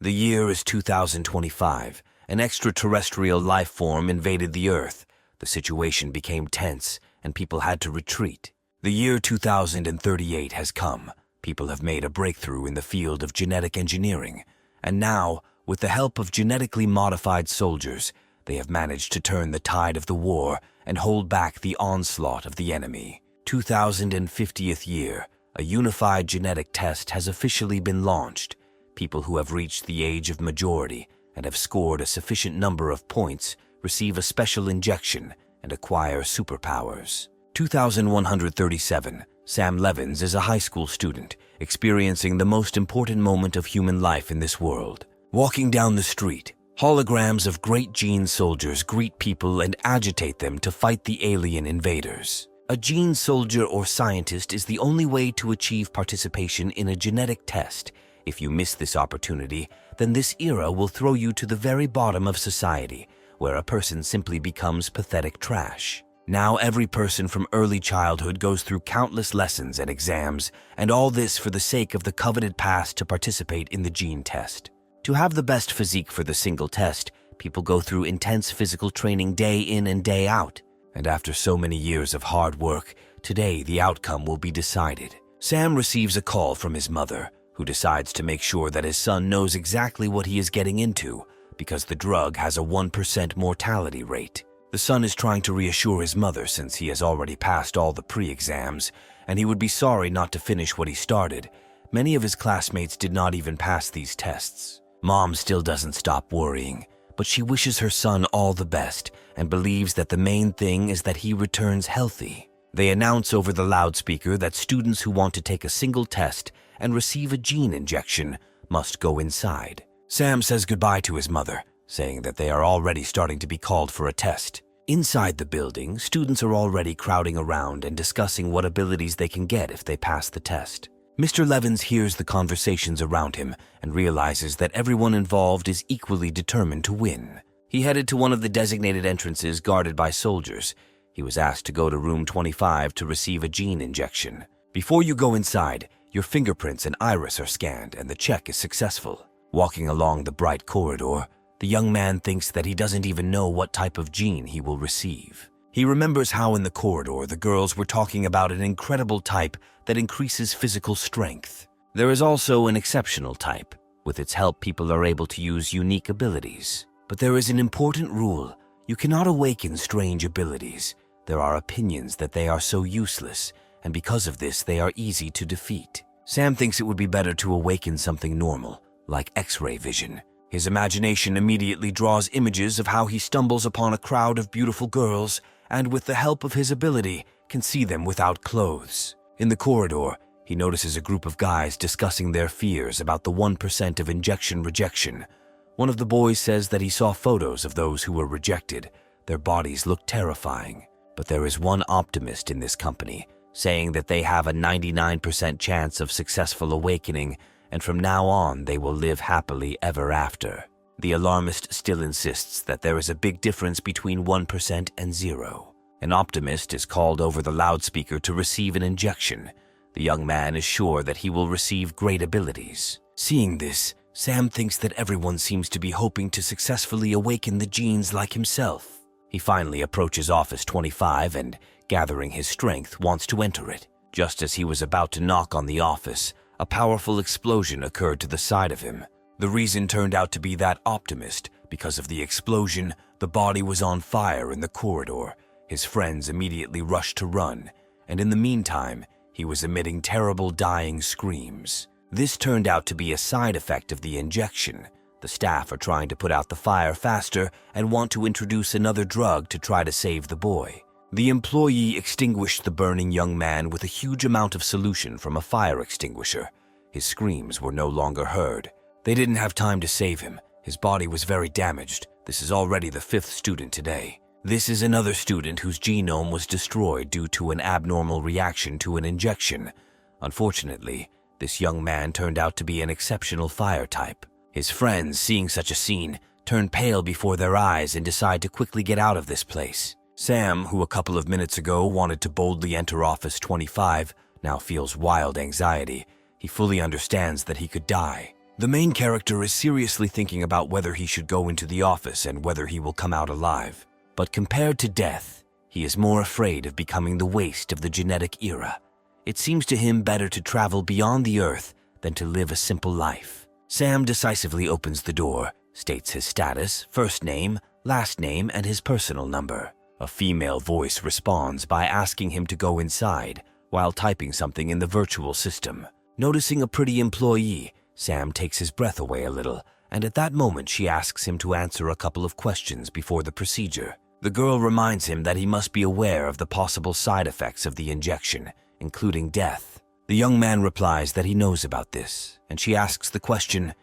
The year is 2025. An extraterrestrial life form invaded the Earth. The situation became tense, and people had to retreat. The year 2038 has come. People have made a breakthrough in the field of genetic engineering, and now, with the help of genetically modified soldiers, they have managed to turn the tide of the war and hold back the onslaught of the enemy. 2050th year, a unified genetic test has officially been launched. People who have reached the age of majority and have scored a sufficient number of points receive a special injection and acquire superpowers. 2137, Sam Levins is a high school student experiencing the most important moment of human life in this world. Walking down the street, holograms of great gene soldiers greet people and agitate them to fight the alien invaders. A gene soldier or scientist is the only way to achieve participation in a genetic test. If you miss this opportunity, then this era will throw you to the very bottom of society, where a person simply becomes pathetic trash. Now every person from early childhood goes through countless lessons and exams, and all this for the sake of the coveted pass to participate in the gene test. To have the best physique for the single test, people go through intense physical training day in and day out. And after so many years of hard work, today the outcome will be decided. Sam receives a call from his mother, who decides to make sure that his son knows exactly what he is getting into, because the drug has a 1% mortality rate. The son is trying to reassure his mother since he has already passed all the pre-exams, and he would be sorry not to finish what he started. Many of his classmates did not even pass these tests. Mom still doesn't stop worrying, but she wishes her son all the best and believes that the main thing is that he returns healthy. They announce over the loudspeaker that students who want to take a single test and receive a gene injection must go inside. Sam says goodbye to his mother, saying that they are already starting to be called for a test. Inside the building, students are already crowding around and discussing what abilities they can get if they pass the test. Mr. Levins hears the conversations around him and realizes that everyone involved is equally determined to win. He headed to one of the designated entrances guarded by soldiers. He was asked to go to room 25 to receive a gene injection. Before you go inside, your fingerprints and iris are scanned and the check is successful. Walking along the bright corridor, the young man thinks that he doesn't even know what type of gene he will receive. He remembers how in the corridor the girls were talking about an incredible type that increases physical strength. There is also an exceptional type. With its help, people are able to use unique abilities. But there is an important rule. You cannot awaken strange abilities. There are opinions that they are so useless, and because of this, they are easy to defeat. Sam thinks it would be better to awaken something normal, like X-ray vision. His imagination immediately draws images of how he stumbles upon a crowd of beautiful girls and with the help of his ability can see them without clothes. In the corridor, he notices a group of guys discussing their fears about the 1% of injection rejection. One of the boys says that he saw photos of those who were rejected. Their bodies look terrifying. But there is one optimist in this company, saying that they have a 99% chance of successful awakening, and from now on they will live happily ever after. The alarmist still insists that there is a big difference between 1% and 0. An optimist is called over the loudspeaker to receive an injection. The young man is sure that he will receive great abilities. Seeing this, Sam thinks that everyone seems to be hoping to successfully awaken the genes like himself. He finally approaches Office 25 and, gathering his strength, wants to enter it. Just as he was about to knock on the office, a powerful explosion occurred to the side of him. The reason turned out to be that optimist. Because of the explosion, the body was on fire in the corridor. His friends immediately rushed to run, and in the meantime, he was emitting terrible dying screams. This turned out to be a side effect of the injection. The staff are trying to put out the fire faster and want to introduce another drug to try to save the boy. The employee extinguished the burning young man with a huge amount of solution from a fire extinguisher. His screams were no longer heard. They didn't have time to save him. His body was very damaged. This is already the 5th student today. This is another student whose genome was destroyed due to an abnormal reaction to an injection. Unfortunately, this young man turned out to be an exceptional fire type. His friends, seeing such a scene, turn pale before their eyes and decide to quickly get out of this place. Sam, who a couple of minutes ago wanted to boldly enter Office 25, now feels wild anxiety. He fully understands that he could die. The main character is seriously thinking about whether he should go into the office and whether he will come out alive. But compared to death, he is more afraid of becoming the waste of the genetic era. It seems to him better to travel beyond the Earth than to live a simple life. Sam decisively opens the door, states his status, first name, last name, and his personal number. A female voice responds by asking him to go inside while typing something in the virtual system. Noticing a pretty employee, Sam takes his breath away a little, and at that moment she asks him to answer a couple of questions before the procedure. The girl reminds him that he must be aware of the possible side effects of the injection, including death. The young man replies that he knows about this, and she asks the question,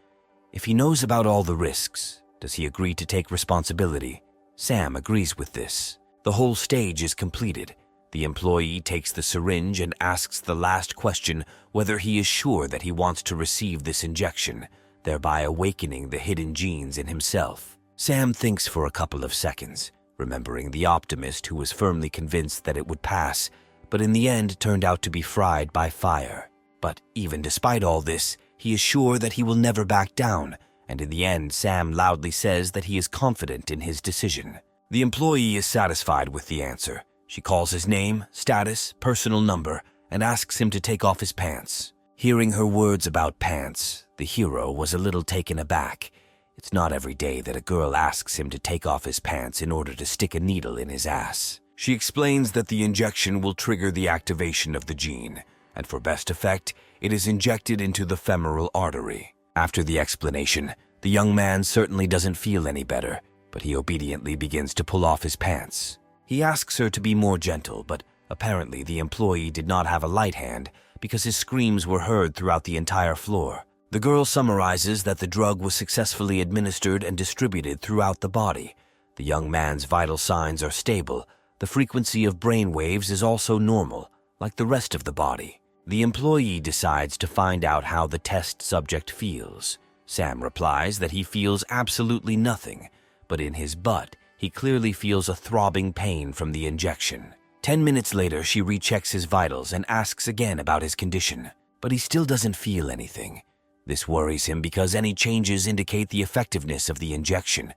if he knows about all the risks, does he agree to take responsibility? Sam agrees with this. The whole stage is completed. The employee takes the syringe and asks the last question whether he is sure that he wants to receive this injection, thereby awakening the hidden genes in himself. Sam thinks for a couple of seconds, remembering the optimist who was firmly convinced that it would pass, but in the end turned out to be fried by fire. But even despite all this, he is sure that he will never back down, and in the end Sam loudly says that he is confident in his decision. The employee is satisfied with the answer. She calls his name, status, personal number, and asks him to take off his pants. Hearing her words about pants, the hero was a little taken aback. It's not every day that a girl asks him to take off his pants in order to stick a needle in his ass. She explains that the injection will trigger the activation of the gene, and for best effect, it is injected into the femoral artery. After the explanation, the young man certainly doesn't feel any better, but he obediently begins to pull off his pants. He asks her to be more gentle, but apparently the employee did not have a light hand because his screams were heard throughout the entire floor. The girl summarizes that the drug was successfully administered and distributed throughout the body. The young man's vital signs are stable. The frequency of brain waves is also normal, like the rest of the body. The employee decides to find out how the test subject feels. Sam replies that he feels absolutely nothing, but in his butt, he clearly feels a throbbing pain from the injection. 10 minutes later, she rechecks his vitals and asks again about his condition, but he still doesn't feel anything. This worries him because any changes indicate the effectiveness of the injection.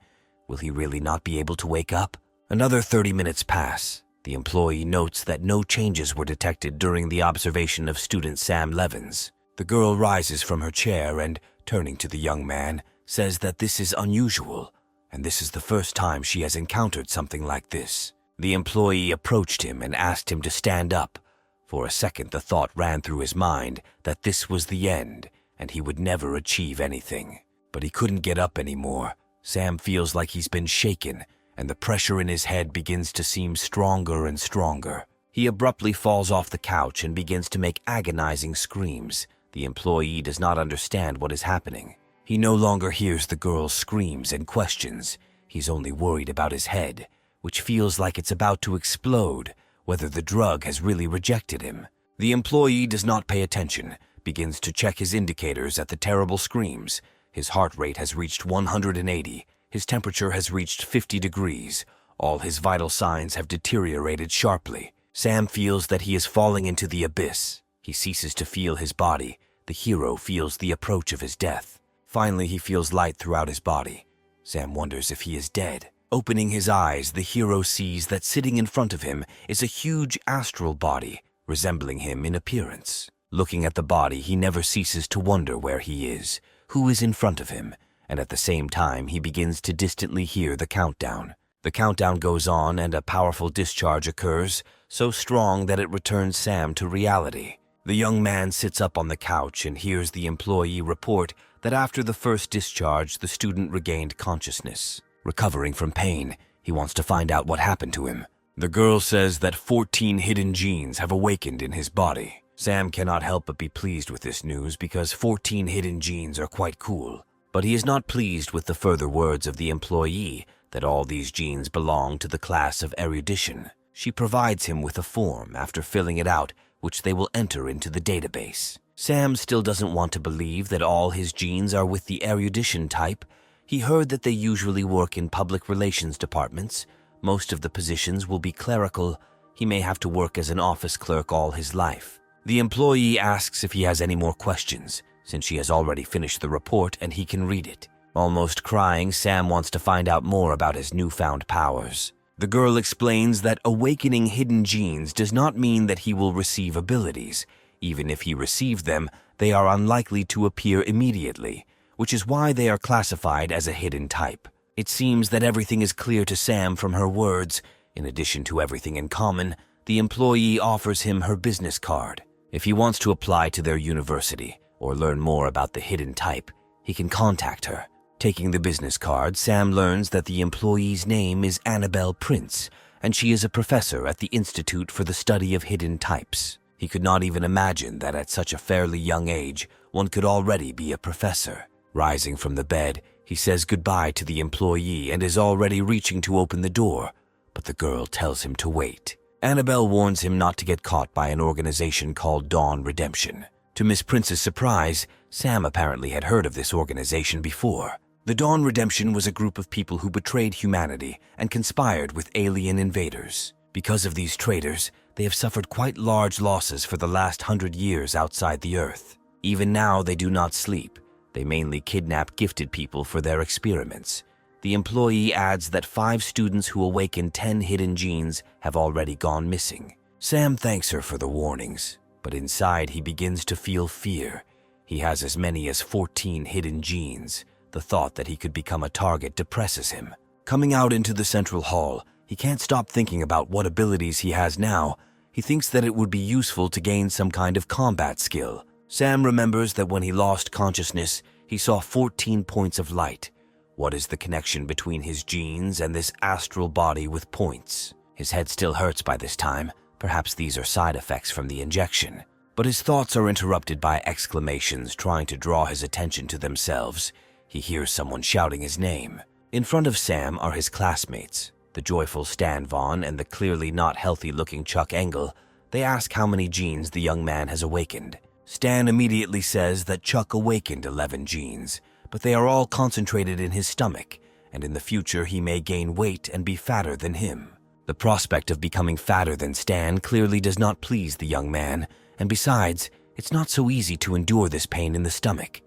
Will he really not be able to wake up? Another 30 minutes pass. The employee notes that no changes were detected during the observation of student Sam Levins. The girl rises from her chair and, turning to the young man, says that this is unusual, and this is the first time she has encountered something like this. The employee approached him and asked him to stand up. For a second, the thought ran through his mind that this was the end, and he would never achieve anything. But he couldn't get up anymore. Sam feels like he's been shaken, and the pressure in his head begins to seem stronger and stronger. He abruptly falls off the couch and begins to make agonizing screams. The employee does not understand what is happening. He no longer hears the girl's screams and questions. He's only worried about his head, which feels like it's about to explode, whether the drug has really rejected him. The employee does not pay attention, begins to check his indicators at the terrible screams. His heart rate has reached 180. His temperature has reached 50 degrees. All his vital signs have deteriorated sharply. Sam feels that he is falling into the abyss. He ceases to feel his body. The hero feels the approach of his death. Finally, he feels light throughout his body. Sam wonders if he is dead. Opening his eyes, the hero sees that sitting in front of him is a huge astral body, resembling him in appearance. Looking at the body, he never ceases to wonder where he is, who is in front of him, and at the same time he begins to distantly hear the countdown. The countdown goes on and a powerful discharge occurs, so strong that it returns Sam to reality. The young man sits up on the couch and hears the employee report that after the first discharge, the student regained consciousness. Recovering from pain, he wants to find out what happened to him. The girl says that 14 hidden genes have awakened in his body. Sam cannot help but be pleased with this news because 14 hidden genes are quite cool. But he is not pleased with the further words of the employee that all these genes belong to the class of erudition. She provides him with a form after filling it out, which they will enter into the database. Sam still doesn't want to believe that all his genes are with the erudition type. He heard that they usually work in public relations departments. Most of the positions will be clerical. He may have to work as an office clerk all his life. The employee asks if he has any more questions. since she has already finished the report and he can read it. Almost crying, Sam wants to find out more about his newfound powers. The girl explains that awakening hidden genes does not mean that he will receive abilities. Even if he received them, they are unlikely to appear immediately, which is why they are classified as a hidden type. It seems that everything is clear to Sam from her words. In addition to everything in common, the employee offers him her business card. If he wants to apply to their university or learn more about the hidden type, he can contact her. Taking the business card, Sam learns that the employee's name is Annabelle Prince, and she is a professor at the Institute for the Study of Hidden Types. He could not even imagine that at such a fairly young age, one could already be a professor. Rising from the bed, he says goodbye to the employee and is already reaching to open the door, but the girl tells him to wait. Annabelle warns him not to get caught by an organization called Dawn Redemption. To Miss Prince's surprise, Sam apparently had heard of this organization before. The Dawn Redemption was a group of people who betrayed humanity and conspired with alien invaders. Because of these traitors, they have suffered quite large losses for the last 100 years outside the Earth. Even now, they do not sleep. They mainly kidnap gifted people for their experiments. The employee adds that 5 students who awakened 10 hidden genes have already gone missing. Sam thanks her for the warnings, but inside he begins to feel fear. He has as many as 14 hidden genes. The thought that he could become a target depresses him. Coming out into the central hall, he can't stop thinking about what abilities he has now. He thinks that it would be useful to gain some kind of combat skill. Sam remembers that when he lost consciousness, he saw 14 points of light. What is the connection between his genes and this astral body with points? His head still hurts by this time. Perhaps these are side effects from the injection. But his thoughts are interrupted by exclamations trying to draw his attention to themselves. He hears someone shouting his name. In front of Sam are his classmates, the joyful Stan Vaughn and the clearly not healthy-looking Chuck Engel. They ask how many genes the young man has awakened. Stan immediately says that Chuck awakened 11 genes, but they are all concentrated in his stomach, and in the future he may gain weight and be fatter than him. The prospect of becoming fatter than Stan clearly does not please the young man, and besides, it's not so easy to endure this pain in the stomach.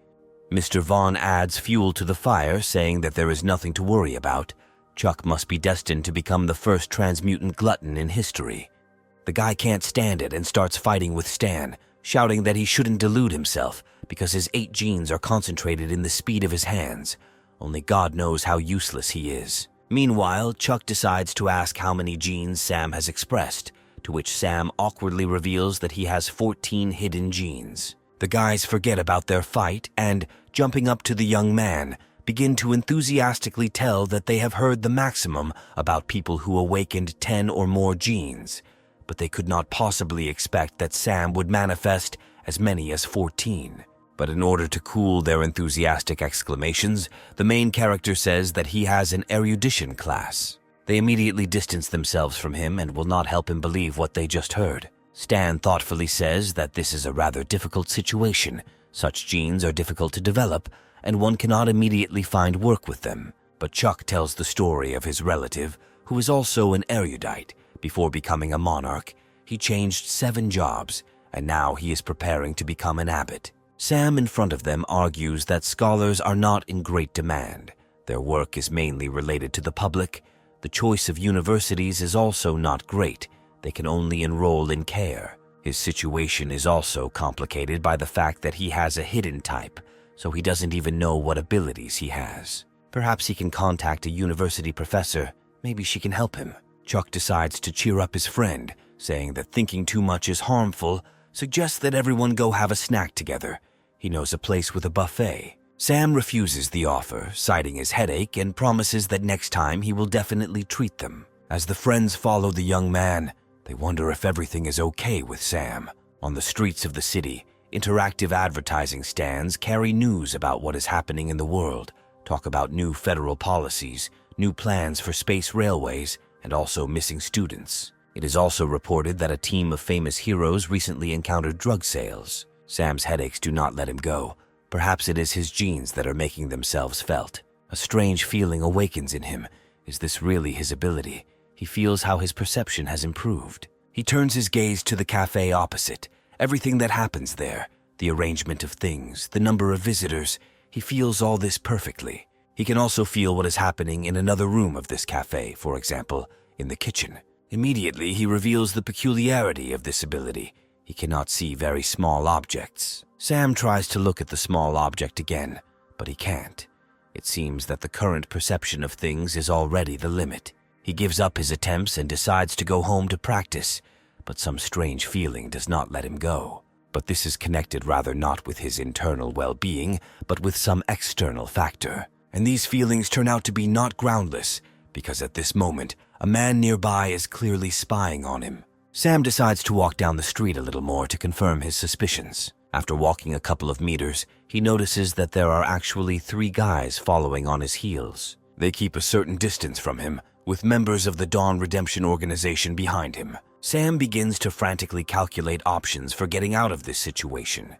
Mr. Vaughn adds fuel to the fire, saying that there is nothing to worry about. Chuck must be destined to become the first transmutant glutton in history. The guy can't stand it and starts fighting with Stan, shouting that he shouldn't delude himself because his 8 genes are concentrated in the speed of his hands. Only God knows how useless he is. Meanwhile, Chuck decides to ask how many genes Sam has expressed, to which Sam awkwardly reveals that he has 14 hidden genes. The guys forget about their fight and, jumping up to the young man, begin to enthusiastically tell that they have heard the maximum about people who awakened 10 or more genes, but they could not possibly expect that Sam would manifest as many as 14. But in order to cool their enthusiastic exclamations, the main character says that he has an erudition class. They immediately distance themselves from him and will not help him believe what they just heard. Stan thoughtfully says that this is a rather difficult situation. Such genes are difficult to develop, and one cannot immediately find work with them. But Chuck tells the story of his relative, who is also an erudite. Before becoming a monarch, he changed 7 jobs, and now he is preparing to become an abbot. Sam in front of them argues that scholars are not in great demand. Their work is mainly related to the public. The choice of universities is also not great. They can only enroll in care. His situation is also complicated by the fact that he has a hidden type, so he doesn't even know what abilities he has. Perhaps he can contact a university professor. Maybe she can help him. Chuck decides to cheer up his friend, saying that thinking too much is harmful, suggests that everyone go have a snack together. He knows a place with a buffet. Sam refuses the offer, citing his headache, and promises that next time he will definitely treat them. As the friends follow the young man, they wonder if everything is okay with Sam. On the streets of the city, interactive advertising stands carry news about what is happening in the world, talk about new federal policies, new plans for space railways, and also missing students. It is also reported that a team of famous heroes recently encountered drug sales. Sam's headaches do not let him go. Perhaps it is his genes that are making themselves felt. A strange feeling awakens in him. Is this really his ability? He feels how his perception has improved. He turns his gaze to the cafe opposite. Everything that happens there, The arrangement of things, the number of visitors, he feels all this perfectly. He can also feel what is happening in another room of this cafe, for example, in the kitchen. Immediately, he reveals the peculiarity of this ability. He cannot see very small objects. Sam tries to look at the small object again, but he can't. It seems that the current perception of things is already the limit. He gives up his attempts and decides to go home to practice, but some strange feeling does not let him go. But this is connected rather not with his internal well-being, but with some external factor. And these feelings turn out to be not groundless, because at this moment, a man nearby is clearly spying on him. Sam decides to walk down the street a little more to confirm his suspicions. After walking a couple of meters, he notices that there are actually 3 guys following on his heels. They keep a certain distance from him, with members of the Dawn Redemption organization behind him. Sam begins to frantically calculate options for getting out of this situation.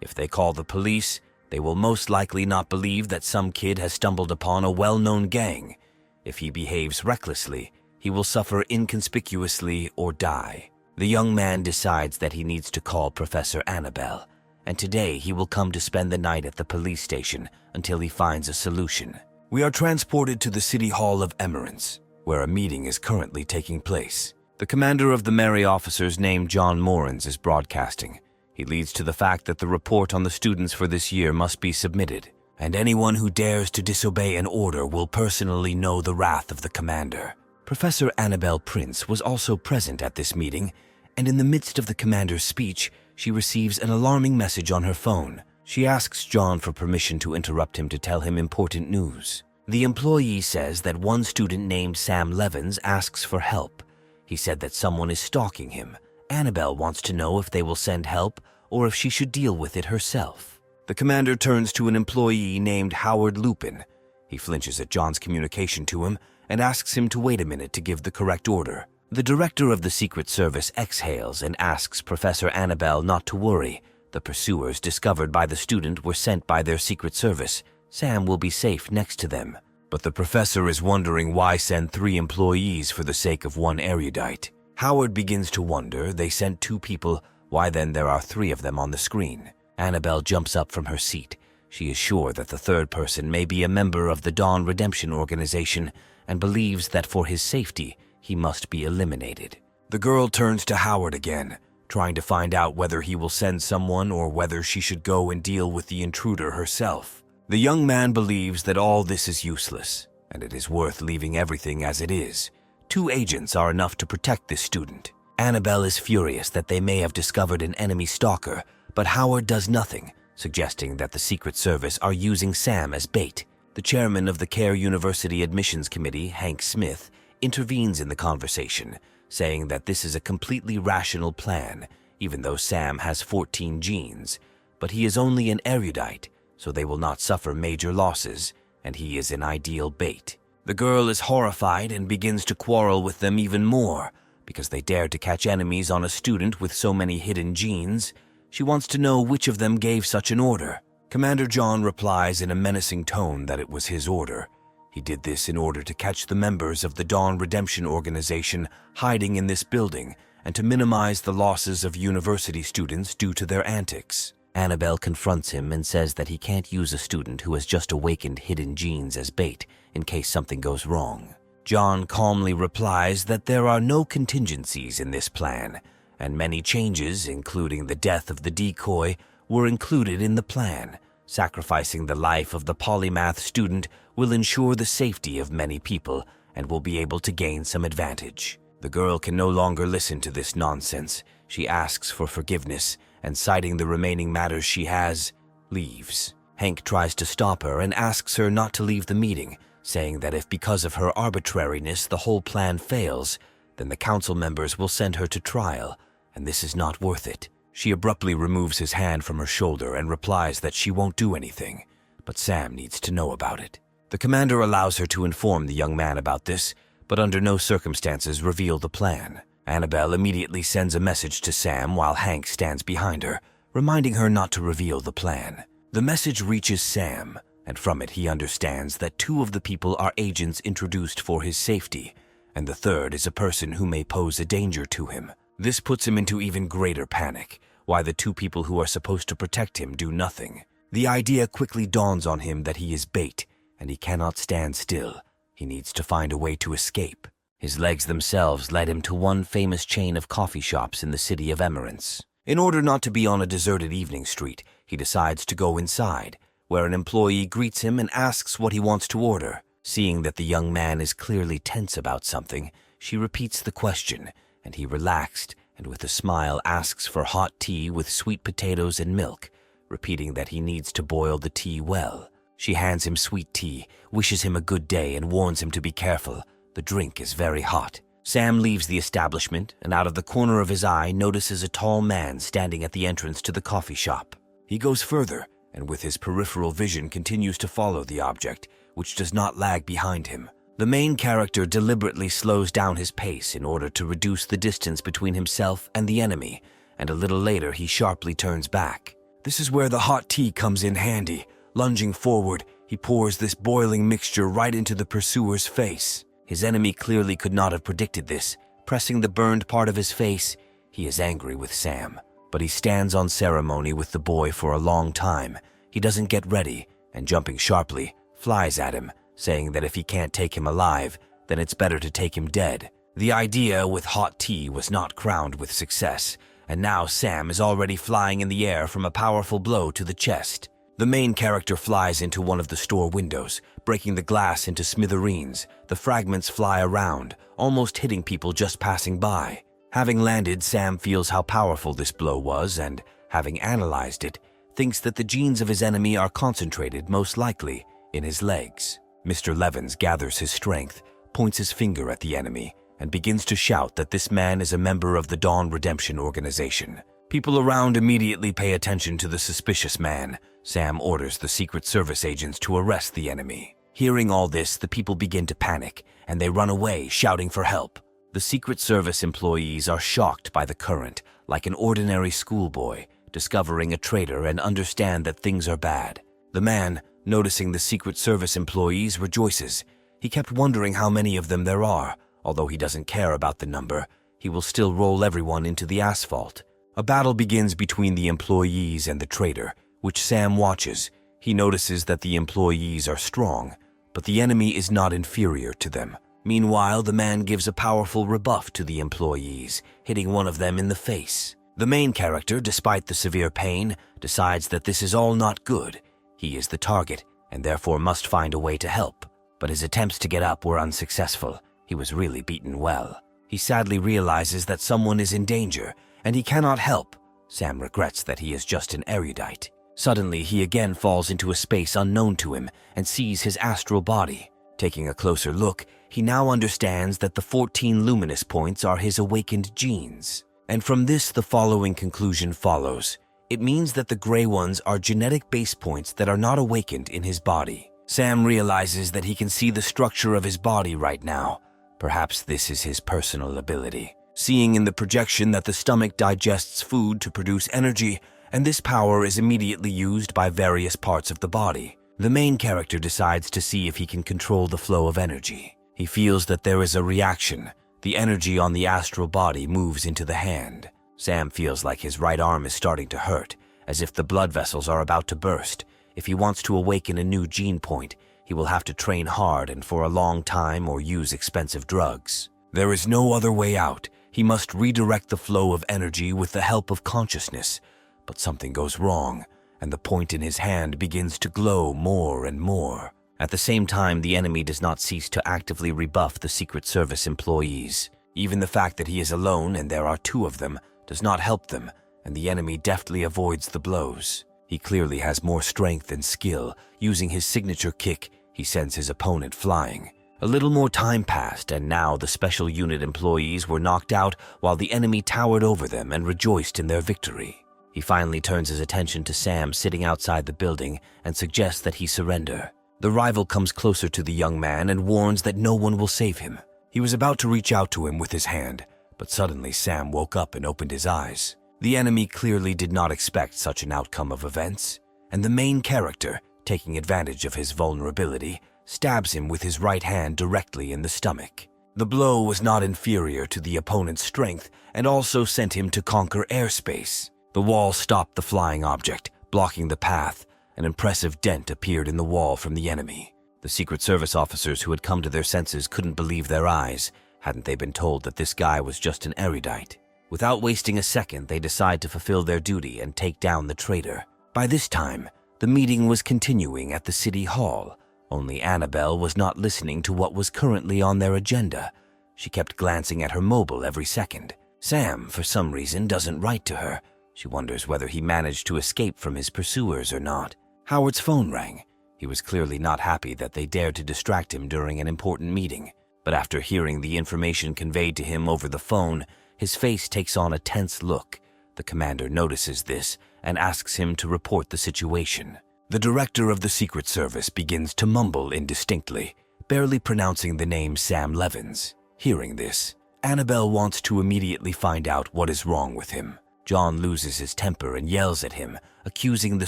If they call the police, they will most likely not believe that some kid has stumbled upon a well-known gang. If he behaves recklessly, he will suffer inconspicuously or die. The young man decides that he needs to call Professor Annabelle, and today he will come to spend the night at the police station until he finds a solution. We are transported to the City Hall of Emerance, where a meeting is currently taking place. The commander of the Mary officers named John Morans is broadcasting. He leads to the fact that the report on the students for this year must be submitted, and anyone who dares to disobey an order will personally know the wrath of the commander. Professor Annabelle Prince was also present at this meeting, and in the midst of the commander's speech, she receives an alarming message on her phone. She asks John for permission to interrupt him to tell him important news. The employee says that one student named Sam Levins asks for help. He said that someone is stalking him. Annabelle wants to know if they will send help or if she should deal with it herself. The commander turns to an employee named Howard Lupin. He flinches at John's communication to him and asks him to wait a minute to give the correct order. The director of the Secret Service exhales and asks Professor Annabelle not to worry. The pursuers discovered by the student were sent by their Secret Service. Sam will be safe next to them. But the professor is wondering why send 3 employees for the sake of one erudite. Howard begins to wonder they sent 2 people, why then there are 3 of them on the screen. Annabelle jumps up from her seat. She is sure that the 3rd person may be a member of the Dawn Redemption organization and believes that for his safety, he must be eliminated. The girl turns to Howard again, trying to find out whether he will send someone or whether she should go and deal with the intruder herself. The young man believes that all this is useless, and it is worth leaving everything as it is. 2 agents are enough to protect this student. Annabelle is furious that they may have discovered an enemy stalker, but Howard does nothing, suggesting that the Secret Service are using Sam as bait. The chairman of the Care University Admissions Committee, Hank Smith, intervenes in the conversation, saying that this is a completely rational plan, even though Sam has 14 genes, but he is only an erudite, so they will not suffer major losses, and he is an ideal bait. The girl is horrified and begins to quarrel with them even more, because they dared to catch enemies on a student with so many hidden genes. She wants to know which of them gave such an order. Commander John replies in a menacing tone that it was his order. He did this in order to catch the members of the Dawn Redemption organization hiding in this building and to minimize the losses of university students due to their antics. Annabelle confronts him and says that he can't use a student who has just awakened hidden genes as bait in case something goes wrong. John calmly replies that there are no contingencies in this plan, and many changes, including the death of the decoy, were included in the plan. Sacrificing the life of the polymath student will ensure the safety of many people and will be able to gain some advantage. The girl can no longer listen to this nonsense. She asks for forgiveness and, citing the remaining matters she has, leaves. Hank tries to stop her and asks her not to leave the meeting, saying that if because of her arbitrariness the whole plan fails, then the council members will send her to trial, and this is not worth it. She abruptly removes his hand from her shoulder and replies that she won't do anything, but Sam needs to know about it. The commander allows her to inform the young man about this, but under no circumstances reveal the plan. Annabelle immediately sends a message to Sam while Hank stands behind her, reminding her not to reveal the plan. The message reaches Sam, and from it he understands that 2 of the people are agents introduced for his safety, and the 3rd is a person who may pose a danger to him. This puts him into even greater panic, why the two people who are supposed to protect him do nothing. The idea quickly dawns on him that he is bait, and he cannot stand still. He needs to find a way to escape. His legs themselves led him to one famous chain of coffee shops in the city of Emerance. In order not to be on a deserted evening street, he decides to go inside, where an employee greets him and asks what he wants to order. Seeing that the young man is clearly tense about something, she repeats the question, and he relaxed and with a smile asks for hot tea with sweet potatoes and milk, repeating that he needs to boil the tea well. She hands him sweet tea, wishes him a good day, and warns him to be careful. The drink is very hot. Sam leaves the establishment and out of the corner of his eye notices a tall man standing at the entrance to the coffee shop. He goes further and with his peripheral vision continues to follow the object, which does not lag behind him. The main character deliberately slows down his pace in order to reduce the distance between himself and the enemy, and a little later he sharply turns back. This is where the hot tea comes in handy. Lunging forward, he pours this boiling mixture right into the pursuer's face. His enemy clearly could not have predicted this. Pressing the burned part of his face, he is angry with Sam. But he stands on ceremony with the boy for a long time. He doesn't get ready, and jumping sharply, flies at him, saying that if he can't take him alive, then it's better to take him dead. The idea with hot tea was not crowned with success, and now Sam is already flying in the air from a powerful blow to the chest. The main character flies into one of the store windows, breaking the glass into smithereens. The fragments fly around, almost hitting people just passing by. Having landed, Sam feels how powerful this blow was and, having analyzed it, thinks that the genes of his enemy are concentrated, most likely, in his legs. Mr. Levins gathers his strength, points his finger at the enemy, and begins to shout that this man is a member of the Dawn Redemption Organization. People around immediately pay attention to the suspicious man. Sam orders the Secret Service agents to arrest the enemy. Hearing all this, the people begin to panic, and they run away, shouting for help. The Secret Service employees are shocked by the current, like an ordinary schoolboy, discovering a traitor and understand that things are bad. The man, noticing the Secret Service employees, rejoices. He kept wondering how many of them there are. Although he doesn't care about the number, he will still roll everyone into the asphalt. A battle begins between the employees and the traitor, which Sam watches. He notices that the employees are strong, but the enemy is not inferior to them. Meanwhile, the man gives a powerful rebuff to the employees, hitting one of them in the face. The main character, despite the severe pain, decides that this is all not good. He is the target, and therefore must find a way to help. But his attempts to get up were unsuccessful. He was really beaten well. He sadly realizes that someone is in danger, and he cannot help. Sam regrets that he is just an erudite. Suddenly, he again falls into a space unknown to him and sees his astral body. Taking a closer look, he now understands that the 14 luminous points are his awakened genes. And from this, the following conclusion follows. It means that the gray ones are genetic base points that are not awakened in his body. Sam realizes that he can see the structure of his body right now. Perhaps this is his personal ability. Seeing in the projection that the stomach digests food to produce energy, and this power is immediately used by various parts of the body. The main character decides to see if he can control the flow of energy. He feels that there is a reaction. The energy on the astral body moves into the hand. Sam feels like his right arm is starting to hurt, as if the blood vessels are about to burst. If he wants to awaken a new gene point, he will have to train hard and for a long time or use expensive drugs. There is no other way out. He must redirect the flow of energy with the help of consciousness. But something goes wrong, and the point in his hand begins to glow more and more. At the same time, the enemy does not cease to actively rebuff the Secret Service employees. Even the fact that he is alone, and there are two of them, does not help them, and the enemy deftly avoids the blows. He clearly has more strength and skill. Using his signature kick, he sends his opponent flying. A little more time passed, and now the special unit employees were knocked out while the enemy towered over them and rejoiced in their victory. He finally turns his attention to Sam sitting outside the building and suggests that he surrender. The rival comes closer to the young man and warns that no one will save him. He was about to reach out to him with his hand, but suddenly Sam woke up and opened his eyes. The enemy clearly did not expect such an outcome of events, and the main character, taking advantage of his vulnerability, stabs him with his right hand directly in the stomach. The blow was not inferior to the opponent's strength and also sent him to conquer airspace. The wall stopped the flying object, blocking the path. An impressive dent appeared in the wall from the enemy. The Secret Service officers who had come to their senses couldn't believe their eyes. Hadn't they been told that this guy was just an erudite? Without wasting a second, they decide to fulfill their duty and take down the traitor. By this time, the meeting was continuing at the city hall. Only Annabelle was not listening to what was currently on their agenda. She kept glancing at her mobile every second. Sam, for some reason, doesn't write to her. She wonders whether he managed to escape from his pursuers or not. Howard's phone rang. He was clearly not happy that they dared to distract him during an important meeting. But after hearing the information conveyed to him over the phone, his face takes on a tense look. The commander notices this and asks him to report the situation. The director of the Secret Service begins to mumble indistinctly, barely pronouncing the name Sam Levins. Hearing this, Annabelle wants to immediately find out what is wrong with him. John loses his temper and yells at him, accusing the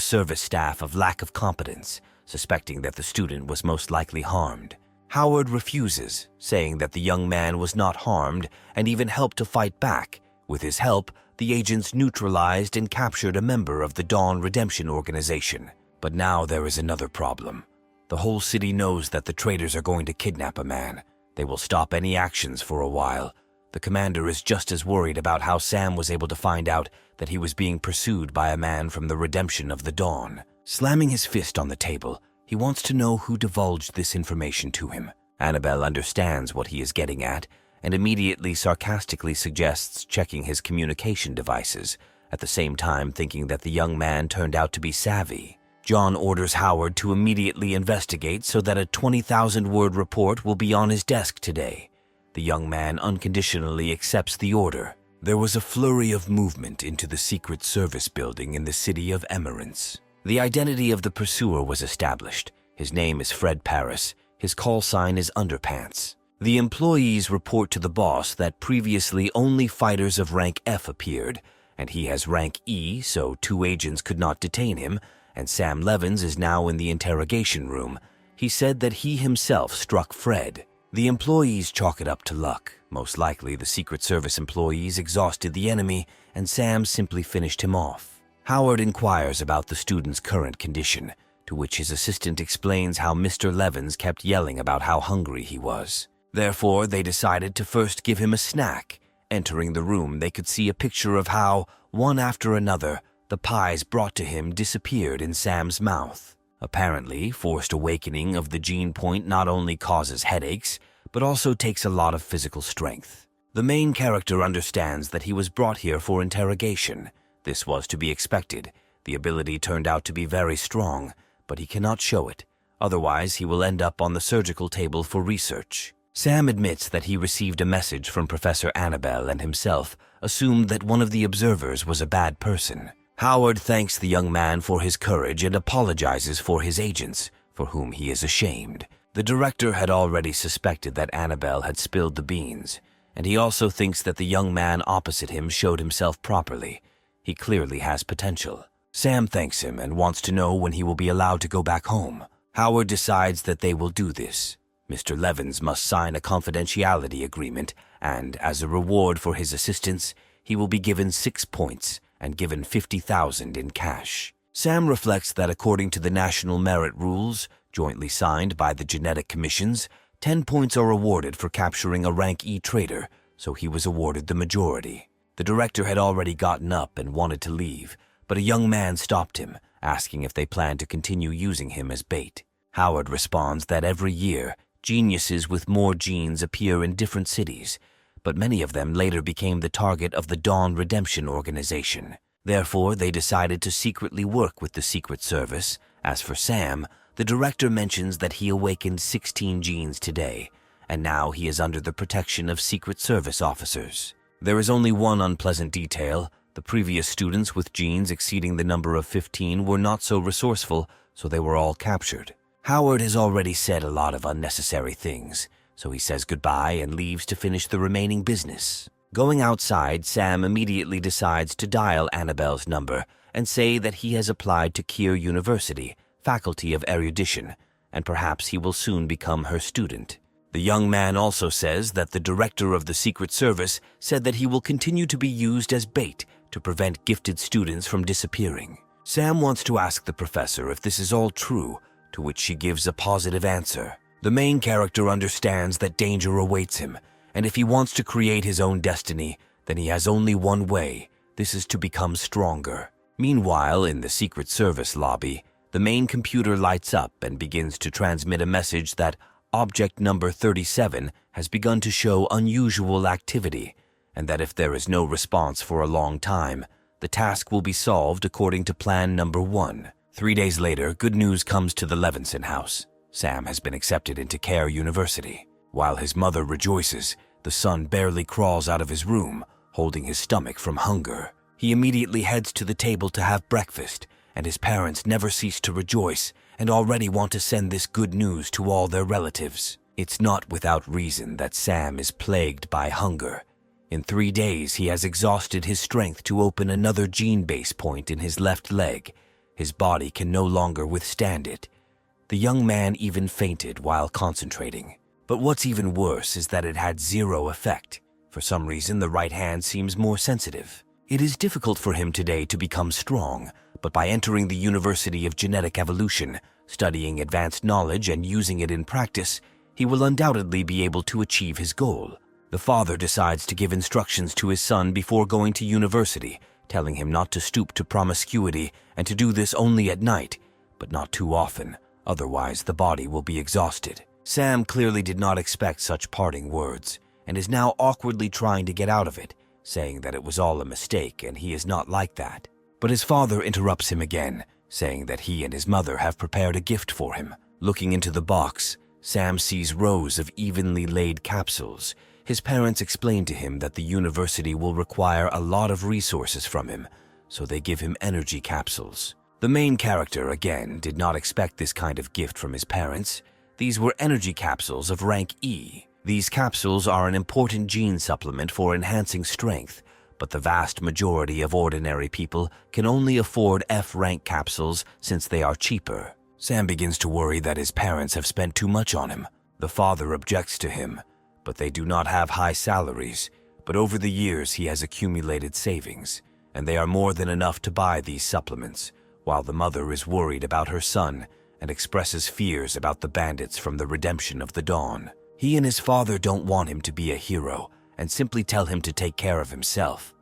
service staff of lack of competence, suspecting that the student was most likely harmed. Howard refuses, saying that the young man was not harmed and even helped to fight back. With his help, the agents neutralized and captured a member of the Dawn Redemption Organization. But now there is another problem. The whole city knows that the traitors are going to kidnap a man. They will stop any actions for a while. The commander is just as worried about how Sam was able to find out that he was being pursued by a man from the Redemption of the Dawn. Slamming his fist on the table, he wants to know who divulged this information to him. Annabelle understands what he is getting at and immediately sarcastically suggests checking his communication devices, at the same time thinking that the young man turned out to be savvy. John orders Howard to immediately investigate so that a 20,000-word report will be on his desk today. The young man unconditionally accepts the order. There was a flurry of movement into the Secret Service building in the city of Emerance. The identity of the pursuer was established. His name is Fred Paris. His call sign is Underpants. The employees report to the boss that previously only fighters of rank F appeared, and he has rank E, so 2 agents could not detain him, and Sam Levins is now in the interrogation room. He said that he himself struck Fred. The employees chalk it up to luck. Most likely, the Secret Service employees exhausted the enemy, and Sam simply finished him off. Howard inquires about the student's current condition, to which his assistant explains how Mr. Levins kept yelling about how hungry he was. Therefore, they decided to first give him a snack. Entering the room, they could see a picture of how, one after another, the pies brought to him disappeared in Sam's mouth. Apparently, forced awakening of the gene point not only causes headaches, but also takes a lot of physical strength. The main character understands that he was brought here for interrogation. This was to be expected. The ability turned out to be very strong, but he cannot show it. Otherwise, he will end up on the surgical table for research. Sam admits that he received a message from Professor Annabelle and himself assumed that one of the observers was a bad person. Howard thanks the young man for his courage and apologizes for his agents, for whom he is ashamed. The director had already suspected that Annabelle had spilled the beans, and he also thinks that the young man opposite him showed himself properly. He clearly has potential. Sam thanks him and wants to know when he will be allowed to go back home. Howard decides that they will do this. Mr. Levins must sign a confidentiality agreement, and as a reward for his assistance, he will be given 6 points and given 50,000 in cash. Sam reflects that according to the national merit rules, jointly signed by the genetic commissions, 10 points are awarded for capturing a rank E traitor, so he was awarded the majority. The director had already gotten up and wanted to leave, but a young man stopped him, asking if they planned to continue using him as bait. Howard responds that every year, geniuses with more genes appear in different cities, but many of them later became the target of the Dawn Redemption Organization. Therefore, they decided to secretly work with the Secret Service. As for Sam, the director mentions that he awakened 16 genes today, and now he is under the protection of Secret Service officers. There is only one unpleasant detail. The previous students with genes exceeding the number of 15 were not so resourceful, so they were all captured. Howard has already said a lot of unnecessary things, so he says goodbye and leaves to finish the remaining business. Going outside, Sam immediately decides to dial Annabelle's number and say that he has applied to Kier University, Faculty of Erudition, and perhaps he will soon become her student. The young man also says that the director of the Secret Service said that he will continue to be used as bait to prevent gifted students from disappearing. Sam wants to ask the professor if this is all true, to which she gives a positive answer. The main character understands that danger awaits him, and if he wants to create his own destiny, then he has only one way. This is to become stronger. Meanwhile, in the Secret Service lobby, the main computer lights up and begins to transmit a message that object number 37 has begun to show unusual activity, and that if there is no response for a long time, the task will be solved according to plan number 1. 3 days later, good news comes to the Levinson house. Sam has been accepted into Care University. While his mother rejoices, the son barely crawls out of his room, holding his stomach from hunger. He immediately heads to the table to have breakfast, and his parents never cease to rejoice and already want to send this good news to all their relatives. It's not without reason that Sam is plagued by hunger. In 3 days, he has exhausted his strength to open another gene base point in his left leg. His body can no longer withstand it. The young man even fainted while concentrating. But what's even worse is that it had zero effect. For some reason, the right hand seems more sensitive. It is difficult for him today to become strong, but by entering the University of Genetic Evolution, studying advanced knowledge and using it in practice, he will undoubtedly be able to achieve his goal. The father decides to give instructions to his son before going to university, telling him not to stoop to promiscuity and to do this only at night, but not too often, otherwise the body will be exhausted. Sam clearly did not expect such parting words, and is now awkwardly trying to get out of it, saying that it was all a mistake and he is not like that. But his father interrupts him again, saying that he and his mother have prepared a gift for him. Looking into the box, Sam sees rows of evenly laid capsules. His parents explain to him that the university will require a lot of resources from him, so they give him energy capsules. The main character, again, did not expect this kind of gift from his parents. These were energy capsules of rank E. These capsules are an important gene supplement for enhancing strength, but the vast majority of ordinary people can only afford F-rank capsules since they are cheaper. Sam begins to worry that his parents have spent too much on him. The father objects to him, but they do not have high salaries. But over the years he has accumulated savings, and they are more than enough to buy these supplements, while the mother is worried about her son and expresses fears about the bandits from the Redemption of the Dawn. He and his father don't want him to be a hero and simply tell him to take care of himself.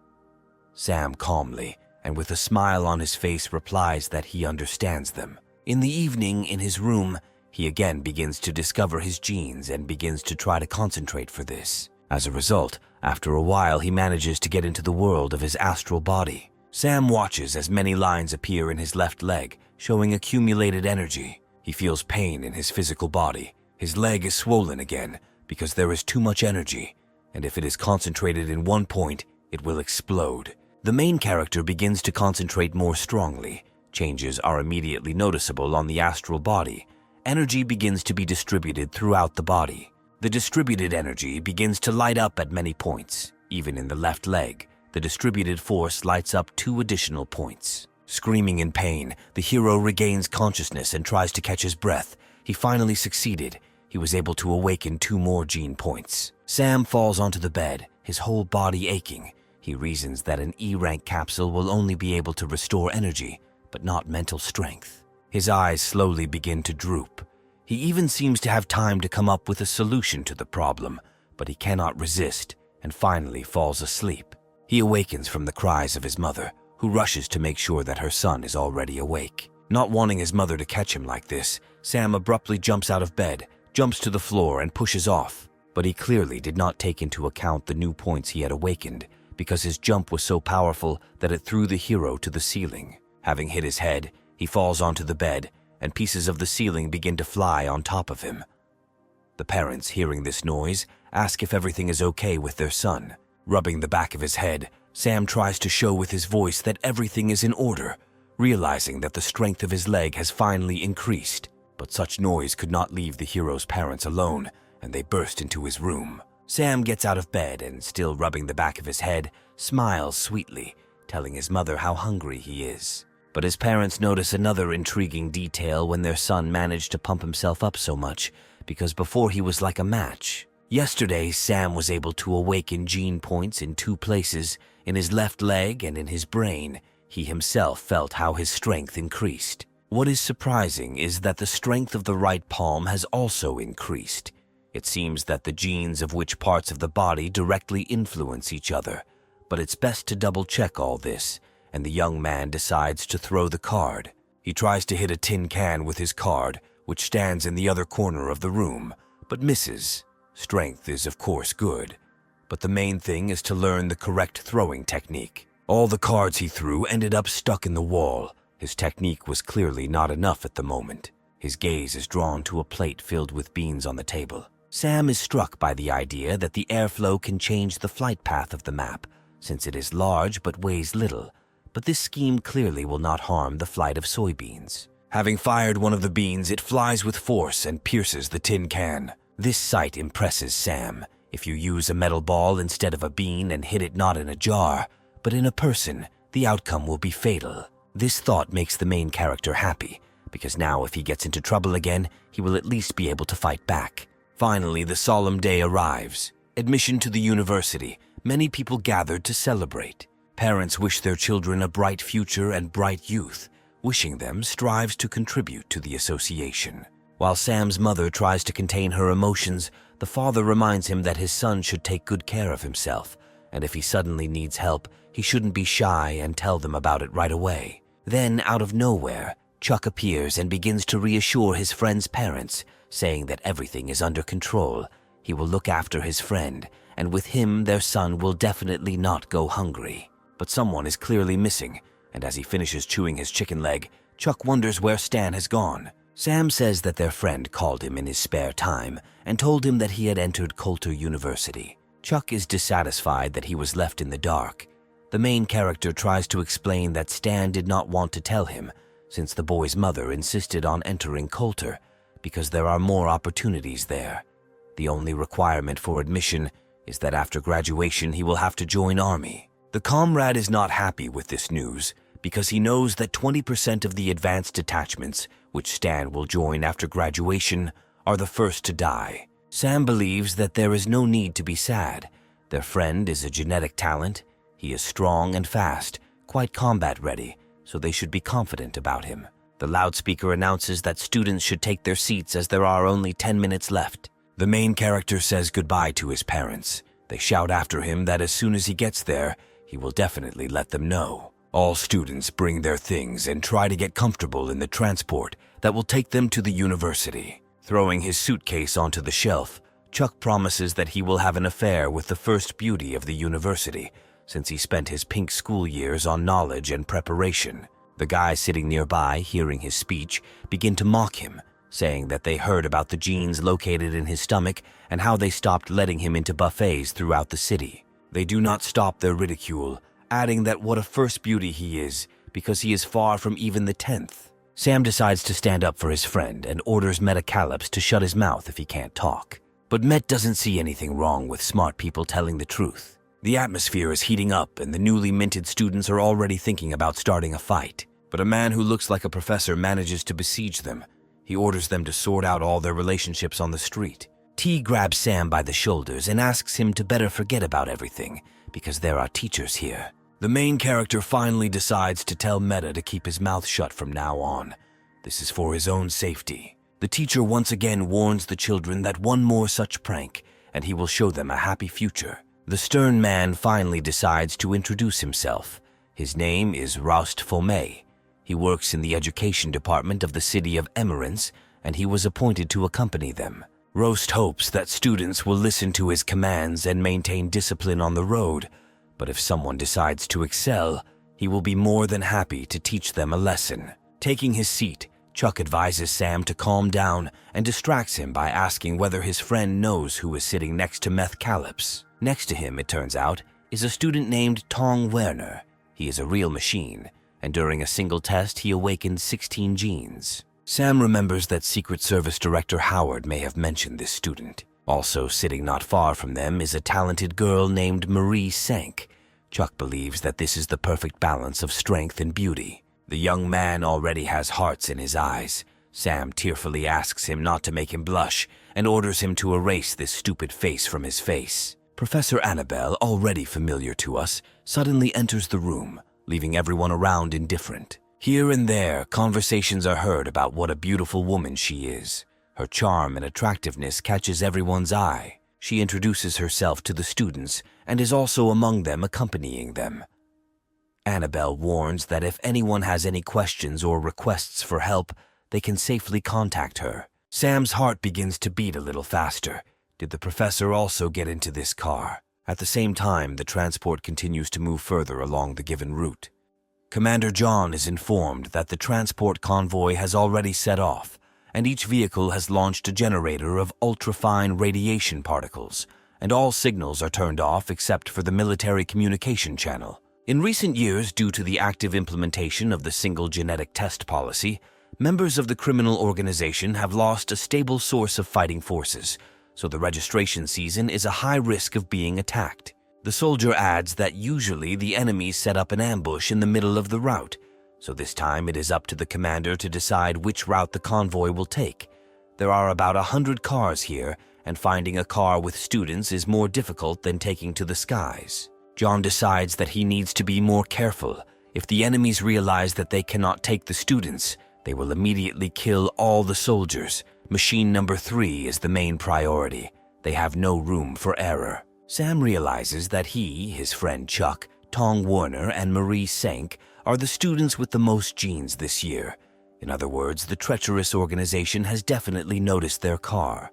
Sam calmly and with a smile on his face replies that he understands them. In the evening, in his room, he again begins to discover his genes and begins to try to concentrate for this. As a result, after a while he manages to get into the world of his astral body. Sam watches as many lines appear in his left leg, showing accumulated energy. He feels pain in his physical body. His leg is swollen again because there is too much energy, and if it is concentrated in one point, it will explode. The main character begins to concentrate more strongly. Changes are immediately noticeable on the astral body. Energy begins to be distributed throughout the body. The distributed energy begins to light up at many points. Even in the left leg, the distributed force lights up 2 additional points. Screaming in pain, the hero regains consciousness and tries to catch his breath. He finally succeeded. He was able to awaken 2 more gene points. Sam falls onto the bed, his whole body aching. He reasons that an E-rank capsule will only be able to restore energy, but not mental strength. His eyes slowly begin to droop. He even seems to have time to come up with a solution to the problem, but he cannot resist and finally falls asleep. He awakens from the cries of his mother, who rushes to make sure that her son is already awake. Not wanting his mother to catch him like this, Sam abruptly jumps out of bed, jumps to the floor and pushes off. But he clearly did not take into account the new points he had awakened, because his jump was so powerful that it threw the hero to the ceiling. Having hit his head, he falls onto the bed, and pieces of the ceiling begin to fly on top of him. The parents, hearing this noise, ask if everything is okay with their son. Rubbing the back of his head, Sam tries to show with his voice that everything is in order, realizing that the strength of his leg has finally increased. But such noise could not leave the hero's parents alone, and they burst into his room. Sam gets out of bed and, still rubbing the back of his head, smiles sweetly, telling his mother how hungry he is. But his parents notice another intriguing detail when their son managed to pump himself up so much, because before he was like a match. Yesterday, Sam was able to awaken gene points in 2 places, in his left leg and in his brain. He himself felt how his strength increased. What is surprising is that the strength of the right palm has also increased. It seems that the genes of which parts of the body directly influence each other, but it's best to double-check all this, and the young man decides to throw the card. He tries to hit a tin can with his card, which stands in the other corner of the room, but misses. Strength is of course good, but the main thing is to learn the correct throwing technique. All the cards he threw ended up stuck in the wall. His technique was clearly not enough at the moment. His gaze is drawn to a plate filled with beans on the table. Sam is struck by the idea that the airflow can change the flight path of the map, since it is large but weighs little, but this scheme clearly will not harm the flight of soybeans. Having fired one of the beans, it flies with force and pierces the tin can. This sight impresses Sam. If you use a metal ball instead of a bean and hit it not in a jar, but in a person, the outcome will be fatal. This thought makes the main character happy, because now if he gets into trouble again, he will at least be able to fight back. Finally, the solemn day arrives. Admission to the university. Many people gathered to celebrate. Parents wish their children a bright future and bright youth. Wishing them strives to contribute to the association. While Sam's mother tries to contain her emotions, the father reminds him that his son should take good care of himself, and if he suddenly needs help, he shouldn't be shy and tell them about it right away. Then, out of nowhere, Chuck appears and begins to reassure his friend's parents, saying that everything is under control. He will look after his friend, and with him, their son will definitely not go hungry. But someone is clearly missing, and as he finishes chewing his chicken leg, Chuck wonders where Stan has gone. Sam says that their friend called him in his spare time and told him that he had entered Coulter University. Chuck is dissatisfied that he was left in the dark. The main character tries to explain that Stan did not want to tell him, since the boy's mother insisted on entering Coulter, because there are more opportunities there. The only requirement for admission is that after graduation he will have to join Army. The comrade is not happy with this news, because he knows that 20% of the advanced detachments, which Stan will join after graduation, are the first to die. Sam believes that there is no need to be sad. Their friend is a genetic talent. He is strong and fast, quite combat ready, so they should be confident about him. The loudspeaker announces that students should take their seats as there are only 10 minutes left. The main character says goodbye to his parents. They shout after him that as soon as he gets there, he will definitely let them know. All students bring their things and try to get comfortable in the transport that will take them to the university. Throwing his suitcase onto the shelf, Chuck promises that he will have an affair with the first beauty of the university, since he spent his pink school years on knowledge and preparation. The guys sitting nearby, hearing his speech, begin to mock him, saying that they heard about the genes located in his stomach and how they stopped letting him into buffets throughout the city. They do not stop their ridicule, adding that what a first beauty he is, because he is far from even the 10th. Sam decides to stand up for his friend and orders Metacalps to shut his mouth if he can't talk. But Met doesn't see anything wrong with smart people telling the truth. The atmosphere is heating up and the newly minted students are already thinking about starting a fight. But a man who looks like a professor manages to besiege them. He orders them to sort out all their relationships on the street. T grabs Sam by the shoulders and asks him to better forget about everything, because there are teachers here. The main character finally decides to tell Meta to keep his mouth shut from now on. This is for his own safety. The teacher once again warns the children that one more such prank, and he will show them a happy future. The stern man finally decides to introduce himself. His name is Roust Fomé. He works in the education department of the city of Emerance, and he was appointed to accompany them. Roast hopes that students will listen to his commands and maintain discipline on the road, but if someone decides to excel, he will be more than happy to teach them a lesson. Taking his seat, Chuck advises Sam to calm down and distracts him by asking whether his friend knows who is sitting next to Metacalps. Next to him, it turns out, is a student named Tong Werner. He is a real machine, and during a single test, he awakened 16 genes. Sam remembers that Secret Service Director Howard may have mentioned this student. Also sitting not far from them is a talented girl named Marie Sank. Chuck believes that this is the perfect balance of strength and beauty. The young man already has hearts in his eyes. Sam tearfully asks him not to make him blush and orders him to erase this stupid face from his face. Professor Annabelle, already familiar to us, suddenly enters the room, leaving everyone around indifferent. Here and there, conversations are heard about what a beautiful woman she is. Her charm and attractiveness catches everyone's eye. She introduces herself to the students and is also among them, accompanying them. Annabelle warns that if anyone has any questions or requests for help, they can safely contact her. Sam's heart begins to beat a little faster. Did the professor also get into this car? At the same time, the transport continues to move further along the given route. Commander John is informed that the transport convoy has already set off, and each vehicle has launched a generator of ultrafine radiation particles, and all signals are turned off except for the military communication channel. In recent years, due to the active implementation of the single genetic test policy, members of the criminal organization have lost a stable source of fighting forces, so the registration season is a high risk of being attacked. The soldier adds that usually the enemy set up an ambush in the middle of the route, so this time it is up to the commander to decide which route the convoy will take. There are about 100 cars here, and finding a car with students is more difficult than taking to the skies. John decides that he needs to be more careful. If the enemies realize that they cannot take the students, they will immediately kill all the soldiers. Machine number 3 is the main priority. They have no room for error. Sam realizes that he, his friend Chuck, Tong Warner, and Marie Senk are the students with the most genes this year. In other words, the treacherous organization has definitely noticed their car.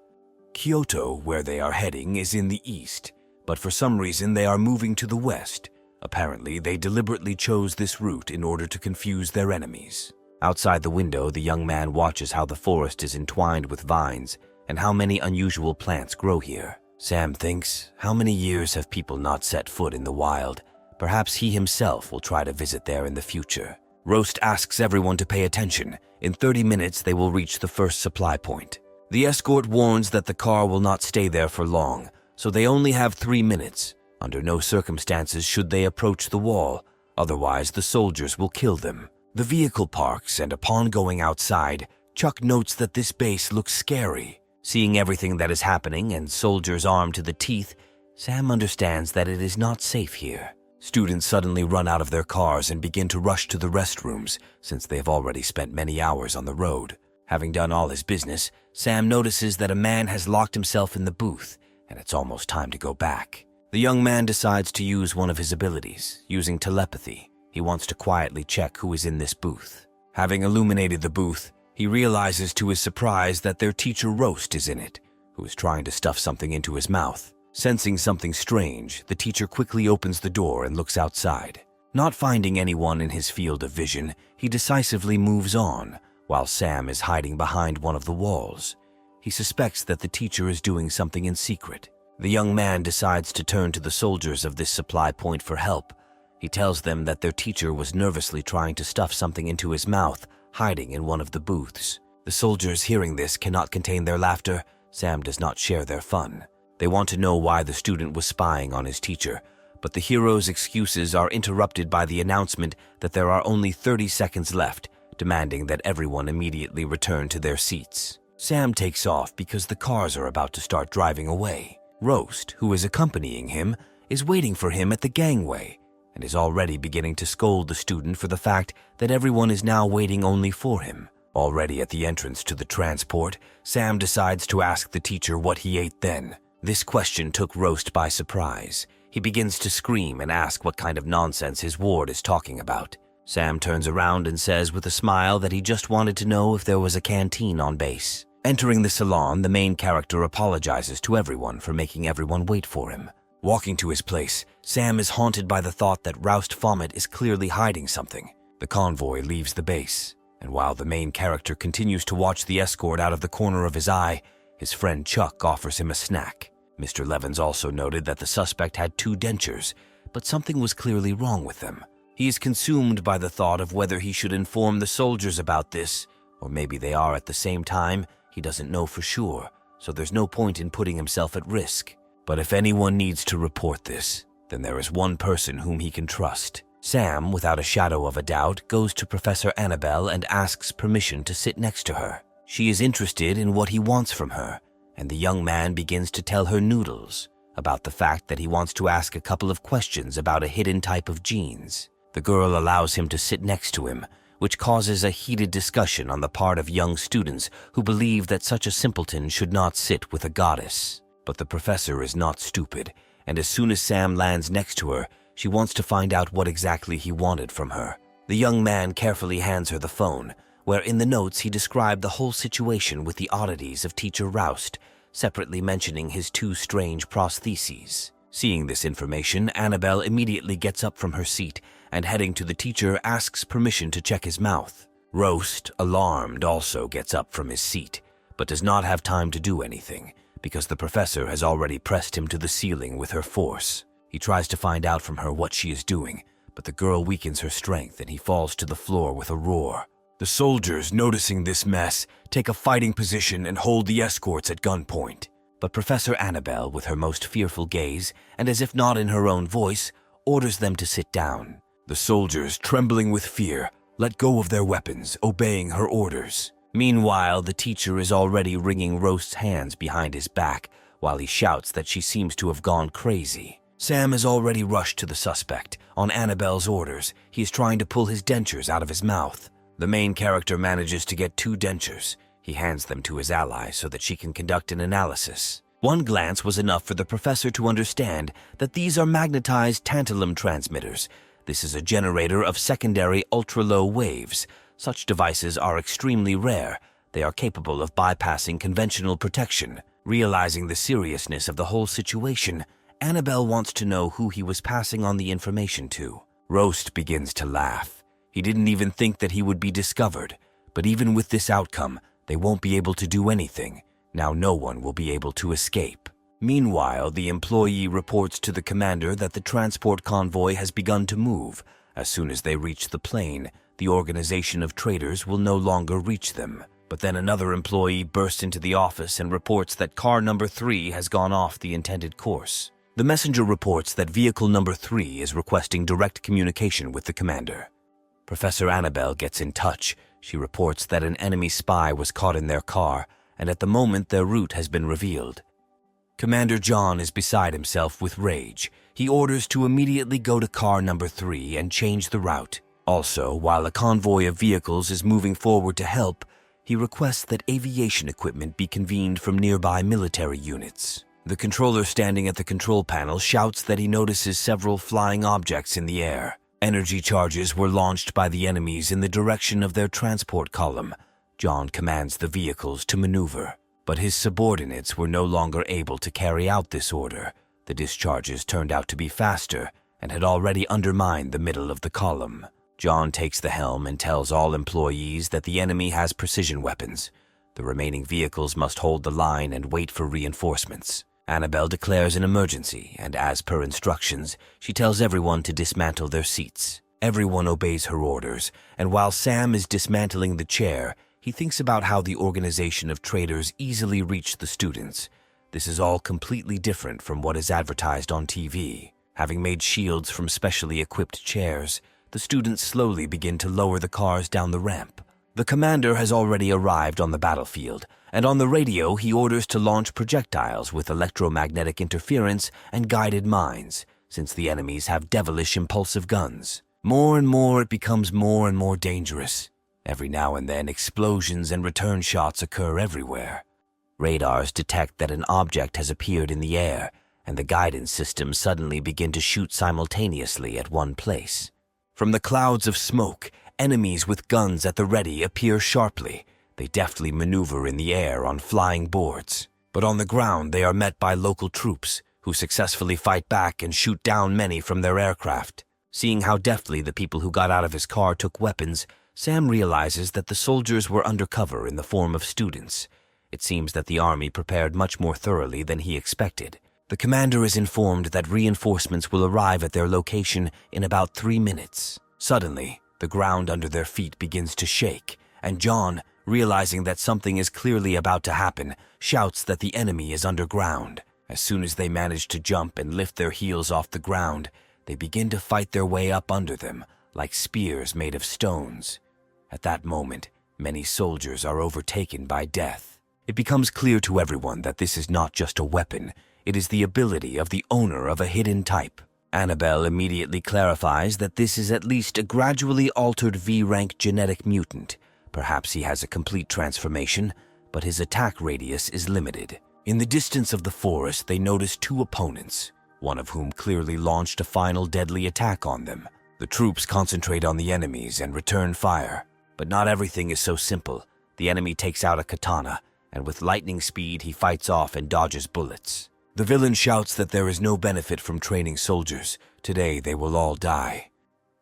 Kyoto, where they are heading, is in the east, but for some reason they are moving to the west. Apparently, they deliberately chose this route in order to confuse their enemies. Outside the window, the young man watches how the forest is entwined with vines and how many unusual plants grow here. Sam thinks, how many years have people not set foot in the wild? Perhaps he himself will try to visit there in the future. Roast asks everyone to pay attention. In 30 minutes, they will reach the first supply point. The escort warns that the car will not stay there for long, so they only have 3 minutes. Under no circumstances should they approach the wall, otherwise the soldiers will kill them. The vehicle parks, and upon going outside, Chuck notes that this base looks scary. Seeing everything that is happening and soldiers armed to the teeth, Sam understands that it is not safe here. Students suddenly run out of their cars and begin to rush to the restrooms, since they have already spent many hours on the road. Having done all his business, Sam notices that a man has locked himself in the booth, and it's almost time to go back. The young man decides to use one of his abilities, using telepathy. He wants to quietly check who is in this booth. Having illuminated the booth, he realizes to his surprise that their teacher Roast is in it, who is trying to stuff something into his mouth. Sensing something strange, the teacher quickly opens the door and looks outside. Not finding anyone in his field of vision, he decisively moves on, while Sam is hiding behind one of the walls. He suspects that the teacher is doing something in secret. The young man decides to turn to the soldiers of this supply point for help. He tells them that their teacher was nervously trying to stuff something into his mouth, hiding in one of the booths. The soldiers, hearing this, cannot contain their laughter. Sam does not share their fun. They want to know why the student was spying on his teacher, but the hero's excuses are interrupted by the announcement that there are only 30 seconds left, demanding that everyone immediately return to their seats. Sam takes off because the cars are about to start driving away. Roast, who is accompanying him, is waiting for him at the gangway and is already beginning to scold the student for the fact that everyone is now waiting only for him. Already at the entrance to the transport, Sam decides to ask the teacher what he ate then. This question took Roast by surprise. He begins to scream and ask what kind of nonsense his ward is talking about. Sam turns around and says with a smile that he just wanted to know if there was a canteen on base. Entering the salon, the main character apologizes to everyone for making everyone wait for him. Walking to his place, Sam is haunted by the thought that Roust Vomit is clearly hiding something. The convoy leaves the base, and while the main character continues to watch the escort out of the corner of his eye, his friend Chuck offers him a snack. Mr. Levins also noted that the suspect had 2 dentures, but something was clearly wrong with them. He is consumed by the thought of whether he should inform the soldiers about this, or maybe they are at the same time. He doesn't know for sure, so there's no point in putting himself at risk. But if anyone needs to report this, then there is one person whom he can trust. Sam, without a shadow of a doubt, goes to Professor Annabelle and asks permission to sit next to her. She is interested in what he wants from her, and the young man begins to tell her noodles about the fact that he wants to ask a couple of questions about a hidden type of genes. The girl allows him to sit next to him, which causes a heated discussion on the part of young students who believe that such a simpleton should not sit with a goddess. But the professor is not stupid, and as soon as Sam lands next to her, she wants to find out what exactly he wanted from her. The young man carefully hands her the phone, where in the notes he described the whole situation with the oddities of Teacher Roust, separately mentioning his 2 strange prostheses. Seeing this information, Annabelle immediately gets up from her seat and, heading to the teacher, asks permission to check his mouth. Roast, alarmed, also gets up from his seat, but does not have time to do anything, because the professor has already pressed him to the ceiling with her force. He tries to find out from her what she is doing, but the girl weakens her strength and he falls to the floor with a roar. The soldiers, noticing this mess, take a fighting position and hold the escorts at gunpoint. But Professor Annabelle, with her most fearful gaze, and as if not in her own voice, orders them to sit down. The soldiers, trembling with fear, let go of their weapons, obeying her orders. Meanwhile, the teacher is already wringing Roast's hands behind his back, while he shouts that she seems to have gone crazy. Sam has already rushed to the suspect. On Annabelle's orders, he is trying to pull his dentures out of his mouth. The main character manages to get 2 dentures. He hands them to his ally so that she can conduct an analysis. One glance was enough for the professor to understand that these are magnetized tantalum transmitters. This is a generator of secondary ultra-low waves. Such devices are extremely rare. They are capable of bypassing conventional protection. Realizing the seriousness of the whole situation, Annabelle wants to know who he was passing on the information to. Roast begins to laugh. He didn't even think that he would be discovered. But even with this outcome, they won't be able to do anything. Now no one will be able to escape. Meanwhile, the employee reports to the commander that the transport convoy has begun to move. As soon as they reach the plane, the organization of traitors will no longer reach them. But then another employee bursts into the office and reports that car number 3 has gone off the intended course. The messenger reports that vehicle number 3 is requesting direct communication with the commander. Professor Annabelle gets in touch. She reports that an enemy spy was caught in their car, and at the moment their route has been revealed. Commander John is beside himself with rage. He orders to immediately go to car number 3 and change the route. Also, while a convoy of vehicles is moving forward to help, he requests that aviation equipment be convened from nearby military units. The controller standing at the control panel shouts that he notices several flying objects in the air. Energy charges were launched by the enemies in the direction of their transport column. John commands the vehicles to maneuver, but his subordinates were no longer able to carry out this order. The discharges turned out to be faster and had already undermined the middle of the column. John takes the helm and tells all employees that the enemy has precision weapons. The remaining vehicles must hold the line and wait for reinforcements. Annabelle declares an emergency, and as per instructions, she tells everyone to dismantle their seats. Everyone obeys her orders, and while Sam is dismantling the chair, he thinks about how the organization of traitors easily reached the students. This is all completely different from what is advertised on TV. Having made shields from specially equipped chairs, the students slowly begin to lower the cars down the ramp. The commander has already arrived on the battlefield, and on the radio he orders to launch projectiles with electromagnetic interference and guided mines, since the enemies have devilish impulsive guns. More and more it becomes more and more dangerous. Every now and then explosions and return shots occur everywhere. Radars detect that an object has appeared in the air, and the guidance systems suddenly begin to shoot simultaneously at one place. From the clouds of smoke, enemies with guns at the ready appear sharply. They deftly maneuver in the air on flying boards. But on the ground they are met by local troops, who successfully fight back and shoot down many from their aircraft. Seeing how deftly the people who got out of his car took weapons, Sam realizes that the soldiers were undercover in the form of students. It seems that the army prepared much more thoroughly than he expected. The commander is informed that reinforcements will arrive at their location in about 3 minutes. Suddenly, the ground under their feet begins to shake, and John, realizing that something is clearly about to happen, shouts that the enemy is underground. As soon as they manage to jump and lift their heels off the ground, they begin to fight their way up under them, like spears made of stones. At that moment, many soldiers are overtaken by death. It becomes clear to everyone that this is not just a weapon, it is the ability of the owner of a hidden type. Annabelle immediately clarifies that this is at least a gradually altered V-rank genetic mutant. Perhaps he has a complete transformation, but his attack radius is limited. In the distance of the forest, they notice two opponents, one of whom clearly launched a final deadly attack on them. The troops concentrate on the enemies and return fire. But not everything is so simple. The enemy takes out a katana, and with lightning speed he fights off and dodges bullets. The villain shouts that there is no benefit from training soldiers. Today they will all die.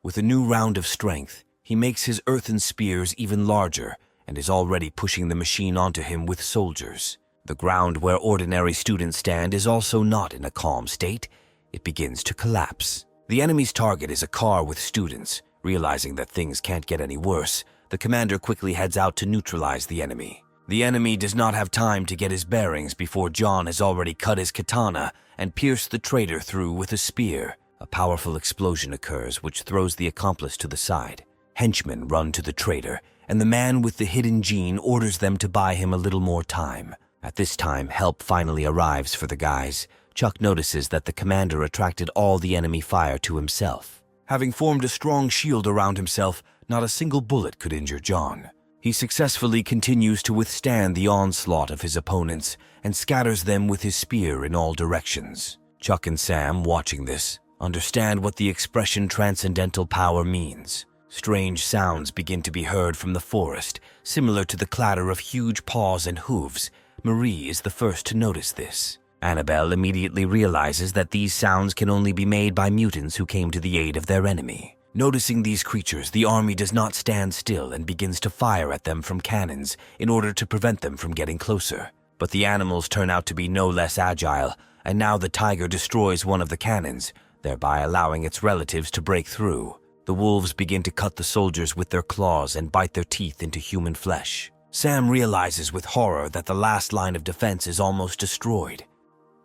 With a new round of strength, he makes his earthen spears even larger and is already pushing the machine onto him with soldiers. The ground where ordinary students stand is also not in a calm state. It begins to collapse. The enemy's target is a car with students. Realizing that things can't get any worse, the commander quickly heads out to neutralize the enemy. The enemy does not have time to get his bearings before John has already cut his katana and pierced the traitor through with a spear. A powerful explosion occurs which throws the accomplice to the side. Henchmen run to the traitor, and the man with the hidden gene orders them to buy him a little more time. At this time, help finally arrives for the guys. Chuck notices that the commander attracted all the enemy fire to himself. Having formed a strong shield around himself, not a single bullet could injure John. He successfully continues to withstand the onslaught of his opponents and scatters them with his spear in all directions. Chuck and Sam, watching this, understand what the expression transcendental power means. Strange sounds begin to be heard from the forest, similar to the clatter of huge paws and hooves. Marie is the first to notice this. Annabelle immediately realizes that these sounds can only be made by mutants who came to the aid of their enemy. Noticing these creatures, the army does not stand still and begins to fire at them from cannons in order to prevent them from getting closer. But the animals turn out to be no less agile, and now the tiger destroys one of the cannons, thereby allowing its relatives to break through. The wolves begin to cut the soldiers with their claws and bite their teeth into human flesh. Sam realizes with horror that the last line of defense is almost destroyed.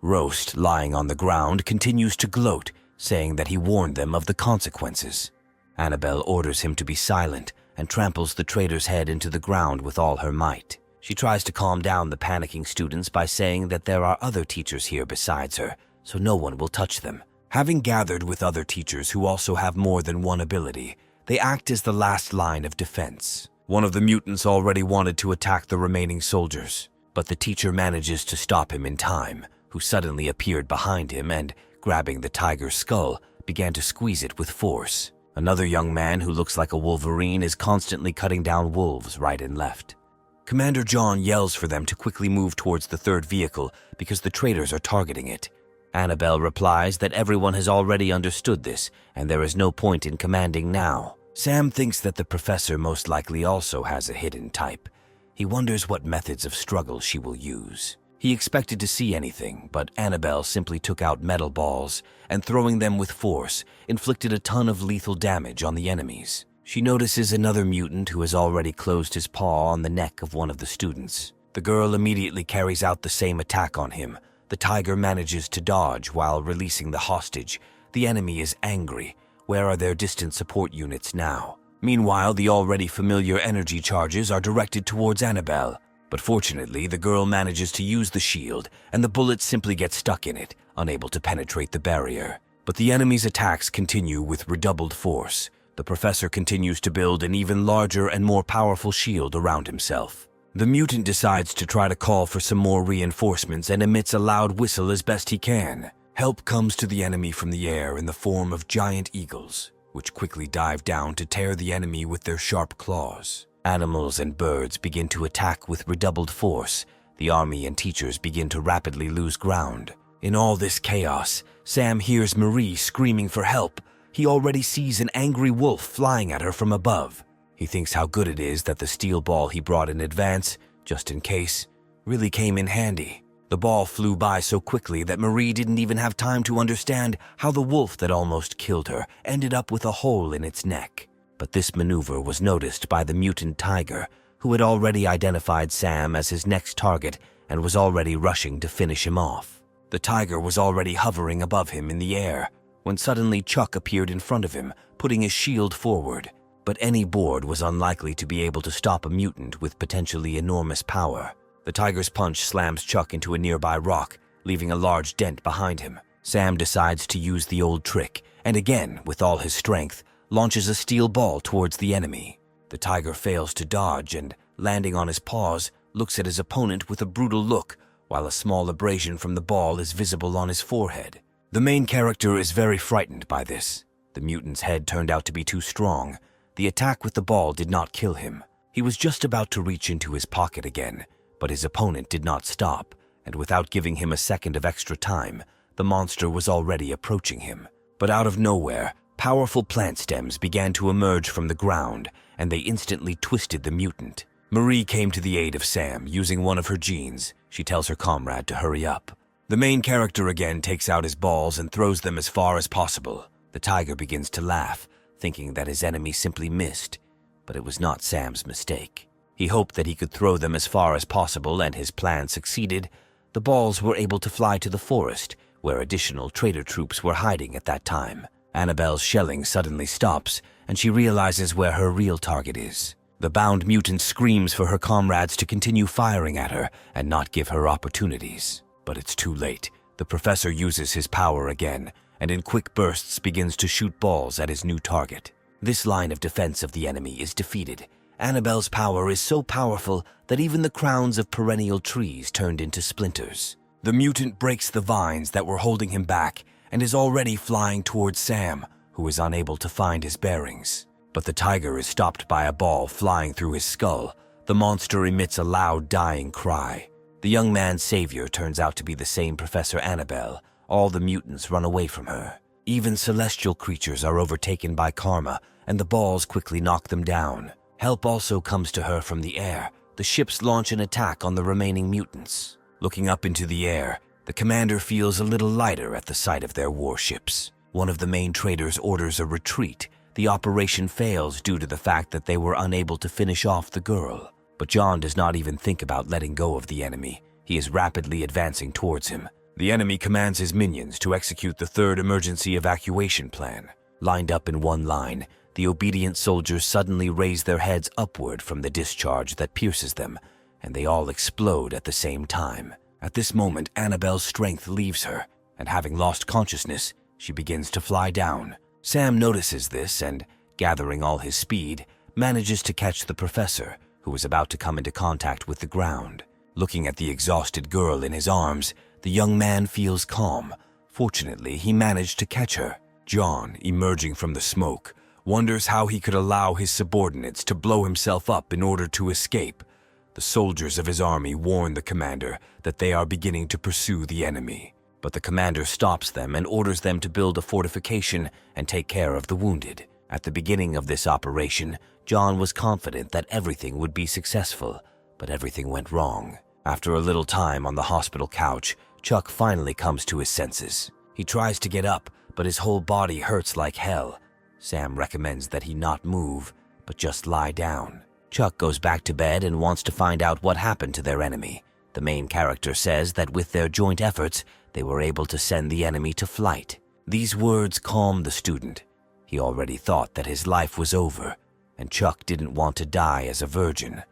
Roast, lying on the ground, continues to gloat, saying that he warned them of the consequences. Annabelle orders him to be silent and tramples the traitor's head into the ground with all her might. She tries to calm down the panicking students by saying that there are other teachers here besides her, so no one will touch them. Having gathered with other teachers who also have more than one ability, they act as the last line of defense. One of the mutants already wanted to attack the remaining soldiers, but the teacher manages to stop him in time, who suddenly appeared behind him and, grabbing the tiger's skull, began to squeeze it with force. Another young man who looks like a wolverine is constantly cutting down wolves right and left. Commander John yells for them to quickly move towards the third vehicle because the traitors are targeting it. Annabelle replies that everyone has already understood this and there is no point in commanding now. Sam thinks that the professor most likely also has a hidden type. He wonders what methods of struggle she will use. He expected to see anything, but Annabelle simply took out metal balls and, throwing them with force, inflicted a ton of lethal damage on the enemies. She notices another mutant who has already closed his paw on the neck of one of the students. The girl immediately carries out the same attack on him. The tiger manages to dodge while releasing the hostage. The enemy is angry. Where are their distant support units now? Meanwhile, the already familiar energy charges are directed towards Annabelle. But fortunately, the girl manages to use the shield, and the bullets simply get stuck in it, unable to penetrate the barrier. But the enemy's attacks continue with redoubled force. The professor continues to build an even larger and more powerful shield around himself. The mutant decides to try to call for some more reinforcements and emits a loud whistle as best he can. Help comes to the enemy from the air in the form of giant eagles, which quickly dive down to tear the enemy with their sharp claws. Animals and birds begin to attack with redoubled force. The army and teachers begin to rapidly lose ground. In all this chaos, Sam hears Marie screaming for help. He already sees an angry wolf flying at her from above. He thinks how good it is that the steel ball he brought in advance, just in case, really came in handy. The ball flew by so quickly that Marie didn't even have time to understand how the wolf that almost killed her ended up with a hole in its neck. But this maneuver was noticed by the mutant tiger, who had already identified Sam as his next target and was already rushing to finish him off. The tiger was already hovering above him in the air, when suddenly Chuck appeared in front of him, putting his shield forward. But any board was unlikely to be able to stop a mutant with potentially enormous power. The tiger's punch slams Chuck into a nearby rock, leaving a large dent behind him. Sam decides to use the old trick, and again, with all his strength, launches a steel ball towards the enemy. The tiger fails to dodge and, landing on his paws, looks at his opponent with a brutal look, while a small abrasion from the ball is visible on his forehead. The main character is very frightened by this. The mutant's head turned out to be too strong. The attack with the ball did not kill him. He was just about to reach into his pocket again, but his opponent did not stop, and without giving him a second of extra time, the monster was already approaching him. But out of nowhere, powerful plant stems began to emerge from the ground, and they instantly twisted the mutant. Marie came to the aid of Sam, using one of her genes. She tells her comrade to hurry up. The main character again takes out his balls and throws them as far as possible. The tiger begins to laugh, thinking that his enemy simply missed, but it was not Sam's mistake. He hoped that he could throw them as far as possible, and his plan succeeded. The balls were able to fly to the forest, where additional traitor troops were hiding at that time. Annabelle's shelling suddenly stops, and she realizes where her real target is. The bound mutant screams for her comrades to continue firing at her and not give her opportunities. But it's too late. The professor uses his power again, and in quick bursts begins to shoot balls at his new target. This line of defense of the enemy is defeated. Annabelle's power is so powerful that even the crowns of perennial trees turned into splinters. The mutant breaks the vines that were holding him back and is already flying towards Sam, who is unable to find his bearings. But the tiger is stopped by a ball flying through his skull. The monster emits a loud, dying cry. The young man's savior turns out to be the same Professor Annabelle. All the mutants run away from her. Even celestial creatures are overtaken by karma, and the balls quickly knock them down. Help also comes to her from the air. The ships launch an attack on the remaining mutants. Looking up into the air, the commander feels a little lighter at the sight of their warships. One of the main traitors orders a retreat. The operation fails due to the fact that they were unable to finish off the girl. But John does not even think about letting go of the enemy. He is rapidly advancing towards him. The enemy commands his minions to execute the third emergency evacuation plan. Lined up in one line, the obedient soldiers suddenly raise their heads upward from the discharge that pierces them, and they all explode at the same time. At this moment, Annabelle's strength leaves her, and having lost consciousness, she begins to fly down. Sam notices this and, gathering all his speed, manages to catch the professor, who was about to come into contact with the ground. Looking at the exhausted girl in his arms, the young man feels calm. Fortunately, he managed to catch her. John, emerging from the smoke, wonders how he could allow his subordinates to blow himself up in order to escape. The soldiers of his army warn the commander that they are beginning to pursue the enemy. But the commander stops them and orders them to build a fortification and take care of the wounded. At the beginning of this operation, John was confident that everything would be successful, but everything went wrong. After a little time on the hospital couch, Chuck finally comes to his senses. He tries to get up, but his whole body hurts like hell. Sam recommends that he not move, but just lie down. Chuck goes back to bed and wants to find out what happened to their enemy. The main character says that with their joint efforts, they were able to send the enemy to flight. These words calm the student. He already thought that his life was over, and Chuck didn't want to die as a virgin.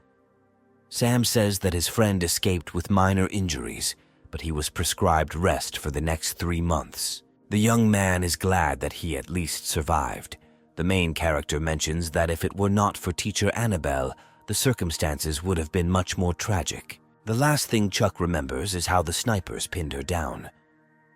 Sam says that his friend escaped with minor injuries, but he was prescribed rest for the next 3 months. The young man is glad that he at least survived. The main character mentions that if it were not for teacher Annabelle, the circumstances would have been much more tragic. The last thing Chuck remembers is how the snipers pinned her down.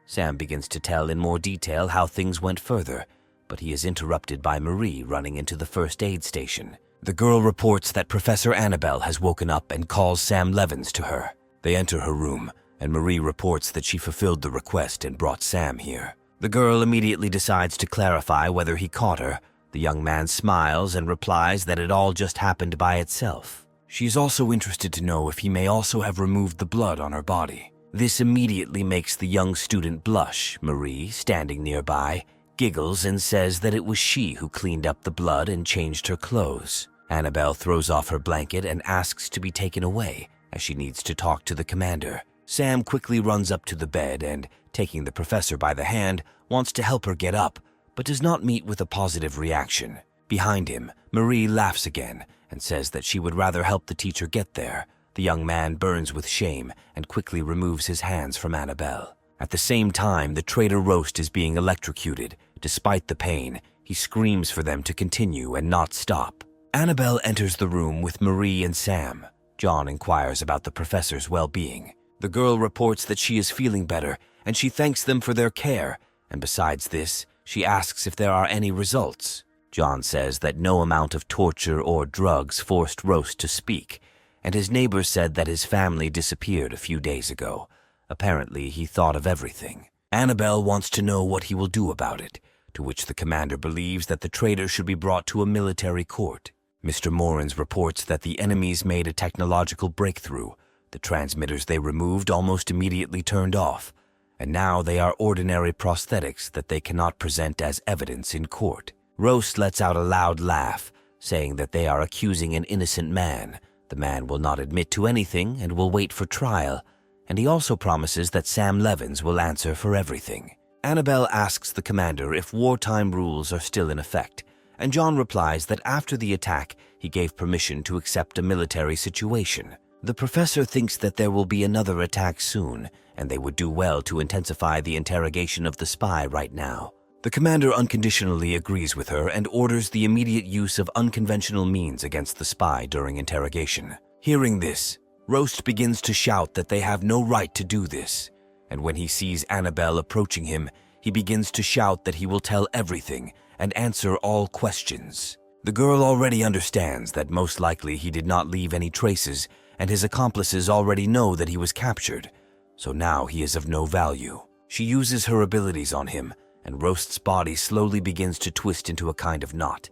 Sam begins to tell in more detail how things went further, but he is interrupted by Marie running into the first aid station. The girl reports that Professor Annabelle has woken up and calls Sam Levins to her. They enter her room, and Marie reports that she fulfilled the request and brought Sam here. The girl immediately decides to clarify whether he caught her. The young man smiles and replies that it all just happened by itself. She is also interested to know if he may also have removed the blood on her body. This immediately makes the young student blush. Marie, standing nearby, giggles and says that it was she who cleaned up the blood and changed her clothes. Annabelle throws off her blanket and asks to be taken away, as she needs to talk to the commander. Sam quickly runs up to the bed and, taking the professor by the hand, wants to help her get up, but does not meet with a positive reaction. Behind him, Marie laughs again and says that she would rather help the teacher get there. The young man burns with shame and quickly removes his hands from Annabelle. At the same time, the traitor Roast is being electrocuted. Despite the pain, he screams for them to continue and not stop. Annabelle enters the room with Marie and Sam. John inquires about the professor's well-being. The girl reports that she is feeling better, and she thanks them for their care, and besides this, she asks if there are any results. John says that no amount of torture or drugs forced Roast to speak, and his neighbor said that his family disappeared a few days ago. Apparently, he thought of everything. Annabelle wants to know what he will do about it, to which the commander believes that the traitor should be brought to a military court. Mr. Morans reports that the enemies made a technological breakthrough. The transmitters they removed almost immediately turned off, and now they are ordinary prosthetics that they cannot present as evidence in court. Roast lets out a loud laugh, saying that they are accusing an innocent man. The man will not admit to anything and will wait for trial, and he also promises that Sam Levins will answer for everything. Annabelle asks the commander if wartime rules are still in effect, and John replies that after the attack, he gave permission to accept a military situation. The professor thinks that there will be another attack soon, and they would do well to intensify the interrogation of the spy right now. The commander unconditionally agrees with her and orders the immediate use of unconventional means against the spy during interrogation. Hearing this, Roast begins to shout that they have no right to do this, and when he sees Annabelle approaching him, he begins to shout that he will tell everything and answer all questions. The girl already understands that most likely he did not leave any traces, and his accomplices already know that he was captured, so now he is of no value. She uses her abilities on him, and Roast's body slowly begins to twist into a kind of knot.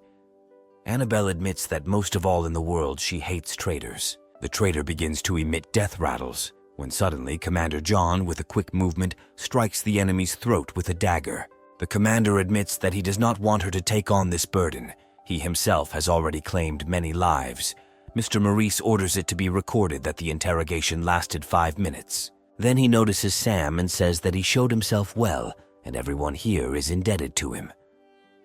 Annabelle admits that most of all in the world she hates traitors. The traitor begins to emit death rattles, when suddenly Commander John, with a quick movement, strikes the enemy's throat with a dagger. The commander admits that he does not want her to take on this burden. He himself has already claimed many lives. Mr. Maurice orders it to be recorded that the interrogation lasted 5 minutes. Then he notices Sam and says that he showed himself well, and everyone here is indebted to him.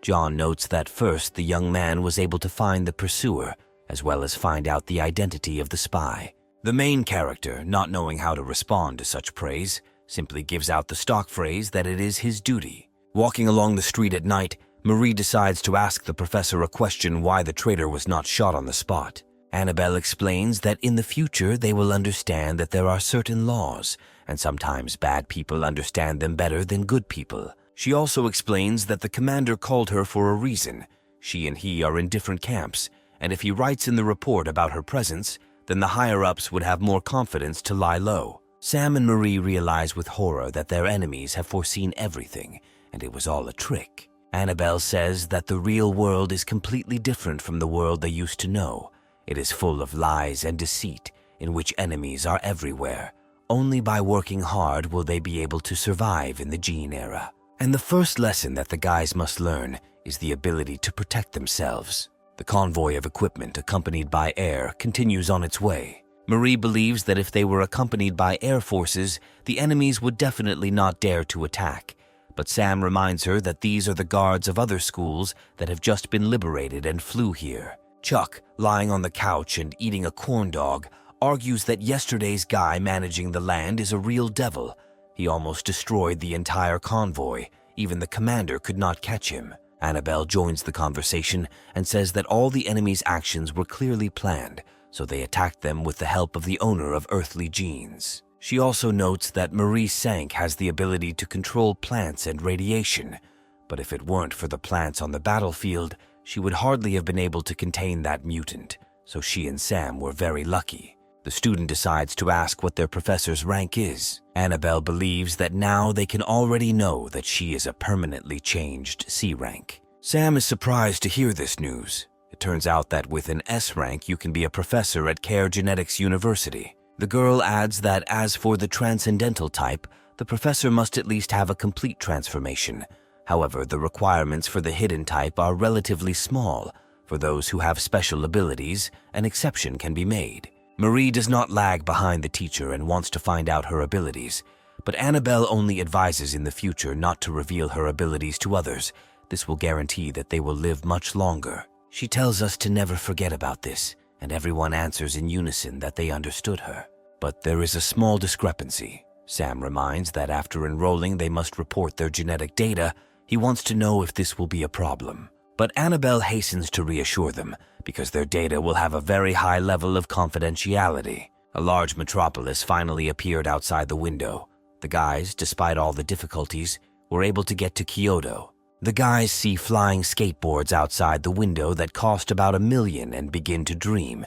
John notes that first the young man was able to find the pursuer, as well as find out the identity of the spy. The main character, not knowing how to respond to such praise, simply gives out the stock phrase that it is his duty. Walking along the street at night, Marie decides to ask the professor a question why the traitor was not shot on the spot. Annabelle explains that in the future they will understand that there are certain laws, and sometimes bad people understand them better than good people. She also explains that the commander called her for a reason. She and he are in different camps, and if he writes in the report about her presence, then the higher-ups would have more confidence to lie low. Sam and Marie realize with horror that their enemies have foreseen everything, and it was all a trick. Annabelle says that the real world is completely different from the world they used to know. It is full of lies and deceit, in which enemies are everywhere. Only by working hard will they be able to survive in the Gene era. And the first lesson that the guys must learn is the ability to protect themselves. The convoy of equipment accompanied by air continues on its way. Marie believes that if they were accompanied by air forces, the enemies would definitely not dare to attack. But Sam reminds her that these are the guards of other schools that have just been liberated and flew here. Chuck, lying on the couch and eating a corn dog, argues that yesterday's guy managing the land is a real devil. He almost destroyed the entire convoy. Even the commander could not catch him. Annabelle joins the conversation and says that all the enemy's actions were clearly planned, so they attacked them with the help of the owner of earthly genes. She also notes that Marie Sank has the ability to control plants and radiation, but if it weren't for the plants on the battlefield, she would hardly have been able to contain that mutant, so she and Sam were very lucky. The student decides to ask what their professor's rank is. Annabelle believes that now they can already know that she is a permanently changed C rank. Sam is surprised to hear this news. It turns out that with an S rank you can be a professor at Care Genetics University. The girl adds that as for the transcendental type, the professor must at least have a complete transformation. However, the requirements for the hidden type are relatively small. For those who have special abilities, an exception can be made. Marie does not lag behind the teacher and wants to find out her abilities, but Annabelle only advises in the future not to reveal her abilities to others. This will guarantee that they will live much longer. She tells us to never forget about this, and everyone answers in unison that they understood her. But there is a small discrepancy. Sam reminds that after enrolling they must report their genetic data. He wants to know if this will be a problem. But Annabelle hastens to reassure them because their data will have a very high level of confidentiality. A large metropolis finally appeared outside the window. The guys, despite all the difficulties, were able to get to Kyoto. The guys see flying skateboards outside the window that cost about $1 million and begin to dream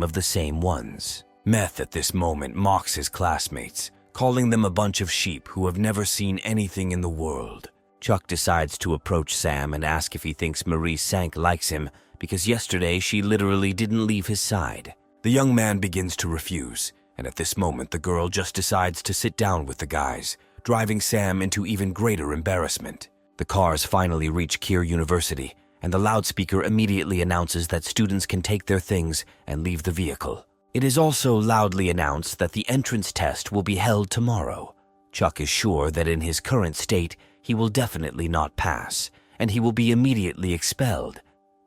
of the same ones. Meth at this moment mocks his classmates, calling them a bunch of sheep who have never seen anything in the world. Chuck decides to approach Sam and ask if he thinks Marie Sank likes him because yesterday she literally didn't leave his side. The young man begins to refuse, and at this moment the girl just decides to sit down with the guys, driving Sam into even greater embarrassment. The cars finally reach Keir University, and the loudspeaker immediately announces that students can take their things and leave the vehicle. It is also loudly announced that the entrance test will be held tomorrow. Chuck is sure that in his current state, he will definitely not pass, and he will be immediately expelled.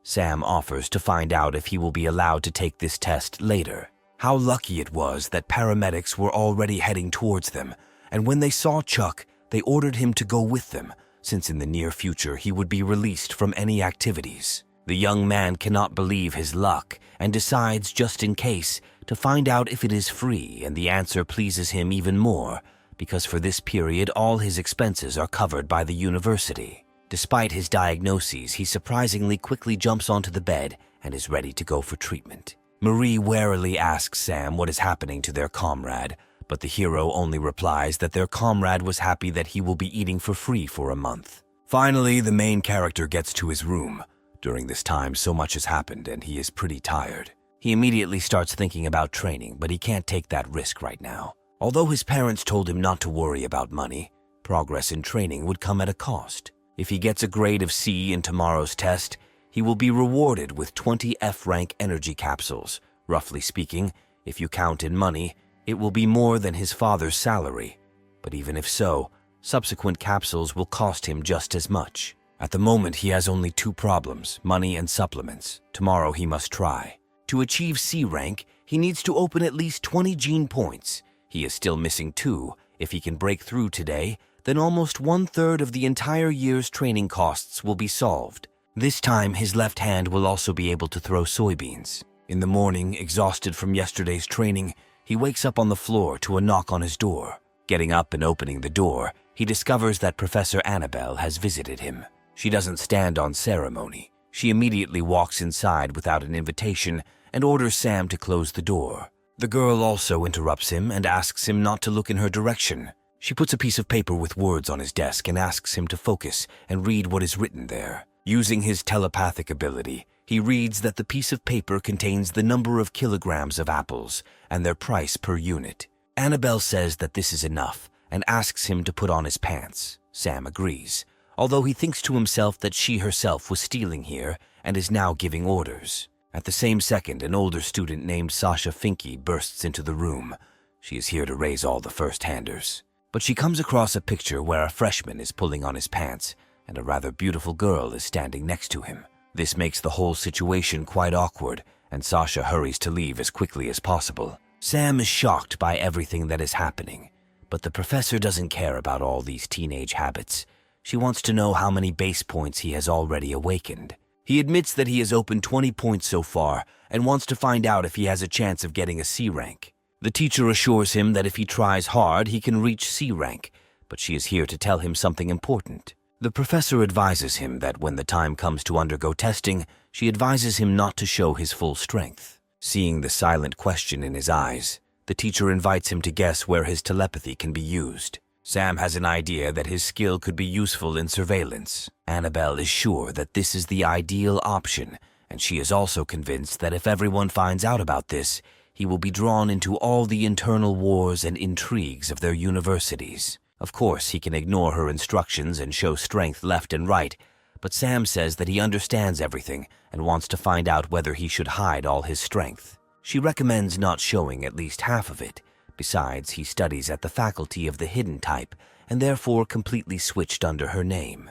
Sam offers to find out if he will be allowed to take this test later. How lucky it was that paramedics were already heading towards them, and when they saw Chuck, they ordered him to go with them, since in the near future he would be released from any activities. The young man cannot believe his luck and decides, just in case, to find out if it is free, and the answer pleases him even more, because for this period all his expenses are covered by the university. Despite his diagnoses, he surprisingly quickly jumps onto the bed and is ready to go for treatment. Marie warily asks Sam what is happening to their comrade, but the hero only replies that their comrade was happy that he will be eating for free for a month. Finally, the main character gets to his room. During this time, so much has happened and he is pretty tired. He immediately starts thinking about training, but he can't take that risk right now. Although his parents told him not to worry about money, progress in training would come at a cost. If he gets a grade of C in tomorrow's test, he will be rewarded with 20 F-rank energy capsules. Roughly speaking, if you count in money, it will be more than his father's salary. But even if so, subsequent capsules will cost him just as much. At the moment, he has only 2 problems, money and supplements. Tomorrow he must try. To achieve C rank, he needs to open at least 20 gene points. He is still missing 2. If he can break through today, then almost 1/3 of the entire year's training costs will be solved. This time, his left hand will also be able to throw soybeans. In the morning, exhausted from yesterday's training, he wakes up on the floor to a knock on his door. Getting up and opening the door, he discovers that Professor Annabelle has visited him. She doesn't stand on ceremony. She immediately walks inside without an invitation and orders Sam to close the door. The girl also interrupts him and asks him not to look in her direction. She puts a piece of paper with words on his desk and asks him to focus and read what is written there. Using his telepathic ability, he reads that the piece of paper contains the number of kilograms of apples and their price per unit. Annabelle says that this is enough and asks him to put on his pants. Sam agrees, although he thinks to himself that she herself was stealing here and is now giving orders. At the same second, an older student named Sasha Finke bursts into the room. She is here to raise all the first-handers. But she comes across a picture where a freshman is pulling on his pants and a rather beautiful girl is standing next to him. This makes the whole situation quite awkward, and Sasha hurries to leave as quickly as possible. Sam is shocked by everything that is happening, but the professor doesn't care about all these teenage habits. She wants to know how many base points he has already awakened. He admits that he has opened 20 points so far and wants to find out if he has a chance of getting a C rank. The teacher assures him that if he tries hard, he can reach C rank, but she is here to tell him something important. The professor advises him that when the time comes to undergo testing, she advises him not to show his full strength. Seeing the silent question in his eyes, the teacher invites him to guess where his telepathy can be used. Sam has an idea that his skill could be useful in surveillance. Annabelle is sure that this is the ideal option, and she is also convinced that if everyone finds out about this, he will be drawn into all the internal wars and intrigues of their universities. Of course, he can ignore her instructions and show strength left and right, but Sam says that he understands everything and wants to find out whether he should hide all his strength. She recommends not showing at least half of it. Besides, he studies at the faculty of the hidden type and therefore completely switched under her name.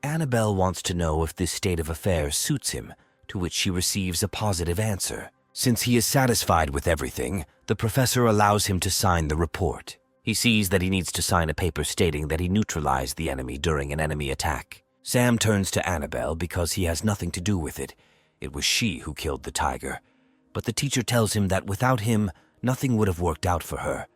Annabelle wants to know if this state of affairs suits him, to which she receives a positive answer. Since he is satisfied with everything, the professor allows him to sign the report. He sees that he needs to sign a paper stating that he neutralized the enemy during an enemy attack. Sam turns to Annabelle because he has nothing to do with it. It was she who killed the tiger. But the teacher tells him that without him, nothing would have worked out for her.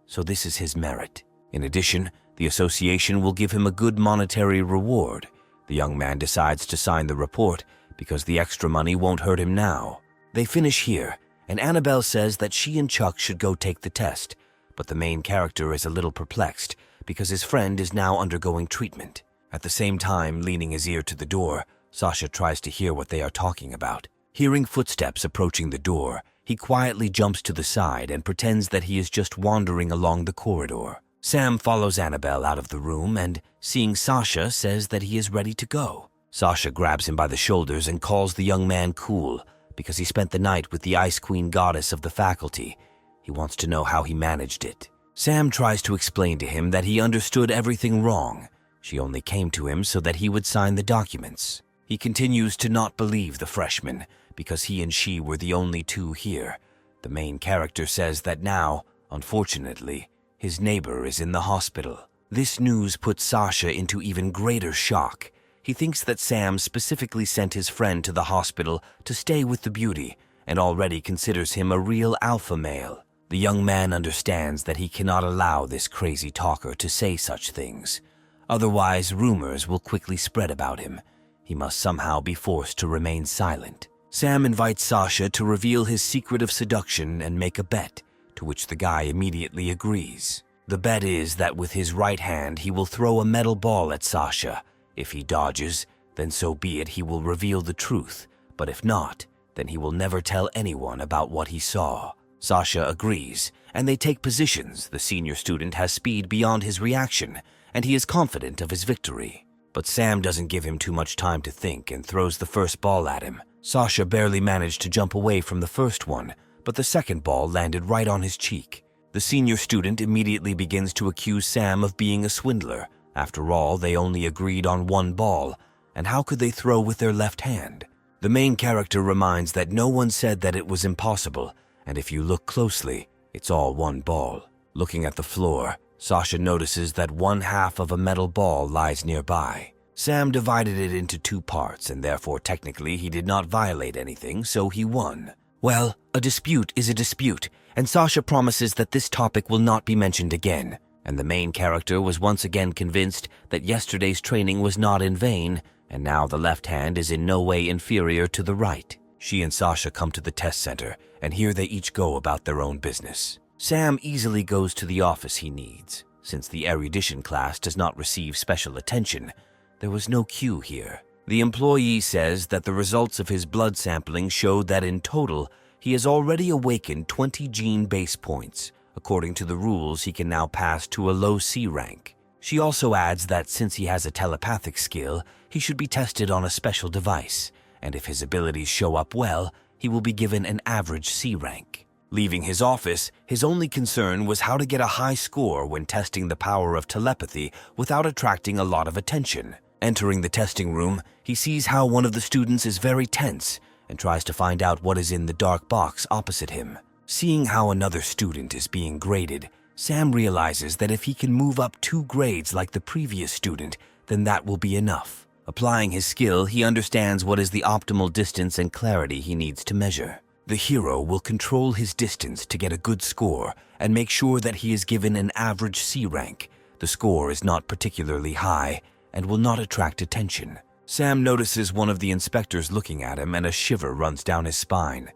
So this is his merit. In addition, the association will give him a good monetary reward. The young man decides to sign the report because the extra money won't hurt him now. They finish here, and Annabelle says that she and Chuck should go take the test, but the main character is a little perplexed because his friend is now undergoing treatment. At the same time, leaning his ear to the door, Sasha tries to hear what they are talking about. Hearing footsteps approaching the door, he quietly jumps to the side and pretends that he is just wandering along the corridor. Sam follows Annabelle out of the room and, seeing Sasha, says that he is ready to go. Sasha grabs him by the shoulders and calls the young man cool because he spent the night with the Ice Queen goddess of the faculty. He wants to know how he managed it. Sam tries to explain to him that he understood everything wrong. She only came to him so that he would sign the documents. He continues to not believe the freshman because he and she were the only two here. The main character says that now, unfortunately, his neighbor is in the hospital. This news puts Sasha into even greater shock. He thinks that Sam specifically sent his friend to the hospital to stay with the beauty and already considers him a real alpha male. The young man understands that he cannot allow this crazy talker to say such things. Otherwise, rumors will quickly spread about him. He must somehow be forced to remain silent. Sam invites Sasha to reveal his secret of seduction and make a bet, to which the guy immediately agrees. The bet is that with his right hand he will throw a metal ball at Sasha. If he dodges, then so be it, he will reveal the truth. But if not, then he will never tell anyone about what he saw. Sasha agrees, and they take positions. The senior student has speed beyond his reaction, and he is confident of his victory. But Sam doesn't give him too much time to think and throws the first ball at him. Sasha barely managed to jump away from the first one, but the second ball landed right on his cheek. The senior student immediately begins to accuse Sam of being a swindler. After all, they only agreed on one ball, and how could they throw with their left hand? The main character reminds that no one said that it was impossible, and if you look closely, it's all one ball. Looking at the floor, Sasha notices that one half of a metal ball lies nearby. Sam divided it into two parts, and therefore technically he did not violate anything, so he won. Well, a dispute is a dispute, and Sasha promises that this topic will not be mentioned again. And the main character was once again convinced that yesterday's training was not in vain, and now the left hand is in no way inferior to the right. She and Sasha come to the test center, and here they each go about their own business. Sam easily goes to the office he needs. Since the erudition class does not receive special attention, there was no queue here. The employee says that the results of his blood sampling showed that in total, he has already awakened 20 gene base points. According to the rules, he can now pass to a low C rank. She also adds that since he has a telepathic skill, he should be tested on a special device, and if his abilities show up well, he will be given an average C rank. Leaving his office, his only concern was how to get a high score when testing the power of telepathy without attracting a lot of attention. Entering the testing room, he sees how one of the students is very tense and tries to find out what is in the dark box opposite him. Seeing how another student is being graded, Sam realizes that if he can move up 2 grades like the previous student, then that will be enough. Applying his skill, he understands what is the optimal distance and clarity he needs to measure. The hero will control his distance to get a good score and make sure that he is given an average C rank. The score is not particularly high and will not attract attention. Sam notices one of the inspectors looking at him and a shiver runs down his spine.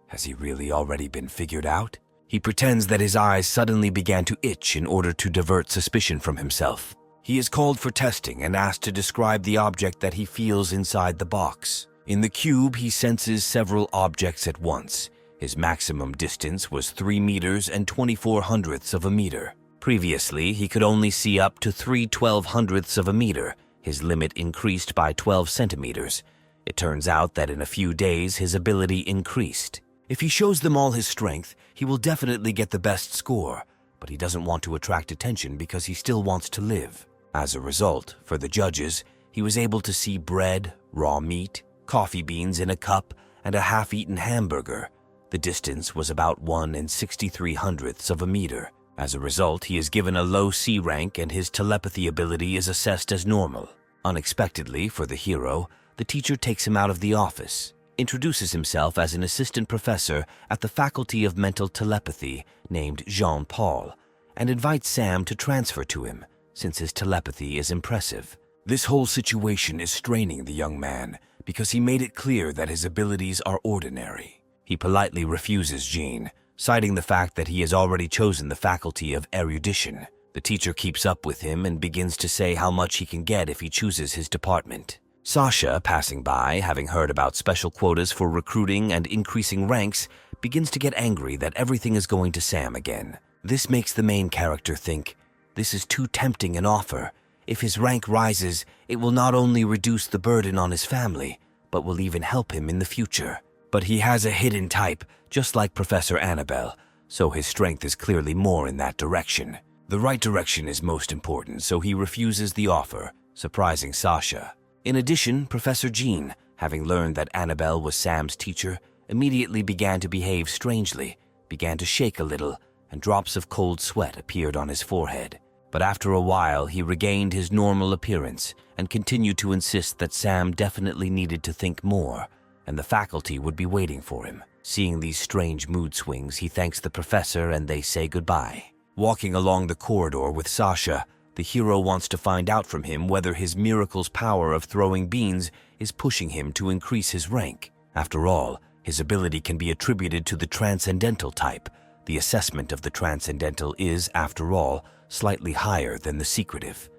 Has he really already been figured out? He pretends that his eyes suddenly began to itch in order to divert suspicion from himself. He is called for testing and asked to describe the object that he feels inside the box. In the cube, he senses several objects at once. His maximum distance was 3 meters and 24 hundredths of a meter. Previously, he could only see up to 3/12 hundredths of a meter. His limit increased by 12 centimeters. It turns out that in a few days, his ability increased. If he shows them all his strength, he will definitely get the best score, but he doesn't want to attract attention because he still wants to live. As a result, for the judges, he was able to see bread, raw meat, coffee beans in a cup, and a half-eaten hamburger. The distance was about 1 63/100ths of a meter. As a result, he is given a low C rank and his telepathy ability is assessed as normal. Unexpectedly for the hero, the teacher takes him out of the office, introduces himself as an assistant professor at the Faculty of Mental Telepathy named Jean-Paul, and invites Sam to transfer to him, since his telepathy is impressive. This whole situation is straining the young man because he made it clear that his abilities are ordinary. He politely refuses Jean, citing the fact that he has already chosen the faculty of erudition. The teacher keeps up with him and begins to say how much he can get if he chooses his department. Sasha, passing by, having heard about special quotas for recruiting and increasing ranks, begins to get angry that everything is going to Sam again. This makes the main character think, this is too tempting an offer. If his rank rises, it will not only reduce the burden on his family, but will even help him in the future. But he has a hidden type, just like Professor Annabelle, so his strength is clearly more in that direction. The right direction is most important, so he refuses the offer, surprising Sasha. In addition, Professor Jean, having learned that Annabelle was Sam's teacher, immediately began to behave strangely, began to shake a little, and drops of cold sweat appeared on his forehead. But after a while, he regained his normal appearance and continued to insist that Sam definitely needed to think more, and the faculty would be waiting for him. Seeing these strange mood swings, he thanks the professor and they say goodbye. Walking along the corridor with Sasha, the hero wants to find out from him whether his miracle's power of throwing beans is pushing him to increase his rank. After all, his ability can be attributed to the transcendental type. The assessment of the transcendental is, after all, slightly higher than the secretive.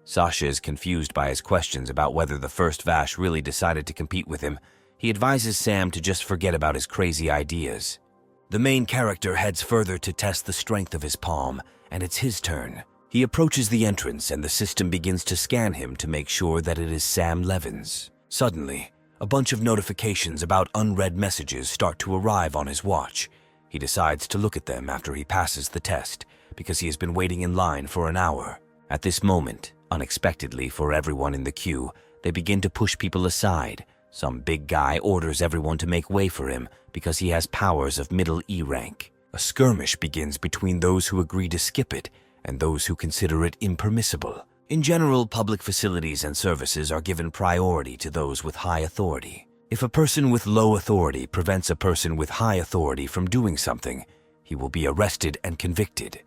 Sasha is confused by his questions about whether the first Vash really decided to compete with him. He advises Sam to just forget about his crazy ideas. The main character heads further to test the strength of his palm, and it's his turn. He approaches the entrance and the system begins to scan him to make sure that it is Sam Levins. Suddenly, a bunch of notifications about unread messages start to arrive on his watch. He decides to look at them after he passes the test, because he has been waiting in line for an hour. At this moment, unexpectedly for everyone in the queue, they begin to push people aside. Some big guy orders everyone to make way for him because he has powers of middle E rank. A skirmish begins between those who agree to skip it and those who consider it impermissible. In general, public facilities and services are given priority to those with high authority. If a person with low authority prevents a person with high authority from doing something, he will be arrested and convicted.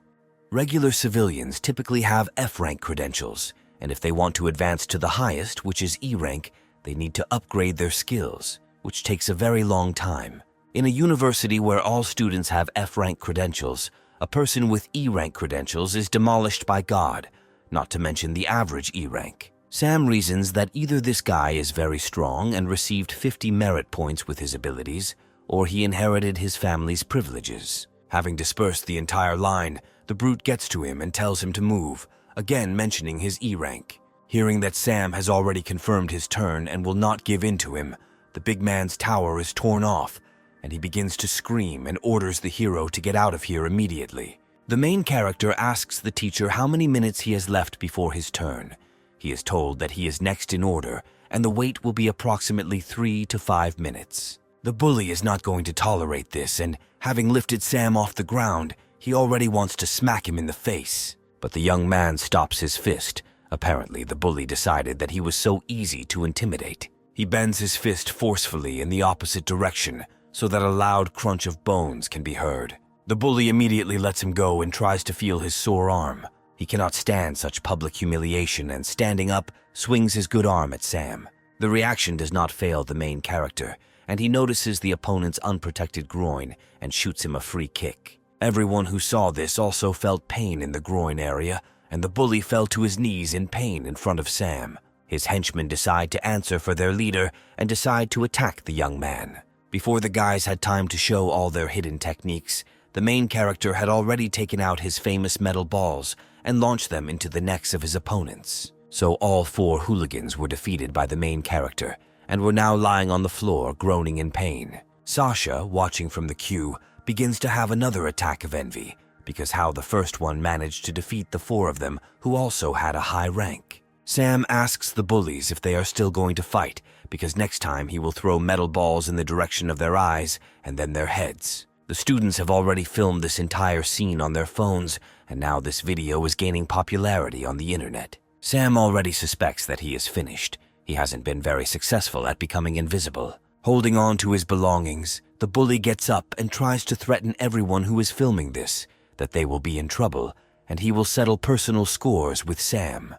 Regular civilians typically have F rank credentials, and if they want to advance to the highest, which is E rank, they need to upgrade their skills, which takes a very long time. In a university where all students have F rank credentials, a person with E rank credentials is demolished by God, not to mention the average E rank. Sam reasons that either this guy is very strong and received 50 merit points with his abilities, or he inherited his family's privileges. Having dispersed the entire line, the brute gets to him and tells him to move, again mentioning his E rank. Hearing that Sam has already confirmed his turn and will not give in to him, the big man's tower is torn off, and he begins to scream and orders the hero to get out of here immediately. The main character asks the teacher how many minutes he has left before his turn. He is told that he is next in order, and the wait will be approximately 3 to 5 minutes. The bully is not going to tolerate this, and having lifted Sam off the ground, he already wants to smack him in the face. But the young man stops his fist. Apparently, the bully decided that he was so easy to intimidate. He bends his fist forcefully in the opposite direction so that a loud crunch of bones can be heard. The bully immediately lets him go and tries to feel his sore arm. He cannot stand such public humiliation and, standing up, swings his good arm at Sam. The reaction does not fail the main character, and he notices the opponent's unprotected groin and shoots him a free kick. Everyone who saw this also felt pain in the groin area, and the bully fell to his knees in pain in front of Sam. His henchmen decide to answer for their leader and decide to attack the young man. Before the guys had time to show all their hidden techniques, the main character had already taken out his famous metal balls and launched them into the necks of his opponents. So all 4 hooligans were defeated by the main character and were now lying on the floor groaning in pain. Sasha, watching from the queue, begins to have another attack of envy because how the first one managed to defeat the 4 of them who also had a high rank. Sam asks the bullies if they are still going to fight because next time he will throw metal balls in the direction of their eyes and then their heads. The students have already filmed this entire scene on their phones, and now this video is gaining popularity on the internet. Sam already suspects that he is finished. He hasn't been very successful at becoming invisible. Holding on to his belongings, the bully gets up and tries to threaten everyone who is filming this, that they will be in trouble, and he will settle personal scores with Sam.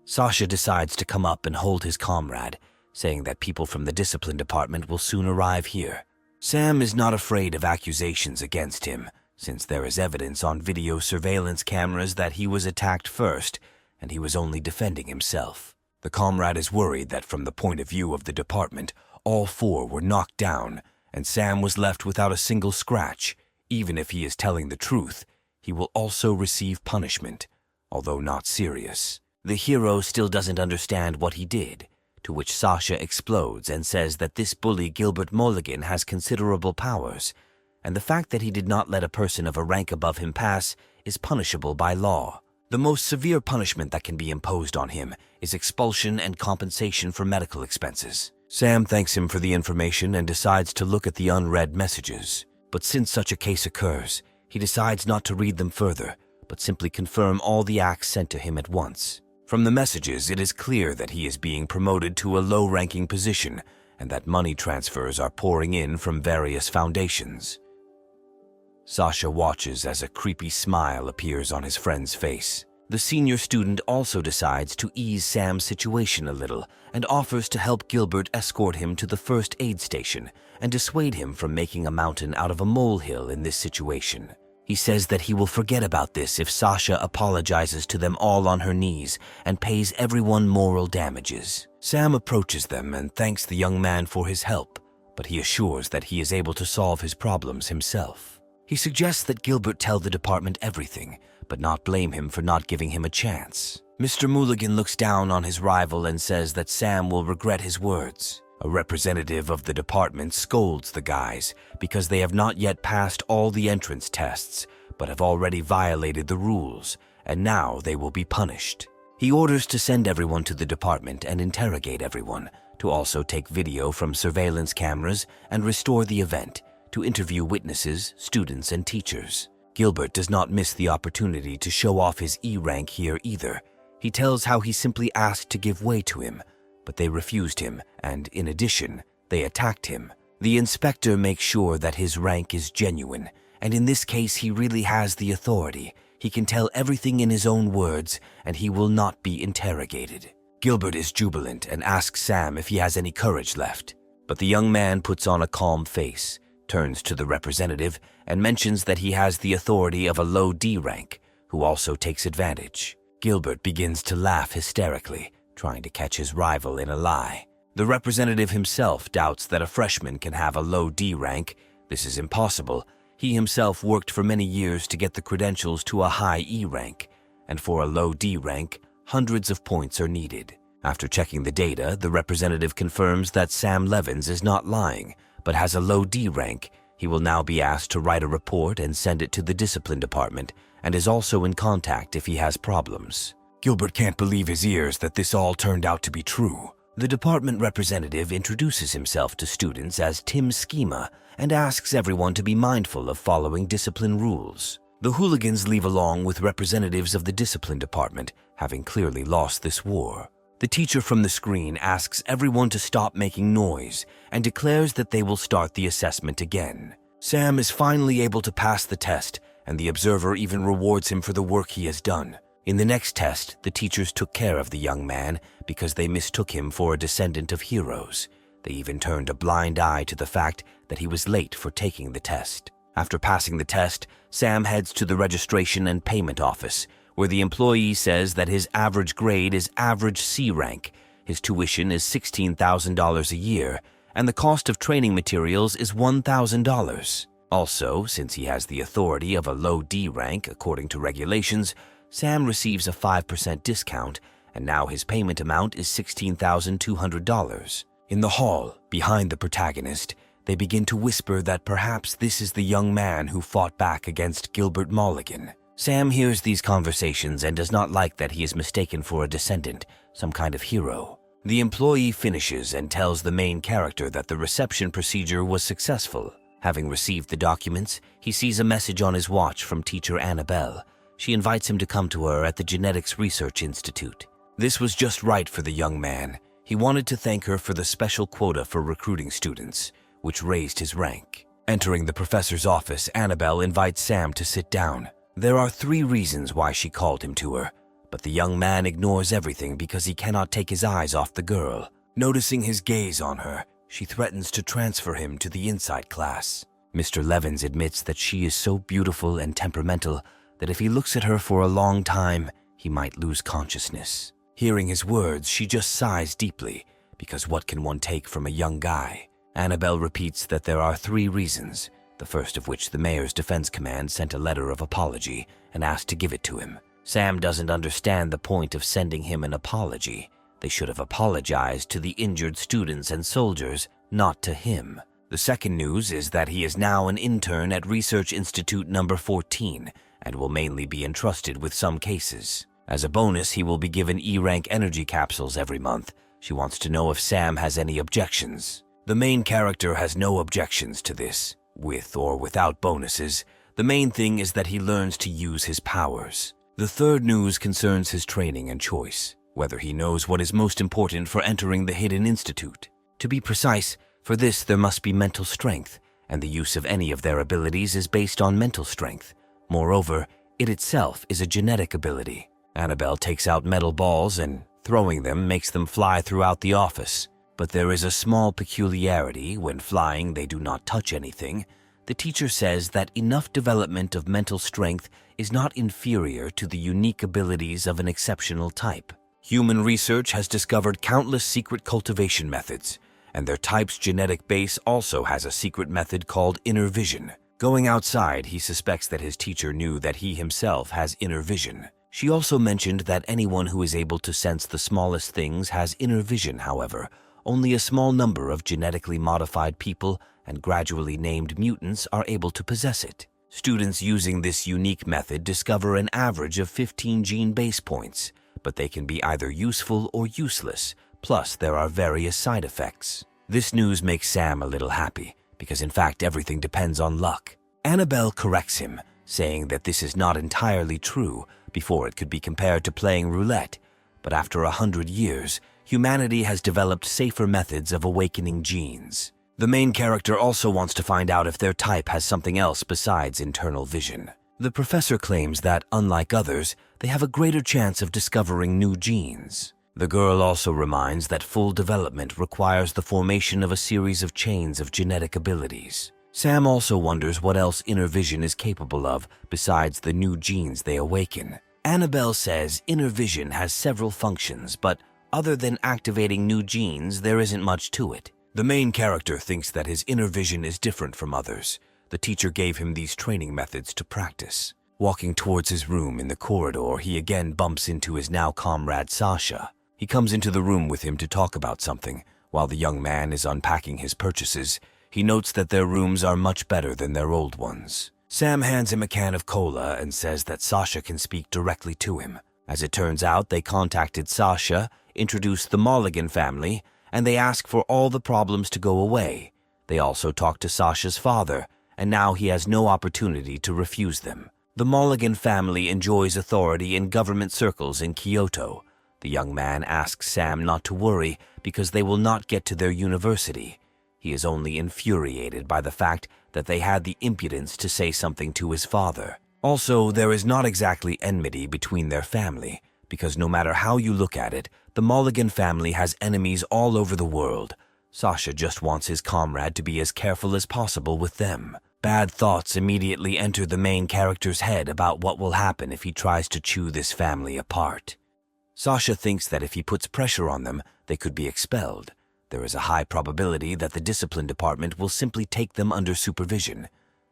Sasha decides to come up and hold his comrade, saying that people from the discipline department will soon arrive here. Sam is not afraid of accusations against him, since there is evidence on video surveillance cameras that he was attacked first, and he was only defending himself. The comrade is worried that from the point of view of the department, all four were knocked down, and Sam was left without a single scratch. Even if he is telling the truth, he will also receive punishment, although not serious. The hero still doesn't understand what he did, to which Sasha explodes and says that this bully Gilbert Mulligan has considerable powers, and the fact that he did not let a person of a rank above him pass is punishable by law. The most severe punishment that can be imposed on him is expulsion and compensation for medical expenses. Sam thanks him for the information and decides to look at the unread messages. But since such a case occurs, he decides not to read them further, but simply confirm all the acts sent to him at once. From the messages, it is clear that he is being promoted to a low-ranking position and that money transfers are pouring in from various foundations. Sasha watches as a creepy smile appears on his friend's face. The senior student also decides to ease Sam's situation a little and offers to help Gilbert escort him to the first aid station and dissuade him from making a mountain out of a molehill in this situation. He says that he will forget about this if Sasha apologizes to them all on her knees and pays everyone moral damages. Sam approaches them and thanks the young man for his help, but he assures that he is able to solve his problems himself. He suggests that Gilbert tell the department everything, but not blame him for not giving him a chance. Mr. Mulligan looks down on his rival and says that Sam will regret his words. A representative of the department scolds the guys because they have not yet passed all the entrance tests, but have already violated the rules, and now they will be punished. He orders to send everyone to the department and interrogate everyone, to also take video from surveillance cameras and restore the event, to interview witnesses, students, and teachers. Gilbert does not miss the opportunity to show off his E rank here either. He tells how he simply asked to give way to him, but they refused him, and in addition, they attacked him. The inspector makes sure that his rank is genuine, and in this case he really has the authority. He can tell everything in his own words, and he will not be interrogated. Gilbert is jubilant and asks Sam if he has any courage left, but the young man puts on a calm face, turns to the representative, and mentions that he has the authority of a low D rank, who also takes advantage. Gilbert begins to laugh hysterically, trying to catch his rival in a lie. The representative himself doubts that a freshman can have a low D rank. This is impossible. He himself worked for many years to get the credentials to a high E rank, and for a low D rank, hundreds of points are needed. After checking the data, the representative confirms that Sam Levins is not lying, but has a low D rank. He will now be asked to write a report and send it to the discipline department, and is also in contact if he has problems. Gilbert can't believe his ears that this all turned out to be true. The department representative introduces himself to students as Tim Schema and asks everyone to be mindful of following discipline rules. The hooligans leave along with representatives of the discipline department, having clearly lost this war. The teacher from the screen asks everyone to stop making noise and declares that they will start the assessment again. Sam is finally able to pass the test, and the observer even rewards him for the work he has done. In the next test, the teachers took care of the young man because they mistook him for a descendant of heroes. They even turned a blind eye to the fact that he was late for taking the test. After passing the test, Sam heads to the registration and payment office, where the employee says that his average grade is average C rank, his tuition is $16,000 a year, and the cost of training materials is $1,000. Also, since he has the authority of a low D rank according to regulations, Sam receives a 5% discount, and now his payment amount is $16,200. In the hall, behind the protagonist, they begin to whisper that perhaps this is the young man who fought back against Gilbert Mulligan. Sam hears these conversations and does not like that he is mistaken for a descendant, some kind of hero. The employee finishes and tells the main character that the reception procedure was successful. Having received the documents, he sees a message on his watch from teacher Annabelle. She invites him to come to her at the Genetics Research Institute. This was just right for the young man. He wanted to thank her for the special quota for recruiting students, which raised his rank. Entering the professor's office, Annabelle invites Sam to sit down. There are 3 reasons why she called him to her, but the young man ignores everything because he cannot take his eyes off the girl. Noticing his gaze on her, she threatens to transfer him to the inside class. Mr. Levins admits that she is so beautiful and temperamental that if he looks at her for a long time, he might lose consciousness. Hearing his words, she just sighs deeply, because what can one take from a young guy? Annabelle repeats that there are 3 reasons, the first of which the Mayor's Defense Command sent a letter of apology and asked to give it to him. Sam doesn't understand the point of sending him an apology. They should have apologized to the injured students and soldiers, not to him. The second news is that he is now an intern at Research Institute number 14 and will mainly be entrusted with some cases. As a bonus, he will be given E-rank energy capsules every month. She wants to know if Sam has any objections. The main character has no objections to this, with or without bonuses. The main thing is that he learns to use his powers. The third news concerns his training and choice, whether he knows what is most important for entering the Hidden Institute. To be precise, for this there must be mental strength, and the use of any of their abilities is based on mental strength. Moreover, it itself is a genetic ability. Annabelle takes out metal balls and, throwing them, makes them fly throughout the office. But there is a small peculiarity. When flying, they do not touch anything. The teacher says that enough development of mental strength is not inferior to the unique abilities of an exceptional type. Human research has discovered countless secret cultivation methods, and their type's genetic base also has a secret method called inner vision. Going outside, he suspects that his teacher knew that he himself has inner vision. She also mentioned that anyone who is able to sense the smallest things has inner vision. However, only a small number of genetically modified people and gradually named mutants are able to possess it. Students using this unique method discover an average of 15 gene base points, but they can be either useful or useless, plus there are various side effects. This news makes Sam a little happy, because in fact everything depends on luck. Annabelle corrects him, saying that this is not entirely true. Before it could be compared to playing roulette, but after 100 years, humanity has developed safer methods of awakening genes. The main character also wants to find out if their type has something else besides internal vision. The professor claims that, unlike others, they have a greater chance of discovering new genes. The girl also reminds that full development requires the formation of a series of chains of genetic abilities. Sam also wonders what else inner vision is capable of besides the new genes they awaken. Annabelle says inner vision has several functions, but other than activating new genes, there isn't much to it. The main character thinks that his inner vision is different from others. The teacher gave him these training methods to practice. Walking towards his room in the corridor, he again bumps into his now comrade Sasha. He comes into the room with him to talk about something. While the young man is unpacking his purchases, he notes that their rooms are much better than their old ones. Sam hands him a can of cola and says that Sasha can speak directly to him. As it turns out, they contacted Sasha, introduced the Mulligan family, and they ask for all the problems to go away. They also talk to Sasha's father, and now he has no opportunity to refuse them. The Mulligan family enjoys authority in government circles in Kyoto. The young man asks Sam not to worry because they will not get to their university. He is only infuriated by the fact that they had the impudence to say something to his father. Also, there is not exactly enmity between their family, because no matter how you look at it, the Mulligan family has enemies all over the world. Sasha just wants his comrade to be as careful as possible with them. Bad thoughts immediately enter the main character's head about what will happen if he tries to chew this family apart. Sasha thinks that if he puts pressure on them, they could be expelled. There is a high probability that the discipline department will simply take them under supervision.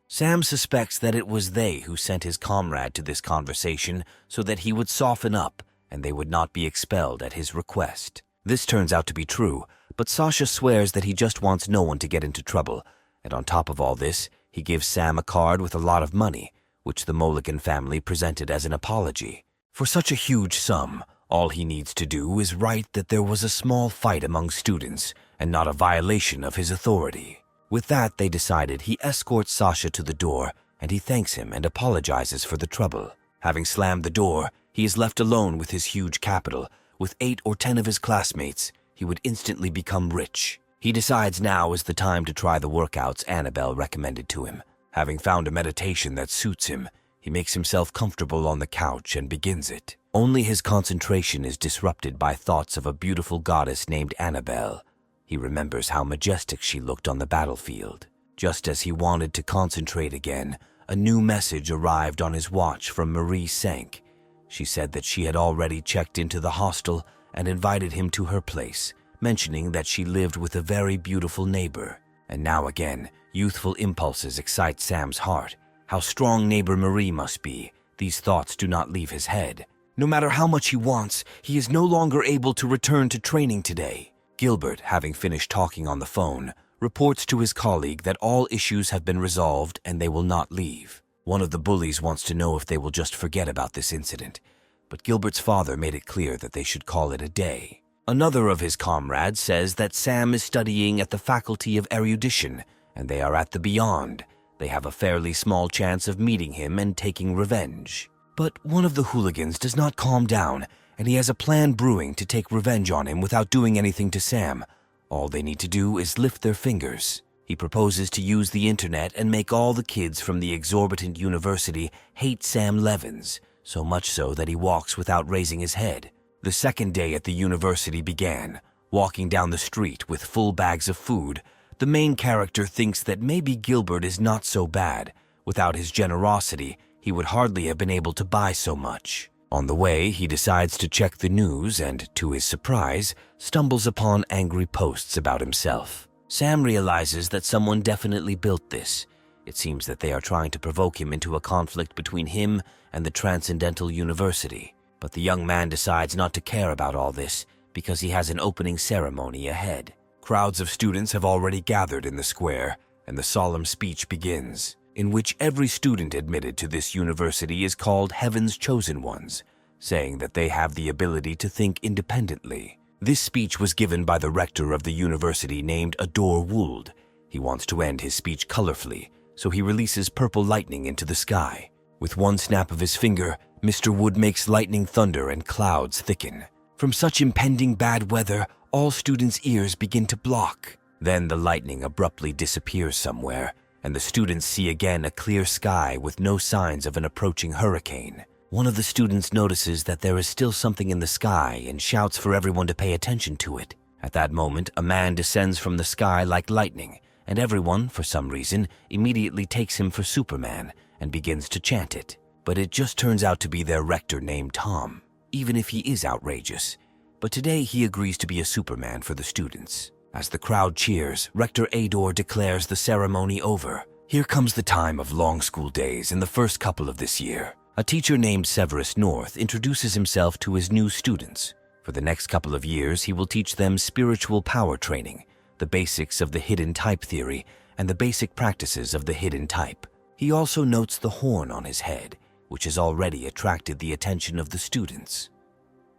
Sam suspects that it was they who sent his comrade to this conversation so that he would soften up and they would not be expelled at his request. This turns out to be true, but Sasha swears that he just wants no one to get into trouble, and on top of all this, he gives Sam a card with a lot of money, which the Mulligan family presented as an apology. For such a huge sum, All he needs to do is write that there was a small fight among students and not a violation of his authority. With that, they decided he escorts Sasha to the door and he thanks him and apologizes for the trouble. Having slammed the door, he is left alone with his huge capital. With 8 or 10 of his classmates, he would instantly become rich. He decides now is the time to try the workouts Annabelle recommended to him. Having found a meditation that suits him, he makes himself comfortable on the couch and begins it. Only his concentration is disrupted by thoughts of a beautiful goddess named Annabelle. He remembers how majestic she looked on the battlefield. Just as he wanted to concentrate again, a new message arrived on his watch from Marie Sank. She said that she had already checked into the hostel and invited him to her place, mentioning that she lived with a very beautiful neighbor. And now again, youthful impulses excite Sam's heart. How strong neighbor Marie must be. These thoughts do not leave his head. No matter how much he wants, he is no longer able to return to training today. Gilbert, having finished talking on the phone, reports to his colleague that all issues have been resolved and they will not leave. One of the bullies wants to know if they will just forget about this incident, but Gilbert's father made it clear that they should call it a day. Another of his comrades says that Sam is studying at the Faculty of Erudition, and they are at the Beyond. They have a fairly small chance of meeting him and taking revenge. But one of the hooligans does not calm down, and he has a plan brewing to take revenge on him without doing anything to Sam. All they need to do is lift their fingers. He proposes to use the internet and make all the kids from the exorbitant university hate Sam Levins, so much so that he walks without raising his head. The second day at the university began. Walking down the street with full bags of food, the main character thinks that maybe Gilbert is not so bad. Without his generosity, he would hardly have been able to buy so much. On the way, he decides to check the news and, to his surprise, stumbles upon angry posts about himself. Sam realizes that someone definitely built this. It seems that they are trying to provoke him into a conflict between him and the Transcendental University. But the young man decides not to care about all this because he has an opening ceremony ahead. Crowds of students have already gathered in the square, and the solemn speech begins, in which every student admitted to this university is called Heaven's Chosen Ones, saying that they have the ability to think independently. This speech was given by the rector of the university named Adore Would. He wants to end his speech colorfully, so he releases purple lightning into the sky. With one snap of his finger, Mr. Wood makes lightning thunder and clouds thicken. From such impending bad weather, all students' ears begin to block. Then the lightning abruptly disappears somewhere, and the students see again a clear sky with no signs of an approaching hurricane. One of the students notices that there is still something in the sky and shouts for everyone to pay attention to it. At that moment, a man descends from the sky like lightning, and everyone, for some reason, immediately takes him for Superman and begins to chant it. But it just turns out to be their rector named Tom, even if he is outrageous. But today he agrees to be a Superman for the students. As the crowd cheers, Rector Adore declares the ceremony over. Here comes the time of long school days in the first couple of this year. A teacher named Severus North introduces himself to his new students. For the next couple of years, he will teach them spiritual power training, the basics of the hidden type theory, and the basic practices of the hidden type. He also notes the horn on his head, which has already attracted the attention of the students.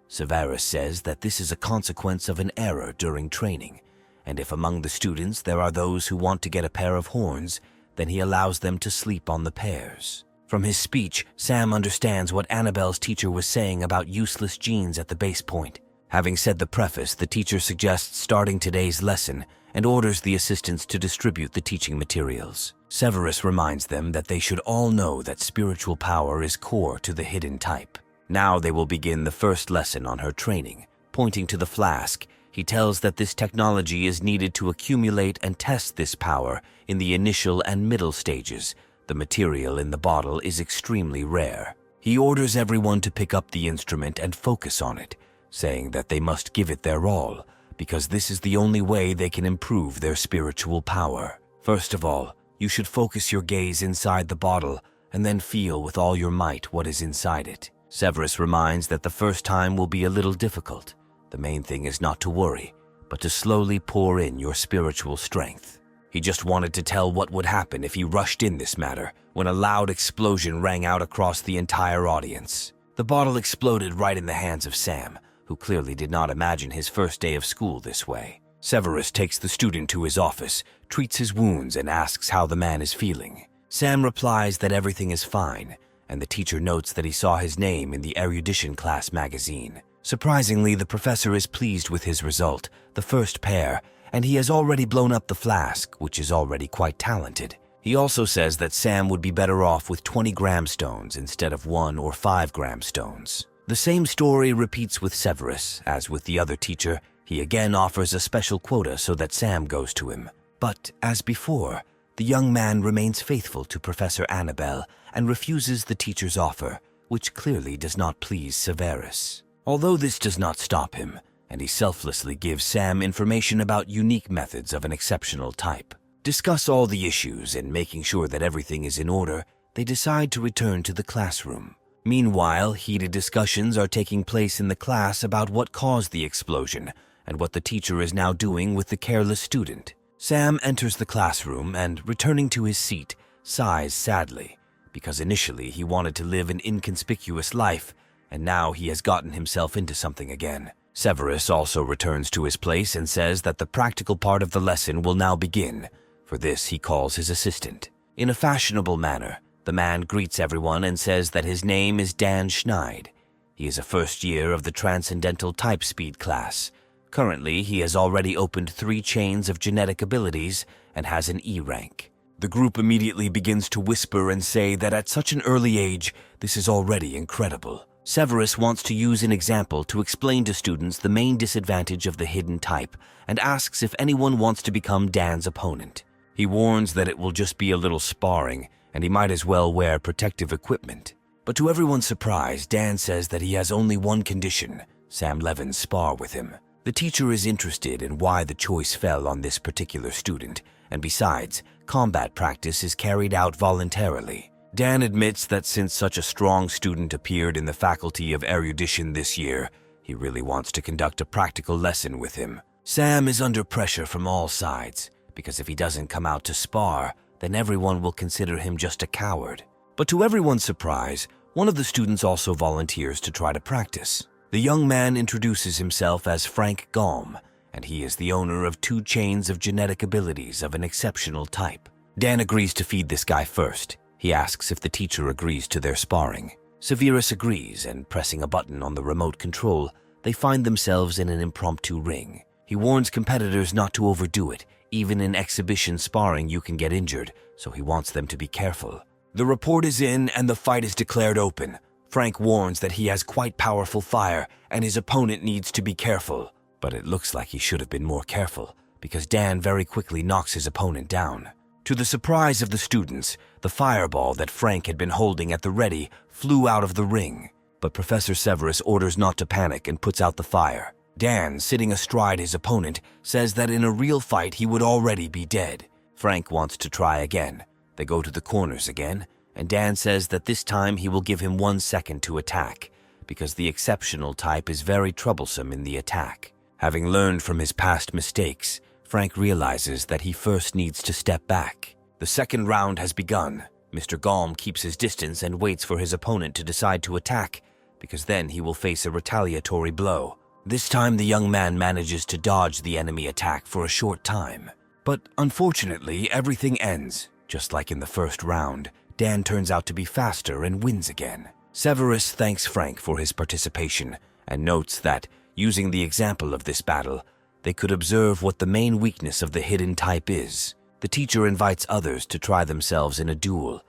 Severus says that this is a consequence of an error during training, and if among the students there are those who want to get a pair of horns, then he allows them to sleep on the pairs. From his speech, Sam understands what Annabelle's teacher was saying about useless genes at the base point. Having said the preface, the teacher suggests starting today's lesson and orders the assistants to distribute the teaching materials. Severus reminds them that they should all know that spiritual power is core to the hidden type. Now they will begin the first lesson on her training. Pointing to the flask, he tells that this technology is needed to accumulate and test this power in the initial and middle stages. The material in the bottle is extremely rare. He orders everyone to pick up the instrument and focus on it, saying that they must give it their all, because this is the only way they can improve their spiritual power. First of all, you should focus your gaze inside the bottle and then feel with all your might what is inside it. Severus reminds that the first time will be a little difficult. The main thing is not to worry, but to slowly pour in your spiritual strength. He just wanted to tell what would happen if he rushed in this matter when a loud explosion rang out across the entire audience. The bottle exploded right in the hands of Sam, who clearly did not imagine his first day of school this way. Severus takes the student to his office, treats his wounds, and asks how the man is feeling. Sam replies that everything is fine, and the teacher notes that he saw his name in the erudition class magazine. Surprisingly, the professor is pleased with his result, the first pair, and he has already blown up the flask, which is already quite talented. He also says that Sam would be better off with 20-gram stones instead of 1 or 5-gram stones. The same story repeats with Severus. As with the other teacher, he again offers a special quota so that Sam goes to him. But, as before, the young man remains faithful to Professor Annabelle and refuses the teacher's offer, which clearly does not please Severus. Although this does not stop him, and he selflessly gives Sam information about unique methods of an exceptional type. Discuss all the issues and making sure that everything is in order, they decide to return to the classroom. Meanwhile, heated discussions are taking place in the class about what caused the explosion and what the teacher is now doing with the careless student. Sam enters the classroom and, returning to his seat, sighs sadly, because initially he wanted to live an inconspicuous life, and now he has gotten himself into something again. Severus also returns to his place and says that the practical part of the lesson will now begin. For this, he calls his assistant. In a fashionable manner, the man greets everyone and says that his name is Dan Schneid. He is a first year of the Transcendental Type Speed class. Currently, he has already opened 3 chains of genetic abilities and has an E rank. The group immediately begins to whisper and say that at such an early age, this is already incredible. Severus wants to use an example to explain to students the main disadvantage of the hidden type and asks if anyone wants to become Dan's opponent. He warns that it will just be a little sparring and he might as well wear protective equipment. But to everyone's surprise, Dan says that he has only one condition: Sam Levin spar with him. The teacher is interested in why the choice fell on this particular student, and besides, combat practice is carried out voluntarily. Dan admits that since such a strong student appeared in the Faculty of Erudition this year, he really wants to conduct a practical lesson with him. Sam is under pressure from all sides, because if he doesn't come out to spar, then everyone will consider him just a coward. But to everyone's surprise, one of the students also volunteers to try to practice. The young man introduces himself as Frank Galm, and he is the owner of 2 chains of genetic abilities of an exceptional type. Dan agrees to feed this guy first. He asks if the teacher agrees to their sparring. Severus agrees, and pressing a button on the remote control, they find themselves in an impromptu ring. He warns competitors not to overdo it. Even in exhibition sparring, you can get injured, so he wants them to be careful. The report is in, and the fight is declared open. Frank warns that he has quite powerful fire, and his opponent needs to be careful. But it looks like he should have been more careful, because Dan very quickly knocks his opponent down. To the surprise of the students, the fireball that Frank had been holding at the ready flew out of the ring. But Professor Severus orders not to panic and puts out the fire. Dan, sitting astride his opponent, says that in a real fight he would already be dead. Frank wants to try again. They go to the corners again, and Dan says that this time he will give him 1 second to attack, because the exceptional type is very troublesome in the attack. Having learned from his past mistakes, Frank realizes that he first needs to step back. The second round has begun. Mr. Galm keeps his distance and waits for his opponent to decide to attack, because then he will face a retaliatory blow. This time the young man manages to dodge the enemy attack for a short time. But unfortunately, everything ends. Just like in the first round, Dan turns out to be faster and wins again. Severus thanks Frank for his participation and notes that, using the example of this battle, they could observe what the main weakness of the hidden type is. The teacher invites others to try themselves in a duel,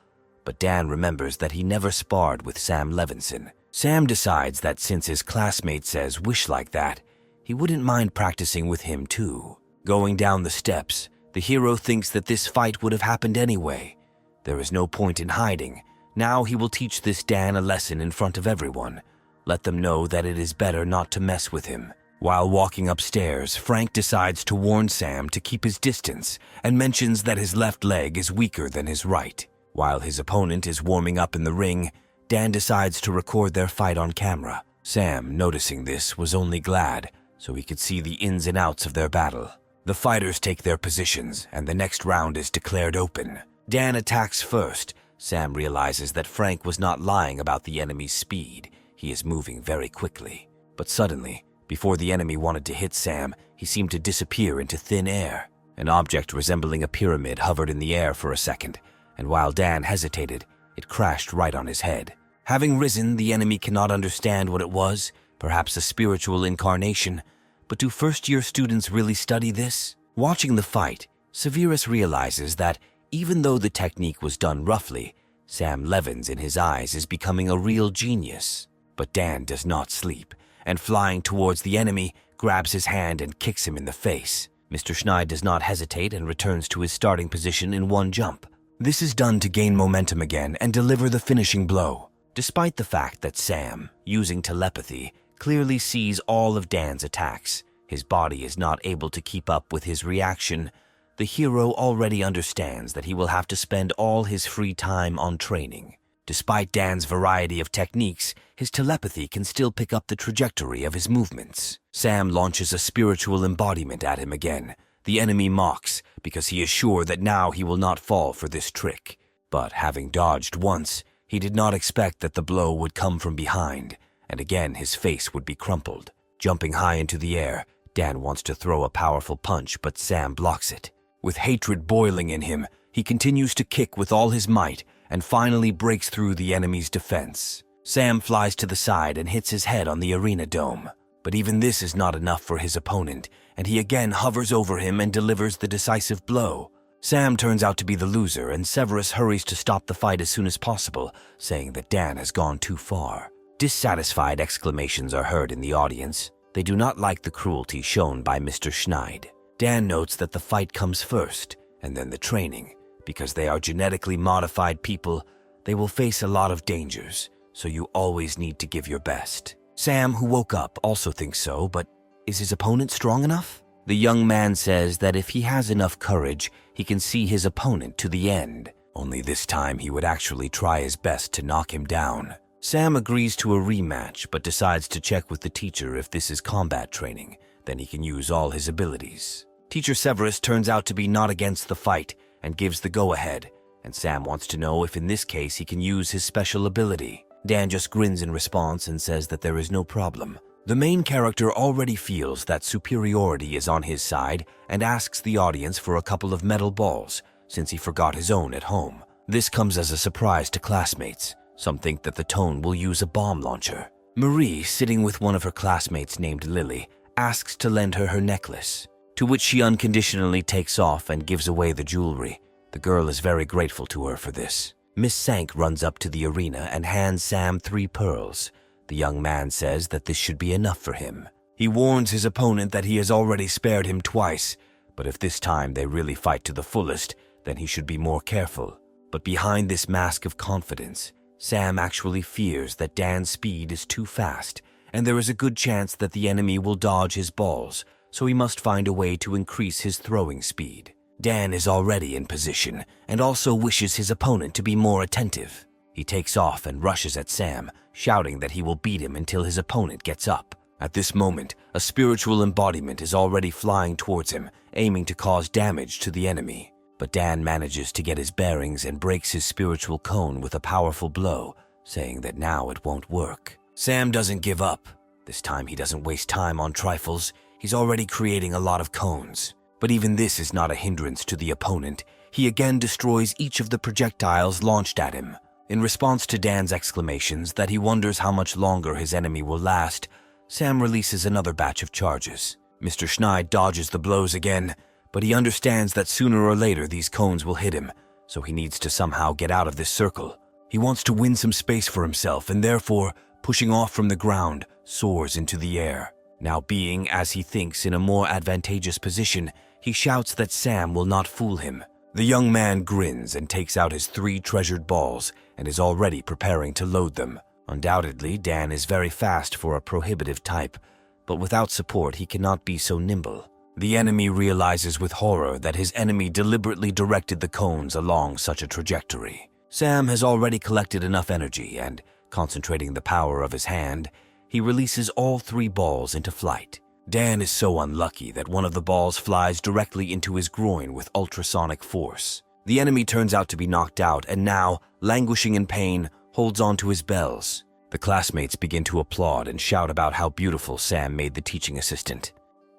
but Dan remembers that he never sparred with Sam Levinson. Sam decides that since his classmate says wish like that, he wouldn't mind practicing with him too. Going down the steps, the hero thinks that this fight would have happened anyway. There is no point in hiding. Now he will teach this Dan a lesson in front of everyone. Let them know that it is better not to mess with him. While walking upstairs, Frank decides to warn Sam to keep his distance and mentions that his left leg is weaker than his right. While his opponent is warming up in the ring, Dan decides to record their fight on camera. Sam, noticing this, was only glad, so he could see the ins and outs of their battle. The fighters take their positions, and the next round is declared open. Dan attacks first. Sam realizes that Frank was not lying about the enemy's speed. He is moving very quickly. But suddenly, before the enemy wanted to hit Sam, he seemed to disappear into thin air. An object resembling a pyramid hovered in the air for a second, and while Dan hesitated, it crashed right on his head. Having risen, the enemy cannot understand what it was, perhaps a spiritual incarnation. But do first-year students really study this? Watching the fight, Severus realizes that even though the technique was done roughly, Sam Levin's in his eyes is becoming a real genius. But Dan does not sleep, and flying towards the enemy, grabs his hand and kicks him in the face. Mr. Schneid does not hesitate and returns to his starting position in one jump. This is done to gain momentum again and deliver the finishing blow. Despite the fact that Sam, using telepathy, clearly sees all of Dan's attacks, his body is not able to keep up with his reaction. The hero already understands that he will have to spend all his free time on training. Despite Dan's variety of techniques, his telepathy can still pick up the trajectory of his movements. Sam launches a spiritual embodiment at him again. The enemy mocks because he is sure that now he will not fall for this trick. But having dodged once, he did not expect that the blow would come from behind, and again his face would be crumpled. Jumping high into the air, Dan wants to throw a powerful punch, but Sam blocks it. With hatred boiling in him, he continues to kick with all his might and finally breaks through the enemy's defense. Sam flies to the side and hits his head on the arena dome. But even this is not enough for his opponent, and he again hovers over him and delivers the decisive blow. Sam turns out to be the loser, and Severus hurries to stop the fight as soon as possible, saying that Dan has gone too far. Dissatisfied exclamations are heard in the audience. They do not like the cruelty shown by Mr. Schneid. Dan notes that the fight comes first, and then the training. Because they are genetically modified people, they will face a lot of dangers, so you always need to give your best. Sam, who woke up, also thinks so, but is his opponent strong enough? The young man says that if he has enough courage, he can see his opponent to the end. Only this time he would actually try his best to knock him down. Sam agrees to a rematch, but decides to check with the teacher if this is combat training. Then he can use all his abilities. Teacher Severus turns out to be not against the fight and gives the go-ahead, and Sam wants to know if in this case he can use his special ability. Dan just grins in response and says that there is no problem. The main character already feels that superiority is on his side and asks the audience for a couple of metal balls, since he forgot his own at home. This comes as a surprise to classmates. Some think that the tone will use a bomb launcher. Marie, sitting with one of her classmates named Lily, asks to lend her necklace, to which she unconditionally takes off and gives away the jewelry. The girl is very grateful to her for this. Miss Sank runs up to the arena and hands Sam 3 pearls. The young man says that this should be enough for him. He warns his opponent that he has already spared him twice, but if this time they really fight to the fullest, then he should be more careful. But behind this mask of confidence, Sam actually fears that Dan's speed is too fast, and there is a good chance that the enemy will dodge his balls, so he must find a way to increase his throwing speed. Dan is already in position and also wishes his opponent to be more attentive. He takes off and rushes at Sam, shouting that he will beat him until his opponent gets up. At this moment, a spiritual embodiment is already flying towards him, aiming to cause damage to the enemy. But Dan manages to get his bearings and breaks his spiritual cone with a powerful blow, saying that now it won't work. Sam doesn't give up. This time he doesn't waste time on trifles. He's already creating a lot of cones. But even this is not a hindrance to the opponent. He again destroys each of the projectiles launched at him. In response to Dan's exclamations that he wonders how much longer his enemy will last, Sam releases another batch of charges. Mr. Schneid dodges the blows again, but he understands that sooner or later these cones will hit him, so he needs to somehow get out of this circle. He wants to win some space for himself and therefore, pushing off from the ground, soars into the air. Now being, as he thinks, in a more advantageous position, he shouts that Sam will not fool him. The young man grins and takes out his 3 treasured balls and is already preparing to load them. Undoubtedly, Dan is very fast for a prohibitive type, but without support he cannot be so nimble. The enemy realizes with horror that his enemy deliberately directed the cones along such a trajectory. Sam has already collected enough energy and, concentrating the power of his hand, he releases all 3 balls into flight. Dan is so unlucky that one of the balls flies directly into his groin with ultrasonic force. The enemy turns out to be knocked out and now, languishing in pain, holds on to his bells. The classmates begin to applaud and shout about how beautiful Sam made the teaching assistant.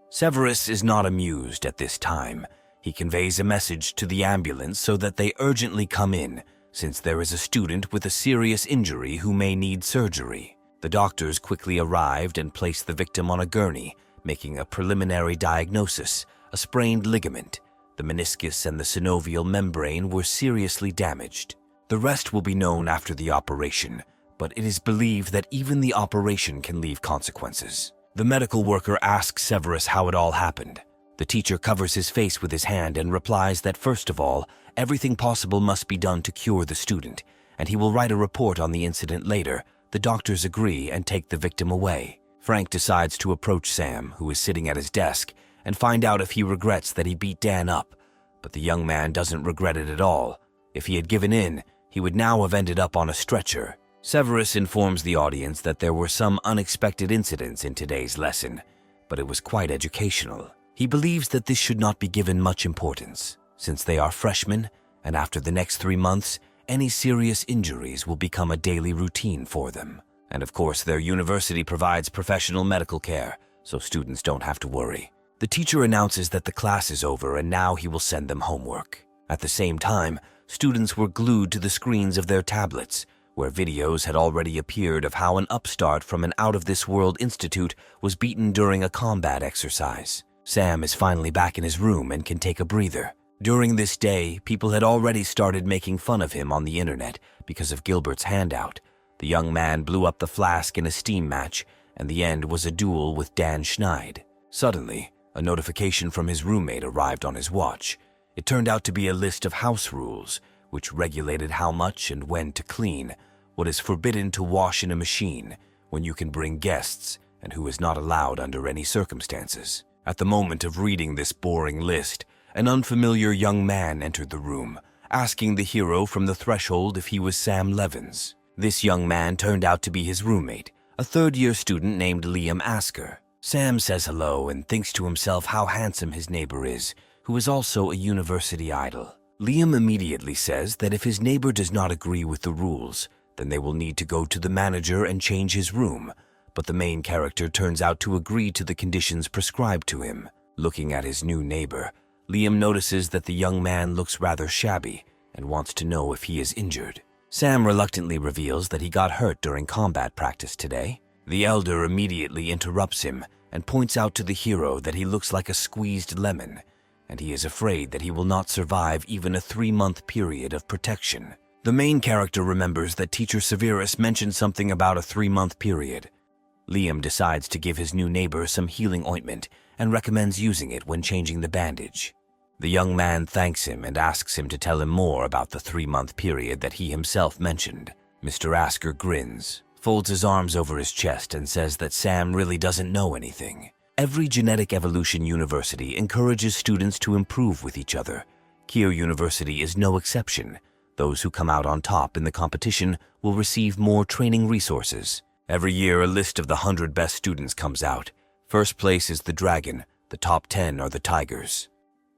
Severus is not amused at this time. He conveys a message to the ambulance so that they urgently come in, since there is a student with a serious injury who may need surgery. The doctors quickly arrived and placed the victim on a gurney, making a preliminary diagnosis: a sprained ligament. The meniscus and the synovial membrane were seriously damaged. The rest will be known after the operation, but it is believed that even the operation can leave consequences. The medical worker asks Severus how it all happened. The teacher covers his face with his hand and replies that first of all, everything possible must be done to cure the student, and he will write a report on the incident later. The doctors agree and take the victim away. Frank decides to approach Sam, who is sitting at his desk, and find out if he regrets that he beat Dan up. But the young man doesn't regret it at all. If he had given in, he would now have ended up on a stretcher. Severus informs the audience that there were some unexpected incidents in today's lesson, but it was quite educational. He believes that this should not be given much importance, since they are freshmen, and after the next 3 months, any serious injuries will become a daily routine for them. And of course, their university provides professional medical care, so students don't have to worry. The teacher announces that the class is over and now he will send them homework. At the same time, students were glued to the screens of their tablets, where videos had already appeared of how an upstart from an out-of-this-world institute was beaten during a combat exercise. Sam is finally back in his room and can take a breather. During this day, people had already started making fun of him on the internet because of Gilbert's handout. The young man blew up the flask in a steam match, and the end was a duel with Dan Schneid. Suddenly, a notification from his roommate arrived on his watch. It turned out to be a list of house rules, which regulated how much and when to clean, what is forbidden to wash in a machine, when you can bring guests, and who is not allowed under any circumstances. At the moment of reading this boring list, an unfamiliar young man entered the room, asking the hero from the threshold if he was Sam Levins. This young man turned out to be his roommate, a third-year student named Liam Asker. Sam says hello and thinks to himself how handsome his neighbor is, who is also a university idol. Liam immediately says that if his neighbor does not agree with the rules, then they will need to go to the manager and change his room, but the main character turns out to agree to the conditions prescribed to him. Looking at his new neighbor, Liam notices that the young man looks rather shabby and wants to know if he is injured. Sam reluctantly reveals that he got hurt during combat practice today. The elder immediately interrupts him and points out to the hero that he looks like a squeezed lemon, and he is afraid that he will not survive even a 3-month period of protection. The main character remembers that Teacher Severus mentioned something about a 3-month period. Liam decides to give his new neighbor some healing ointment and recommends using it when changing the bandage. The young man thanks him and asks him to tell him more about the 3-month period that he himself mentioned. Mr. Asker grins, folds his arms over his chest, and says that Sam really doesn't know anything. Every genetic evolution university encourages students to improve with each other. Keir University is no exception. Those who come out on top in the competition will receive more training resources. Every year, a list of the 100 best students comes out. First place is the Dragon, the top 10 are the Tigers.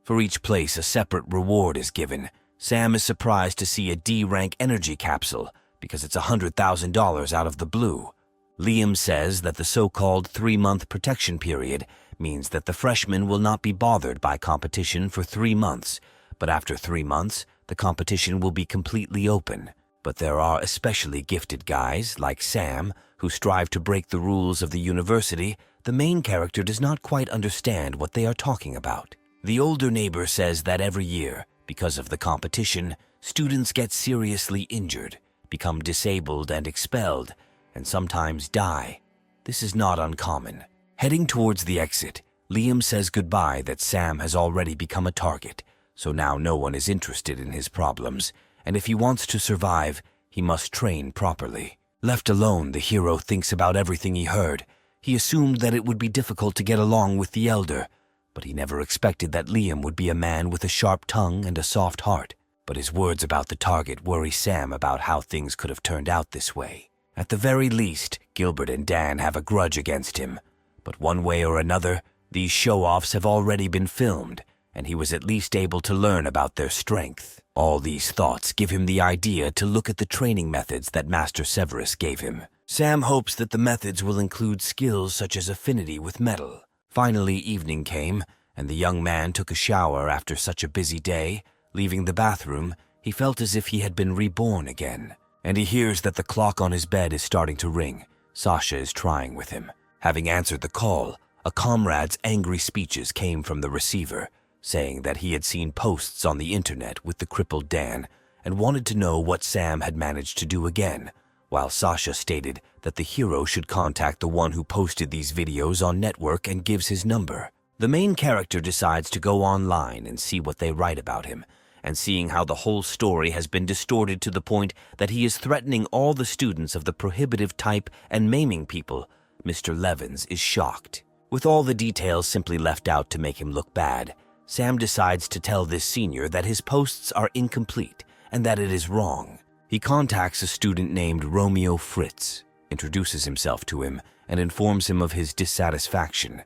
For each place, a separate reward is given. Sam is surprised to see a D-rank energy capsule because it's $100,000 out of the blue. Liam says that the so-called 3-month protection period means that the freshmen will not be bothered by competition for 3 months, but after 3 months, the competition will be completely open. But there are especially gifted guys, like Sam, who strive to break the rules of the university. The main character does not quite understand what they are talking about. The older neighbor says that every year, because of the competition, students get seriously injured, become disabled and expelled, and sometimes die. This is not uncommon. Heading towards the exit, Liam says goodbye that Sam has already become a target, so now no one is interested in his problems, and if he wants to survive, he must train properly. Left alone, the hero thinks about everything he heard. He assumed that it would be difficult to get along with the elder, but he never expected that Liam would be a man with a sharp tongue and a soft heart. But his words about the target worry Sam about how things could have turned out this way. At the very least, Gilbert and Dan have a grudge against him. But one way or another, these show-offs have already been filmed, and he was at least able to learn about their strength. All these thoughts give him the idea to look at the training methods that Master Severus gave him. Sam hopes that the methods will include skills such as affinity with metal. Finally, evening came, and the young man took a shower after such a busy day. Leaving the bathroom, he felt as if he had been reborn again. And he hears that the clock on his bed is starting to ring. Sasha is trying with him. Having answered the call, a comrade's angry speeches came from the receiver, saying that he had seen posts on the internet with the crippled Dan and wanted to know what Sam had managed to do again, while Sasha stated that the hero should contact the one who posted these videos on network and gives his number. The main character decides to go online and see what they write about him, and seeing how the whole story has been distorted to the point that he is threatening all the students of the prohibitive type and maiming people, Mr. Levins is shocked. With all the details simply left out to make him look bad, Sam decides to tell this senior that his posts are incomplete and that it is wrong. He contacts a student named Romeo Fritz, introduces himself to him, and informs him of his dissatisfaction.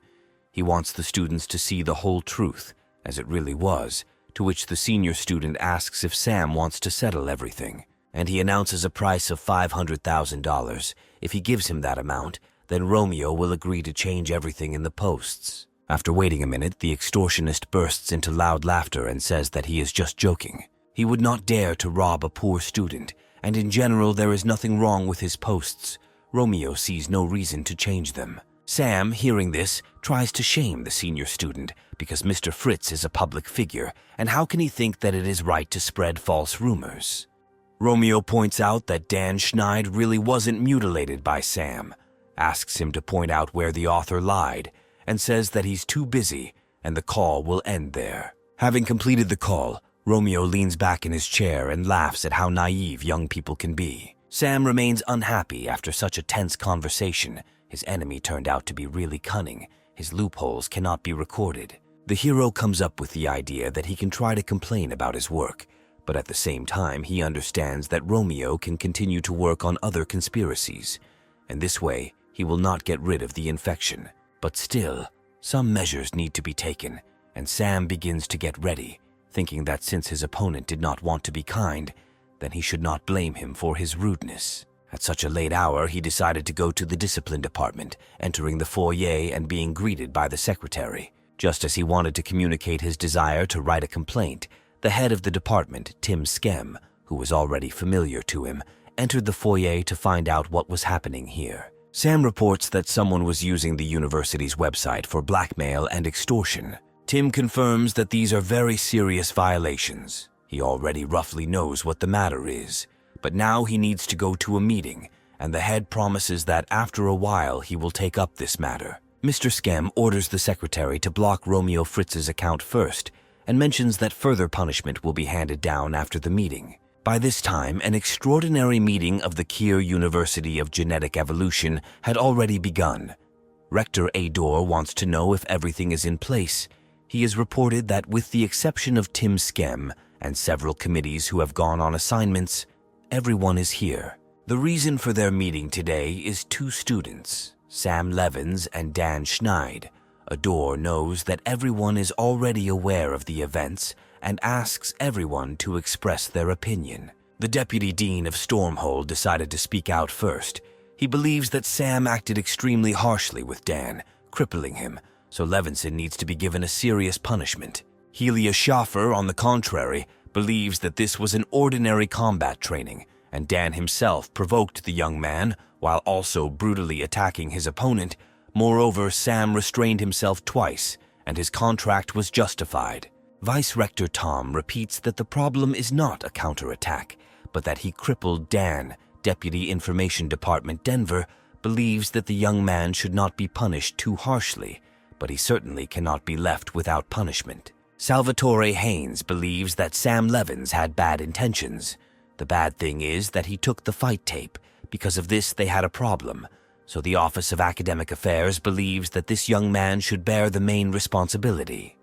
He wants the students to see the whole truth, as it really was, to which the senior student asks if Sam wants to settle everything, and he announces a price of $500,000. If he gives him that amount, then Romeo will agree to change everything in the posts. After waiting a minute, the extortionist bursts into loud laughter and says that he is just joking. He would not dare to rob a poor student, and in general there is nothing wrong with his posts. Romeo sees no reason to change them. Sam, hearing this, tries to shame the senior student because Mr. Fritz is a public figure, and how can he think that it is right to spread false rumors? Romeo points out that Dan Schneid really wasn't mutilated by Sam, asks him to point out where the author lied, and says that he's too busy and the call will end there. Having completed the call, Romeo leans back in his chair and laughs at how naive young people can be. Sam remains unhappy after such a tense conversation. His enemy turned out to be really cunning. His loopholes cannot be recorded. The hero comes up with the idea that he can try to complain about his work, but at the same time he understands that Romeo can continue to work on other conspiracies, and this way he will not get rid of the infection. But still, some measures need to be taken, and Sam begins to get ready, thinking that since his opponent did not want to be kind, then he should not blame him for his rudeness. At such a late hour, he decided to go to the discipline department, entering the foyer and being greeted by the secretary. Just as he wanted to communicate his desire to write a complaint, the head of the department, Tim Skem, who was already familiar to him, entered the foyer to find out what was happening here. Sam reports that someone was using the university's website for blackmail and extortion. Tim confirms that these are very serious violations. He already roughly knows what the matter is, but now he needs to go to a meeting, and the head promises that after a while he will take up this matter. Mr. Skem orders the secretary to block Romeo Fritz's account first, and mentions that further punishment will be handed down after the meeting. By this time, an extraordinary meeting of the Kier University of Genetic Evolution had already begun. Rector Ador wants to know if everything is in place. He has reported that with the exception of Tim Skem and several committees who have gone on assignments, everyone is here. The reason for their meeting today is two students, Sam Levins and Dan Schneid. Ador knows that everyone is already aware of the events and asks everyone to express their opinion. The deputy dean of Stormhold decided to speak out first. He believes that Sam acted extremely harshly with Dan, crippling him, so Levinson needs to be given a serious punishment. Helia Schaffer, on the contrary, believes that this was an ordinary combat training, and Dan himself provoked the young man while also brutally attacking his opponent. Moreover, Sam restrained himself twice, and his contract was justified. Vice Rector Tom repeats that the problem is not a counterattack, but that he crippled Dan. Deputy Information Department Denver believes that the young man should not be punished too harshly, but he certainly cannot be left without punishment. Salvatore Haynes believes that Sam Levins had bad intentions. The bad thing is that he took the fight tape. Because of this, they had a problem. So the Office of Academic Affairs believes that this young man should bear the main responsibility.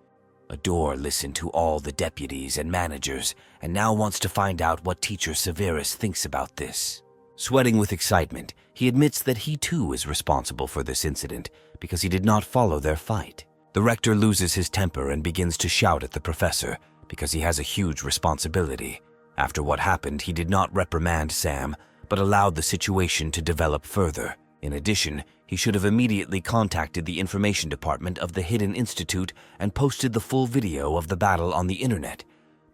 Ador listened to all the deputies and managers and now wants to find out what Teacher Severus thinks about this. Sweating with excitement, he admits that he too is responsible for this incident because he did not follow their fight. The rector loses his temper and begins to shout at the professor because he has a huge responsibility. After what happened, he did not reprimand Sam, but allowed the situation to develop further. In addition, he should have immediately contacted the information department of the Hidden Institute and posted the full video of the battle on the internet.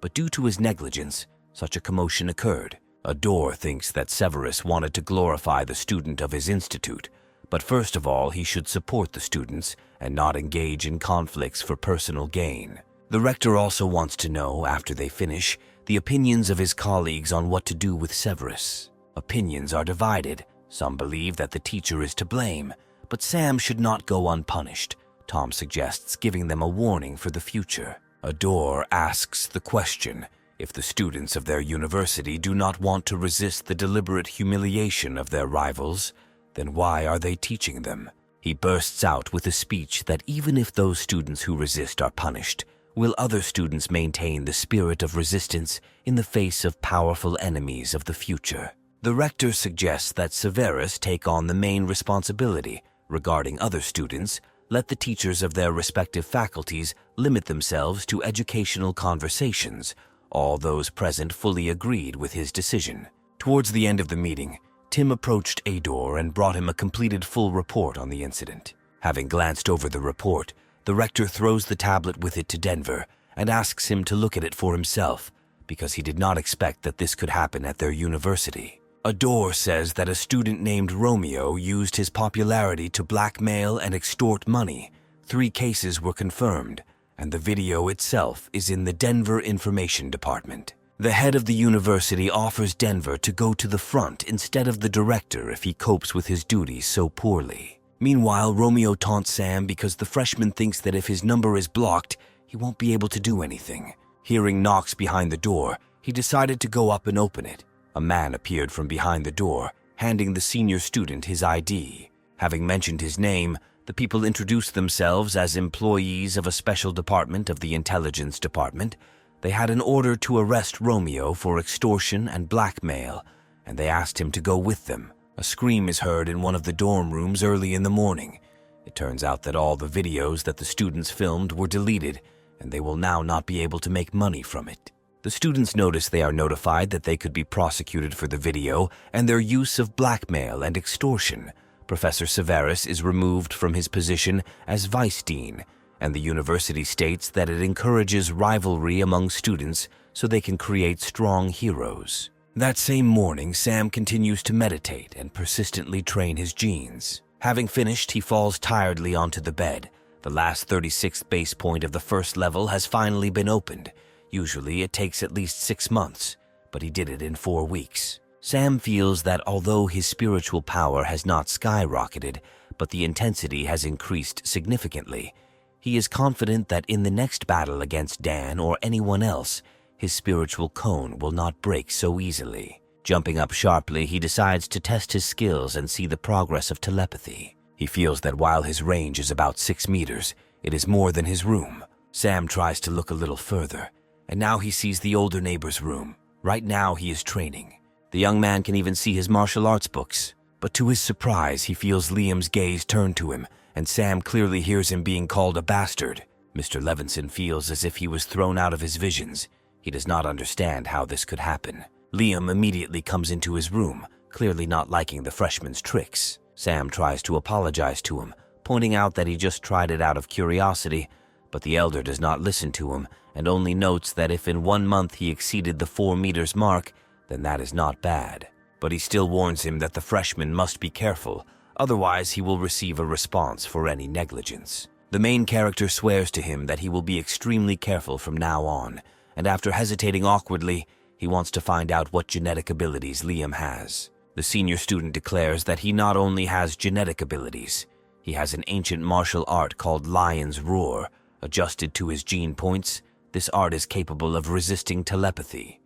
But due to his negligence, such a commotion occurred. Adore thinks that Severus wanted to glorify the student of his institute, but first of all he should support the students and not engage in conflicts for personal gain. The rector also wants to know, after they finish, the opinions of his colleagues on what to do with Severus. Opinions are divided. Some believe that the teacher is to blame, but Sam should not go unpunished. Tom suggests giving them a warning for the future. Adore asks the question, if the students of their university do not want to resist the deliberate humiliation of their rivals, then why are they teaching them? He bursts out with a speech that even if those students who resist are punished, will other students maintain the spirit of resistance in the face of powerful enemies of the future? The rector suggests that Severus take on the main responsibility. Regarding other students, let the teachers of their respective faculties limit themselves to educational conversations. All those present fully agreed with his decision. Towards the end of the meeting, Tim approached Adore and brought him a completed full report on the incident. Having glanced over the report, the rector throws the tablet with it to Denver and asks him to look at it for himself, because he did not expect that this could happen at their university. Adore says that a student named Romeo used his popularity to blackmail and extort money. 3 cases were confirmed, and the video itself is in the Denver Information Department. The head of the university offers Denver to go to the front instead of the director if he copes with his duties so poorly. Meanwhile, Romeo taunts Sam because the freshman thinks that if his number is blocked, he won't be able to do anything. Hearing knocks behind the door, he decided to go up and open it. A man appeared from behind the door, handing the senior student his ID. Having mentioned his name, the people introduced themselves as employees of a special department of the Intelligence Department. They had an order to arrest Romeo for extortion and blackmail, and they asked him to go with them. A scream is heard in one of the dorm rooms early in the morning. It turns out that all the videos that the students filmed were deleted, and they will now not be able to make money from it. The students notice they are notified that they could be prosecuted for the video and their use of blackmail and extortion. Professor Severus is removed from his position as vice dean, and the university states that it encourages rivalry among students so they can create strong heroes. That same morning, Sam continues to meditate and persistently train his genes. Having finished, he falls tiredly onto the bed. The last 36th base point of the first level has finally been opened. Usually it takes at least 6 months, but he did it in 4 weeks. Sam feels that although his spiritual power has not skyrocketed, but the intensity has increased significantly, he is confident that in the next battle against Dan or anyone else, his spiritual cone will not break so easily. Jumping up sharply, he decides to test his skills and see the progress of telepathy. He feels that while his range is about 6 meters, it is more than his room. Sam tries to look a little further, and now he sees the older neighbor's room. Right now he is training. The young man can even see his martial arts books. But to his surprise, he feels Liam's gaze turn to him, and Sam clearly hears him being called a bastard. Mr. Levinson feels as if he was thrown out of his visions. He does not understand how this could happen. Liam immediately comes into his room, clearly not liking the freshman's tricks. Sam tries to apologize to him, pointing out that he just tried it out of curiosity, but the elder does not listen to him and only notes that if in 1 month he exceeded the 4 meters mark, then that is not bad. But he still warns him that the freshman must be careful, otherwise he will receive a response for any negligence. The main character swears to him that he will be extremely careful from now on, and after hesitating awkwardly, he wants to find out what genetic abilities Liam has. The senior student declares that he not only has genetic abilities, he has an ancient martial art called Lion's Roar. Adjusted to his gene points, this art is capable of resisting telepathy.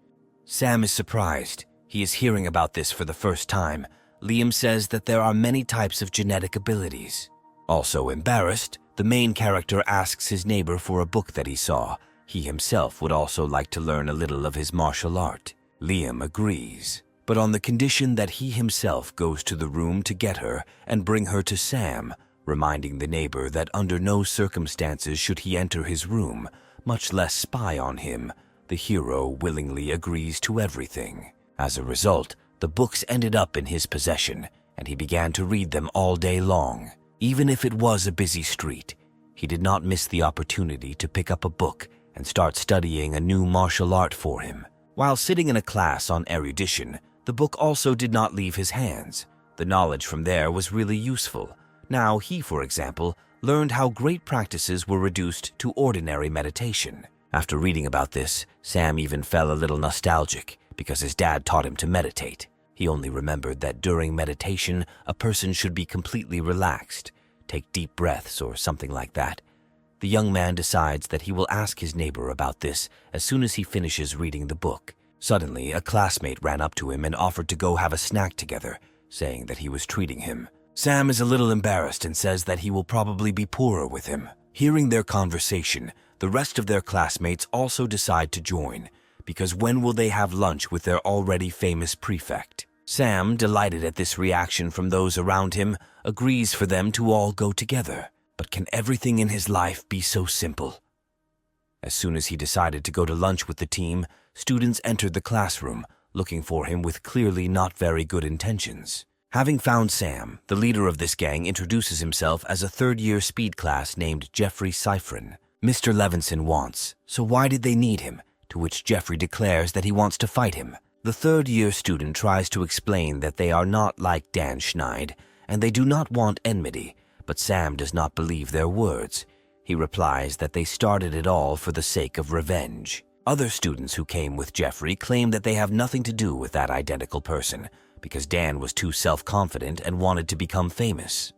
Sam is surprised. He is hearing about this for the first time. Liam says that there are many types of genetic abilities. Also embarrassed, the main character asks his neighbor for a book that he saw. He himself would also like to learn a little of his martial art. Liam agrees, but on the condition that he himself goes to the room to get her and bring her to Sam, reminding the neighbor that under no circumstances should he enter his room, much less spy on him. The hero willingly agrees to everything. As a result, The books ended up in his possession, and he began to read them all day long. Even if it was a busy street, he did not miss the opportunity to pick up a book and start studying a new martial art for him. While sitting in a class on erudition, the book also did not leave his hands. The knowledge from there was really useful. Now he, for example, learned how great practices were reduced to ordinary meditation. After reading about this, Sam even felt a little nostalgic because his dad taught him to meditate. He only remembered that during meditation, a person should be completely relaxed, take deep breaths or something like that. The young man decides that he will ask his neighbor about this as soon as he finishes reading the book. Suddenly, a classmate ran up to him and offered to go have a snack together, saying that he was treating him. Sam is a little embarrassed and says that he will probably be poorer with him. Hearing their conversation, the rest of their classmates also decide to join, because when will they have lunch with their already famous prefect? Sam, delighted at this reaction from those around him, agrees for them to all go together. But can everything in his life be so simple? As soon as he decided to go to lunch with the team, students entered the classroom, looking for him with clearly not very good intentions. Having found Sam, the leader of this gang introduces himself as a third-year speed class named Jeffrey Cyphrin. Mr. Levinson wants, so why did they need him? To which Jeffrey declares that he wants to fight him. The third-year student tries to explain that they are not like Dan Schneid, and they do not want enmity, but Sam does not believe their words. He replies that they started it all for the sake of revenge. Other students who came with Jeffrey claim that they have nothing to do with that identical person, because Dan was too self-confident and wanted to become famous.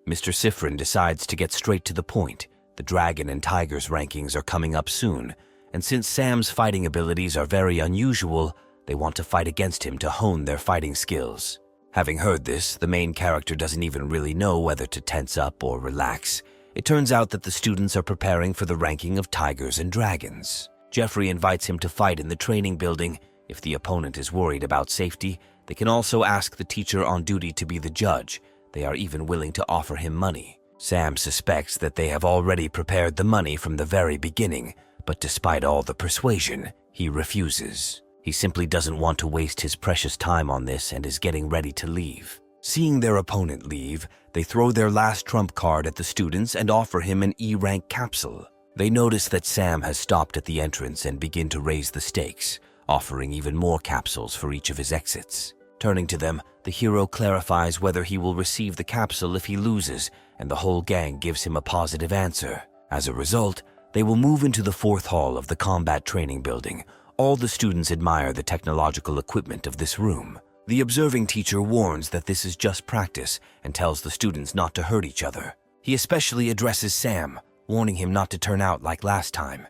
Mr. Cyphrin decides to get straight to the point. The Dragon and Tigers rankings are coming up soon, and since Sam's fighting abilities are very unusual, they want to fight against him to hone their fighting skills. Having heard this, the main character doesn't even really know whether to tense up or relax. It turns out that the students are preparing for the ranking of Tigers and Dragons. Jeffrey invites him to fight in the training building. If the opponent is worried about safety, they can also ask the teacher on duty to be the judge. They are even willing to offer him money. Sam suspects that they have already prepared the money from the very beginning, but despite all the persuasion, he refuses. He simply doesn't want to waste his precious time on this and is getting ready to leave. Seeing their opponent leave, they throw their last trump card at the students and offer him an E-rank capsule. They notice that Sam has stopped at the entrance and begin to raise the stakes, offering even more capsules for each of his exits. Turning to them, the hero clarifies whether he will receive the capsule if he loses, and the whole gang gives him a positive answer. As a result, they will move into the fourth hall of the combat training building. All the students admire the technological equipment of this room. The observing teacher warns that this is just practice and tells the students not to hurt each other. He especially addresses Sam, warning him not to turn out like last time.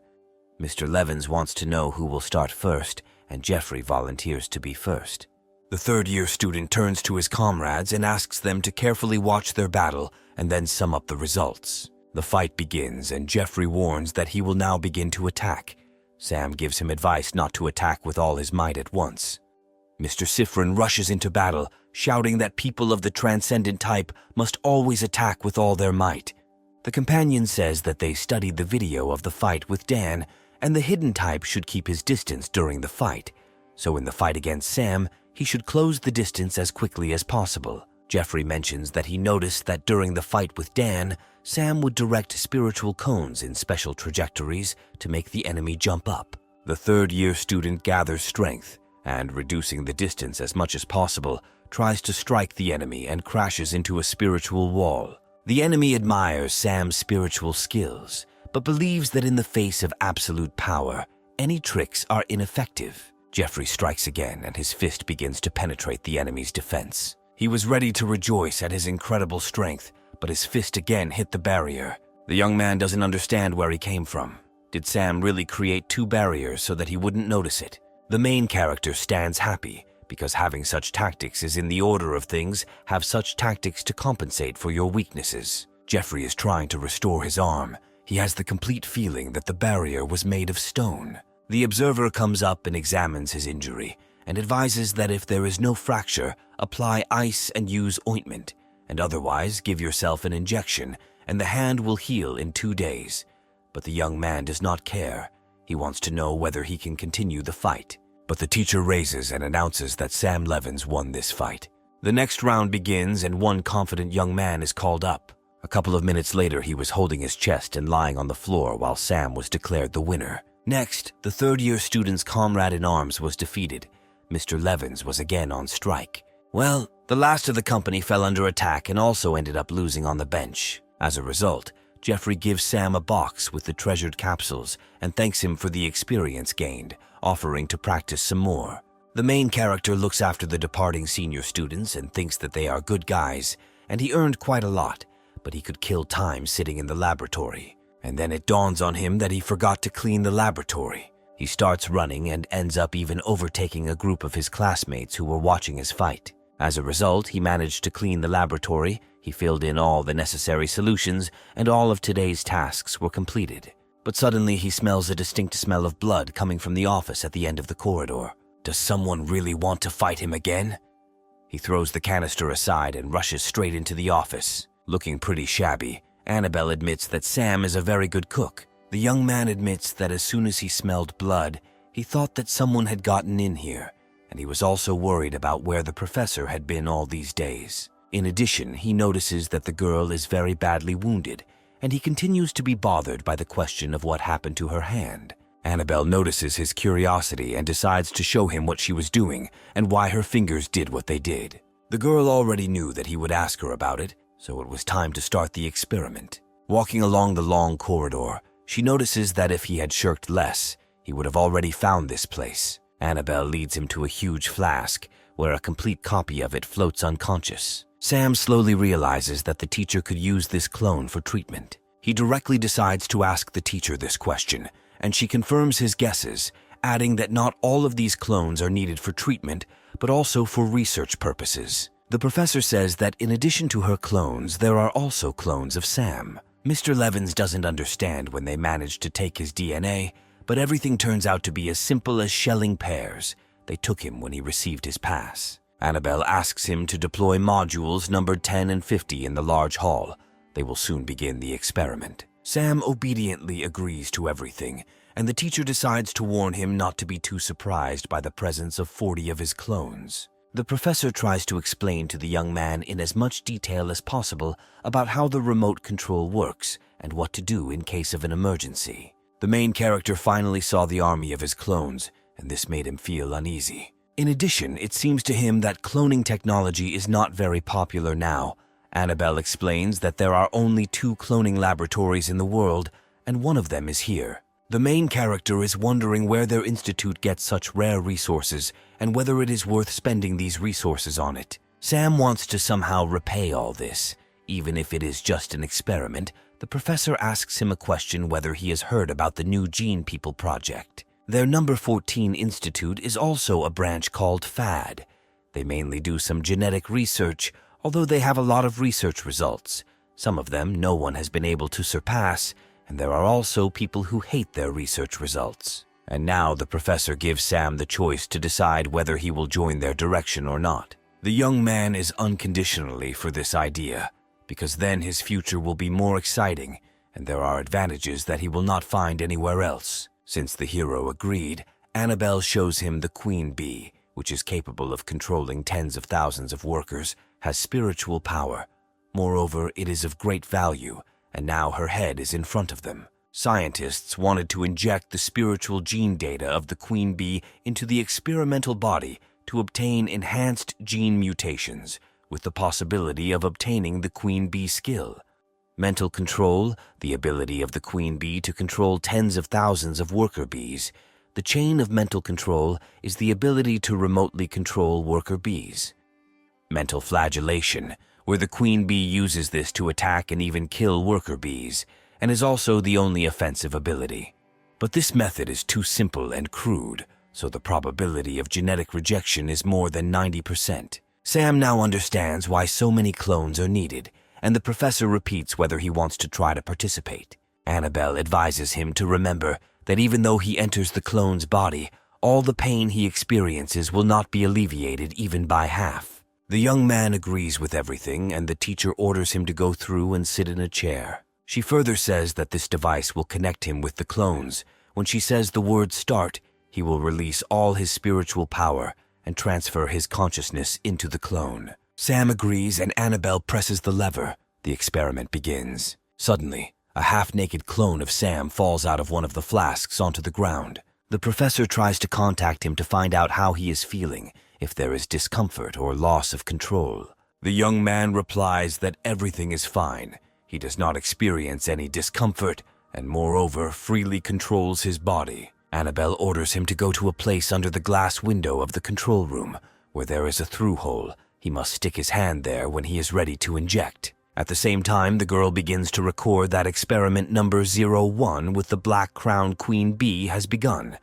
Mr. Levins wants to know who will start first, and Jeffrey volunteers to be first. The third-year student turns to his comrades and asks them to carefully watch their battle and then sum up the results. The fight begins, and Jeffrey warns that he will now begin to attack. Sam gives him advice not to attack with all his might at once. Mr. Cyphrin rushes into battle, shouting that people of the transcendent type must always attack with all their might. The companion says that they studied the video of the fight with Dan, and the hidden type should keep his distance during the fight. So in the fight against Sam, he should close the distance as quickly as possible. Jeffrey mentions that he noticed that during the fight with Dan, Sam would direct spiritual cones in special trajectories to make the enemy jump up. The third-year student gathers strength and, reducing the distance as much as possible, tries to strike the enemy and crashes into a spiritual wall. The enemy admires Sam's spiritual skills, but believes that in the face of absolute power, any tricks are ineffective. Jeffrey strikes again, and his fist begins to penetrate the enemy's defense. He was ready to rejoice at his incredible strength, but his fist again hit the barrier. The young man doesn't understand where he came from. Did Sam really create two barriers so that he wouldn't notice it? The main character stands happy, because having such tactics is in the order of things. Have such tactics to compensate for your weaknesses. Jeffrey is trying to restore his arm. He has the complete feeling that the barrier was made of stone. The observer comes up and examines his injury, and advises that if there is no fracture, apply ice and use ointment, and otherwise give yourself an injection, and the hand will heal in 2 days. But the young man does not care. He wants to know whether he can continue the fight. but the teacher raises and announces that Sam Levins won this fight. The next round begins and one confident young man is called up. A couple of minutes later, he was holding his chest and lying on the floor while Sam was declared the winner. Next, the third-year student's comrade in arms was defeated. Mr. Levins was again on strike. Well, the last of the company fell under attack and also ended up losing on the bench. As a result, Jeffrey gives Sam a box with the treasured capsules and thanks him for the experience gained, offering to practice some more. The main character looks after the departing senior students and thinks that they are good guys, and he earned quite a lot, but he could kill time sitting in the laboratory. And then it dawns on him that he forgot to clean the laboratory. He starts running and ends up even overtaking a group of his classmates who were watching his fight. As a result, he managed to clean the laboratory, he filled in all the necessary solutions, and all of today's tasks were completed. But suddenly he smells a distinct smell of blood coming from the office at the end of the corridor. Does someone really want to fight him again? He throws the canister aside and rushes straight into the office. Looking pretty shabby, Annabelle admits that Sam is a very good cook. The young man admits that as soon as he smelled blood, he thought that someone had gotten in here, and he was also worried about where the professor had been all these days. In addition, he notices that the girl is very badly wounded, and he continues to be bothered by the question of what happened to her hand. Annabelle notices his curiosity and decides to show him what she was doing and why her fingers did what they did. The girl already knew that he would ask her about it, so it was time to start the experiment. Walking along the long corridor, she notices that if he had shirked less, he would have already found this place. Annabelle leads him to a huge flask, where a complete copy of it floats unconscious. Sam slowly realizes that the teacher could use this clone for treatment. He directly decides to ask the teacher this question, and she confirms his guesses, adding that not all of these clones are needed for treatment, but also for research purposes. The professor says that in addition to her clones, there are also clones of Sam. Mr. Levins doesn't understand when they managed to take his DNA, but everything turns out to be as simple as shelling pears. They took him when he received his pass. Annabelle asks him to deploy modules numbered 10 and 50 in the large hall. They will soon begin the experiment. Sam obediently agrees to everything, and the teacher decides to warn him not to be too surprised by the presence of 40 of his clones. The professor tries to explain to the young man in as much detail as possible about how the remote control works and what to do in case of an emergency. The main character finally saw the army of his clones, and this made him feel uneasy. In addition, it seems to him that cloning technology is not very popular now. Annabelle explains that there are only 2 cloning laboratories in the world, and one of them is here. The main character is wondering where their institute gets such rare resources and whether it is worth spending these resources on it. Sam wants to somehow repay all this. Even if it is just an experiment, the professor asks him a question whether he has heard about the new Gene People project. Their number 14 institute is also a branch called FAD. They mainly do some genetic research, although they have a lot of research results. Some of them no one has been able to surpass, and there are also people who hate their research results. And now the professor gives Sam the choice to decide whether he will join their direction or not. The young man is unconditionally for this idea, because then his future will be more exciting, and there are advantages that he will not find anywhere else. Since the hero agreed, Annabelle shows him the queen bee, which is capable of controlling tens of thousands of workers, has spiritual power. Moreover, it is of great value, and now her head is in front of them. Scientists wanted to inject the spiritual gene data of the queen bee into the experimental body to obtain enhanced gene mutations, with the possibility of obtaining the queen bee skill. Mental control, the ability of the queen bee to control tens of thousands of worker bees. The chain of mental control is the ability to remotely control worker bees. Mental flagellation, where the queen bee uses this to attack and even kill worker bees, and is also the only offensive ability. But this method is too simple and crude, so the probability of genetic rejection is more than 90%. Sam now understands why so many clones are needed, and the professor repeats whether he wants to try to participate. Annabelle advises him to remember that even though he enters the clone's body, all the pain he experiences will not be alleviated even by half. The young man agrees with everything, and the teacher orders him to go through and sit in a chair. She further says that this device will connect him with the clones. When she says the word start, he will release all his spiritual power and transfer his consciousness into the clone. Sam agrees and Annabelle presses the lever. The experiment begins. Suddenly, a half-naked clone of Sam falls out of one of the flasks onto the ground. The professor tries to contact him to find out how he is feeling, if there is discomfort or loss of control. The young man replies that everything is fine. He does not experience any discomfort and, moreover, freely controls his body. Annabelle orders him to go to a place under the glass window of the control room, where there is a through-hole. He must stick his hand there when he is ready to inject. At the same time, the girl begins to record that experiment number 01 with the Black Crown Queen Bee has begun.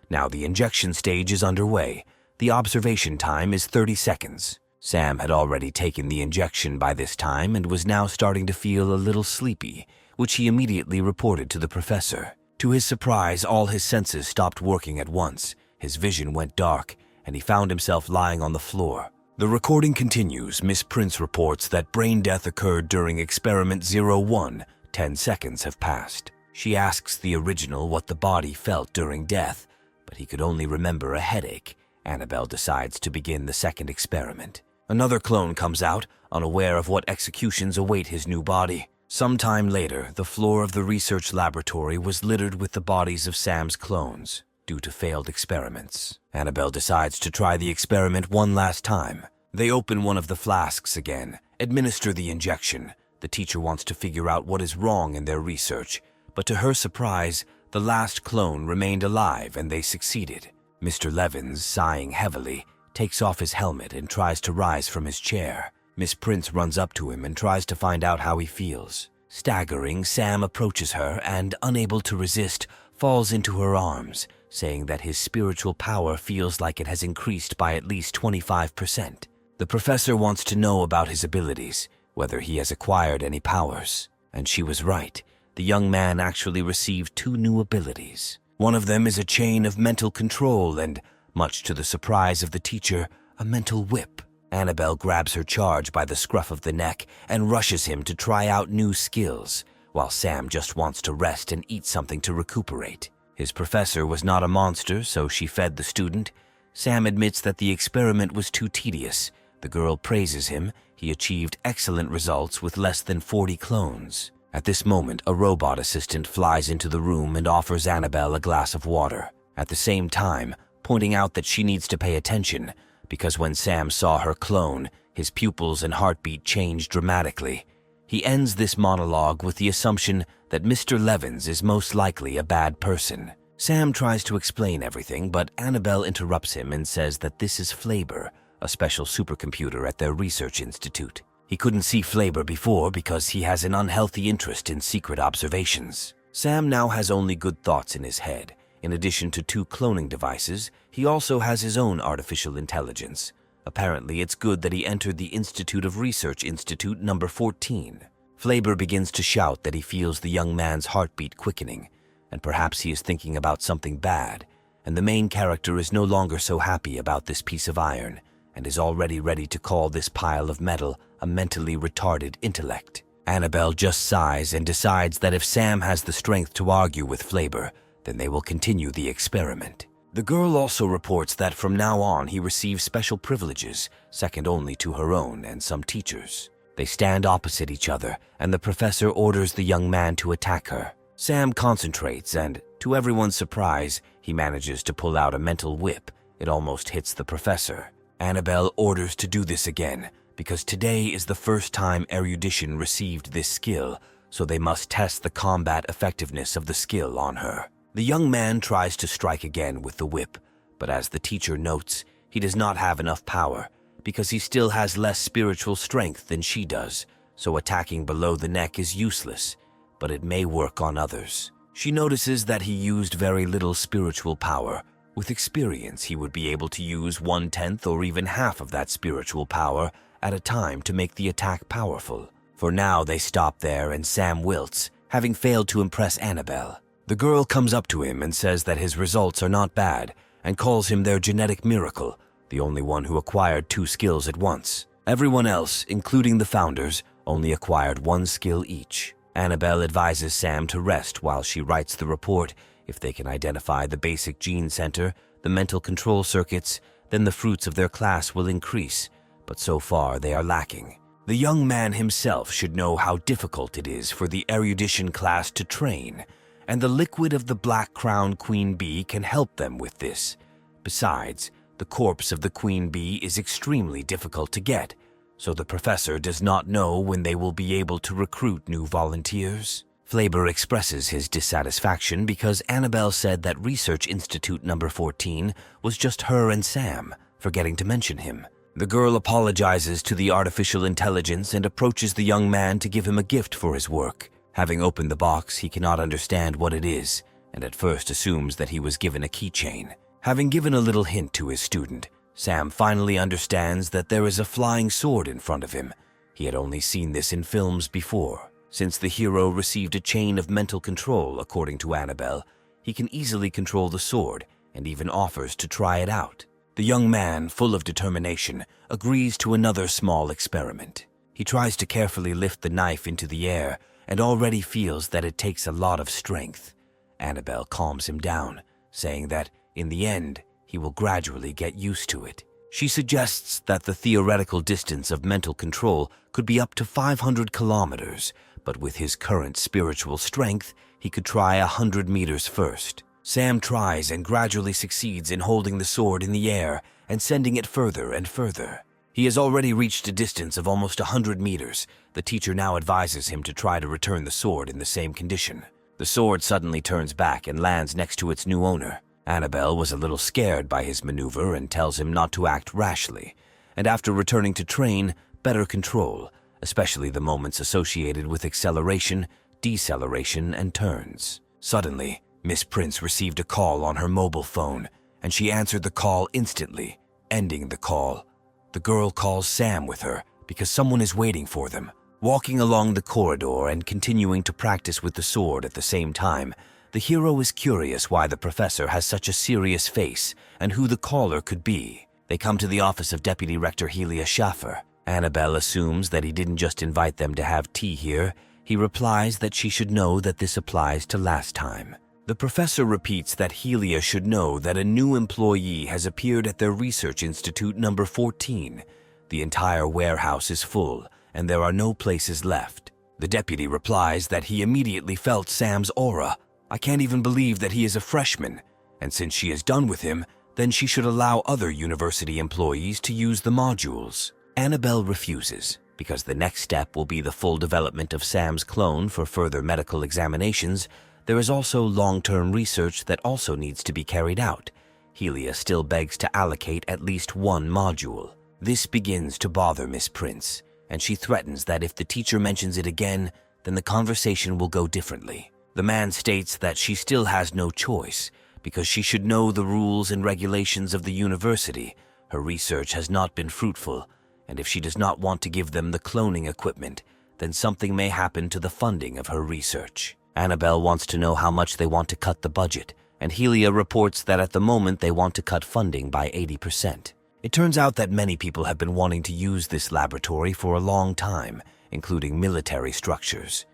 Now the injection stage is underway. The observation time is 30 seconds. Sam had already taken the injection by this time and was now starting to feel a little sleepy, which he immediately reported to the professor. To his surprise, all his senses stopped working at once. His vision went dark, and he found himself lying on the floor. The recording continues. Miss Prince reports that brain death occurred during experiment 01. 10 seconds have passed. She asks the original what the body felt during death, but he could only remember a headache. Annabelle decides to begin the second experiment. Another clone comes out, unaware of what executions await his new body. Sometime later, the floor of the research laboratory was littered with the bodies of Sam's clones, due to failed experiments. Annabelle decides to try the experiment one last time. They open one of the flasks again, administer the injection. The teacher wants to figure out what is wrong in their research, but to her surprise, the last clone remained alive and they succeeded. Mr. Levins, sighing heavily, takes off his helmet and tries to rise from his chair. Miss Prince runs up to him and tries to find out how he feels. Staggering, Sam approaches her and, unable to resist, falls into her arms, saying that his spiritual power feels like it has increased by at least 25%. The professor wants to know about his abilities, whether he has acquired any powers. And she was right. The young man actually received 2 new abilities. One of them is a chain of mental control and, much to the surprise of the teacher, a mental whip. Annabelle grabs her charge by the scruff of the neck and rushes him to try out new skills, while Sam just wants to rest and eat something to recuperate. His professor was not a monster, so she fed the student. Sam admits that the experiment was too tedious. The girl praises him. He achieved excellent results with less than 40 clones. At this moment, a robot assistant flies into the room and offers Annabelle a glass of water, at the same time pointing out that she needs to pay attention, because when Sam saw her clone, his pupils and heartbeat changed dramatically. He ends this monologue with the assumption that Mr. Levins is most likely a bad person. Sam tries to explain everything, but Annabelle interrupts him and says that this is Flaber, a special supercomputer at their research institute. He couldn't see Flaber before because he has an unhealthy interest in secret observations. Sam now has only good thoughts in his head. In addition to 2 cloning devices, he also has his own artificial intelligence. Apparently, it's good that he entered the Institute of Research Institute number 14. Flaber begins to shout that he feels the young man's heartbeat quickening, and perhaps he is thinking about something bad, and the main character is no longer so happy about this piece of iron, and is already ready to call this pile of metal a mentally retarded intellect. Annabelle just sighs and decides that if Sam has the strength to argue with Flaber, then they will continue the experiment. The girl also reports that from now on he receives special privileges, second only to her own and some teachers. They stand opposite each other, and the professor orders the young man to attack her. Sam concentrates and, to everyone's surprise, he manages to pull out a mental whip. It almost hits the professor. Annabelle orders to do this again, because today is the first time erudition received this skill, so they must test the combat effectiveness of the skill on her. The young man tries to strike again with the whip, but as the teacher notes, he does not have enough power, because he still has less spiritual strength than she does, so attacking below the neck is useless, but it may work on others. She notices that he used very little spiritual power. With experience, he would be able to use 1/10 or even half of that spiritual power at a time to make the attack powerful. For now, they stop there and Sam wilts, having failed to impress Annabelle. The girl comes up to him and says that his results are not bad and calls him their genetic miracle, the only one who acquired 2 skills at once. Everyone else, including the founders, only acquired 1 skill each. Annabelle advises Sam to rest while she writes the report. If they can identify the basic gene center, the mental control circuits, then the fruits of their class will increase, but so far they are lacking. The young man himself should know how difficult it is for the erudition class to train, and the liquid of the black crown queen bee can help them with this. Besides, the corpse of the queen bee is extremely difficult to get, so the professor does not know when they will be able to recruit new volunteers. Flaber expresses his dissatisfaction because Annabelle said that Research Institute number 14 was just her and Sam, forgetting to mention him. The girl apologizes to the artificial intelligence and approaches the young man to give him a gift for his work. Having opened the box, he cannot understand what it is, and at first assumes that he was given a keychain. Having given a little hint to his student, Sam finally understands that there is a flying sword in front of him. He had only seen this in films before. Since the hero received a chain of mental control, according to Annabelle, he can easily control the sword and even offers to try it out. The young man, full of determination, agrees to another small experiment. He tries to carefully lift the knife into the air and already feels that it takes a lot of strength. Annabelle calms him down, saying that, in the end, he will gradually get used to it. She suggests that the theoretical distance of mental control could be up to 500 kilometers, but with his current spiritual strength, he could try 100 meters first. Sam tries and gradually succeeds in holding the sword in the air and sending it further and further. He has already reached a distance of almost 100 meters. The teacher now advises him to try to return the sword in the same condition. The sword suddenly turns back and lands next to its new owner. Annabelle was a little scared by his maneuver and tells him not to act rashly, and after returning to train, better control, especially the moments associated with acceleration, deceleration, and turns. Suddenly, Miss Prince received a call on her mobile phone, and she answered the call instantly, ending the call. The girl calls Sam with her because someone is waiting for them. Walking along the corridor and continuing to practice with the sword at the same time, the hero is curious why the professor has such a serious face and who the caller could be. They come to the office of Deputy Rector Helia Schaffer. Annabelle assumes that he didn't just invite them to have tea here. He replies that she should know that this applies to last time. The professor repeats that Helia should know that a new employee has appeared at their research institute number 14. The entire warehouse is full, and there are no places left. The deputy replies that he immediately felt Sam's aura. I can't even believe that he is a freshman, and since she is done with him, then she should allow other university employees to use the modules. Annabelle refuses, because the next step will be the full development of Sam's clone for further medical examinations. There is also long-term research that also needs to be carried out. Helia still begs to allocate at least one module. This begins to bother Miss Prince, and she threatens that if the teacher mentions it again, then the conversation will go differently. The man states that she still has no choice, because she should know the rules and regulations of the university. Her research has not been fruitful, and if she does not want to give them the cloning equipment, then something may happen to the funding of her research. Annabelle wants to know how much they want to cut the budget, and Helia reports that at the moment they want to cut funding by 80%. It turns out that many people have been wanting to use this laboratory for a long time, including military structures.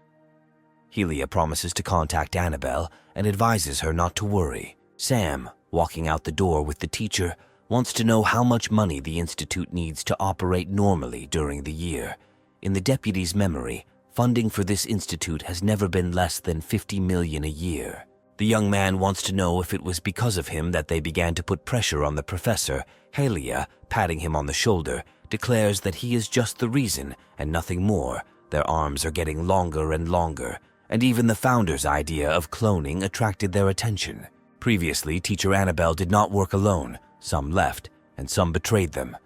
Helia promises to contact Annabelle and advises her not to worry. Sam, walking out the door with the teacher, wants to know how much money the institute needs to operate normally during the year. In the deputy's memory, funding for this institute has never been less than $50 million a year. The young man wants to know if it was because of him that they began to put pressure on the professor. Helia, patting him on the shoulder, declares that he is just the reason and nothing more. Their arms are getting longer and longer, and even the founder's idea of cloning attracted their attention. Previously, Teacher Annabelle did not work alone. Some left, and some betrayed them.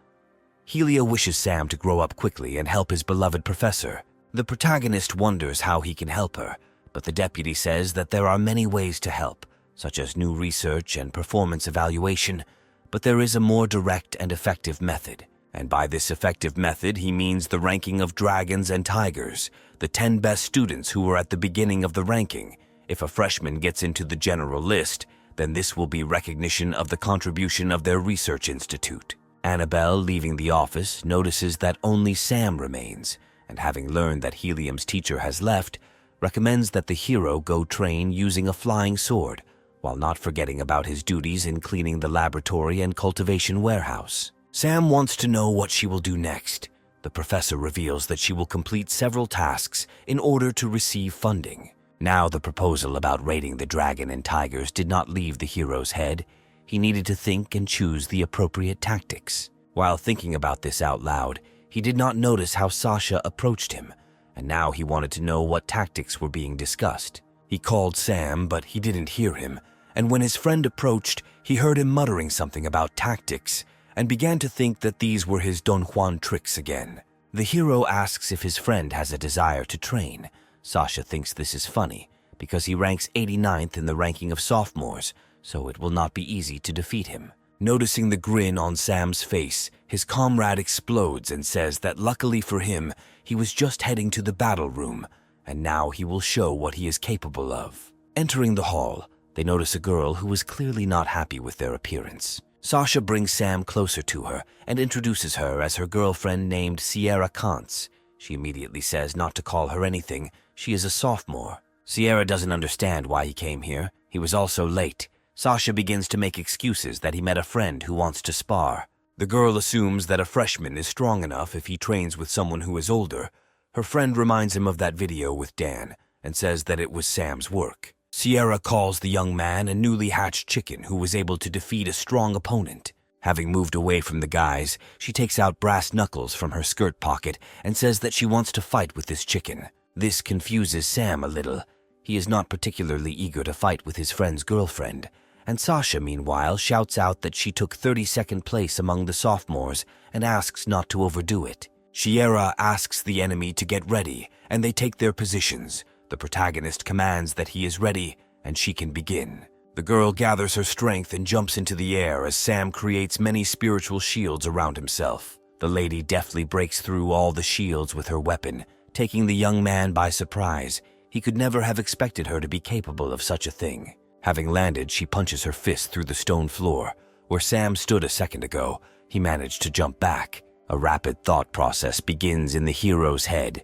Helia wishes Sam to grow up quickly and help his beloved professor. The protagonist wonders how he can help her, but the deputy says that there are many ways to help, such as new research and performance evaluation, but there is a more direct and effective method. And by this effective method, he means the ranking of dragons and tigers, the 10 best students who were at the beginning of the ranking. If a freshman gets into the general list, then this will be recognition of the contribution of their research institute. Annabelle, leaving the office, notices that only Sam remains, and having learned that Helium's teacher has left, recommends that the hero go train using a flying sword, while not forgetting about his duties in cleaning the laboratory and cultivation warehouse. Sam wants to know what she will do next. The professor reveals that she will complete several tasks in order to receive funding. Now the proposal about raiding the dragon and tigers did not leave the hero's head. He needed to think and choose the appropriate tactics. While thinking about this out loud, he did not notice how Sasha approached him, and now he wanted to know what tactics were being discussed. He called Sam, but he didn't hear him, and when his friend approached, he heard him muttering something about tactics and began to think that these were his Don Juan tricks again. The hero asks if his friend has a desire to train. Sasha thinks this is funny because he ranks 89th in the ranking of sophomores, so it will not be easy to defeat him. Noticing the grin on Sam's face, his comrade explodes and says that luckily for him, he was just heading to the battle room, and now he will show what he is capable of. Entering the hall, they notice a girl who is clearly not happy with their appearance. Sasha brings Sam closer to her and introduces her as her girlfriend named Sierra Kantz. She immediately says not to call her anything. She is a sophomore. Sierra doesn't understand why he came here. He was also late. Sasha begins to make excuses that he met a friend who wants to spar. The girl assumes that a freshman is strong enough if he trains with someone who is older. Her friend reminds him of that video with Dan and says that it was Sam's work. Sierra calls the young man a newly hatched chicken who was able to defeat a strong opponent. Having moved away from the guys, she takes out brass knuckles from her skirt pocket and says that she wants to fight with this chicken. This confuses Sam a little. He is not particularly eager to fight with his friend's girlfriend, and Sasha, meanwhile, shouts out that she took 32nd place among the sophomores and asks not to overdo it. Sierra asks the enemy to get ready, and they take their positions. The protagonist commands that he is ready, and she can begin. The girl gathers her strength and jumps into the air as Sam creates many spiritual shields around himself. The lady deftly breaks through all the shields with her weapon, taking the young man by surprise. He could never have expected her to be capable of such a thing. Having landed, she punches her fist through the stone floor. Where Sam stood a second ago, he managed to jump back. A rapid thought process begins in the hero's head.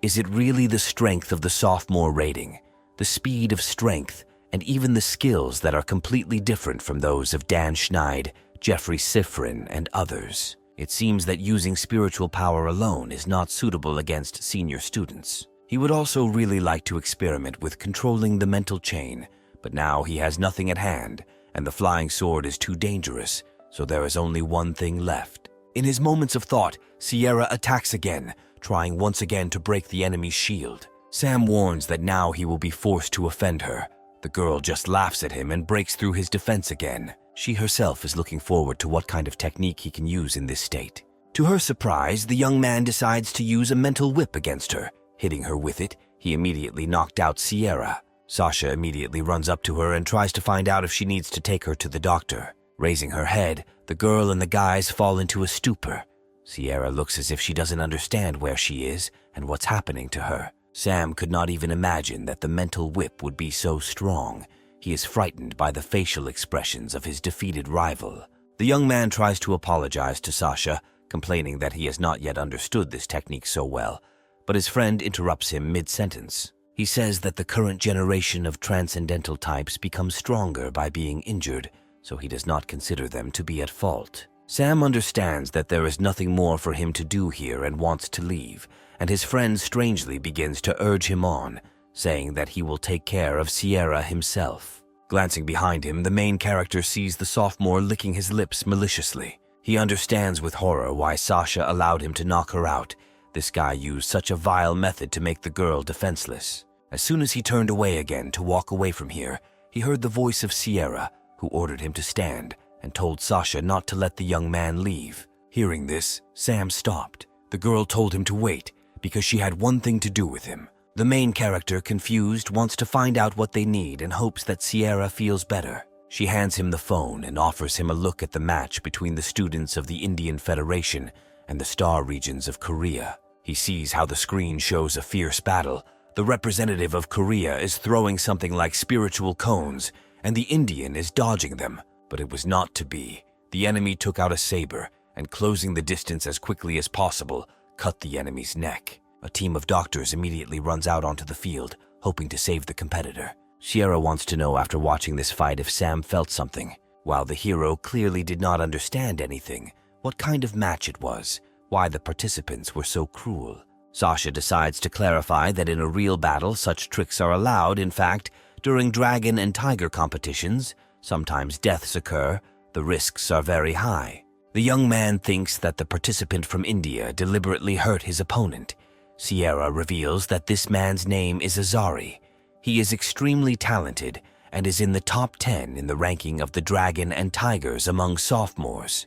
Is it really the strength of the sophomore rating, the speed of strength, and even the skills that are completely different from those of Dan Schneid, Jeffrey Sifrin, and others? It seems that using spiritual power alone is not suitable against senior students. He would also really like to experiment with controlling the mental chain, but now he has nothing at hand, and the flying sword is too dangerous, so there is only one thing left. In his moments of thought, Sierra attacks again, trying once again to break the enemy's shield. Sam warns that now he will be forced to offend her. The girl just laughs at him and breaks through his defense again. She herself is looking forward to what kind of technique he can use in this state. To her surprise, the young man decides to use a mental whip against her. Hitting her with it, he immediately knocked out Sierra. Sasha immediately runs up to her and tries to find out if she needs to take her to the doctor. Raising her head, the girl and the guys fall into a stupor. Sierra looks as if she doesn't understand where she is and what's happening to her. Sam could not even imagine that the mental whip would be so strong. He is frightened by the facial expressions of his defeated rival. The young man tries to apologize to Sasha, complaining that he has not yet understood this technique so well, but his friend interrupts him mid-sentence. He says that the current generation of transcendental types becomes stronger by being injured, so he does not consider them to be at fault. Sam understands that there is nothing more for him to do here and wants to leave, and his friend strangely begins to urge him on, saying that he will take care of Sierra himself. Glancing behind him, the main character sees the sophomore licking his lips maliciously. He understands with horror why Sasha allowed him to knock her out. This guy used such a vile method to make the girl defenseless. As soon as he turned away again to walk away from here, he heard the voice of Sierra, who ordered him to stand and told Sasha not to let the young man leave. Hearing this, Sam stopped. The girl told him to wait because she had one thing to do with him. The main character, confused, wants to find out what they need and hopes that Sierra feels better. She hands him the phone and offers him a look at the match between the students of the Indian Federation and the Star regions of Korea. He sees how the screen shows a fierce battle. The representative of Korea is throwing something like spiritual cones, and the Indian is dodging them. But it was not to be. The enemy took out a saber, and closing the distance as quickly as possible, cut the enemy's neck. A team of doctors immediately runs out onto the field, hoping to save the competitor. Sierra wants to know after watching this fight if Sam felt something. While the hero clearly did not understand anything, what kind of match it was, why the participants were so cruel. Sasha decides to clarify that in a real battle such tricks are allowed. In fact, during dragon and tiger competitions, sometimes deaths occur, the risks are very high. The young man thinks that the participant from India deliberately hurt his opponent. Sierra reveals that this man's name is Azari. He is extremely talented and is in the top 10 in the ranking of the dragon and tigers among sophomores.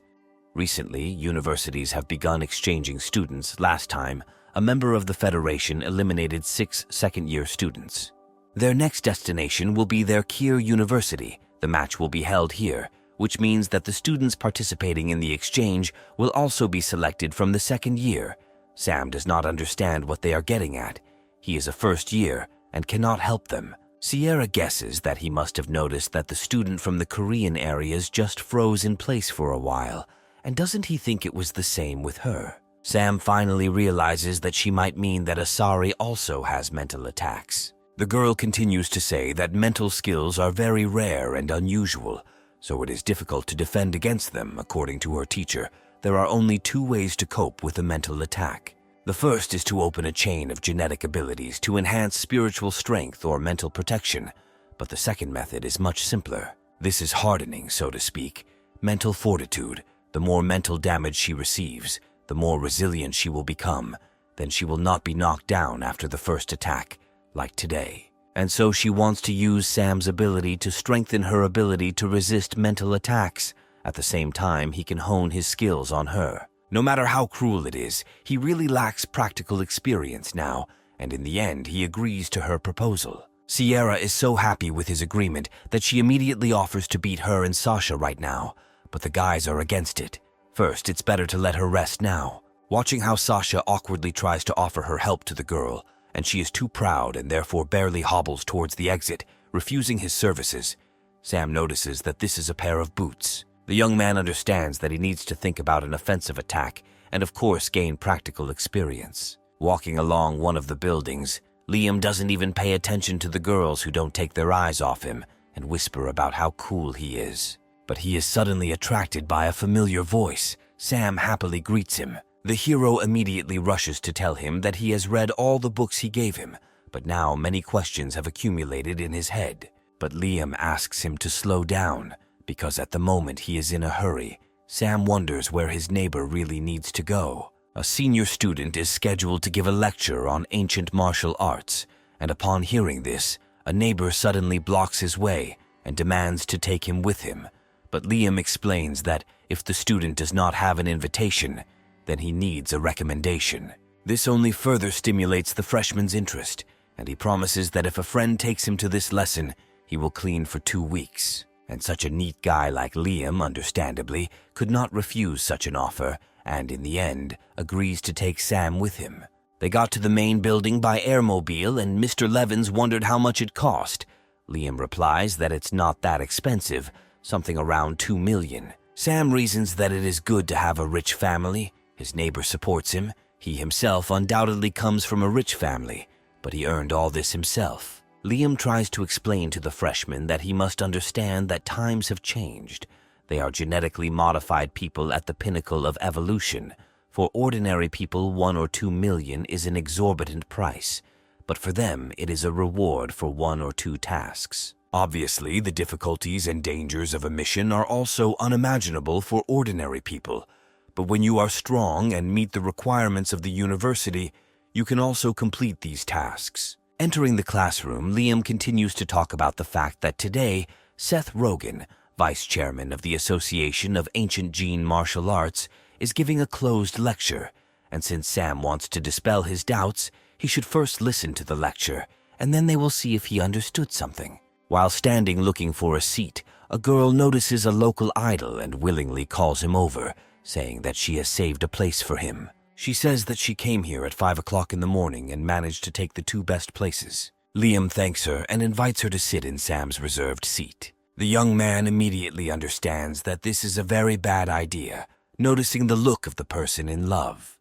Recently, universities have begun exchanging students. Last time, a member of the Federation eliminated 6 second-year students. Their next destination will be their Kier University. The match will be held here, which means that the students participating in the exchange will also be selected from the second year. Sam does not understand what they are getting at. He is a first year and cannot help them. Sierra guesses that he must have noticed that the student from the Korean areas just froze in place for a while, and doesn't he think it was the same with her? Sam finally realizes that she might mean that Asari also has mental attacks. The girl continues to say that mental skills are very rare and unusual, so it is difficult to defend against them. According to her teacher, there are only 2 ways to cope with a mental attack. The first is to open a chain of genetic abilities to enhance spiritual strength or mental protection, but the second method is much simpler. This is hardening, so to speak, mental fortitude. The more mental damage she receives, the more resilient she will become. Then she will not be knocked down after the first attack, like today. And so she wants to use Sam's ability to strengthen her ability to resist mental attacks. At the same time, he can hone his skills on her. No matter how cruel it is, he really lacks practical experience now, and in the end, he agrees to her proposal. Sierra is so happy with his agreement that she immediately offers to beat her and Sasha right now, but the guys are against it. First, it's better to let her rest now. Watching how Sasha awkwardly tries to offer her help to the girl, and she is too proud and therefore barely hobbles towards the exit, refusing his services, Sam notices that this is a pair of boots. The young man understands that he needs to think about an offensive attack and of course gain practical experience. Walking along one of the buildings, Liam doesn't even pay attention to the girls who don't take their eyes off him and whisper about how cool he is. But he is suddenly attracted by a familiar voice. Sam happily greets him. The hero immediately rushes to tell him that he has read all the books he gave him, but now many questions have accumulated in his head. But Liam asks him to slow down, because at the moment he is in a hurry. Sam wonders where his neighbor really needs to go. A senior student is scheduled to give a lecture on ancient martial arts, and upon hearing this, a neighbor suddenly blocks his way and demands to take him with him. But Liam explains that if the student does not have an invitation, then he needs a recommendation. This only further stimulates the freshman's interest, and he promises that if a friend takes him to this lesson, he will clean for 2 weeks. And such a neat guy like Liam, understandably, could not refuse such an offer, and in the end, agrees to take Sam with him. They got to the main building by airmobile, and Mr. Levins wondered how much it cost. Liam replies that it's not that expensive, something around 2 million. Sam reasons that it is good to have a rich family. His neighbor supports him. He himself undoubtedly comes from a rich family, but he earned all this himself. Liam tries to explain to the freshman that he must understand that times have changed. They are genetically modified people at the pinnacle of evolution. For ordinary people, 1 or 2 million is an exorbitant price, but for them it is a reward for 1 or 2 tasks. Obviously, the difficulties and dangers of a mission are also unimaginable for ordinary people, but when you are strong and meet the requirements of the university, you can also complete these tasks. Entering the classroom, Liam continues to talk about the fact that today, Seth Rogen, vice chairman of the Association of Ancient Gene Martial Arts, is giving a closed lecture, and since Sam wants to dispel his doubts, he should first listen to the lecture, and then they will see if he understood something. While standing looking for a seat, a girl notices a local idol and willingly calls him over, saying that she has saved a place for him. She says that she came here at 5 o'clock in the morning and managed to take the 2 best places. Liam thanks her and invites her to sit in Sam's reserved seat. The young man immediately understands that this is a very bad idea, noticing the look of the person in love.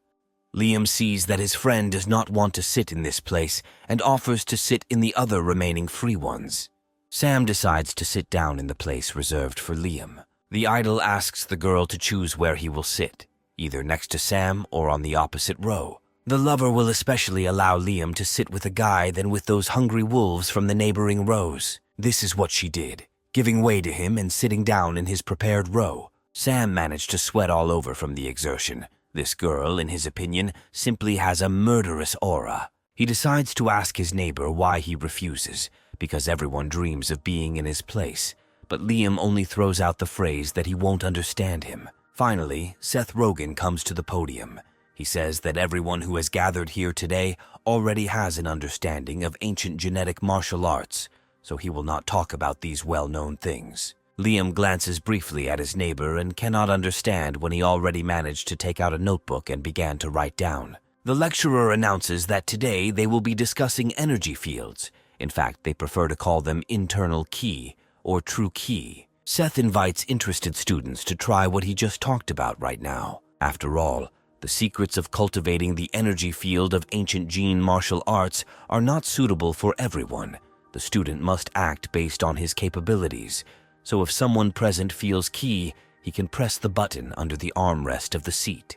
Liam sees that his friend does not want to sit in this place and offers to sit in the other remaining free ones. Sam decides to sit down in the place reserved for Liam. The idol asks the girl to choose where he will sit, either next to Sam or on the opposite row. The lover will especially allow Liam to sit with a guy than with those hungry wolves from the neighboring rows. This is what she did, giving way to him and sitting down in his prepared row. Sam managed to sweat all over from the exertion. This girl, in his opinion, simply has a murderous aura. He decides to ask his neighbor why he refuses, because everyone dreams of being in his place. But Liam only throws out the phrase that he won't understand him. Finally, Seth Rogen comes to the podium. He says that everyone who has gathered here today already has an understanding of ancient genetic martial arts, so he will not talk about these well-known things. Liam glances briefly at his neighbor and cannot understand when he already managed to take out a notebook and began to write down. The lecturer announces that today they will be discussing energy fields. In fact, they prefer to call them internal ki, or true ki. Seth invites interested students to try what he just talked about right now. After all, the secrets of cultivating the energy field of ancient Jin martial arts are not suitable for everyone. The student must act based on his capabilities. So if someone present feels ki, he can press the button under the armrest of the seat.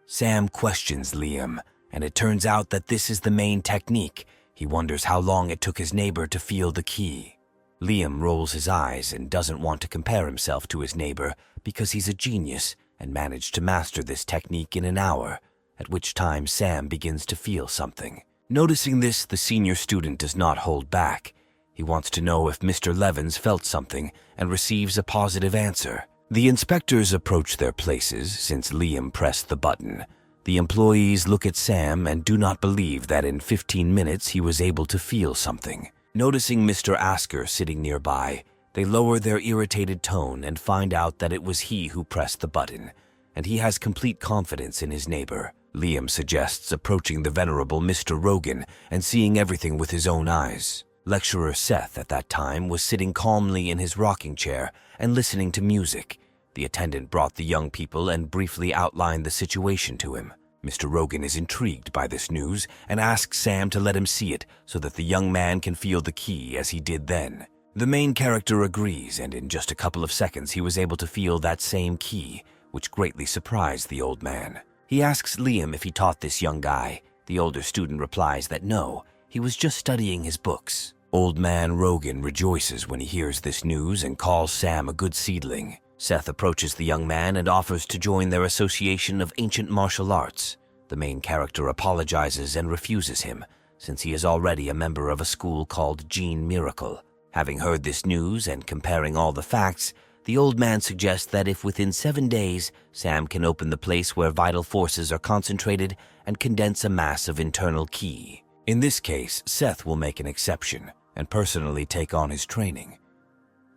Sam questions Liam, and it turns out that this is the main technique. He wonders how long it took his neighbor to feel the ki. Liam rolls his eyes and doesn't want to compare himself to his neighbor because he's a genius and managed to master this technique in an hour, at which time Sam begins to feel something. Noticing this, the senior student does not hold back. He wants to know if Mr. Levins felt something and receives a positive answer. The inspectors approach their places since Liam pressed the button. The employees look at Sam and do not believe that in 15 minutes he was able to feel something. Noticing Mr. Asker sitting nearby, they lower their irritated tone and find out that it was he who pressed the button, and he has complete confidence in his neighbor. Liam suggests approaching the venerable Mr. Rogen and seeing everything with his own eyes. Lecturer Seth at that time was sitting calmly in his rocking chair and listening to music. The attendant brought the young people and briefly outlined the situation to him. Mr. Rogen is intrigued by this news and asks Sam to let him see it so that the young man can feel the ki as he did then. The main character agrees, and in just a couple of seconds he was able to feel that same ki, which greatly surprised the old man. He asks Liam if he taught this young guy. The older student replies that no, he was just studying his books. Old man Rogen rejoices when he hears this news and calls Sam a good seedling. Seth approaches the young man and offers to join their association of ancient martial arts. The main character apologizes and refuses him, since he is already a member of a school called Jin Miracle. Having heard this news and comparing all the facts, the old man suggests that if within 7 days, Sam can open the place where vital forces are concentrated and condense a mass of internal ki. In this case, Seth will make an exception and personally take on his training.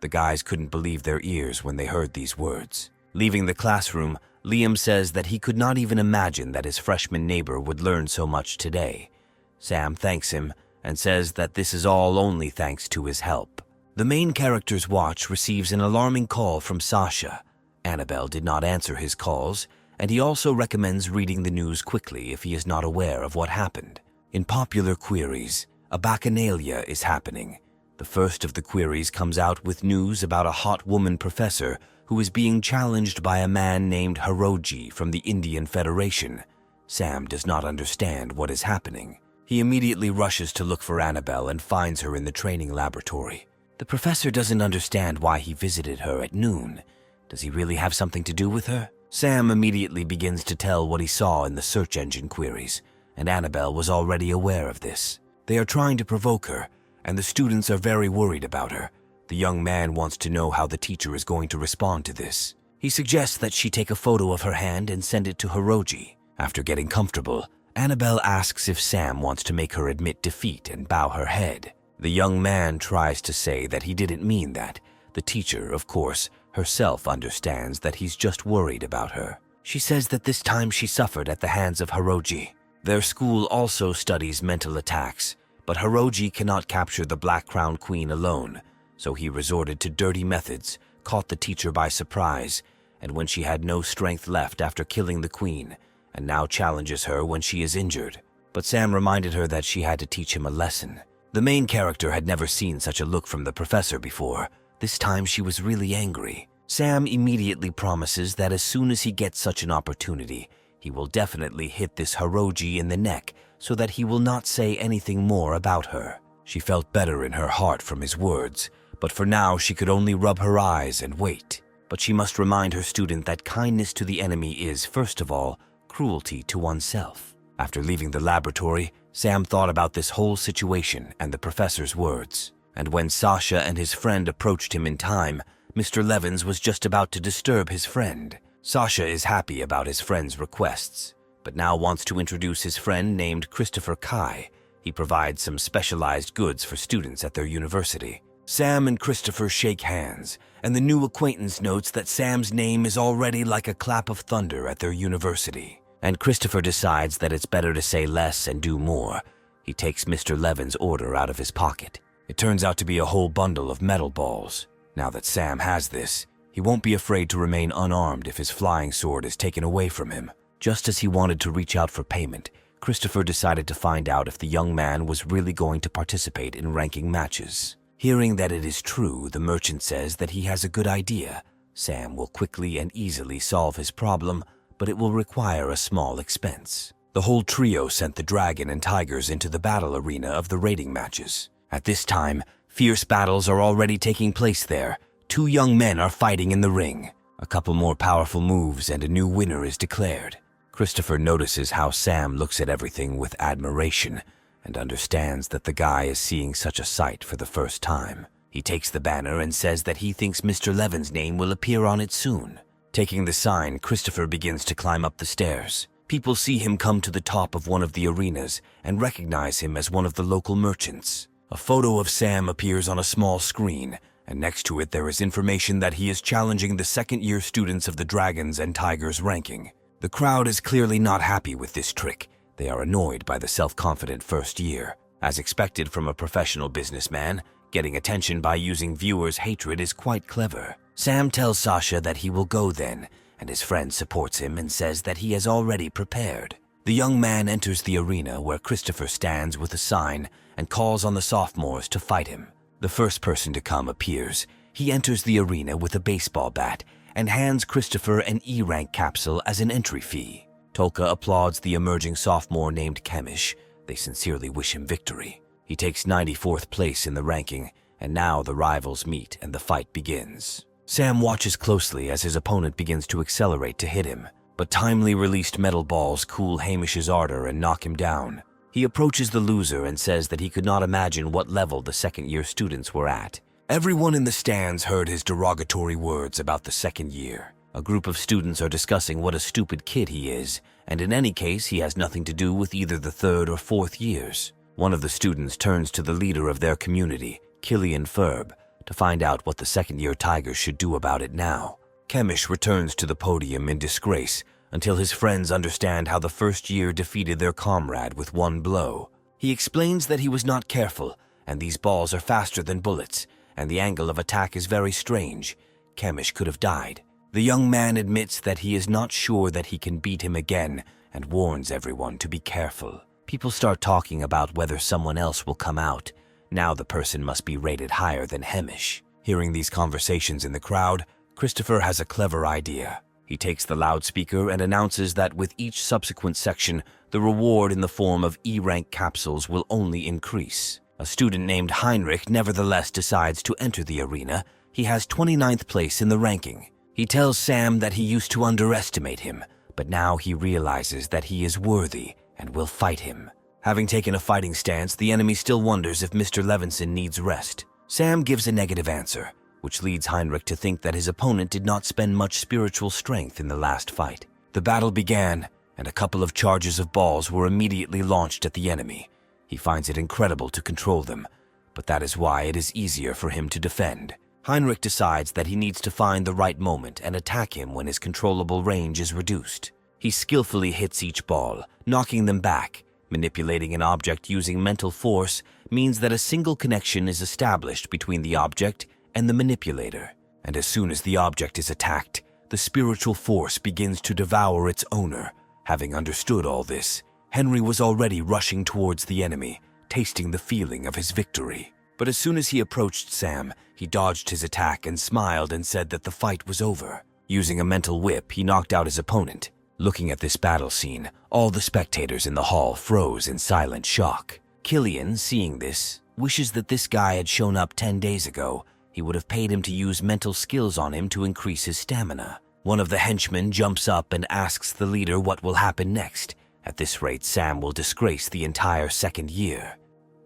The guys couldn't believe their ears when they heard these words. Leaving the classroom, Liam says that he could not even imagine that his freshman neighbor would learn so much today. Sam thanks him and says that this is all only thanks to his help. The main character's watch receives an alarming call from Sasha. Annabelle did not answer his calls, and he also recommends reading the news quickly if he is not aware of what happened. In popular queries, a bacchanalia is happening. The first of the queries comes out with news about a hot woman professor who is being challenged by a man named Hiroji from the Indian Federation. Sam does not understand what is happening. He immediately rushes to look for Annabelle and finds her in the training laboratory. The professor doesn't understand why he visited her at noon. Does he really have something to do with her? Sam immediately begins to tell what he saw in the search engine queries, and Annabelle was already aware of this. They are trying to provoke her, and the students are very worried about her. The young man wants to know how the teacher is going to respond to this. He suggests that she take a photo of her hand and send it to Hiroji. After getting comfortable, Annabelle asks if Sam wants to make her admit defeat and bow her head. The young man tries to say that he didn't mean that. The teacher, of course, herself understands that he's just worried about her. She says that this time she suffered at the hands of Hiroji. Their school also studies mental attacks, but Hiroji cannot capture the Black Crown Queen alone, so he resorted to dirty methods, caught the teacher by surprise, and when she had no strength left after killing the queen, and now challenges her when she is injured. But Sam reminded her that she had to teach him a lesson. The main character had never seen such a look from the professor before. This time she was really angry. Sam immediately promises that as soon as he gets such an opportunity, he will definitely hit this Hiroji in the neck so that he will not say anything more about her. She felt better in her heart from his words, but for now she could only rub her eyes and wait. But she must remind her student that kindness to the enemy is, first of all, cruelty to oneself. After leaving the laboratory, Sam thought about this whole situation and the professor's words. And when Sasha and his friend approached him in time, Mr. Levins was just about to disturb his friend. Sasha is happy about his friend's requests, but now wants to introduce his friend named Christopher Kai. He provides some specialized goods for students at their university. Sam and Christopher shake hands, and the new acquaintance notes that Sam's name is already like a clap of thunder at their university. And Christopher decides that it's better to say less and do more. He takes Mr. Levin's order out of his pocket. It turns out to be a whole bundle of metal balls. Now that Sam has this, he won't be afraid to remain unarmed if his flying sword is taken away from him. Just as he wanted to reach out for payment, Christopher decided to find out if the young man was really going to participate in ranking matches. Hearing that it is true, the merchant says that he has a good idea. Sam will quickly and easily solve his problem, but it will require a small expense. The whole trio sent the dragon and tigers into the battle arena of the rating matches. At this time, fierce battles are already taking place there. 2 young men are fighting in the ring. A couple more powerful moves and a new winner is declared. Christopher notices how Sam looks at everything with admiration and understands that the guy is seeing such a sight for the first time. He takes the banner and says that he thinks Mr. Levin's name will appear on it soon. Taking the sign, Christopher begins to climb up the stairs. People see him come to the top of one of the arenas and recognize him as one of the local merchants. A photo of Sam appears on a small screen, and next to it there is information that he is challenging the second-year students of the Dragons and Tigers ranking. The crowd is clearly not happy with this trick. They are annoyed by the self-confident first year. As expected from a professional businessman, getting attention by using viewers' hatred is quite clever. Sam tells Sasha that he will go then, and his friend supports him and says that he has already prepared. The young man enters the arena where Christopher stands with a sign and calls on the sophomores to fight him. The first person to come appears. He enters the arena with a baseball bat and hands Christopher an E-rank capsule as an entry fee. Tolka applauds the emerging sophomore named Kemish. They sincerely wish him victory. He takes 94th place in the ranking, and now the rivals meet and the fight begins. Sam watches closely as his opponent begins to accelerate to hit him, but timely released metal balls cool Hamish's ardor and knock him down. He approaches the loser and says that he could not imagine what level the second-year students were at. Everyone in the stands heard his derogatory words about the second year. A group of students are discussing what a stupid kid he is, and in any case he has nothing to do with either the third or fourth years. One of the students turns to the leader of their community, Killian Ferb, to find out what the second-year Tigers should do about it now. Kemish returns to the podium in disgrace until his friends understand how the first year defeated their comrade with one blow. He explains that he was not careful, and these balls are faster than bullets, and the angle of attack is very strange. Kemish could have died. The young man admits that he is not sure that he can beat him again and warns everyone to be careful. People start talking about whether someone else will come out. Now the person must be rated higher than Hemish. Hearing these conversations in the crowd, Christopher has a clever idea. He takes the loudspeaker and announces that with each subsequent section, the reward in the form of E-rank capsules will only increase. A student named Heinrich nevertheless decides to enter the arena. He has 29th place in the ranking. He tells Sam that he used to underestimate him, but now he realizes that he is worthy and will fight him. Having taken a fighting stance, the enemy still wonders if Mr. Levinson needs rest. Sam gives a negative answer, which leads Heinrich to think that his opponent did not spend much spiritual strength in the last fight. The battle began, and a couple of charges of balls were immediately launched at the enemy. He finds it incredible to control them, but that is why it is easier for him to defend. Heinrich decides that he needs to find the right moment and attack him when his controllable range is reduced. He skillfully hits each ball, knocking them back. Manipulating an object using mental force means that a single connection is established between the object and the manipulator. And as soon as the object is attacked, the spiritual force begins to devour its owner. Having understood all this, Henry was already rushing towards the enemy, tasting the feeling of his victory. But as soon as he approached Sam, he dodged his attack and smiled and said that the fight was over. Using a mental whip, he knocked out his opponent. Looking at this battle scene, all the spectators in the hall froze in silent shock. Killian, seeing this, wishes that this guy had shown up 10 days ago. He would have paid him to use mental skills on him to increase his stamina. One of the henchmen jumps up and asks the leader what will happen next. At this rate, Sam will disgrace the entire second year.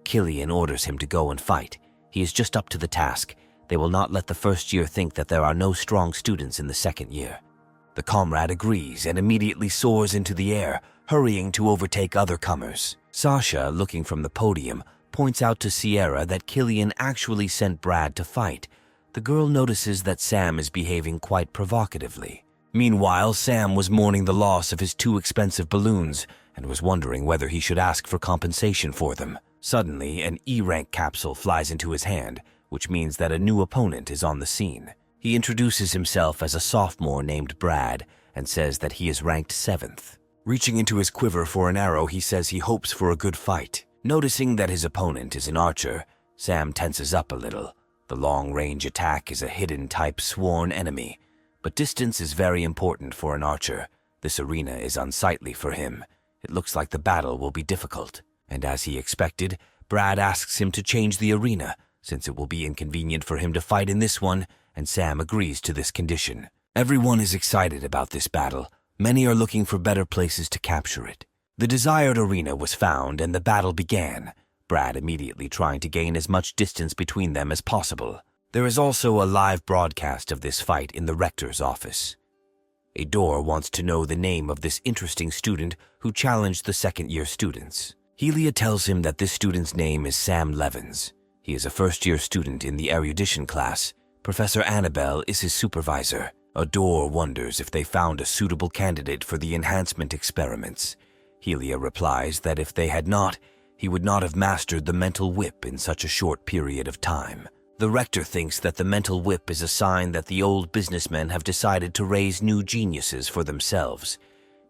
Killian orders him to go and fight. He is just up to the task. They will not let the first year think that there are no strong students in the second year. The comrade agrees and immediately soars into the air, hurrying to overtake other comers. Sasha, looking from the podium, points out to Sierra that Killian actually sent Brad to fight. The girl notices that Sam is behaving quite provocatively. Meanwhile, Sam was mourning the loss of his 2 expensive balloons and was wondering whether he should ask for compensation for them. Suddenly, an E-rank capsule flies into his hand, which means that a new opponent is on the scene. He introduces himself as a sophomore named Brad and says that he is ranked 7th. Reaching into his quiver for an arrow, he says he hopes for a good fight. Noticing that his opponent is an archer, Sam tenses up a little. The long-range attack is a hidden-type sworn enemy, but distance is very important for an archer. This arena is unsightly for him. It looks like the battle will be difficult, and as he expected, Brad asks him to change the arena, since it will be inconvenient for him to fight in this one, and Sam agrees to this condition. Everyone is excited about this battle. Many are looking for better places to capture it. The desired arena was found and the battle began, Brad immediately trying to gain as much distance between them as possible. There is also a live broadcast of this fight in the rector's office. Adore wants to know the name of this interesting student who challenged the second-year students. Helia tells him that this student's name is Sam Levins. He is a first-year student in the erudition class. Professor Annabelle is his supervisor. Adore wonders if they found a suitable candidate for the enhancement experiments. Helia replies that if they had not, he would not have mastered the mental whip in such a short period of time. The rector thinks that the mental whip is a sign that the old businessmen have decided to raise new geniuses for themselves.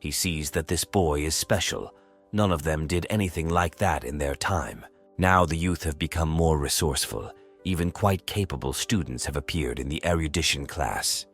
He sees that this boy is special. None of them did anything like that in their time. Now the youth have become more resourceful. Even quite capable students have appeared in the erudition class.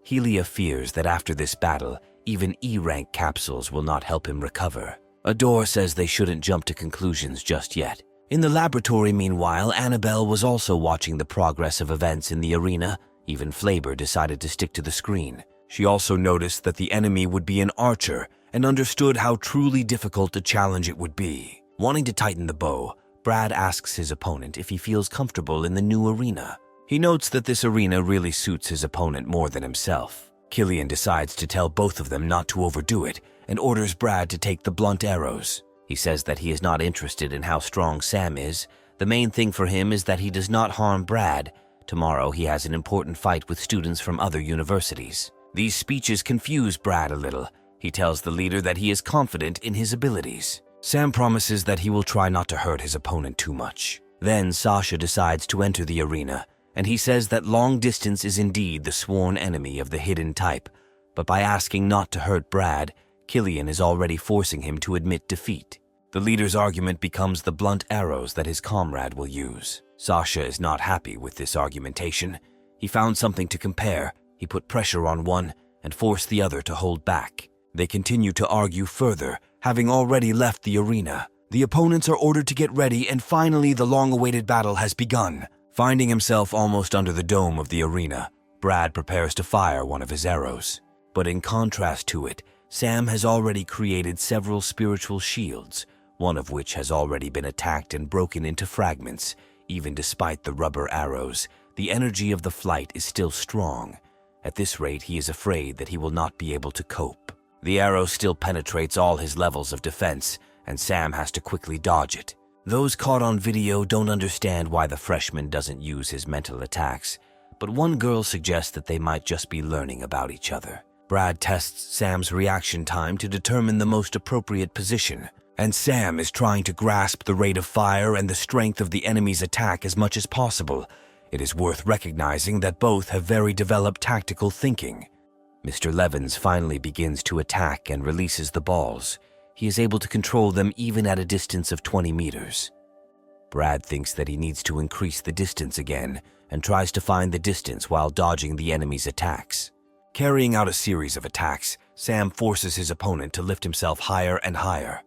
Helia fears that after this battle, even E-rank capsules will not help him recover. Adore says they shouldn't jump to conclusions just yet. In the laboratory, meanwhile, Annabelle was also watching the progress of events in the arena. Even Flaber decided to stick to the screen. She also noticed that the enemy would be an archer and understood how truly difficult a challenge it would be. Wanting to tighten the bow, Brad asks his opponent if he feels comfortable in the new arena. He notes that this arena really suits his opponent more than himself. Killian decides to tell both of them not to overdo it and orders Brad to take the blunt arrows. He says that he is not interested in how strong Sam is. The main thing for him is that he does not harm Brad. Tomorrow he has an important fight with students from other universities. These speeches confuse Brad a little. He tells the leader that he is confident in his abilities. Sam promises that he will try not to hurt his opponent too much. Then Sasha decides to enter the arena, and he says that long distance is indeed the sworn enemy of the hidden type, but by asking not to hurt Brad, Killian is already forcing him to admit defeat. The leader's argument becomes the blunt arrows that his comrade will use. Sasha is not happy with this argumentation. He found something to compare. He put pressure on one and forced the other to hold back. They continue to argue further, having already left the arena. The opponents are ordered to get ready, and finally the long-awaited battle has begun. Finding himself almost under the dome of the arena, Brad prepares to fire one of his arrows. But in contrast to it, Sam has already created several spiritual shields, one of which has already been attacked and broken into fragments. Even despite the rubber arrows, the energy of the flight is still strong. At this rate, he is afraid that he will not be able to cope. The arrow still penetrates all his levels of defense, and Sam has to quickly dodge it. Those caught on video don't understand why the freshman doesn't use his mental attacks, but one girl suggests that they might just be learning about each other. Brad tests Sam's reaction time to determine the most appropriate position, and Sam is trying to grasp the rate of fire and the strength of the enemy's attack as much as possible. It is worth recognizing that both have very developed tactical thinking. Mr. Levins finally begins to attack and releases the balls. He is able to control them even at a distance of 20 meters. Brad thinks that he needs to increase the distance again and tries to find the distance while dodging the enemy's attacks. Carrying out a series of attacks, Sam forces his opponent to lift himself higher and higher.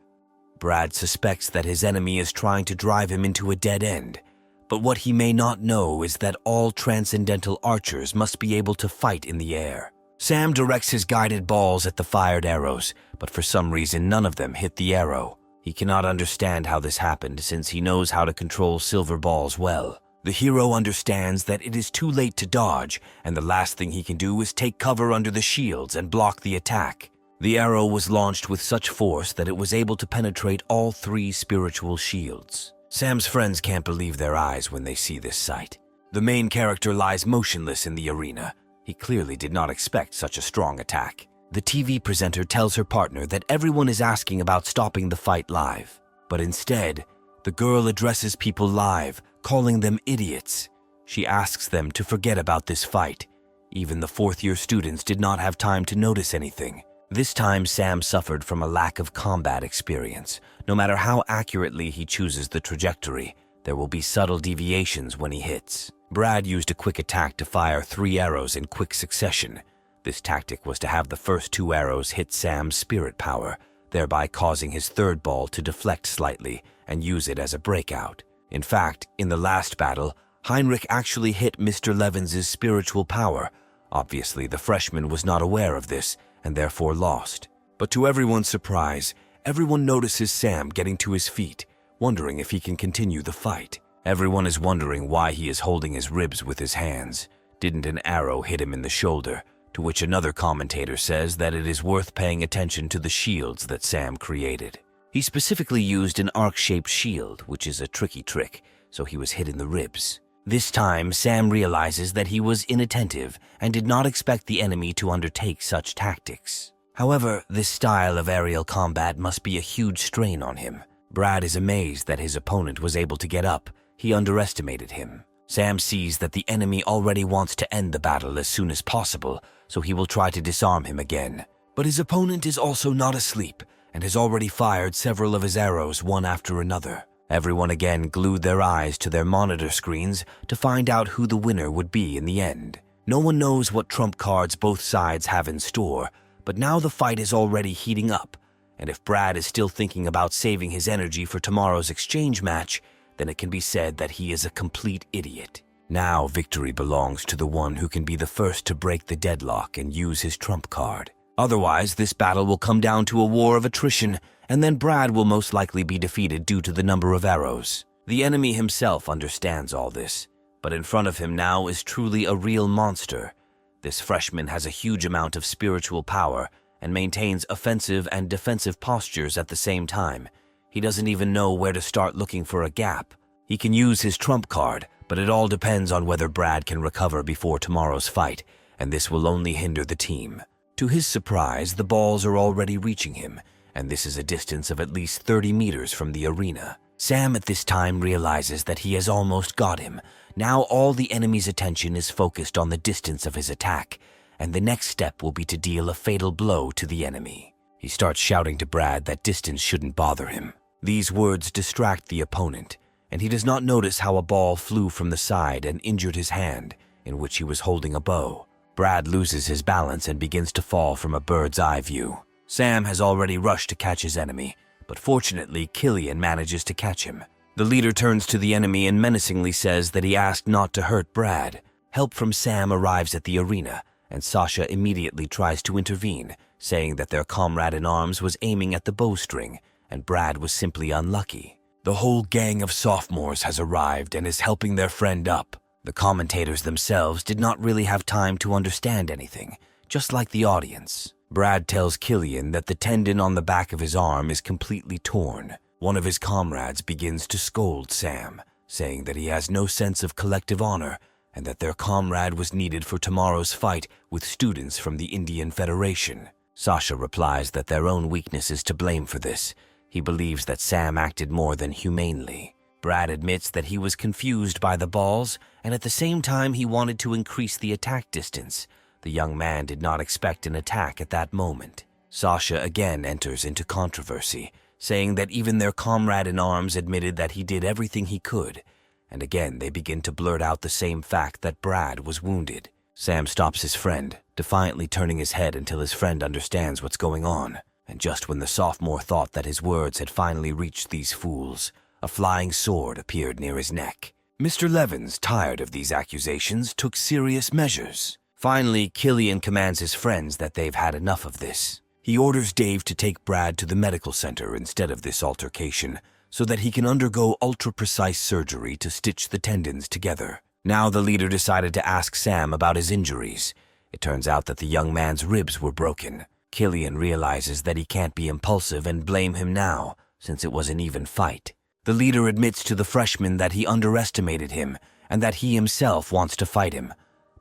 Brad suspects that his enemy is trying to drive him into a dead end, but what he may not know is that all transcendental archers must be able to fight in the air. Sam directs his guided balls at the fired arrows, but for some reason none of them hit the arrow. He cannot understand how this happened since he knows how to control silver balls well. The hero understands that it is too late to dodge, and the last thing he can do is take cover under the shields and block the attack. The arrow was launched with such force that it was able to penetrate all 3 spiritual shields. Sam's friends can't believe their eyes when they see this sight. The main character lies motionless in the arena. He clearly did not expect such a strong attack. The TV presenter tells her partner that everyone is asking about stopping the fight live, but instead, the girl addresses people live, calling them idiots. She asks them to forget about this fight. Even the 4th-year students did not have time to notice anything. This time, Sam suffered from a lack of combat experience. No matter how accurately he chooses the trajectory, there will be subtle deviations when he hits. Brad used a quick attack to fire 3 arrows in quick succession. This tactic was to have the first 2 arrows hit Sam's spirit power, thereby causing his 3rd ball to deflect slightly and use it as a breakout. In fact, in the last battle, Heinrich actually hit Mr. Levens' spiritual power. Obviously, the freshman was not aware of this and therefore lost. But to everyone's surprise, everyone notices Sam getting to his feet, wondering if he can continue the fight. Everyone is wondering why he is holding his ribs with his hands. Didn't an arrow hit him in the shoulder? To which another commentator says that it is worth paying attention to the shields that Sam created. He specifically used an arc-shaped shield, which is a tricky trick, so he was hit in the ribs. This time, Sam realizes that he was inattentive and did not expect the enemy to undertake such tactics. However, this style of aerial combat must be a huge strain on him. Brad is amazed that his opponent was able to get up. He underestimated him. Sam sees that the enemy already wants to end the battle as soon as possible, so he will try to disarm him again. But his opponent is also not asleep and has already fired several of his arrows one after another. Everyone again glued their eyes to their monitor screens to find out who the winner would be in the end. No one knows what trump cards both sides have in store, but now the fight is already heating up, and if Brad is still thinking about saving his energy for tomorrow's exchange match, then it can be said that he is a complete idiot. Now victory belongs to the one who can be the first to break the deadlock and use his trump card. Otherwise, this battle will come down to a war of attrition, and then Brad will most likely be defeated due to the number of arrows. The enemy himself understands all this, but in front of him now is truly a real monster. This freshman has a huge amount of spiritual power and maintains offensive and defensive postures at the same time. He doesn't even know where to start looking for a gap. He can use his trump card, but it all depends on whether Brad can recover before tomorrow's fight, and this will only hinder the team. To his surprise, the balls are already reaching him, and this is a distance of at least 30 meters from the arena. Sam at this time realizes that he has almost got him. Now all the enemy's attention is focused on the distance of his attack, and the next step will be to deal a fatal blow to the enemy. He starts shouting to Brad that distance shouldn't bother him. These words distract the opponent, and he does not notice how a ball flew from the side and injured his hand, in which he was holding a bow. Brad loses his balance and begins to fall from a bird's eye view. Sam has already rushed to catch his enemy, but fortunately Killian manages to catch him. The leader turns to the enemy and menacingly says that he asked not to hurt Brad. Help from Sam arrives at the arena, and Sasha immediately tries to intervene, saying that their comrade-in-arms was aiming at the bowstring, and Brad was simply unlucky. The whole gang of sophomores has arrived and is helping their friend up. The commentators themselves did not really have time to understand anything, just like the audience. Brad tells Killian that the tendon on the back of his arm is completely torn. One of his comrades begins to scold Sam, saying that he has no sense of collective honor and that their comrade was needed for tomorrow's fight with students from the Indian Federation. Sasha replies that their own weakness is to blame for this. He believes that Sam acted more than humanely. Brad admits that he was confused by the balls, and at the same time he wanted to increase the attack distance. The young man did not expect an attack at that moment. Sasha again enters into controversy, saying that even their comrade in arms admitted that he did everything he could, and again they begin to blurt out the same fact that Brad was wounded. Sam stops his friend, defiantly turning his head until his friend understands what's going on. And just when the sophomore thought that his words had finally reached these fools, a flying sword appeared near his neck. Mr. Levins, tired of these accusations, took serious measures. Finally, Killian commands his friends that they've had enough of this. He orders Dave to take Brad to the medical center instead of this altercation, so that he can undergo ultra-precise surgery to stitch the tendons together. Now the leader decided to ask Sam about his injuries. It turns out that the young man's ribs were broken. Killian realizes that he can't be impulsive and blame him now, since it was an even fight. The leader admits to the freshman that he underestimated him and that he himself wants to fight him,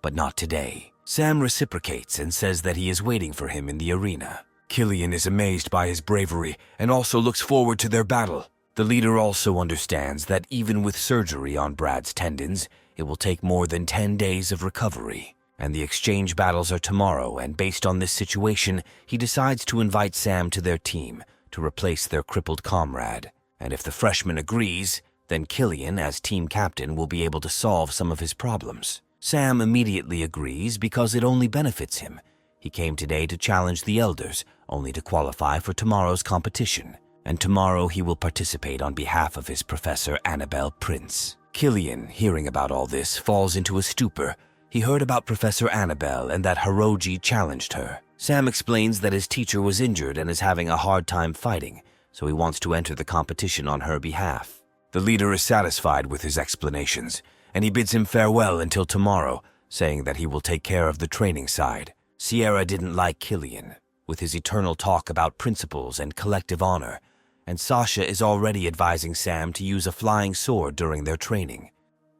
but not today. Sam reciprocates and says that he is waiting for him in the arena. Killian is amazed by his bravery and also looks forward to their battle. The leader also understands that even with surgery on Brad's tendons, it will take more than 10 days of recovery. And the exchange battles are tomorrow, and based on this situation, he decides to invite Sam to their team to replace their crippled comrade. And if the freshman agrees, then Killian, as team captain, will be able to solve some of his problems. Sam immediately agrees because it only benefits him. He came today to challenge the elders, only to qualify for tomorrow's competition. And tomorrow he will participate on behalf of his professor, Annabelle Prince. Killian, hearing about all this, falls into a stupor. He heard about Professor Annabelle and that Hiroji challenged her. Sam explains that his teacher was injured and is having a hard time fighting, so he wants to enter the competition on her behalf. The leader is satisfied with his explanations, and he bids him farewell until tomorrow, saying that he will take care of the training side. Sierra didn't like Killian, with his eternal talk about principles and collective honor, and Sasha is already advising Sam to use a flying sword during their training.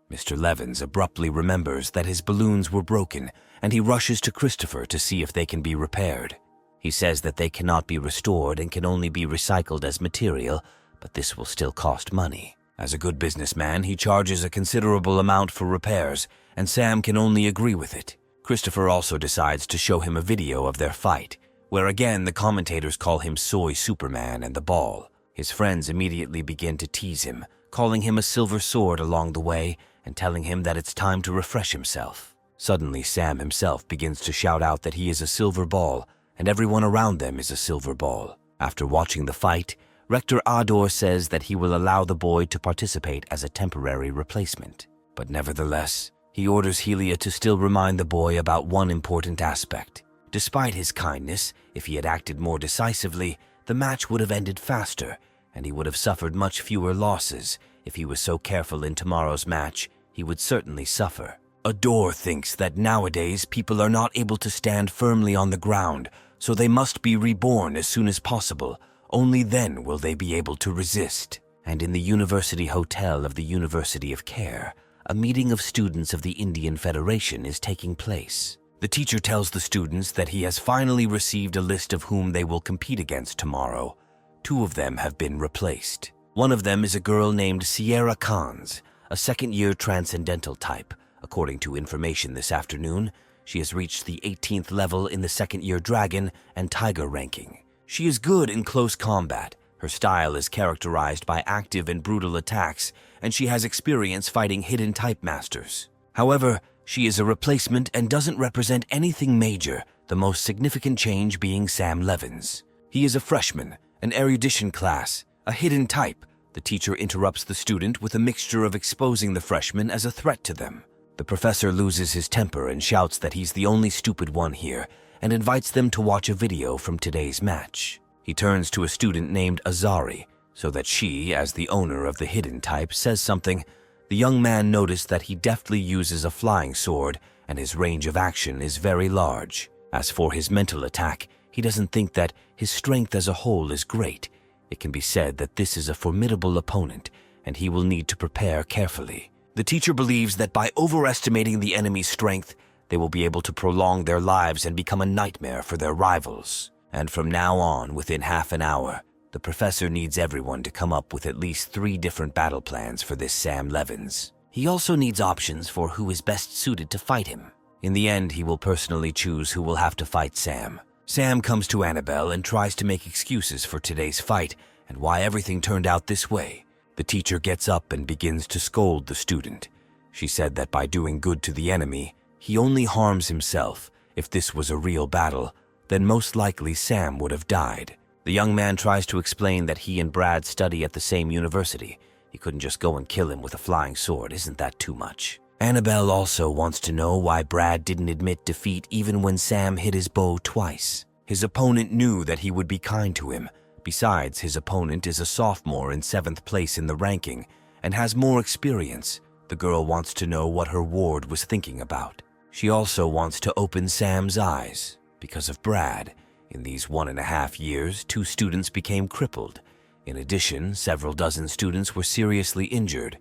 Mr. Levins abruptly remembers that his balloons were broken, and he rushes to Christopher to see if they can be repaired. He says that they cannot be restored and can only be recycled as material, but this will still cost money. As a good businessman, he charges a considerable amount for repairs, and Sam can only agree with it. Christopher also decides to show him a video of their fight, where again the commentators call him Soy Superman and the Ball. His friends immediately begin to tease him, calling him a silver sword along the way and telling him that it's time to refresh himself. Suddenly, Sam himself begins to shout out that he is a silver ball, and everyone around them is a silver ball. After watching the fight, Rector Ador says that he will allow the boy to participate as a temporary replacement. But nevertheless, he orders Helia to still remind the boy about one important aspect. Despite his kindness, if he had acted more decisively, the match would have ended faster, and he would have suffered much fewer losses. If he was so careful in tomorrow's match, he would certainly suffer. Ador thinks that nowadays people are not able to stand firmly on the ground, so they must be reborn as soon as possible. Only then will they be able to resist. And in the University Hotel of the University of Care, a meeting of students of the Indian Federation is taking place. The teacher tells the students that he has finally received a list of whom they will compete against tomorrow. 2 of them have been replaced. One of them is a girl named Sierra Khans, a second-year transcendental type. According to information this afternoon, she has reached the 18th level in the second-year dragon and tiger ranking. She is good in close combat. Her style is characterized by active and brutal attacks, and she has experience fighting hidden type masters. However, she is a replacement and doesn't represent anything major, the most significant change being Sam Levins. He is a freshman, an erudition class, a hidden type. The teacher interrupts the student with a mixture of exposing the freshman as a threat to them. The professor loses his temper and shouts that he's the only stupid one here, and invites them to watch a video from today's match. He turns to a student named Azari, so that she, as the owner of the hidden type, says something. The young man noticed that he deftly uses a flying sword, and his range of action is very large. As for his mental attack, he doesn't think that his strength as a whole is great. It can be said that this is a formidable opponent, and he will need to prepare carefully. The teacher believes that by overestimating the enemy's strength, they will be able to prolong their lives and become a nightmare for their rivals. And from now on, within half an hour, the professor needs everyone to come up with at least 3 different battle plans for this Sam Levins. He also needs options for who is best suited to fight him. In the end, he will personally choose who will have to fight Sam. Sam comes to Annabelle and tries to make excuses for today's fight, and why everything turned out this way. The teacher gets up and begins to scold the student. She said that by doing good to the enemy, he only harms himself. If this was a real battle, then most likely Sam would have died. The young man tries to explain that he and Brad study at the same university. He couldn't just go and kill him with a flying sword. Isn't that too much? Annabelle also wants to know why Brad didn't admit defeat even when Sam hit his bow twice. His opponent knew that he would be kind to him. Besides, his opponent is a sophomore in 7th place in the ranking and has more experience. The girl wants to know what her ward was thinking about. She also wants to open Sam's eyes. Because of Brad, in these 1.5 years, 2 students became crippled. In addition, several dozen students were seriously injured.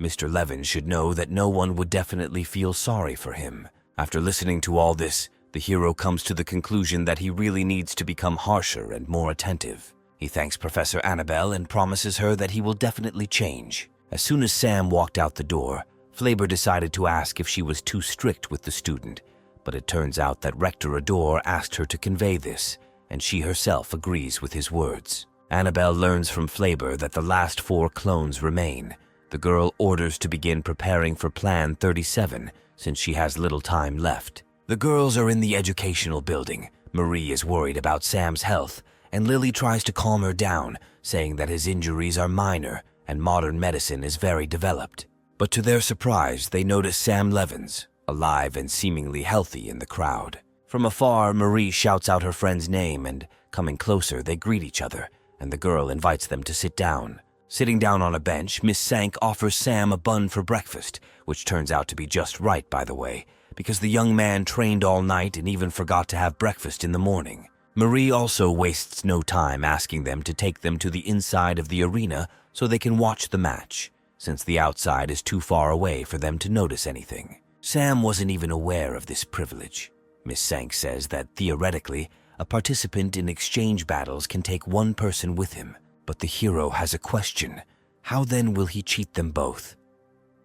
Mr. Levin should know that no one would definitely feel sorry for him. After listening to all this, the hero comes to the conclusion that he really needs to become harsher and more attentive. He thanks Professor Annabelle and promises her that he will definitely change. As soon as Sam walked out the door, Flaber decided to ask if she was too strict with the student, but it turns out that Rector Adore asked her to convey this, and she herself agrees with his words. Annabelle learns from Flaber that the last 4 clones remain. The girl orders to begin preparing for Plan 37, since she has little time left. The girls are in the educational building. Marie is worried about Sam's health, and Lily tries to calm her down, saying that his injuries are minor and modern medicine is very developed. But to their surprise, they notice Sam Levins, alive and seemingly healthy in the crowd. From afar, Marie shouts out her friend's name, and coming closer, they greet each other, and the girl invites them to sit down. Sitting down on a bench, Miss Sank offers Sam a bun for breakfast, which turns out to be just right, by the way, because the young man trained all night and even forgot to have breakfast in the morning. Marie also wastes no time asking them to take them to the inside of the arena so they can watch the match, since the outside is too far away for them to notice anything. Sam wasn't even aware of this privilege. Miss Sank says that, theoretically, a participant in exchange battles can take one person with him. But the hero has a question. How then will he cheat them both?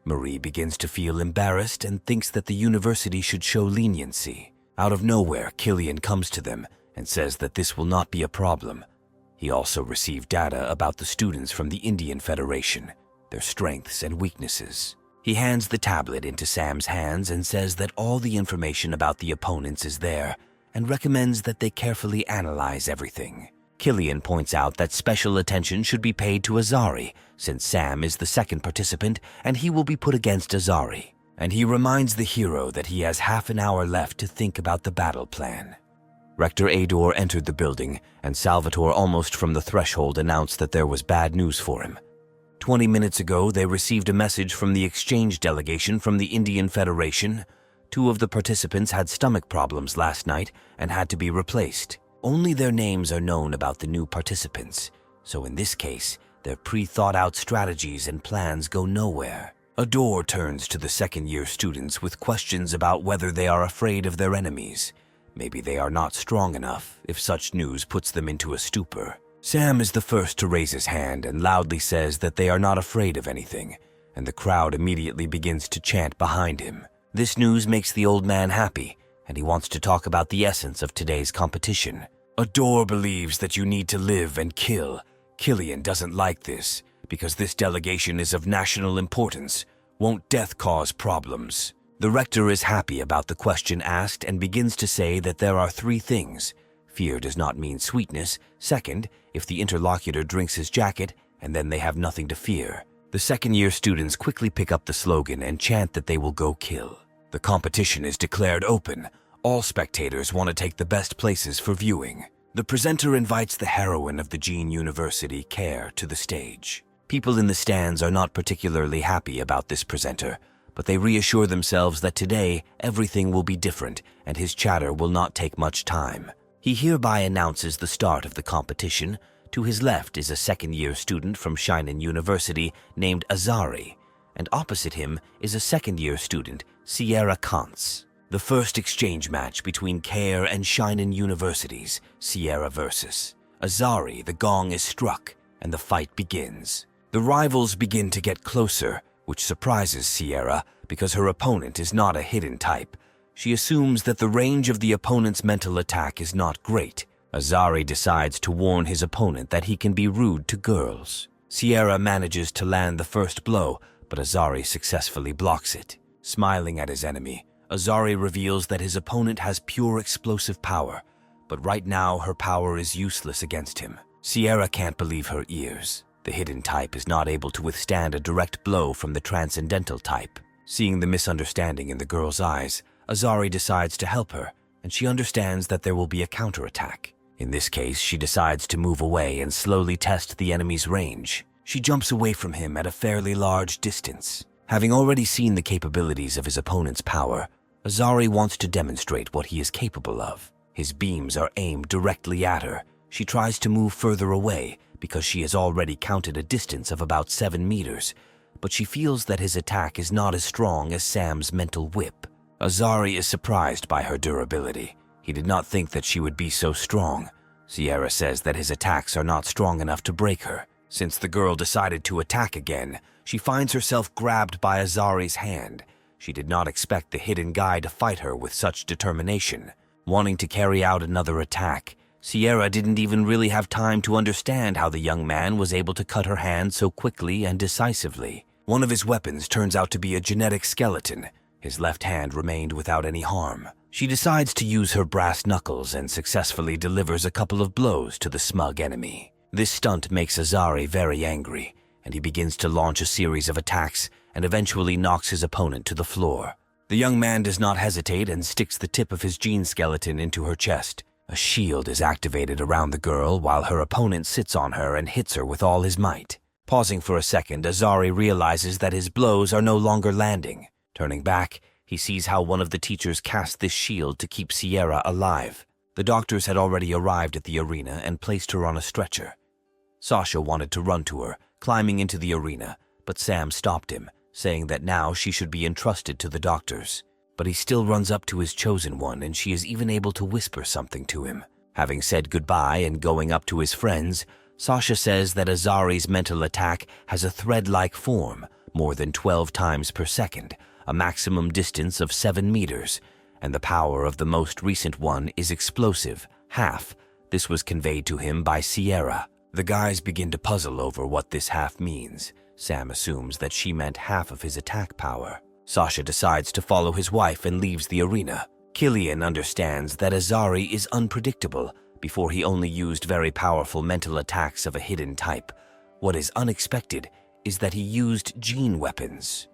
Marie begins to feel embarrassed and thinks that the university should show leniency. Out of nowhere, Killian comes to them and says that this will not be a problem. He also received data about the students from the Indian Federation, their strengths and weaknesses. He hands the tablet into Sam's hands and says that all the information about the opponents is there and recommends that they carefully analyze everything. Killian points out that special attention should be paid to Azari, since Sam is the second participant and he will be put against Azari. And he reminds the hero that he has half an hour left to think about the battle plan. Rector Adore entered the building, and Salvatore almost from the threshold announced that there was bad news for him. 20 minutes ago, they received a message from the exchange delegation from the Indian Federation. 2 of the participants had stomach problems last night and had to be replaced. Only their names are known about the new participants, so in this case, their pre-thought-out strategies and plans go nowhere. Adore turns to the second-year students with questions about whether they are afraid of their enemies. Maybe they are not strong enough, if such news puts them into a stupor. Sam is the first to raise his hand and loudly says that they are not afraid of anything, and the crowd immediately begins to chant behind him. This news makes the old man happy, and he wants to talk about the essence of today's competition. Adore believes that you need to live and kill. Killian doesn't like this, because this delegation is of national importance. Won't death cause problems? The rector is happy about the question asked and begins to say that there are 3 things. Fear does not mean sweetness. Second, if the interlocutor drinks his jacket, and then they have nothing to fear. The second-year students quickly pick up the slogan and chant that they will go kill. The competition is declared open. All spectators want to take the best places for viewing. The presenter invites the heroine of the Gene University, Care, to the stage. People in the stands are not particularly happy about this presenter, but they reassure themselves that today everything will be different and his chatter will not take much time. He hereby announces the start of the competition. To his left is a second-year student from Shinen University named Azari, and opposite him is a second-year student, Sierra Kantz. The first exchange match between Care and Shinen Universities, Sierra versus Azari. The gong is struck, and the fight begins. The rivals begin to get closer, which surprises Sierra because her opponent is not a hidden type. She assumes that the range of the opponent's mental attack is not great. Azari decides to warn his opponent that he can be rude to girls. Sierra manages to land the first blow, but Azari successfully blocks it. Smiling at his enemy, Azari reveals that his opponent has pure explosive power, but right now her power is useless against him. Sierra can't believe her ears. The hidden type is not able to withstand a direct blow from the transcendental type. Seeing the misunderstanding in the girl's eyes, Azari decides to help her, and she understands that there will be a counterattack. In this case, she decides to move away and slowly test the enemy's range. She jumps away from him at a fairly large distance. Having already seen the capabilities of his opponent's power, Azari wants to demonstrate what he is capable of. His beams are aimed directly at her. She tries to move further away because she has already counted a distance of about 7 meters, but she feels that his attack is not as strong as Sam's mental whip. Azari is surprised by her durability. He did not think that she would be so strong. Sierra says that his attacks are not strong enough to break her. Since the girl decided to attack again, she finds herself grabbed by Azari's hand. She did not expect the hidden guy to fight her with such determination. Wanting to carry out another attack, Sierra didn't even really have time to understand how the young man was able to cut her hand so quickly and decisively. One of his weapons turns out to be a genetic skeleton. His left hand remained without any harm. She decides to use her brass knuckles and successfully delivers a couple of blows to the smug enemy. This stunt makes Azari very angry, and he begins to launch a series of attacks and eventually knocks his opponent to the floor. The young man does not hesitate and sticks the tip of his gene skeleton into her chest. A shield is activated around the girl while her opponent sits on her and hits her with all his might. Pausing for a second, Azari realizes that his blows are no longer landing. Turning back, he sees how one of the teachers cast this shield to keep Sierra alive. The doctors had already arrived at the arena and placed her on a stretcher. Sasha wanted to run to her, climbing into the arena, but Sam stopped him, saying that now she should be entrusted to the doctors. But he still runs up to his chosen one, and she is even able to whisper something to him. Having said goodbye and going up to his friends, Sasha says that Azari's mental attack has a thread-like form, more than 12 times per second, a maximum distance of 7 meters, and the power of the most recent one is explosive, half. This was conveyed to him by Sierra. The guys begin to puzzle over what this half means. Sam assumes that she meant half of his attack power. Sasha decides to follow his wife and leaves the arena. Killian understands that Azari is unpredictable. Before he only used very powerful mental attacks of a hidden type. What is unexpected is that he used gene weapons.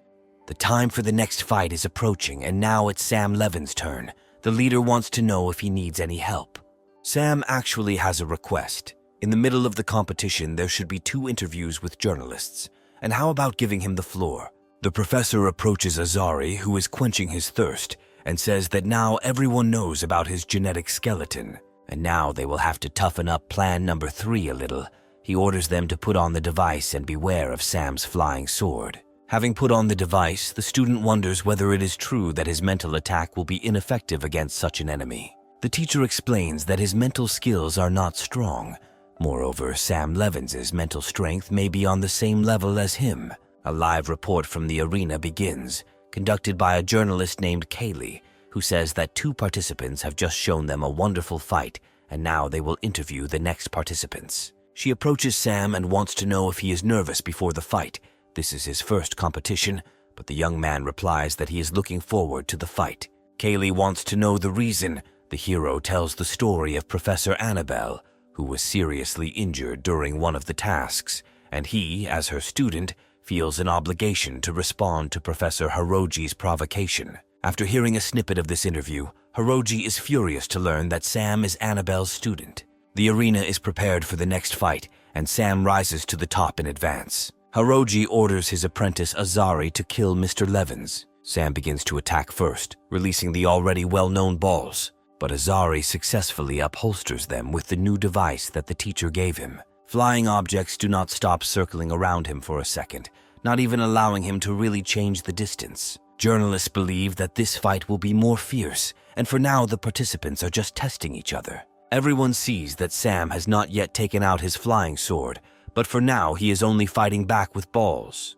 The time for the next fight is approaching, and now it's Sam Levin's turn. The leader wants to know if he needs any help. Sam actually has a request. In the middle of the competition, there should be 2 interviews with journalists. And how about giving him the floor? The professor approaches Azari, who is quenching his thirst, and says that now everyone knows about his genetic skeleton. And now they will have to toughen up plan number 3 a little. He orders them to put on the device and beware of Sam's flying sword. Having put on the device, the student wonders whether it is true that his mental attack will be ineffective against such an enemy. The teacher explains that his mental skills are not strong. Moreover, Sam Levins's mental strength may be on the same level as him. A live report from the arena begins, conducted by a journalist named Kaylee, who says that 2 participants have just shown them a wonderful fight, and now they will interview the next participants. She approaches Sam and wants to know if he is nervous before the fight. This is his first competition, but the young man replies that he is looking forward to the fight. Kaylee wants to know the reason. The hero tells the story of Professor Annabelle, who was seriously injured during one of the tasks, and he, as her student, feels an obligation to respond to Professor Hiroji's provocation. After hearing a snippet of this interview, Hiroji is furious to learn that Sam is Annabelle's student. The arena is prepared for the next fight, and Sam rises to the top in advance. Hiroji orders his apprentice Azari to kill Mr. Levins. Sam begins to attack first, releasing the already well-known balls, but Azari successfully upholsters them with the new device that the teacher gave him. Flying objects do not stop circling around him for a second, not even allowing him to really change the distance. Journalists believe that this fight will be more fierce, and for now the participants are just testing each other. Everyone sees that Sam has not yet taken out his flying sword, but for now he is only fighting back with balls.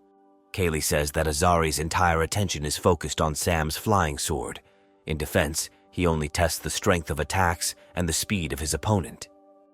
Kaylee says that Azari's entire attention is focused on Sam's flying sword. In defense, he only tests the strength of attacks and the speed of his opponent.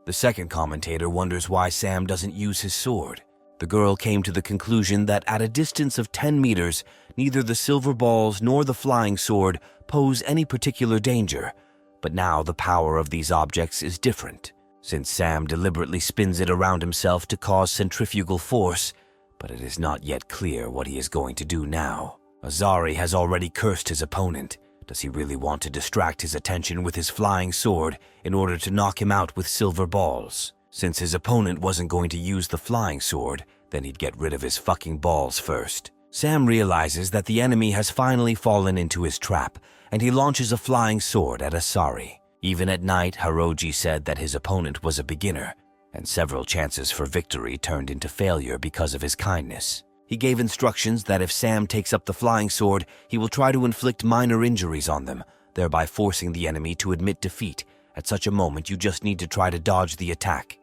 The second commentator wonders why Sam doesn't use his sword. The girl came to the conclusion that at a distance of 10 meters, neither the silver balls nor the flying sword pose any particular danger, but now the power of these objects is different, since Sam deliberately spins it around himself to cause centrifugal force, but it is not yet clear what he is going to do now. Azari has already cursed his opponent. Does he really want to distract his attention with his flying sword in order to knock him out with silver balls? Since his opponent wasn't going to use the flying sword, then he'd get rid of his fucking balls first. Sam realizes that the enemy has finally fallen into his trap, and he launches a flying sword at Asari. Even at night, Hiroji said that his opponent was a beginner, and several chances for victory turned into failure because of his kindness. He gave instructions that if Sam takes up the flying sword, he will try to inflict minor injuries on them, thereby forcing the enemy to admit defeat. At such a moment, you just need to try to dodge the attack.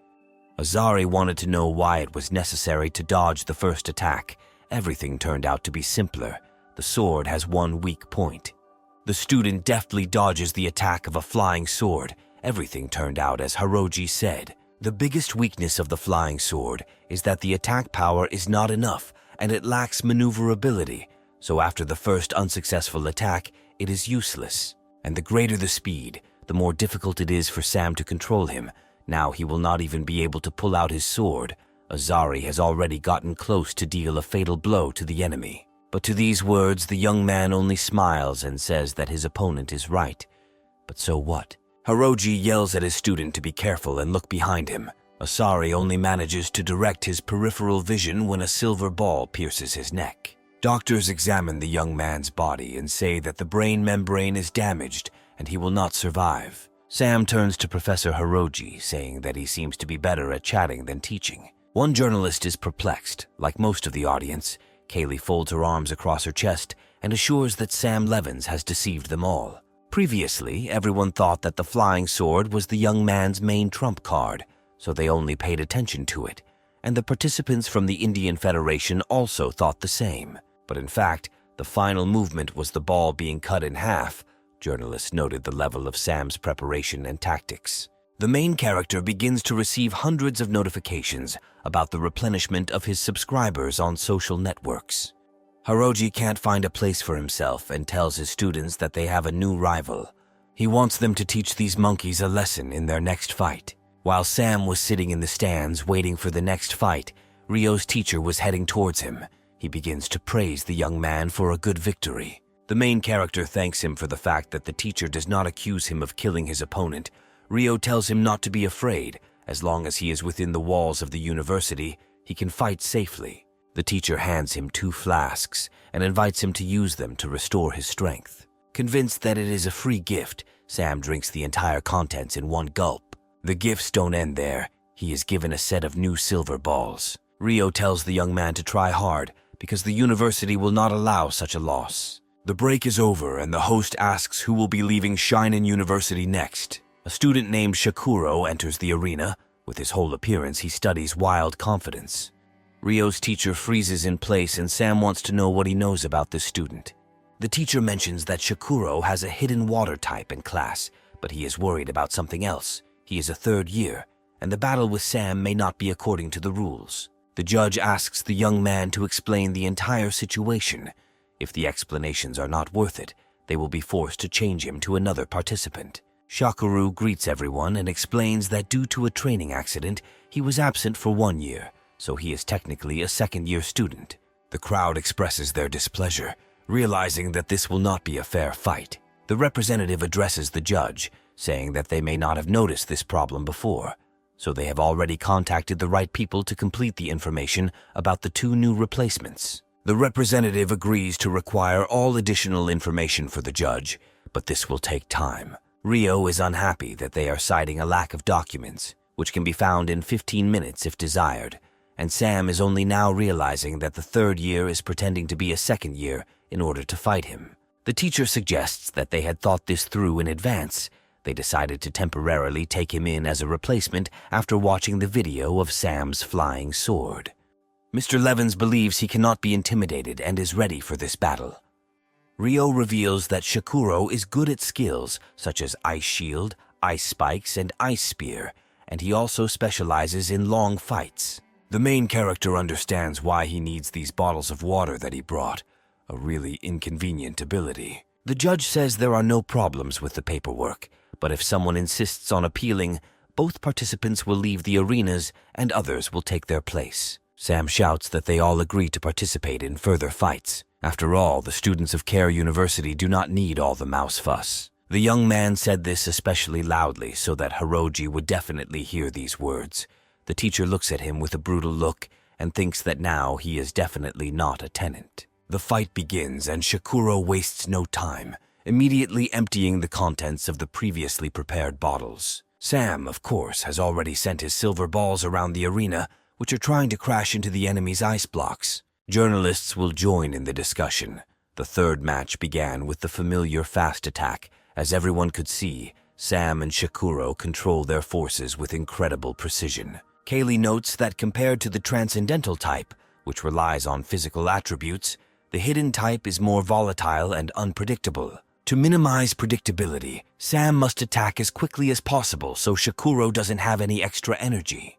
Azari wanted to know why it was necessary to dodge the first attack. Everything turned out to be simpler. The sword has one weak point. The student deftly dodges the attack of a flying sword. Everything turned out as Hiroji said. The biggest weakness of the flying sword is that the attack power is not enough, and it lacks maneuverability, so after the first unsuccessful attack, it is useless. And the greater the speed, the more difficult it is for Sam to control him. Now he will not even be able to pull out his sword. Azari has already gotten close to deal a fatal blow to the enemy. But to these words, the young man only smiles and says that his opponent is right. But so what? Hiroji yells at his student to be careful and look behind him. Asari only manages to direct his peripheral vision when a silver ball pierces his neck. Doctors examine the young man's body and say that the brain membrane is damaged and he will not survive. Sam turns to Professor Hiroji, saying that he seems to be better at chatting than teaching. One journalist is perplexed. Like most of the audience, Kaylee folds her arms across her chest and assures that Sam Levins has deceived them all. Previously, everyone thought that the flying sword was the young man's main trump card, so they only paid attention to it, and the participants from the Indian Federation also thought the same. But in fact, the final movement was the ball being cut in half. Journalists noted the level of Sam's preparation and tactics. The main character begins to receive hundreds of notifications about the replenishment of his subscribers on social networks. Hiroji can't find a place for himself and tells his students that they have a new rival. He wants them to teach these monkeys a lesson in their next fight. While Sam was sitting in the stands waiting for the next fight, Ryo's teacher was heading towards him. He begins to praise the young man for a good victory. The main character thanks him for the fact that the teacher does not accuse him of killing his opponent. Ryo tells him not to be afraid. As long as he is within the walls of the university, he can fight safely. The teacher hands him 2 flasks and invites him to use them to restore his strength. Convinced that it is a free gift, Sam drinks the entire contents in one gulp. The gifts don't end there. He is given a set of new silver balls. Ryo tells the young man to try hard because the university will not allow such a loss. The break is over and the host asks who will be leaving Shinen University next. A student named Shakuro enters the arena. With his whole appearance, he studies wild confidence. Ryo's teacher freezes in place and Sam wants to know what he knows about this student. The teacher mentions that Shakuro has a hidden water type in class, but he is worried about something else. He is a 3rd year, and the battle with Sam may not be according to the rules. The judge asks the young man to explain the entire situation. If the explanations are not worth it, they will be forced to change him to another participant. Shakuru greets everyone and explains that due to a training accident, he was absent for 1 year, so he is technically a 2nd-year student. The crowd expresses their displeasure, realizing that this will not be a fair fight. The representative addresses the judge, saying that they may not have noticed this problem before, so they have already contacted the right people to complete the information about the 2 new replacements. The representative agrees to require all additional information for the judge, but this will take time. Ryo is unhappy that they are citing a lack of documents, which can be found in 15 minutes if desired, and Sam is only now realizing that the 3rd year is pretending to be a 2nd year in order to fight him. The teacher suggests that they had thought this through in advance. They decided to temporarily take him in as a replacement after watching the video of Sam's flying sword. Mr. Levins believes he cannot be intimidated and is ready for this battle. Ryo reveals that Shakuro is good at skills such as Ice Shield, Ice Spikes, and Ice Spear, and he also specializes in long fights. The main character understands why he needs these bottles of water that he brought, a really inconvenient ability. The judge says there are no problems with the paperwork, but if someone insists on appealing, both participants will leave the arenas and others will take their place. Sam shouts that they all agree to participate in further fights. After all, the students of Care University do not need all the mouse fuss. The young man said this especially loudly so that Hiroji would definitely hear these words. The teacher looks at him with a brutal look and thinks that now he is definitely not a tenant. The fight begins and Shakuro wastes no time, immediately emptying the contents of the previously prepared bottles. Sam, of course, has already sent his silver balls around the arena, which are trying to crash into the enemy's ice blocks. Journalists will join in the discussion. The third match began with the familiar fast attack. As everyone could see, Sam and Shakuro control their forces with incredible precision. Kaylee notes that compared to the transcendental type, which relies on physical attributes, the hidden type is more volatile and unpredictable. To minimize predictability, Sam must attack as quickly as possible so Shakuro doesn't have any extra energy.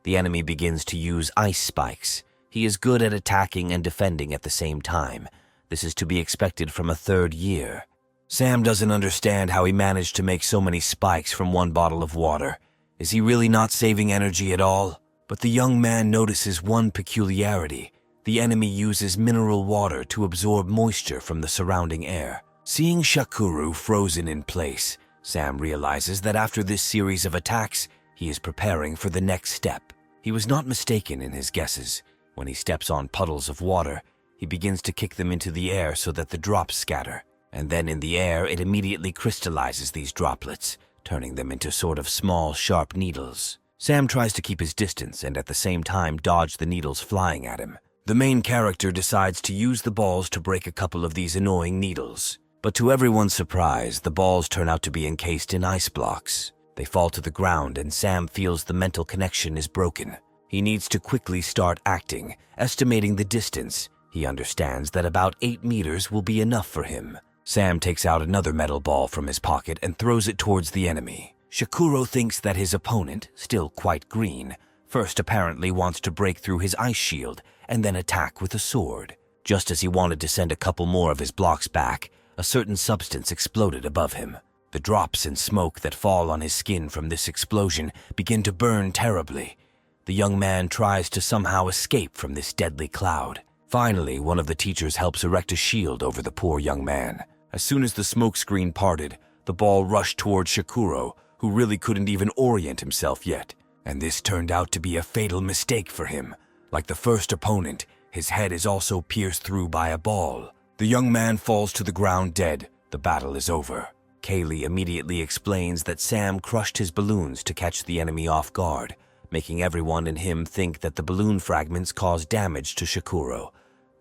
The enemy begins to use ice spikes. He is good at attacking and defending at the same time. This is to be expected from a third year. Sam doesn't understand how he managed to make so many spikes from one bottle of water. Is he really not saving energy at all? But the young man notices one peculiarity. The enemy uses mineral water to absorb moisture from the surrounding air. Seeing Shakuro frozen in place, Sam realizes that after this series of attacks, he is preparing for the next step. He was not mistaken in his guesses. When he steps on puddles of water, he begins to kick them into the air so that the drops scatter. And then in the air, it immediately crystallizes these droplets, turning them into sort of small, sharp needles. Sam tries to keep his distance and at the same time dodge the needles flying at him. The main character decides to use the balls to break a couple of these annoying needles. But to everyone's surprise, the balls turn out to be encased in ice blocks. They fall to the ground and Sam feels the mental connection is broken. He needs to quickly start acting, estimating the distance. He understands that about 8 meters will be enough for him. Sam takes out another metal ball from his pocket and throws it towards the enemy. Shakuro thinks that his opponent, still quite green, first apparently wants to break through his ice shield and then attack with a sword. Just as he wanted to send a couple more of his blocks back, a certain substance exploded above him. The drops and smoke that fall on his skin from this explosion begin to burn terribly. The young man tries to somehow escape from this deadly cloud. Finally, one of the teachers helps erect a shield over the poor young man. As soon as the smoke screen parted, the ball rushed toward Shakuro, who really couldn't even orient himself yet. And this turned out to be a fatal mistake for him. Like the first opponent, his head is also pierced through by a ball. The young man falls to the ground dead. The battle is over. Kaylee immediately explains that Sam crushed his balloons to catch the enemy off guard, making everyone and him think that the balloon fragments caused damage to Shakuro.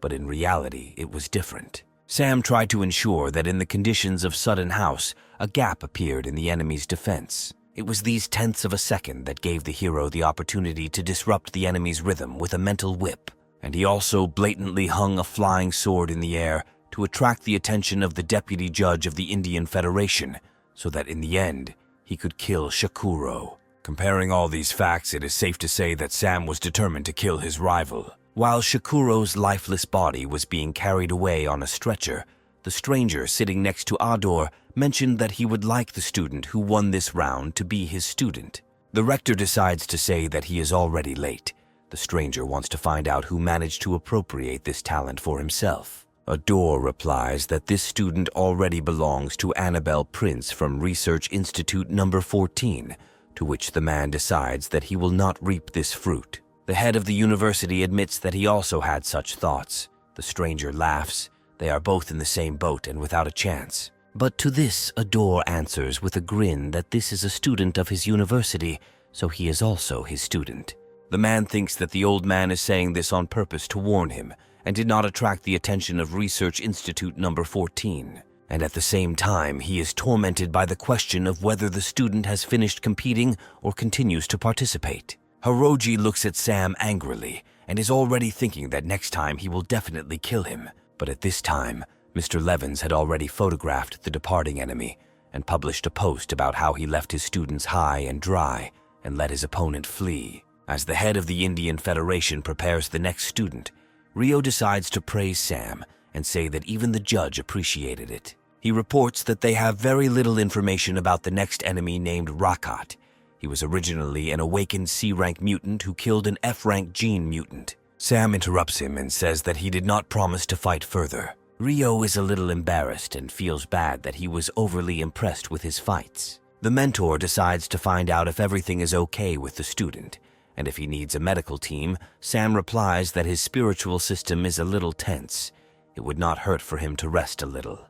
But in reality, it was different. Sam tried to ensure that in the conditions of sudden house, a gap appeared in the enemy's defense. It was these tenths of a second that gave the hero the opportunity to disrupt the enemy's rhythm with a mental whip. And he also blatantly hung a flying sword in the air to attract the attention of the deputy judge of the Indian Federation, so that in the end, he could kill Shakuro. Comparing all these facts, it is safe to say that Sam was determined to kill his rival. While Shakuro's lifeless body was being carried away on a stretcher, the stranger sitting next to Ador mentioned that he would like the student who won this round to be his student. The rector decides to say that he is already late. The stranger wants to find out who managed to appropriate this talent for himself. Ador replies that this student already belongs to Annabelle Prince from Research Institute number 14, to which the man decides that he will not reap this fruit. The head of the university admits that he also had such thoughts. The stranger laughs. They are both in the same boat and without a chance. But to this, Ador answers with a grin that this is a student of his university, so he is also his student. The man thinks that the old man is saying this on purpose to warn him and did not attract the attention of Research Institute number 14. And at the same time, he is tormented by the question of whether the student has finished competing or continues to participate. Hiroji looks at Sam angrily and is already thinking that next time he will definitely kill him. But at this time, Mr. Levins had already photographed the departing enemy and published a post about how he left his students high and dry and let his opponent flee. As the head of the Indian Federation prepares the next student, Rio decides to praise Sam and say that even the judge appreciated it. He reports that they have very little information about the next enemy named Rakat. He was originally an awakened C-rank mutant who killed an F-rank gene mutant. Sam interrupts him and says that he did not promise to fight further. Rio is a little embarrassed and feels bad that he was overly impressed with his fights. The mentor decides to find out if everything is okay with the student, and if he needs a medical team, Sam replies that his spiritual system is a little tense. It would not hurt for him to rest a little.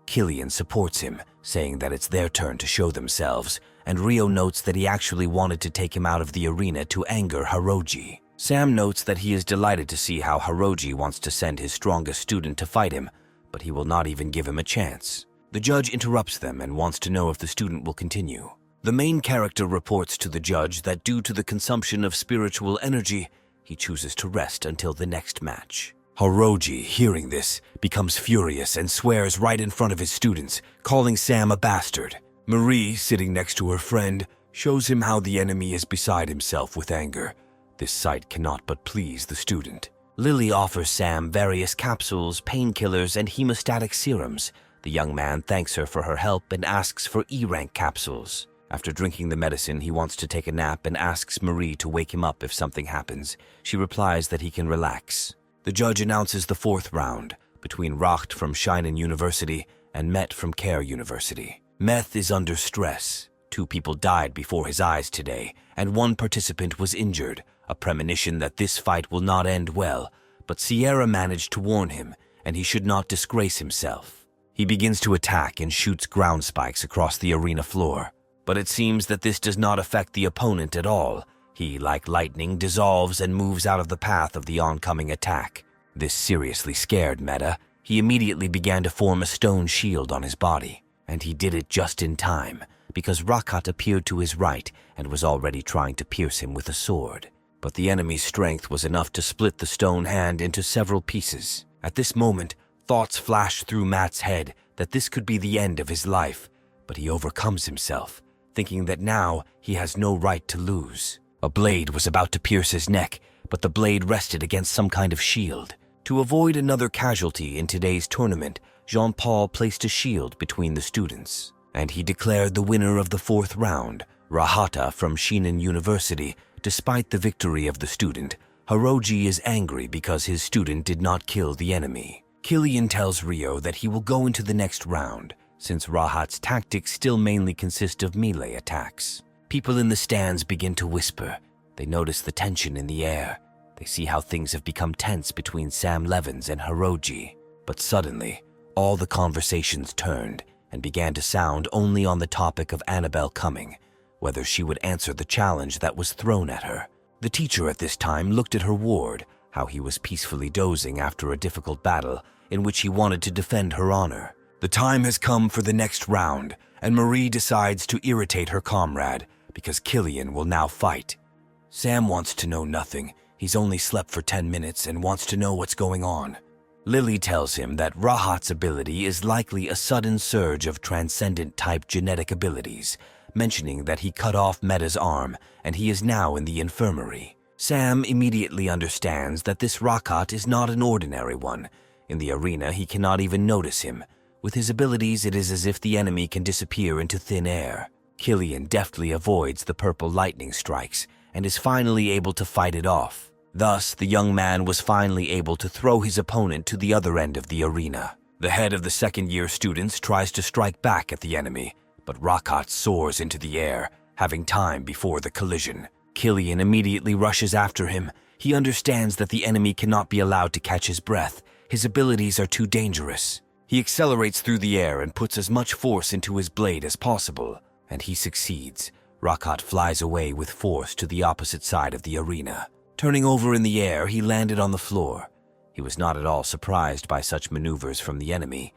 Killian supports him, saying that it's their turn to show themselves, and Rio notes that he actually wanted to take him out of the arena to anger Hiroji. Sam notes that he is delighted to see how Hiroji wants to send his strongest student to fight him, but he will not even give him a chance. The judge interrupts them and wants to know if the student will continue. The main character reports to the judge that due to the consumption of spiritual energy, he chooses to rest until the next match. Hiroji, hearing this, becomes furious and swears right in front of his students, calling Sam a bastard. Marie, sitting next to her friend, shows him how the enemy is beside himself with anger. This sight cannot but please the student. Lily offers Sam various capsules, painkillers, and hemostatic serums. The young man thanks her for her help and asks for E-rank capsules. After drinking the medicine, he wants to take a nap and asks Marie to wake him up if something happens. She replies that he can relax. The judge announces the fourth round between Racht from Shinen University and Met from Care University. Meth is under stress. 2 people died before his eyes today, and 1 participant was injured, a premonition that this fight will not end well, but Sierra managed to warn him, and he should not disgrace himself. He begins to attack and shoots ground spikes across the arena floor. But it seems that this does not affect the opponent at all. He, like lightning, dissolves and moves out of the path of the oncoming attack. This seriously scared Meta. He immediately began to form a stone shield on his body, and he did it just in time, because Rakat appeared to his right and was already trying to pierce him with a sword. But the enemy's strength was enough to split the stone hand into several pieces. At this moment, thoughts flash through Matt's head that this could be the end of his life, but he overcomes himself, thinking that now he has no right to lose. A blade was about to pierce his neck, but the blade rested against some kind of shield. To avoid another casualty in today's tournament, Jean-Paul placed a shield between the students, and he declared the winner of the 4th round, Rahata from Shinen University. Despite the victory of the student, Hiroji is angry because his student did not kill the enemy. Killian tells Rio that he will go into the next round, since Rahat's tactics still mainly consist of melee attacks. People in the stands begin to whisper. They notice the tension in the air. They see how things have become tense between Sam Levins and Hiroji. But suddenly, all the conversations turned and began to sound only on the topic of Annabelle coming, whether she would answer the challenge that was thrown at her. The teacher at this time looked at her ward, how he was peacefully dozing after a difficult battle in which he wanted to defend her honor. The time has come for the next round, and Marie decides to irritate her comrade because Killian will now fight. Sam wants to know nothing. He's only slept for 10 minutes and wants to know what's going on. Lily tells him that Rahat's ability is likely a sudden surge of transcendent-type genetic abilities, mentioning that he cut off Meta's arm and he is now in the infirmary. Sam immediately understands that this Rakat is not an ordinary one. In the arena, he cannot even notice him. With his abilities, it is as if the enemy can disappear into thin air. Killian deftly avoids the purple lightning strikes and is finally able to fight it off. Thus, the young man was finally able to throw his opponent to the other end of the arena. The head of the second-year students tries to strike back at the enemy, but Rakat soars into the air, having time before the collision. Killian immediately rushes after him. He understands that the enemy cannot be allowed to catch his breath. His abilities are too dangerous. He accelerates through the air and puts as much force into his blade as possible, and he succeeds. Rakat flies away with force to the opposite side of the arena. Turning over in the air, he landed on the floor. He was not at all surprised by such maneuvers from the enemy.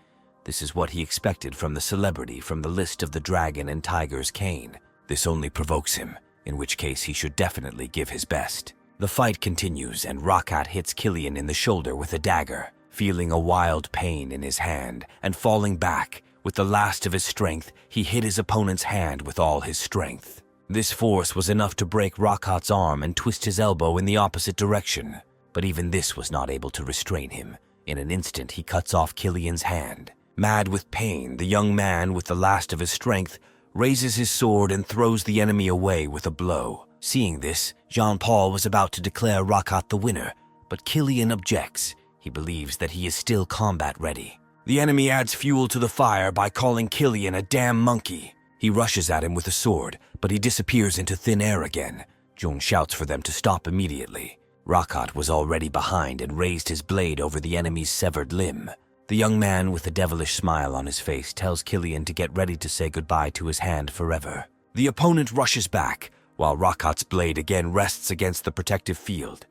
This is what he expected from the celebrity from the list of the dragon and tiger's cane. This only provokes him, in which case he should definitely give his best. The fight continues, and Rakat hits Killian in the shoulder with a dagger. Feeling a wild pain in his hand and falling back, with the last of his strength, he hit his opponent's hand with all his strength. This force was enough to break Rockot's arm and twist his elbow in the opposite direction. But even this was not able to restrain him. In an instant, he cuts off Killian's hand. Mad with pain, the young man, with the last of his strength, raises his sword and throws the enemy away with a blow. Seeing this, Jean-Paul was about to declare Rockot the winner, but Killian objects. He believes that he is still combat-ready. The enemy adds fuel to the fire by calling Killian a damn monkey. He rushes at him with a sword, but he disappears into thin air again. Jung shouts for them to stop immediately. Rockot was already behind and raised his blade over the enemy's severed limb. The young man with a devilish smile on his face tells Killian to get ready to say goodbye to his hand forever. The opponent rushes back, while Rockot's blade again rests against the protective field.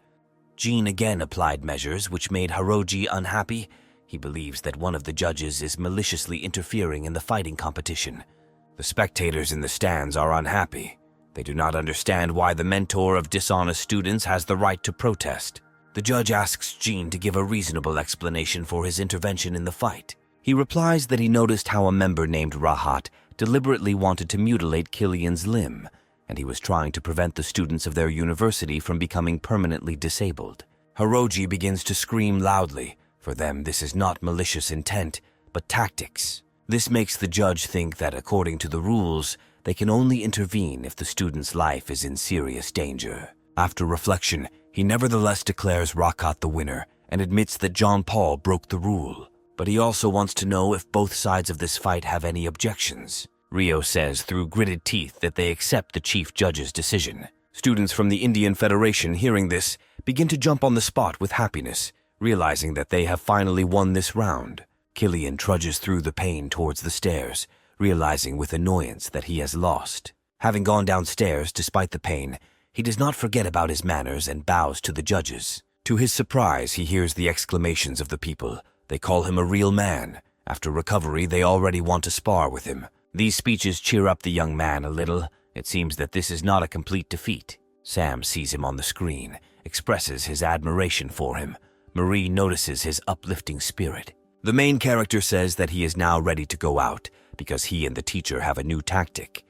Jean again applied measures which made Hiroji unhappy. He believes that one of the judges is maliciously interfering in the fighting competition. The spectators in the stands are unhappy. They do not understand why the mentor of dishonest students has the right to protest. The judge asks Jean to give a reasonable explanation for his intervention in the fight. He replies that he noticed how a member named Rahat deliberately wanted to mutilate Killian's limb, and he was trying to prevent the students of their university from becoming permanently disabled. Hiroji begins to scream loudly. For them, this is not malicious intent, but tactics. This makes the judge think that, according to the rules, they can only intervene if the student's life is in serious danger. After reflection, he nevertheless declares Rockot the winner and admits that Jean-Paul broke the rule. But he also wants to know if both sides of this fight have any objections. Rio says through gritted teeth that they accept the chief judge's decision. Students from the Indian Federation, hearing this, begin to jump on the spot with happiness, realizing that they have finally won this round. Killian trudges through the pain towards the stairs, realizing with annoyance that he has lost. Having gone downstairs despite the pain, he does not forget about his manners and bows to the judges. To his surprise, he hears the exclamations of the people. They call him a real man. After recovery, they already want to spar with him. These speeches cheer up the young man a little. It seems that this is not a complete defeat. Sam sees him on the screen, expresses his admiration for him. Marie notices his uplifting spirit. The main character says that he is now ready to go out because he and the teacher have a new tactic.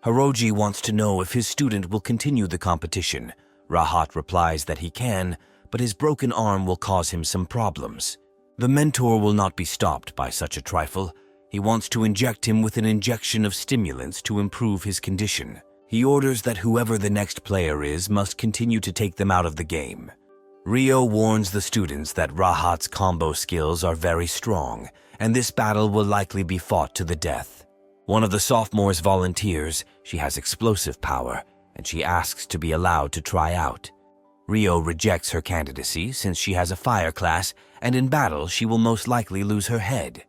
Hiroji wants to know if his student will continue the competition. Rahat replies that he can, but his broken arm will cause him some problems. The mentor will not be stopped by such a trifle. He wants to inject him with an injection of stimulants to improve his condition. He orders that whoever the next player is must continue to take them out of the game. Rio warns the students that Rahat's combo skills are very strong, and this battle will likely be fought to the death. One of the sophomores volunteers. She has explosive power, and she asks to be allowed to try out. Rio rejects her candidacy since she has a fire class, and in battle she will most likely lose her head.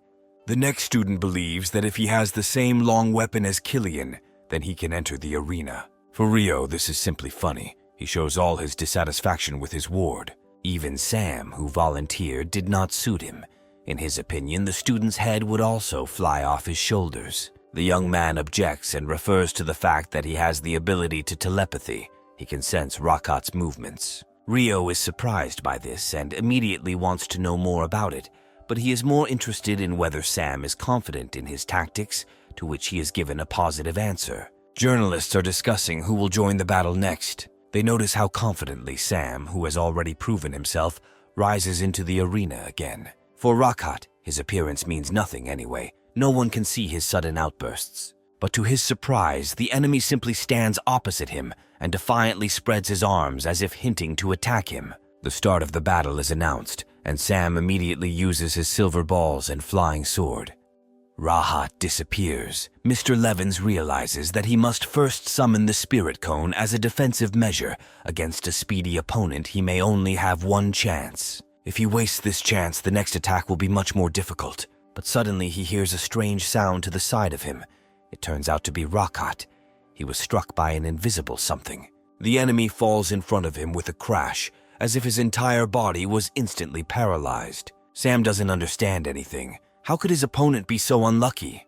The next student believes that if he has the same long weapon as Killian, then he can enter the arena. For Rio, this is simply funny. He shows all his dissatisfaction with his ward. Even Sam, who volunteered, did not suit him. In his opinion, the student's head would also fly off his shoulders. The young man objects and refers to the fact that he has the ability to telepathy. He can sense Rockot's movements. Rio is surprised by this and immediately wants to know more about it, but he is more interested in whether Sam is confident in his tactics, to which he is given a positive answer. Journalists are discussing who will join the battle next. They notice how confidently Sam, who has already proven himself, rises into the arena again. For Rockot, his appearance means nothing anyway. No one can see his sudden outbursts. But to his surprise, the enemy simply stands opposite him and defiantly spreads his arms as if hinting to attack him. The start of the battle is announced, and Sam immediately uses his silver balls and flying sword. Rahat disappears. Mr. Levins realizes that he must first summon the spirit cone as a defensive measure. Against a speedy opponent, he may only have one chance. If he wastes this chance, the next attack will be much more difficult. But suddenly he hears a strange sound to the side of him. It turns out to be Rockot. He was struck by an invisible something. The enemy falls in front of him with a crash, as if his entire body was instantly paralyzed. Sam doesn't understand anything. How could his opponent be so unlucky?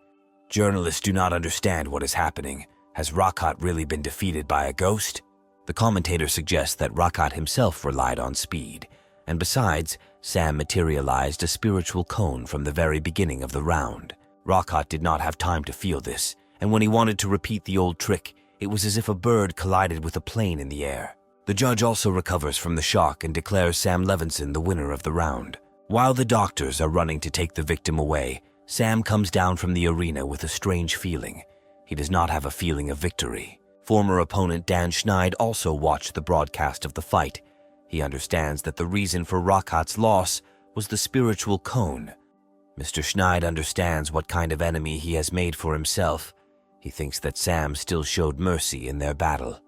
Journalists do not understand what is happening. Has Rockot really been defeated by a ghost? The commentator suggests that Rockot himself relied on speed. And besides, Sam materialized a spiritual cone from the very beginning of the round. Rockot did not have time to feel this, and when he wanted to repeat the old trick, It was as if a bird collided with a plane in the air. The judge also recovers from the shock and declares Sam Levinson the winner of the round. While the doctors are running to take the victim away, Sam comes down from the arena with a strange feeling. He does not have a feeling of victory. Former opponent Dan Schneid also watched the broadcast of the fight. He understands that the reason for Rakat's loss was the spiritual cone. Mr. Schneid understands what kind of enemy he has made for himself. He thinks that Sam still showed mercy in their battle.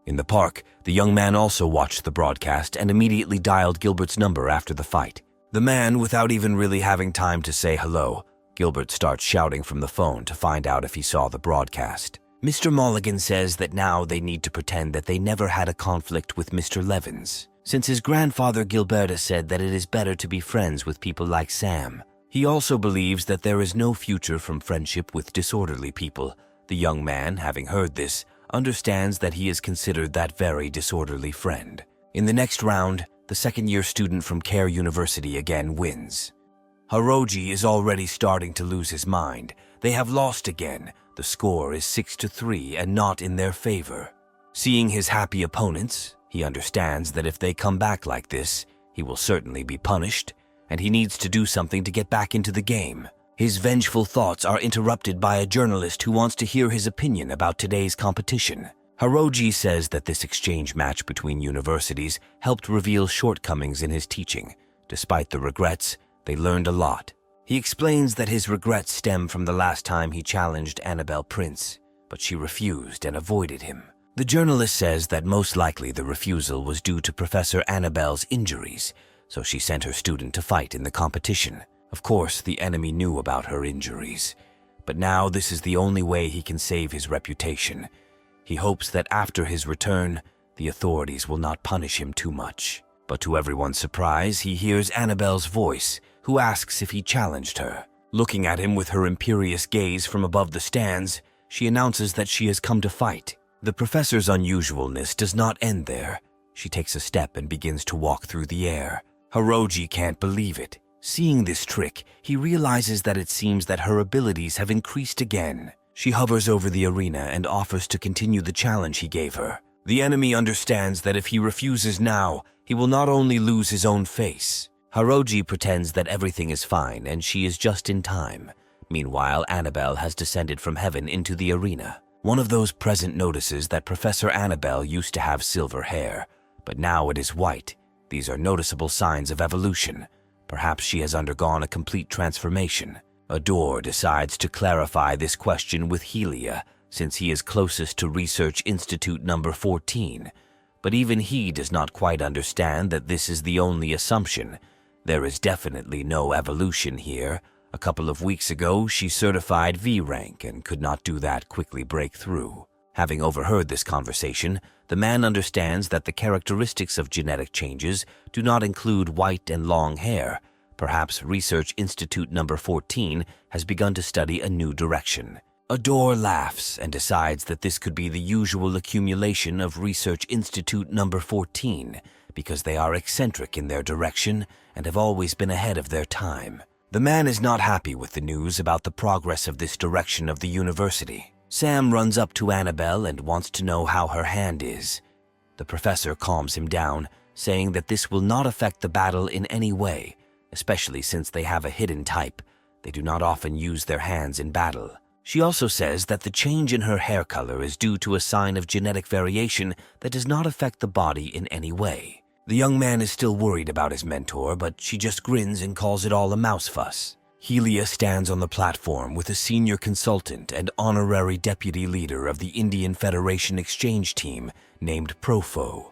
In the park, the young man also watched the broadcast and immediately dialed Gilbert's number after the fight. The man, without even really having time to say hello, Gilbert starts shouting from the phone to find out if he saw the broadcast. Mr. Mulligan says that now they need to pretend that they never had a conflict with Mr. Levins, since his grandfather Gilberta said that it is better to be friends with people like Sam. He also believes that there is no future from friendship with disorderly people. The young man, having heard this, understands that he is considered that very disorderly friend. In the next round, the second-year student from Care University again wins. Hiroji is already starting to lose his mind. They have lost again. The score is 6-3 and not in their favor. Seeing his happy opponents, he understands that if they come back like this, he will certainly be punished, and he needs to do something to get back into the game. His vengeful thoughts are interrupted by a journalist who wants to hear his opinion about today's competition. Hiroji says that this exchange match between universities helped reveal shortcomings in his teaching. Despite the regrets, they learned a lot. He explains that his regrets stem from the last time he challenged Annabelle Prince, but she refused and avoided him. The journalist says that most likely the refusal was due to Professor Annabelle's injuries, so she sent her student to fight in the competition. Of course, the enemy knew about her injuries, but now this is the only way he can save his reputation. He hopes that after his return, the authorities will not punish him too much. But to everyone's surprise, he hears Annabelle's voice, who asks if he challenged her. Looking at him with her imperious gaze from above the stands, she announces that she has come to fight. The professor's unusualness does not end there. She takes a step and begins to walk through the air. Hiroji can't believe it. Seeing this trick, he realizes that it seems that her abilities have increased again. She hovers over the arena and offers to continue the challenge he gave her. The enemy understands that if he refuses now, he will not only lose his own face. Hiroji pretends that everything is fine and she is just in time. Meanwhile, Annabelle has descended from heaven into the arena. One of those present notices that Professor Annabelle used to have silver hair, but now it is white. These are noticeable signs of evolution. Perhaps she has undergone a complete transformation. Adore decides to clarify this question with Helia, since he is closest to Research Institute number 14. But even he does not quite understand that this is the only assumption. There is definitely no evolution here. A couple of weeks ago, she certified V rank and could not do that quickly break through. Having overheard this conversation, the man understands that the characteristics of genetic changes do not include white and long hair. Perhaps Research Institute number 14 has begun to study a new direction. Adore laughs and decides that this could be the usual accumulation of Research Institute number 14 because they are eccentric in their direction and have always been ahead of their time. The man is not happy with the news about the progress of this direction of the university. Sam runs up to Annabelle and wants to know how her hand is. The professor calms him down, saying that this will not affect the battle in any way, especially since they have a hidden type. They do not often use their hands in battle. She also says that the change in her hair color is due to a sign of genetic variation that does not affect the body in any way. The young man is still worried about his mentor, but she just grins and calls it all a mouse fuss. Helia stands on the platform with a senior consultant and honorary deputy leader of the Indian Federation exchange team named Profo.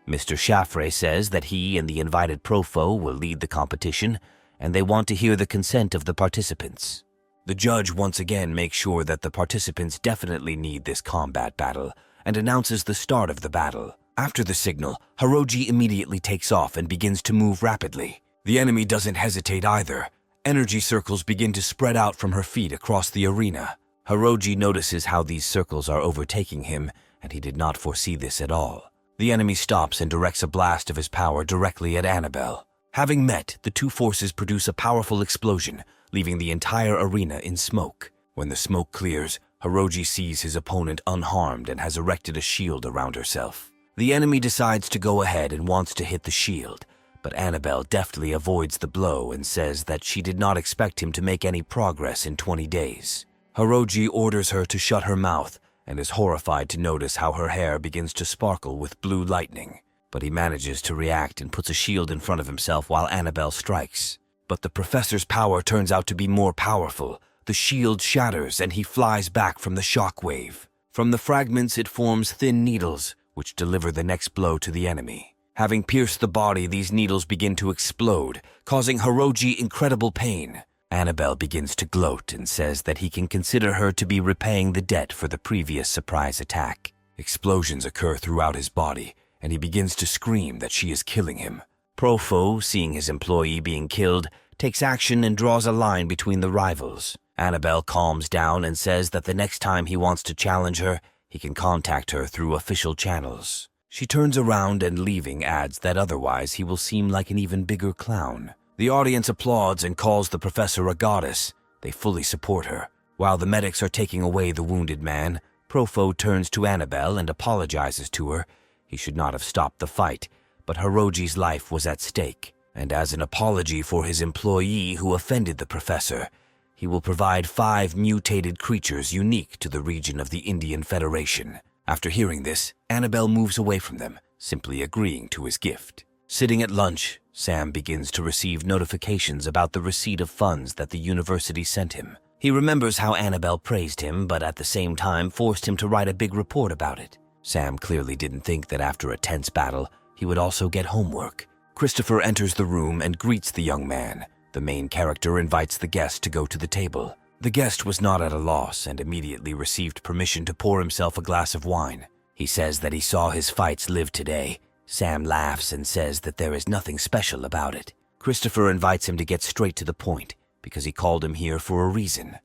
Mr. Chaffray says that he and the invited Profo will lead the competition, and they want to hear the consent of the participants. The judge once again makes sure that the participants definitely need this combat battle and announces the start of the battle. After the signal, Hiroji immediately takes off and begins to move rapidly. The enemy doesn't hesitate either. Energy circles begin to spread out from her feet across the arena. Hiroji notices how these circles are overtaking him, and he did not foresee this at all. The enemy stops and directs a blast of his power directly at Annabelle. Having met, the two forces produce a powerful explosion, leaving the entire arena in smoke. When the smoke clears, Hiroji sees his opponent unharmed and has erected a shield around herself. The enemy decides to go ahead and wants to hit the shield, but Annabelle deftly avoids the blow and says that she did not expect him to make any progress in 20 days. Hiroji orders her to shut her mouth and is horrified to notice how her hair begins to sparkle with blue lightning. But he manages to react and puts a shield in front of himself while Annabelle strikes. But the professor's power turns out to be more powerful. The shield shatters and he flies back from the shock wave. From the fragments it forms thin needles, which deliver the next blow to the enemy. Having pierced the body, these needles begin to explode, causing Hiroji incredible pain. Annabelle begins to gloat and says that he can consider her to be repaying the debt for the previous surprise attack. Explosions occur throughout his body, and he begins to scream that she is killing him. Profo, seeing his employee being killed, takes action and draws a line between the rivals. Annabelle calms down and says that the next time he wants to challenge her, he can contact her through official channels. She turns around and leaving adds that otherwise he will seem like an even bigger clown. The audience applauds and calls the professor a goddess. They fully support her. While the medics are taking away the wounded man, Profo turns to Annabelle and apologizes to her. He should not have stopped the fight, but Hiroji's life was at stake, and as an apology for his employee who offended the professor, he will provide 5 mutated creatures unique to the region of the Indian Federation. After hearing this, Annabelle moves away from them, simply agreeing to his gift. Sitting at lunch, Sam begins to receive notifications about the receipt of funds that the university sent him. He remembers how Annabelle praised him, but at the same time forced him to write a big report about it. Sam clearly didn't think that after a tense battle, he would also get homework. Christopher enters the room and greets the young man. The main character invites the guest to go to the table. The guest was not at a loss and immediately received permission to pour himself a glass of wine. He says that he saw his fights live today. Sam laughs and says that there is nothing special about it. Christopher invites him to get straight to the point because he called him here for a reason.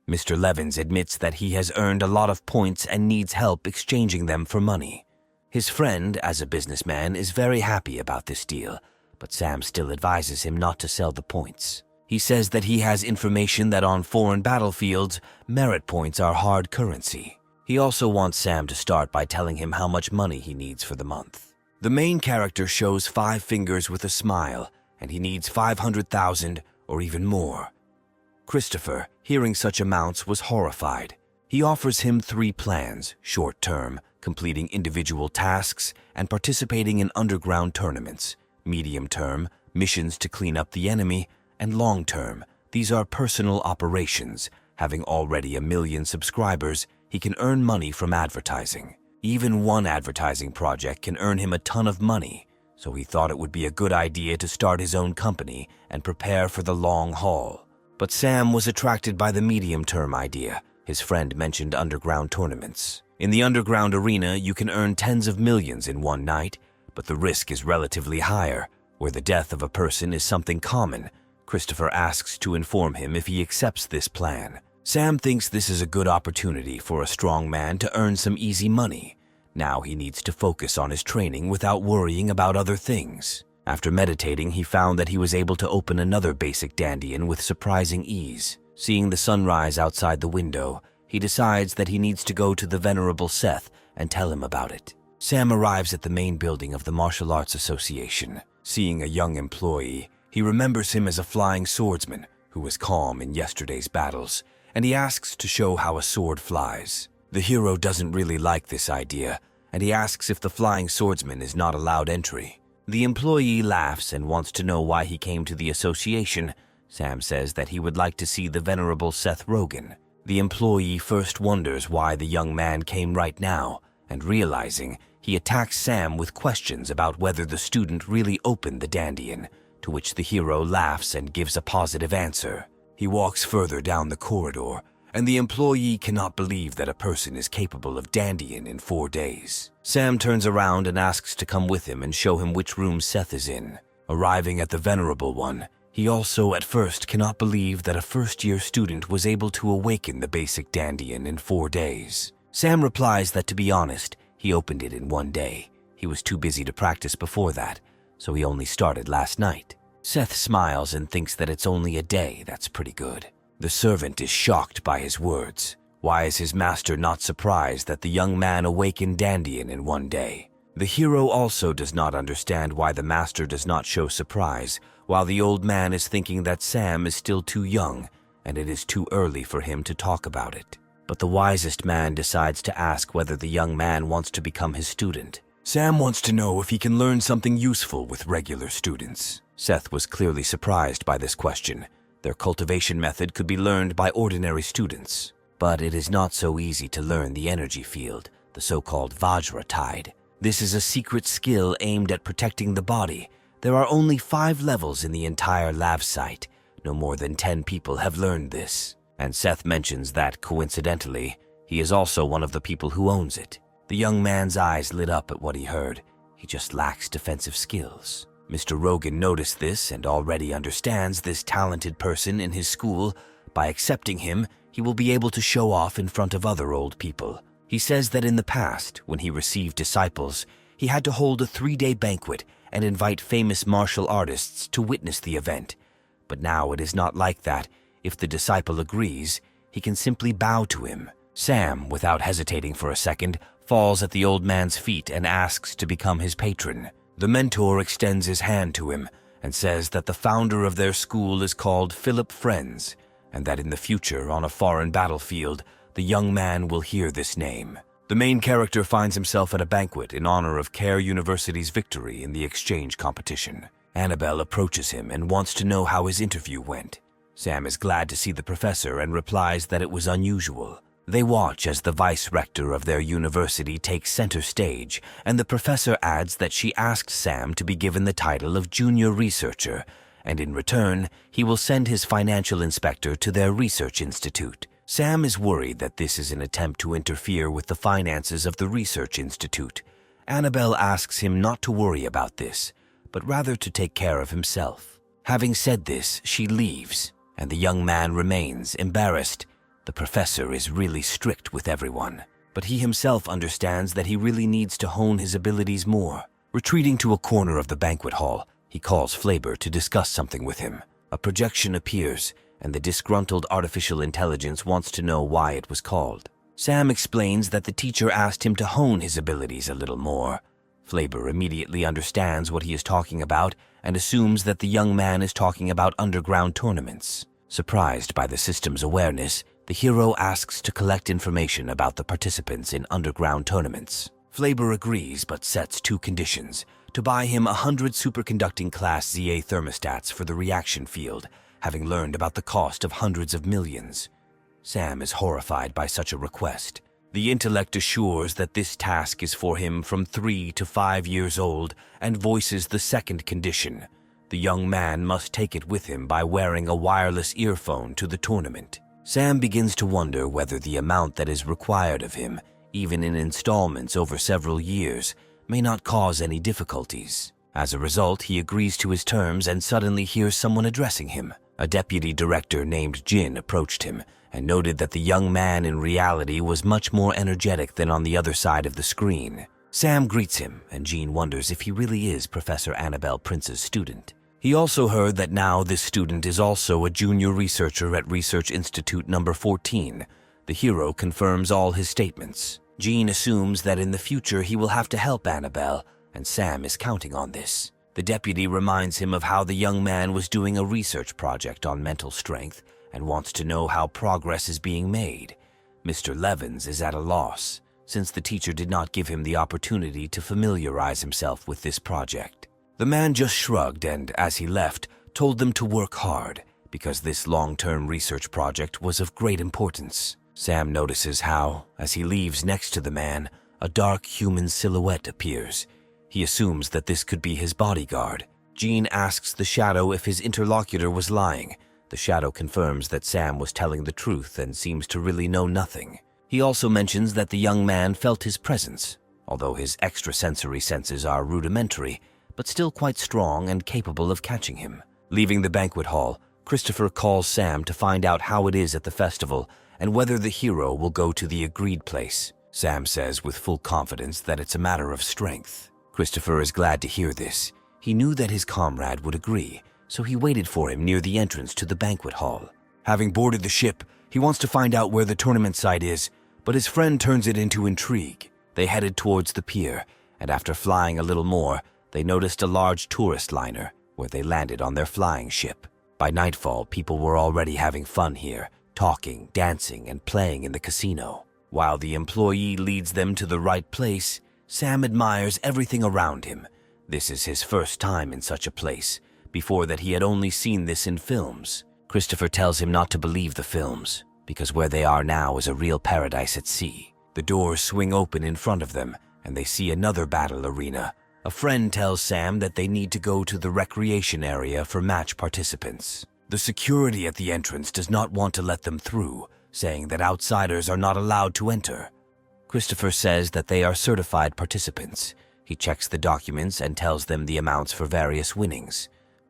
Mr. Levins admits that he has earned a lot of points and needs help exchanging them for money. His friend, as a businessman, is very happy about this deal, but Sam still advises him not to sell the points. He says that he has information that on foreign battlefields, merit points are hard currency. He also wants Sam to start by telling him how much money he needs for the month. The main character shows 5 fingers with a smile, and he needs 500,000 or even more. Christopher, hearing such amounts, was horrified. He offers him 3 plans: short-term, completing individual tasks, and participating in underground tournaments; medium-term, missions to clean up the enemy; and long-term, these are personal operations. Having already 1 million subscribers, he can earn money from advertising. Even one advertising project can earn him a ton of money, so he thought it would be a good idea to start his own company and prepare for the long haul. But Sam was attracted by the medium-term idea. His friend mentioned underground tournaments. In the underground arena, you can earn tens of millions in one night, but the risk is relatively higher. Where the death of a person is something common, Christopher asks to inform him if he accepts this plan. Sam thinks this is a good opportunity for a strong man to earn some easy money. Now he needs to focus on his training without worrying about other things. After meditating, he found that he was able to open another basic dandian with surprising ease. Seeing the sunrise outside the window, he decides that he needs to go to the Venerable Seth and tell him about it. Sam arrives at the main building of the Martial Arts Association. Seeing a young employee, he remembers him as a flying swordsman who was calm in yesterday's battles, and he asks to show how a sword flies. The hero doesn't really like this idea, and he asks if the flying swordsman is not allowed entry. The employee laughs and wants to know why he came to the association. Sam says that he would like to see the Venerable Seth Rogen. The employee first wonders why the young man came right now, and realizing, he attacks Sam with questions about whether the student really opened the dandian, to which the hero laughs and gives a positive answer. He walks further down the corridor, and the employee cannot believe that a person is capable of dandian in 4 days. Sam turns around and asks to come with him and show him which room Seth is in. Arriving at the Venerable One, he also at first cannot believe that a first-year student was able to awaken the basic dandian in 4 days. Sam replies that, to be honest, he opened it in 1 day. He was too busy to practice before that, so he only started last night. Seth smiles and thinks that it's only a day. That's pretty good. The servant is shocked by his words. Why is his master not surprised that the young man awakened Dandian in one day? The hero also does not understand why the master does not show surprise, while the old man is thinking that Sam is still too young and it is too early for him to talk about it. But the wisest man decides to ask whether the young man wants to become his student. Sam wants to know if he can learn something useful with regular students. Seth was clearly surprised by this question. Their cultivation method could be learned by ordinary students. But it is not so easy to learn the energy field, the so-called Vajra tide. This is a secret skill aimed at protecting the body. There are only 5 levels in the entire lab site. No more than 10 people have learned this. And Seth mentions that, coincidentally, he is also one of the people who owns it. The young man's eyes lit up at what he heard. He just lacks defensive skills. Mr. Rogan noticed this and already understands this talented person in his school. By accepting him, he will be able to show off in front of other old people. He says that in the past, when he received disciples, he had to hold a 3-day banquet and invite famous martial artists to witness the event. But now it is not like that. If the disciple agrees, he can simply bow to him. Sam, without hesitating for a second, falls at the old man's feet and asks to become his patron. The mentor extends his hand to him and says that the founder of their school is called Philip Friends, and that in the future, on a foreign battlefield, the young man will hear this name. The main character finds himself at a banquet in honor of Care University's victory in the exchange competition. Annabelle approaches him and wants to know how his interview went. Sam is glad to see the professor and replies that it was unusual. They watch as the vice-rector of their university takes center stage, and the professor adds that she asked Sam to be given the title of junior researcher, and in return, he will send his financial inspector to their research institute. Sam is worried that this is an attempt to interfere with the finances of the research institute. Annabelle asks him not to worry about this, but rather to take care of himself. Having said this, she leaves, and the young man remains, embarrassed. The professor is really strict with everyone, but he himself understands that he really needs to hone his abilities more. Retreating to a corner of the banquet hall, he calls Flaber to discuss something with him. A projection appears, and the disgruntled artificial intelligence wants to know why it was called. Sam explains that the teacher asked him to hone his abilities a little more. Flaber immediately understands what he is talking about and assumes that the young man is talking about underground tournaments. Surprised by the system's awareness, the hero asks to collect information about the participants in underground tournaments. Flaber agrees but sets 2 conditions: to buy him 100 superconducting class ZA thermostats for the reaction field, having learned about the cost of hundreds of millions. Sam is horrified by such a request. The intellect assures that this task is for him from 3 to 5 years old and voices the second condition. The young man must take it with him by wearing a wireless earphone to the tournament. Sam begins to wonder whether the amount that is required of him, even in installments over several years, may not cause any difficulties. As a result, he agrees to his terms and suddenly hears someone addressing him. A deputy director named Jin approached him and noted that the young man in reality was much more energetic than on the other side of the screen. Sam greets him, and Jin wonders if he really is Professor Annabelle Prince's student. He also heard that now this student is also a junior researcher at Research Institute number 14. The hero confirms all his statements. Jin assumes that in the future he will have to help Annabelle, and Sam is counting on this. The deputy reminds him of how the young man was doing a research project on mental strength and wants to know how progress is being made. Mr. Levins is at a loss, since the teacher did not give him the opportunity to familiarize himself with this project. The man just shrugged and, as he left, told them to work hard, because this long-term research project was of great importance. Sam notices how, as he leaves next to the man, a dark human silhouette appears. He assumes that this could be his bodyguard. Jean asks the shadow if his interlocutor was lying. The shadow confirms that Sam was telling the truth and seems to really know nothing. He also mentions that the young man felt his presence, although his extrasensory senses are rudimentary, but still quite strong and capable of catching him. Leaving the banquet hall, Christopher calls Sam to find out how it is at the festival and whether the hero will go to the agreed place. Sam says with full confidence that it's a matter of strength. Christopher is glad to hear this. He knew that his comrade would agree, so he waited for him near the entrance to the banquet hall. Having boarded the ship, He wants to find out where the tournament site is, but his friend turns it into intrigue. They headed towards the pier, and after flying a little more, they noticed a large tourist liner, where they landed on their flying ship. By nightfall, people were already having fun here, talking, dancing, and playing in the casino. While the employee leads them to the right place, Sam admires everything around him. This is his first time in such a place. Before that, he had only seen this in films. Christopher tells him not to believe the films, because where they are now is a real paradise at sea. The doors swing open in front of them, and they see another battle arena. A friend tells Sam that they need to go to the recreation area for match participants. The security at the entrance does not want to let them through, saying that outsiders are not allowed to enter. Christopher says that they are certified participants. He checks the documents and tells them the amounts for various winnings.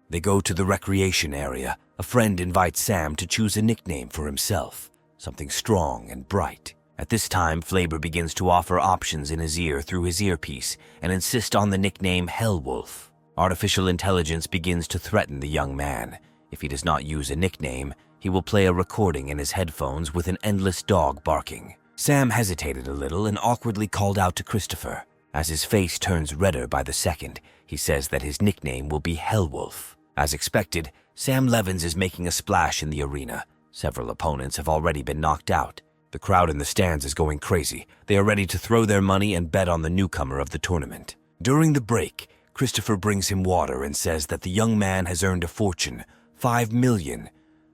They go to the recreation area. A friend invites Sam to choose a nickname for himself, something strong and bright. At this time, Flaber begins to offer options in his ear through his earpiece and insist on the nickname Hellwolf. Artificial intelligence begins to threaten the young man. If he does not use a nickname, he will play a recording in his headphones with an endless dog barking. Sam hesitated a little and awkwardly called out to Christopher. As his face turns redder by the second, he says that his nickname will be Hellwolf. As expected, Sam Levins is making a splash in the arena. Several opponents have already been knocked out. The crowd in the stands is going crazy. They are ready to throw their money and bet on the newcomer of the tournament. During the break, Christopher brings him water and says that the young man has earned a fortune, 5 million.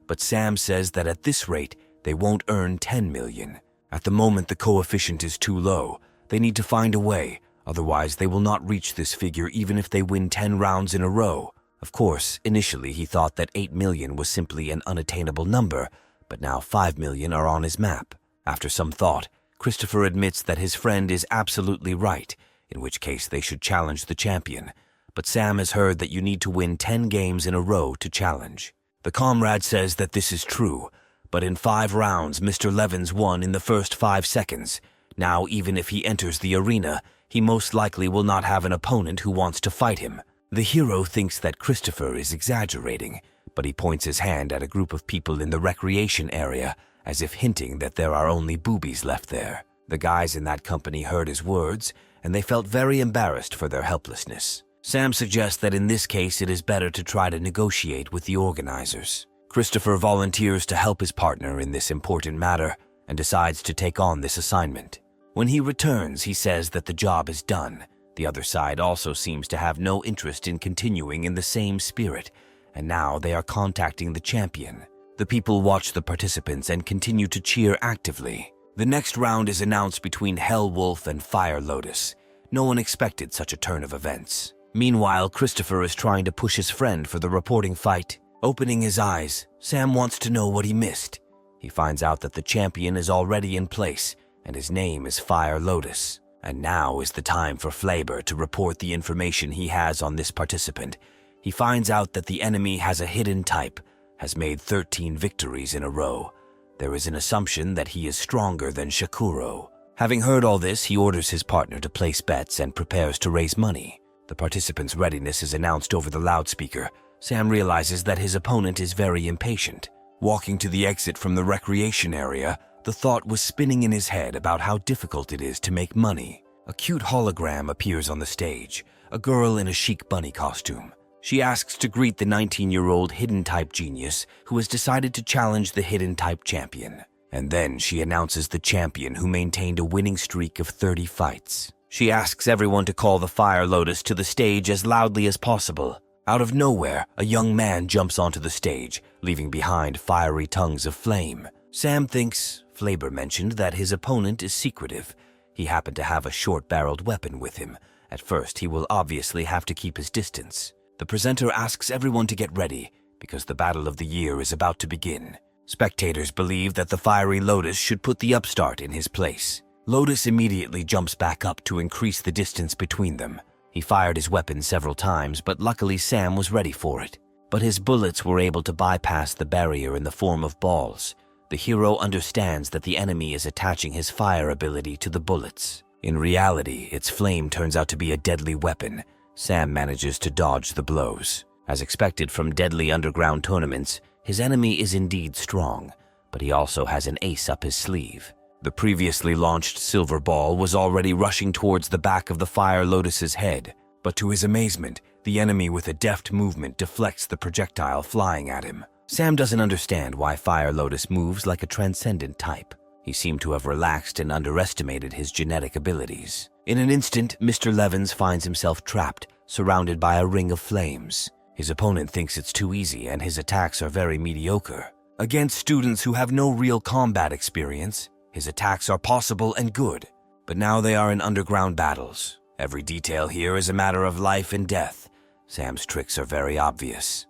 But Sam says that at this rate, they won't earn 10 million. At the moment, the coefficient is too low. They need to find a way, otherwise they will not reach this figure even if they win 10 rounds in a row. Of course, initially he thought that 8 million was simply an unattainable number, but now 5 million are on his map. After some thought, Christopher admits that his friend is absolutely right, in which case they should challenge the champion. But Sam has heard that you need to win 10 games in a row to challenge. The comrade says that this is true, but in 5 rounds, Mr. Levins won in the first 5 seconds. Now, even if he enters the arena, he most likely will not have an opponent who wants to fight him. The hero thinks that Christopher is exaggerating, but he points his hand at a group of people in the recreation area, as if hinting that there are only boobies left there. The guys in that company heard his words, and they felt very embarrassed for their helplessness. Sam suggests that in this case it is better to try to negotiate with the organizers. Christopher volunteers to help his partner in this important matter and decides to take on this assignment. When he returns, he says that the job is done. The other side also seems to have no interest in continuing in the same spirit, and now they are contacting the champion. The people watch the participants and continue to cheer actively. The next round is announced between Hellwolf and Fire Lotus. No one expected such a turn of events. Meanwhile, Christopher is trying to push his friend for the reporting fight. Opening his eyes, Sam wants to know what he missed. He finds out that the champion is already in place, and his name is Fire Lotus. And now is the time for Flaber to report the information he has on this participant. He finds out that the enemy has a hidden type, has made 13 victories in a row. There is an assumption that he is stronger than Shakuro. Having heard all this, he orders his partner to place bets and prepares to raise money. The participant's readiness is announced over the loudspeaker. Sam realizes that his opponent is very impatient. Walking to the exit from the recreation area, the thought was spinning in his head about how difficult it is to make money. A cute hologram appears on the stage, a girl in a chic bunny costume. She asks to greet the 19-year-old hidden type genius who has decided to challenge the hidden type champion. And then she announces the champion who maintained a winning streak of 30 fights. She asks everyone to call the Fire Lotus to the stage as loudly as possible. Out of nowhere, a young man jumps onto the stage, leaving behind fiery tongues of flame. Sam thinks Flaber mentioned that his opponent is secretive. He happened to have a short-barreled weapon with him. At first, he will obviously have to keep his distance. The presenter asks everyone to get ready, because the battle of the year is about to begin. Spectators believe that the Fiery Lotus should put the upstart in his place. Lotus immediately jumps back up to increase the distance between them. He fired his weapon several times, but luckily Sam was ready for it. But his bullets were able to bypass the barrier in the form of balls. The hero understands that the enemy is attaching his fire ability to the bullets. In reality, its flame turns out to be a deadly weapon. Sam manages to dodge the blows. As expected from deadly underground tournaments, his enemy is indeed strong, but he also has an ace up his sleeve. The previously launched silver ball was already rushing towards the back of the Fire Lotus's head, but to his amazement, the enemy with a deft movement deflects the projectile flying at him. Sam doesn't understand why Fire Lotus moves like a transcendent type. He seemed to have relaxed and underestimated his genetic abilities. In an instant, Mr. Levins finds himself trapped, surrounded by a ring of flames. His opponent thinks it's too easy and his attacks are very mediocre. Against students who have no real combat experience, his attacks are possible and good, but now they are in underground battles. Every detail here is a matter of life and death. Sam's tricks are very obvious.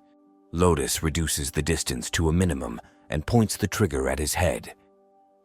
Lotus reduces the distance to a minimum and points the trigger at his head.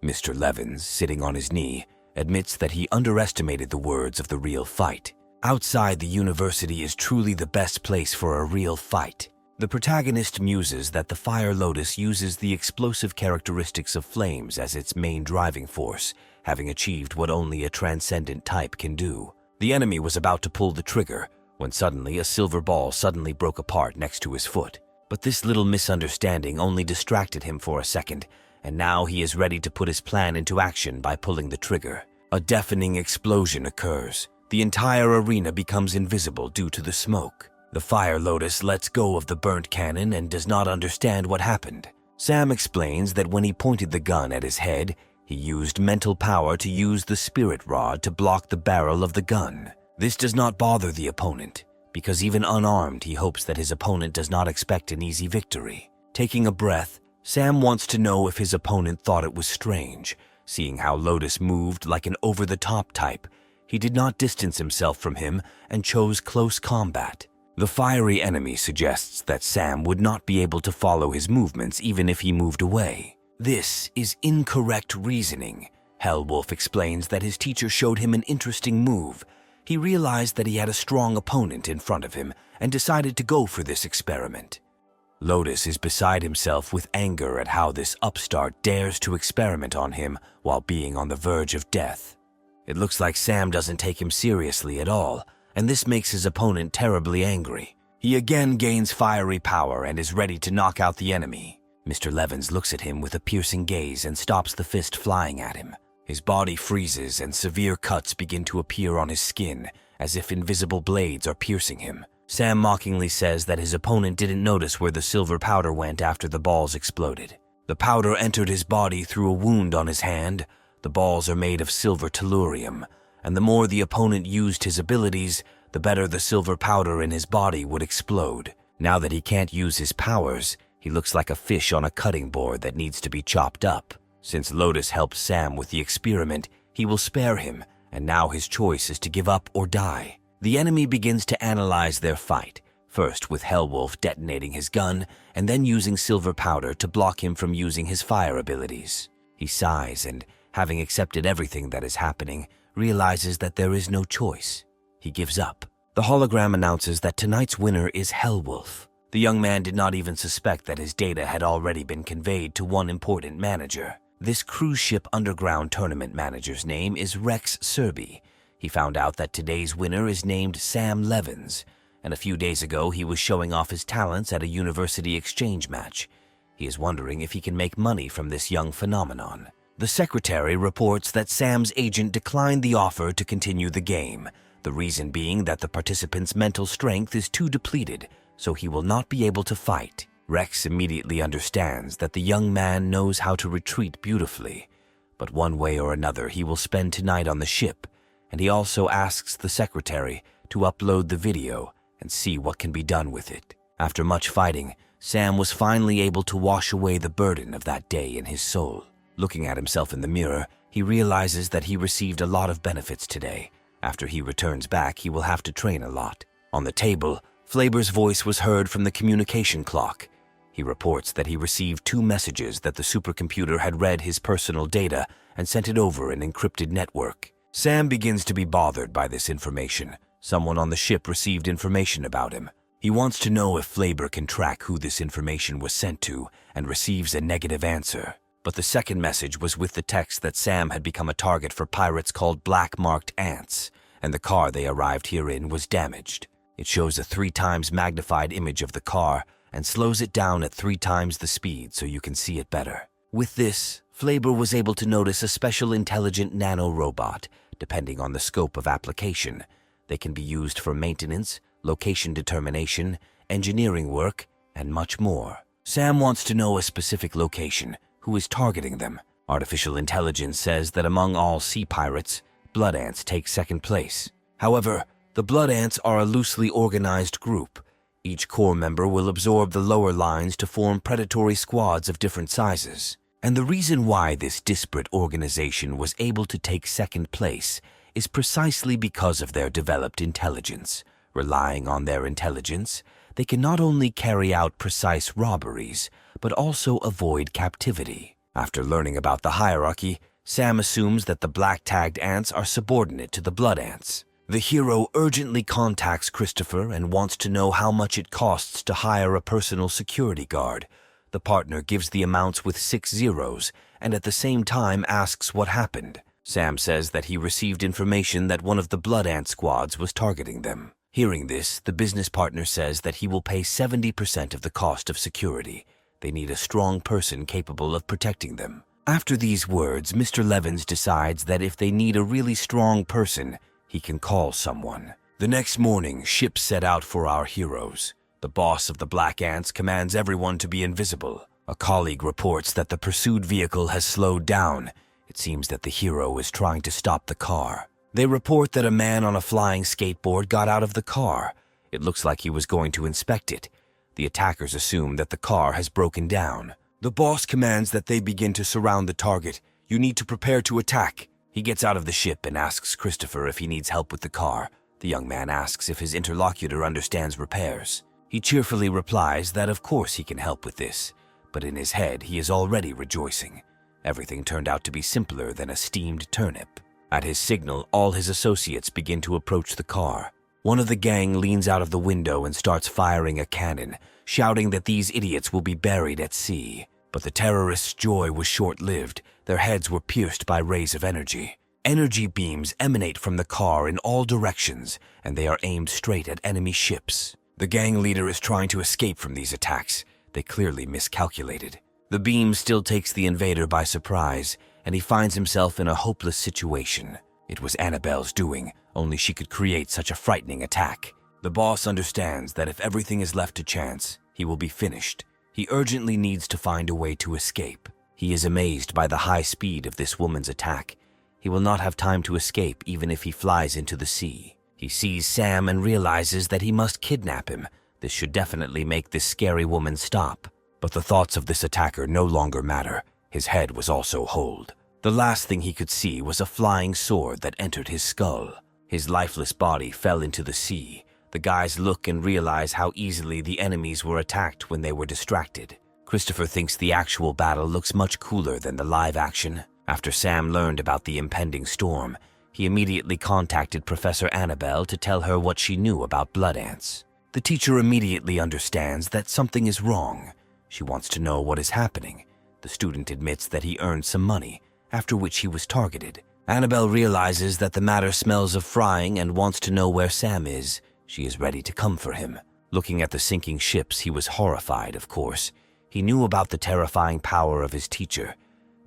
Mr. Levins, sitting on his knee, admits that he underestimated the words of the real fight. Outside the university is truly the best place for a real fight. The protagonist muses that the Fire Lotus uses the explosive characteristics of flames as its main driving force, having achieved what only a transcendent type can do. The enemy was about to pull the trigger when suddenly a silver ball suddenly broke apart next to his foot. But this little misunderstanding only distracted him for a second, and now he is ready to put his plan into action by pulling the trigger. A deafening explosion occurs. The entire arena becomes invisible due to the smoke. The Fire Lotus lets go of the burnt cannon and does not understand what happened. Sam explains that when he pointed the gun at his head, he used mental power to use the spirit rod to block the barrel of the gun. This does not bother the opponent, because even unarmed, he hopes that his opponent does not expect an easy victory. Taking a breath, Sam wants to know if his opponent thought it was strange, seeing how Lotus moved like an over-the-top type. He did not distance himself from him and chose close combat. The fiery enemy suggests that Sam would not be able to follow his movements even if he moved away. This is incorrect reasoning. Hellwolf explains that his teacher showed him an interesting move. He realized that he had a strong opponent in front of him and decided to go for this experiment. Lotus is beside himself with anger at how this upstart dares to experiment on him while being on the verge of death. It looks like Sam doesn't take him seriously at all, and this makes his opponent terribly angry. He again gains fiery power and is ready to knock out the enemy. Mr. Levins looks at him with a piercing gaze and stops the fist flying at him. His body freezes and severe cuts begin to appear on his skin, as if invisible blades are piercing him. Sam mockingly says that his opponent didn't notice where the silver powder went after the balls exploded. The powder entered his body through a wound on his hand. The balls are made of silver tellurium, and the more the opponent used his abilities, the better the silver powder in his body would explode. Now that he can't use his powers, he looks like a fish on a cutting board that needs to be chopped up. Since Lotus helped Sam with the experiment, he will spare him, and now his choice is to give up or die. The enemy begins to analyze their fight, first with Hellwolf detonating his gun, and then using silver powder to block him from using his fire abilities. He sighs and, having accepted everything that is happening, realizes that there is no choice. He gives up. The hologram announces that tonight's winner is Hellwolf. The young man did not even suspect that his data had already been conveyed to one important manager. This cruise ship underground tournament manager's name is Rex Serby. He found out that today's winner is named Sam Levins, and a few days ago he was showing off his talents at a university exchange match. He is wondering if he can make money from this young phenomenon. The secretary reports that Sam's agent declined the offer to continue the game, the reason being that the participant's mental strength is too depleted, so he will not be able to fight. Rex immediately understands that the young man knows how to retreat beautifully, but one way or another he will spend tonight on the ship, and he also asks the secretary to upload the video and see what can be done with it. After much fighting, Sam was finally able to wash away the burden of that day in his soul. Looking at himself in the mirror, he realizes that he received a lot of benefits today. After he returns back, he will have to train a lot. On the table, Flaber's voice was heard from the communication clock. He reports that he received 2 messages that the supercomputer had read his personal data and sent it over an encrypted network. Sam begins to be bothered by this information. Someone on the ship received information about him. He wants to know if Flaber can track who this information was sent to and receives a negative answer. But the second message was with the text that Sam had become a target for pirates called black-marked ants, and the car they arrived here in was damaged. It shows a 3 times magnified image of the car and slows it down at 3 times the speed so you can see it better. With this, Flaber was able to notice a special intelligent nano-robot. Depending on the scope of application, they can be used for maintenance, location determination, engineering work, and much more. Sam wants to know a specific location, who is targeting them. Artificial intelligence says that among all sea pirates, blood ants take second place. However, the blood ants are a loosely organized group. Each corps member will absorb the lower lines to form predatory squads of different sizes. And the reason why this disparate organization was able to take second place is precisely because of their developed intelligence. Relying on their intelligence, they can not only carry out precise robberies, but also avoid captivity. After learning about the hierarchy, Sam assumes that the black-tagged ants are subordinate to the blood ants. The hero urgently contacts Christopher and wants to know how much it costs to hire a personal security guard. The partner gives the amounts with 6 zeros and at the same time asks what happened. Sam says that he received information that one of the blood ant squads was targeting them. Hearing this, the business partner says that he will pay 70% of the cost of security. They need a strong person capable of protecting them. After these words, Mr. Levins decides that if they need a really strong person, he can call someone. The next morning, ships set out for our heroes. The boss of the Black Ants commands everyone to be invisible. A colleague reports that the pursued vehicle has slowed down. It seems that the hero is trying to stop the car. They report that a man on a flying skateboard got out of the car. It looks like he was going to inspect it. The attackers assume that the car has broken down. The boss commands that they begin to surround the target. You need to prepare to attack. He gets out of the ship and asks Christopher if he needs help with the car. The young man asks if his interlocutor understands repairs. He cheerfully replies that of course he can help with this, but in his head he is already rejoicing. Everything turned out to be simpler than a steamed turnip. At his signal, all his associates begin to approach the car. One of the gang leans out of the window and starts firing a cannon, shouting that these idiots will be buried at sea. But the terrorists' joy was short-lived. Their heads were pierced by rays of energy. Energy beams emanate from the car in all directions, and they are aimed straight at enemy ships. The gang leader is trying to escape from these attacks. They clearly miscalculated. The beam still takes the invader by surprise, and he finds himself in a hopeless situation. It was Annabelle's doing, only she could create such a frightening attack. The boss understands that if everything is left to chance, he will be finished. He urgently needs to find a way to escape. He is amazed by the high speed of this woman's attack. He will not have time to escape even if he flies into the sea. He sees Sam and realizes that he must kidnap him. This should definitely make this scary woman stop. But the thoughts of this attacker no longer matter. His head was also holed. The last thing he could see was a flying sword that entered his skull. His lifeless body fell into the sea. The guys look and realize how easily the enemies were attacked when they were distracted. Christopher thinks the actual battle looks much cooler than the live action. After Sam learned about the impending storm, he immediately contacted Professor Annabelle to tell her what she knew about blood ants. The teacher immediately understands that something is wrong. She wants to know what is happening. The student admits that he earned some money, after which he was targeted. Annabelle realizes that the matter smells of frying and wants to know where Sam is. She is ready to come for him. Looking at the sinking ships, he was horrified, of course. He knew about the terrifying power of his teacher,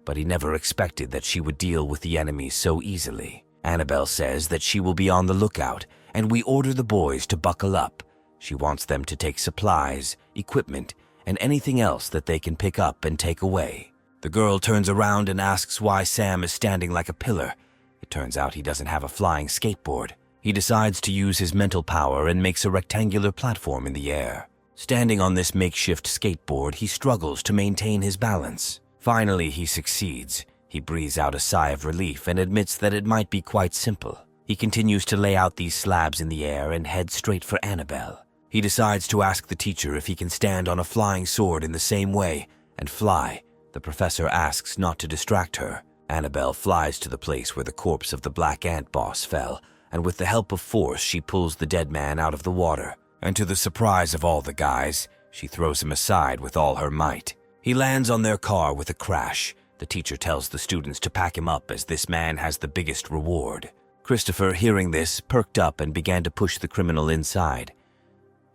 but he never expected that she would deal with the enemies so easily. Annabelle says that she will be on the lookout, and we order the boys to buckle up. She wants them to take supplies, equipment, and anything else that they can pick up and take away. The girl turns around and asks why Sam is standing like a pillar. It turns out he doesn't have a flying skateboard. He decides to use his mental power and makes a rectangular platform in the air. Standing on this makeshift skateboard, he struggles to maintain his balance. Finally, he succeeds. He breathes out a sigh of relief and admits that it might be quite simple. He continues to lay out these slabs in the air and heads straight for Annabelle. He decides to ask the teacher if he can stand on a flying sword in the same way and fly. The professor asks not to distract her. Annabelle flies to the place where the corpse of the Black Ant boss fell, and with the help of force, she pulls the dead man out of the water. And to the surprise of all the guys, she throws him aside with all her might. He lands on their car with a crash. The teacher tells the students to pack him up as this man has the biggest reward. Christopher, hearing this, perked up and began to push the criminal inside.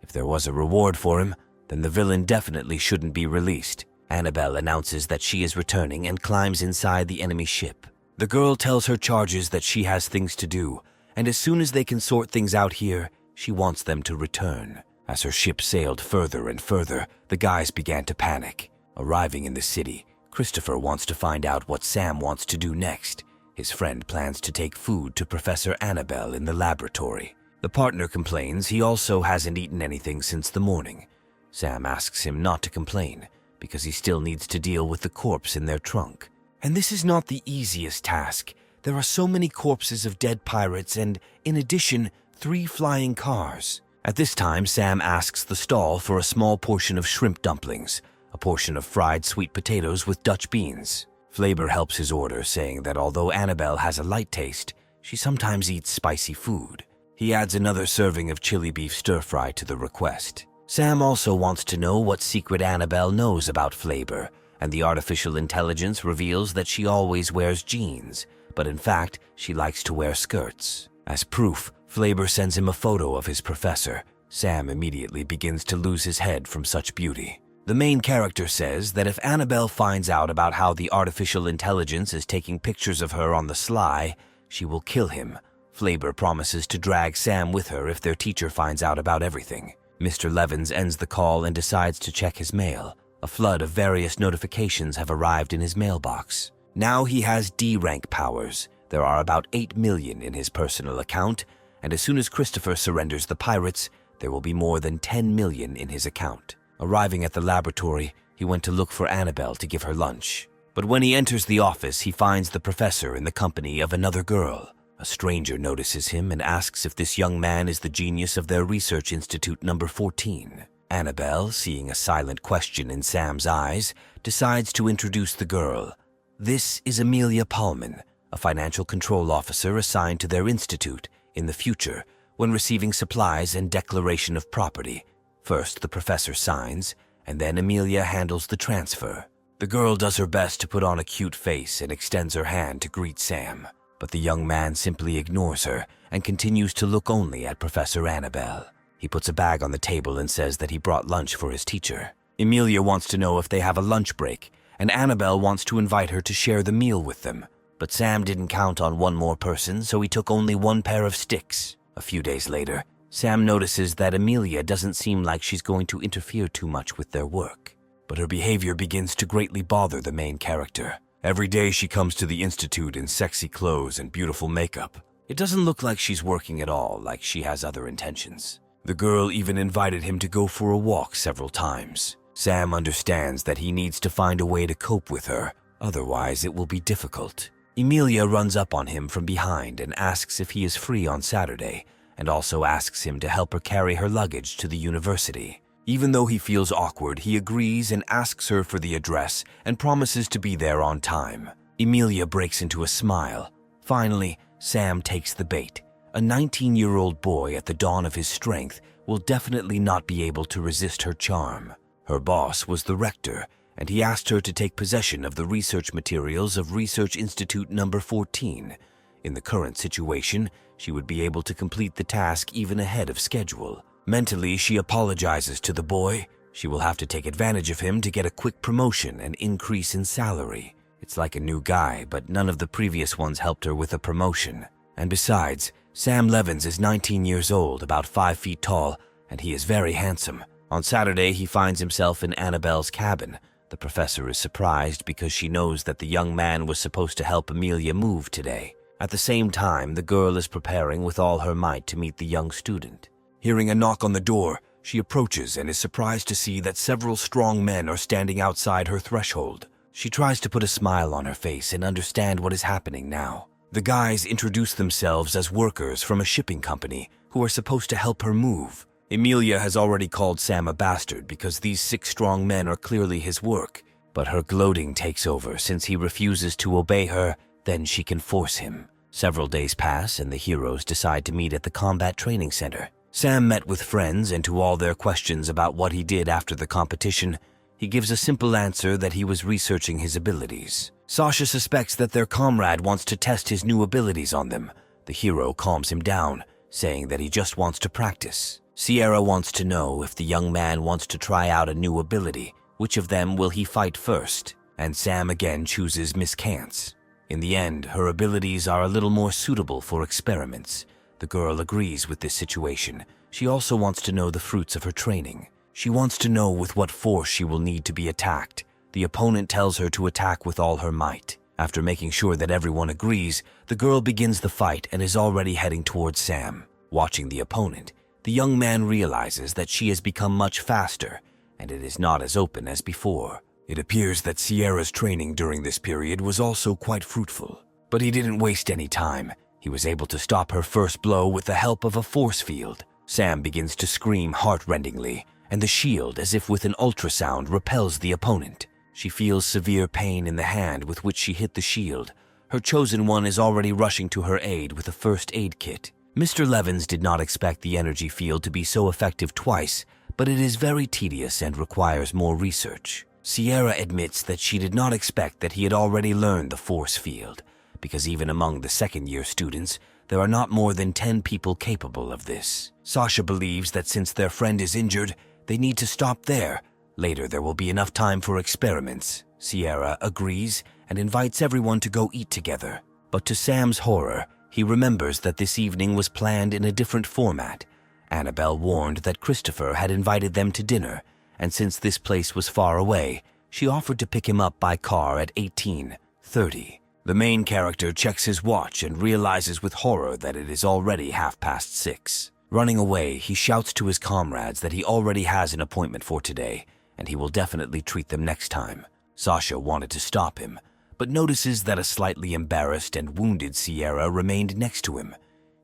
If there was a reward for him, then the villain definitely shouldn't be released. Annabelle announces that she is returning and climbs inside the enemy ship. The girl tells her charges that she has things to do, and as soon as they can sort things out here, she wants them to return. As her ship sailed further and further, the guys began to panic. Arriving in the city, Christopher wants to find out what Sam wants to do next. His friend plans to take food to Professor Annabelle in the laboratory. The partner complains he also hasn't eaten anything since the morning. Sam asks him not to complain, because he still needs to deal with the corpse in their trunk. And this is not the easiest task. There are so many corpses of dead pirates and, in addition, 3 flying cars. At this time, Sam asks the stall for a small portion of shrimp dumplings, a portion of fried sweet potatoes with Dutch beans. Flaber helps his order, saying that although Annabelle has a light taste, she sometimes eats spicy food. He adds another serving of chili beef stir-fry to the request. Sam also wants to know what secret Annabelle knows about Flaber, and the artificial intelligence reveals that she always wears jeans, but in fact, she likes to wear skirts. As proof, Flaber sends him a photo of his professor. Sam immediately begins to lose his head from such beauty. The main character says that if Annabelle finds out about how the artificial intelligence is taking pictures of her on the sly, she will kill him. Flaber promises to drag Sam with her if their teacher finds out about everything. Mr. Levins ends the call and decides to check his mail. A flood of various notifications have arrived in his mailbox. Now he has D-rank powers. There are about 8 million in his personal account, and as soon as Christopher surrenders the pirates, there will be more than 10 million in his account. Arriving at the laboratory, he went to look for Annabelle to give her lunch. But when he enters the office, he finds the professor in the company of another girl. A stranger notices him and asks if this young man is the genius of their research institute number 14. Annabelle, seeing a silent question in Sam's eyes, decides to introduce the girl. This is Amelia Paulman, a financial control officer assigned to their institute in the future when receiving supplies and declaration of property. First, the professor signs, and then Amelia handles the transfer. The girl does her best to put on a cute face and extends her hand to greet Sam, but the young man simply ignores her and continues to look only at Professor Annabelle. He puts a bag on the table and says that he brought lunch for his teacher. Amelia wants to know if they have a lunch break, and Annabelle wants to invite her to share the meal with them. But Sam didn't count on one more person, so he took only 1 pair of sticks. A few days later, Sam notices that Amelia doesn't seem like she's going to interfere too much with their work. But her behavior begins to greatly bother the main character. Every day she comes to the institute in sexy clothes and beautiful makeup. It doesn't look like she's working at all, like she has other intentions. The girl even invited him to go for a walk several times. Sam understands that he needs to find a way to cope with her, otherwise it will be difficult. Emilia runs up on him from behind and asks if he is free on Saturday, and also asks him to help her carry her luggage to the university. Even though he feels awkward, he agrees and asks her for the address and promises to be there on time. Emilia breaks into a smile. Finally, Sam takes the bait. A 19-year-old boy at the dawn of his strength will definitely not be able to resist her charm. Her boss was the rector, and he asked her to take possession of the research materials of Research Institute number 14. In the current situation, she would be able to complete the task even ahead of schedule. Mentally, she apologizes to the boy. She will have to take advantage of him to get a quick promotion and increase in salary. It's like a new guy, but none of the previous ones helped her with a promotion. And besides, Sam Levins is 19 years old, about 5 feet tall, and he is very handsome. On Saturday, he finds himself in Annabelle's cabin. The professor is surprised because she knows that the young man was supposed to help Amelia move today. At the same time, the girl is preparing with all her might to meet the young student. Hearing a knock on the door, she approaches and is surprised to see that several strong men are standing outside her threshold. She tries to put a smile on her face and understand what is happening now. The guys introduce themselves as workers from a shipping company who are supposed to help her move. Emilia has already called Sam a bastard because these 6 strong men are clearly his work, but her gloating takes over since he refuses to obey her, then she can force him. Several days pass and the heroes decide to meet at the combat training center. Sam met with friends, and to all their questions about what he did after the competition, he gives a simple answer that he was researching his abilities. Sasha suspects that their comrade wants to test his new abilities on them. The hero calms him down, saying that he just wants to practice. Sierra wants to know if the young man wants to try out a new ability, which of them will he fight first, and Sam again chooses Miss Kantz. In the end, her abilities are a little more suitable for experiments. The girl agrees with this situation. She also wants to know the fruits of her training. She wants to know with what force she will need to be attacked. The opponent tells her to attack with all her might. After making sure that everyone agrees, the girl begins the fight and is already heading towards Sam. Watching the opponent, the young man realizes that she has become much faster, and it is not as open as before. It appears that Sierra's training during this period was also quite fruitful. But he didn't waste any time. He was able to stop her first blow with the help of a force field. Sam begins to scream heart-rendingly, and the shield, as if with an ultrasound, repels the opponent. She feels severe pain in the hand with which she hit the shield. Her chosen one is already rushing to her aid with a first aid kit. Mr. Levins did not expect the energy field to be so effective twice, but it is very tedious and requires more research. Sierra admits that she did not expect that he had already learned the force field, because even among the second-year students, there are not more than 10 people capable of this. Sasha believes that since their friend is injured, they need to stop there. Later, there will be enough time for experiments. Sierra agrees and invites everyone to go eat together. But to Sam's horror, he remembers that this evening was planned in a different format. Annabelle warned that Christopher had invited them to dinner, and since this place was far away, she offered to pick him up by car at 18:30. The main character checks his watch and realizes with horror that it is already 6:30. Running away, he shouts to his comrades that he already has an appointment for today, and he will definitely treat them next time. Sasha wanted to stop him, but notices that a slightly embarrassed and wounded Sierra remained next to him.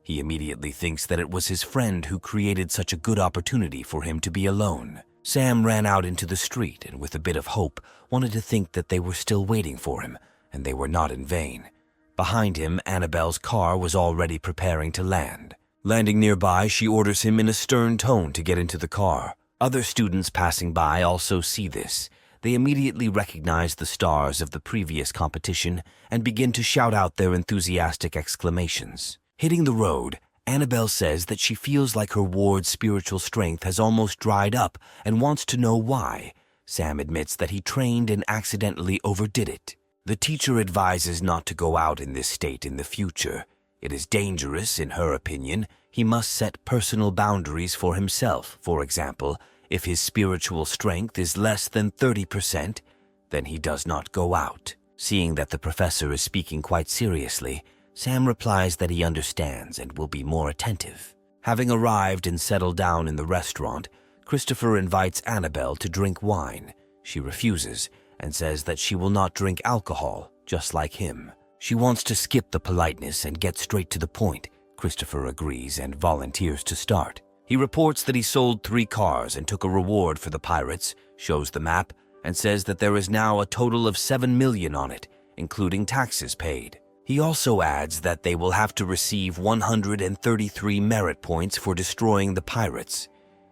He immediately thinks that it was his friend who created such a good opportunity for him to be alone. Sam ran out into the street and with a bit of hope wanted to think that they were still waiting for him, and they were not in vain. Behind him, Annabelle's car was already preparing to land. Landing nearby, she orders him in a stern tone to get into the car. Other students passing by also see this. They immediately recognize the stars of the previous competition and begin to shout out their enthusiastic exclamations. Hitting the road, Annabelle says that she feels like her ward's spiritual strength has almost dried up and wants to know why. Sam admits that he trained and accidentally overdid it. The teacher advises not to go out in this state in the future. It is dangerous, in her opinion. He must set personal boundaries for himself. For example, if his spiritual strength is less than 30%, then he does not go out. Seeing that the professor is speaking quite seriously, Sam replies that he understands and will be more attentive. Having arrived and settled down in the restaurant, Christopher invites Annabelle to drink wine. She refuses and says that she will not drink alcohol, just like him. She wants to skip the politeness and get straight to the point. Christopher agrees and volunteers to start. He reports that he sold 3 cars and took a reward for the pirates, shows the map, and says that there is now a total of 7 million on it, including taxes paid. He also adds that they will have to receive 133 merit points for destroying the pirates.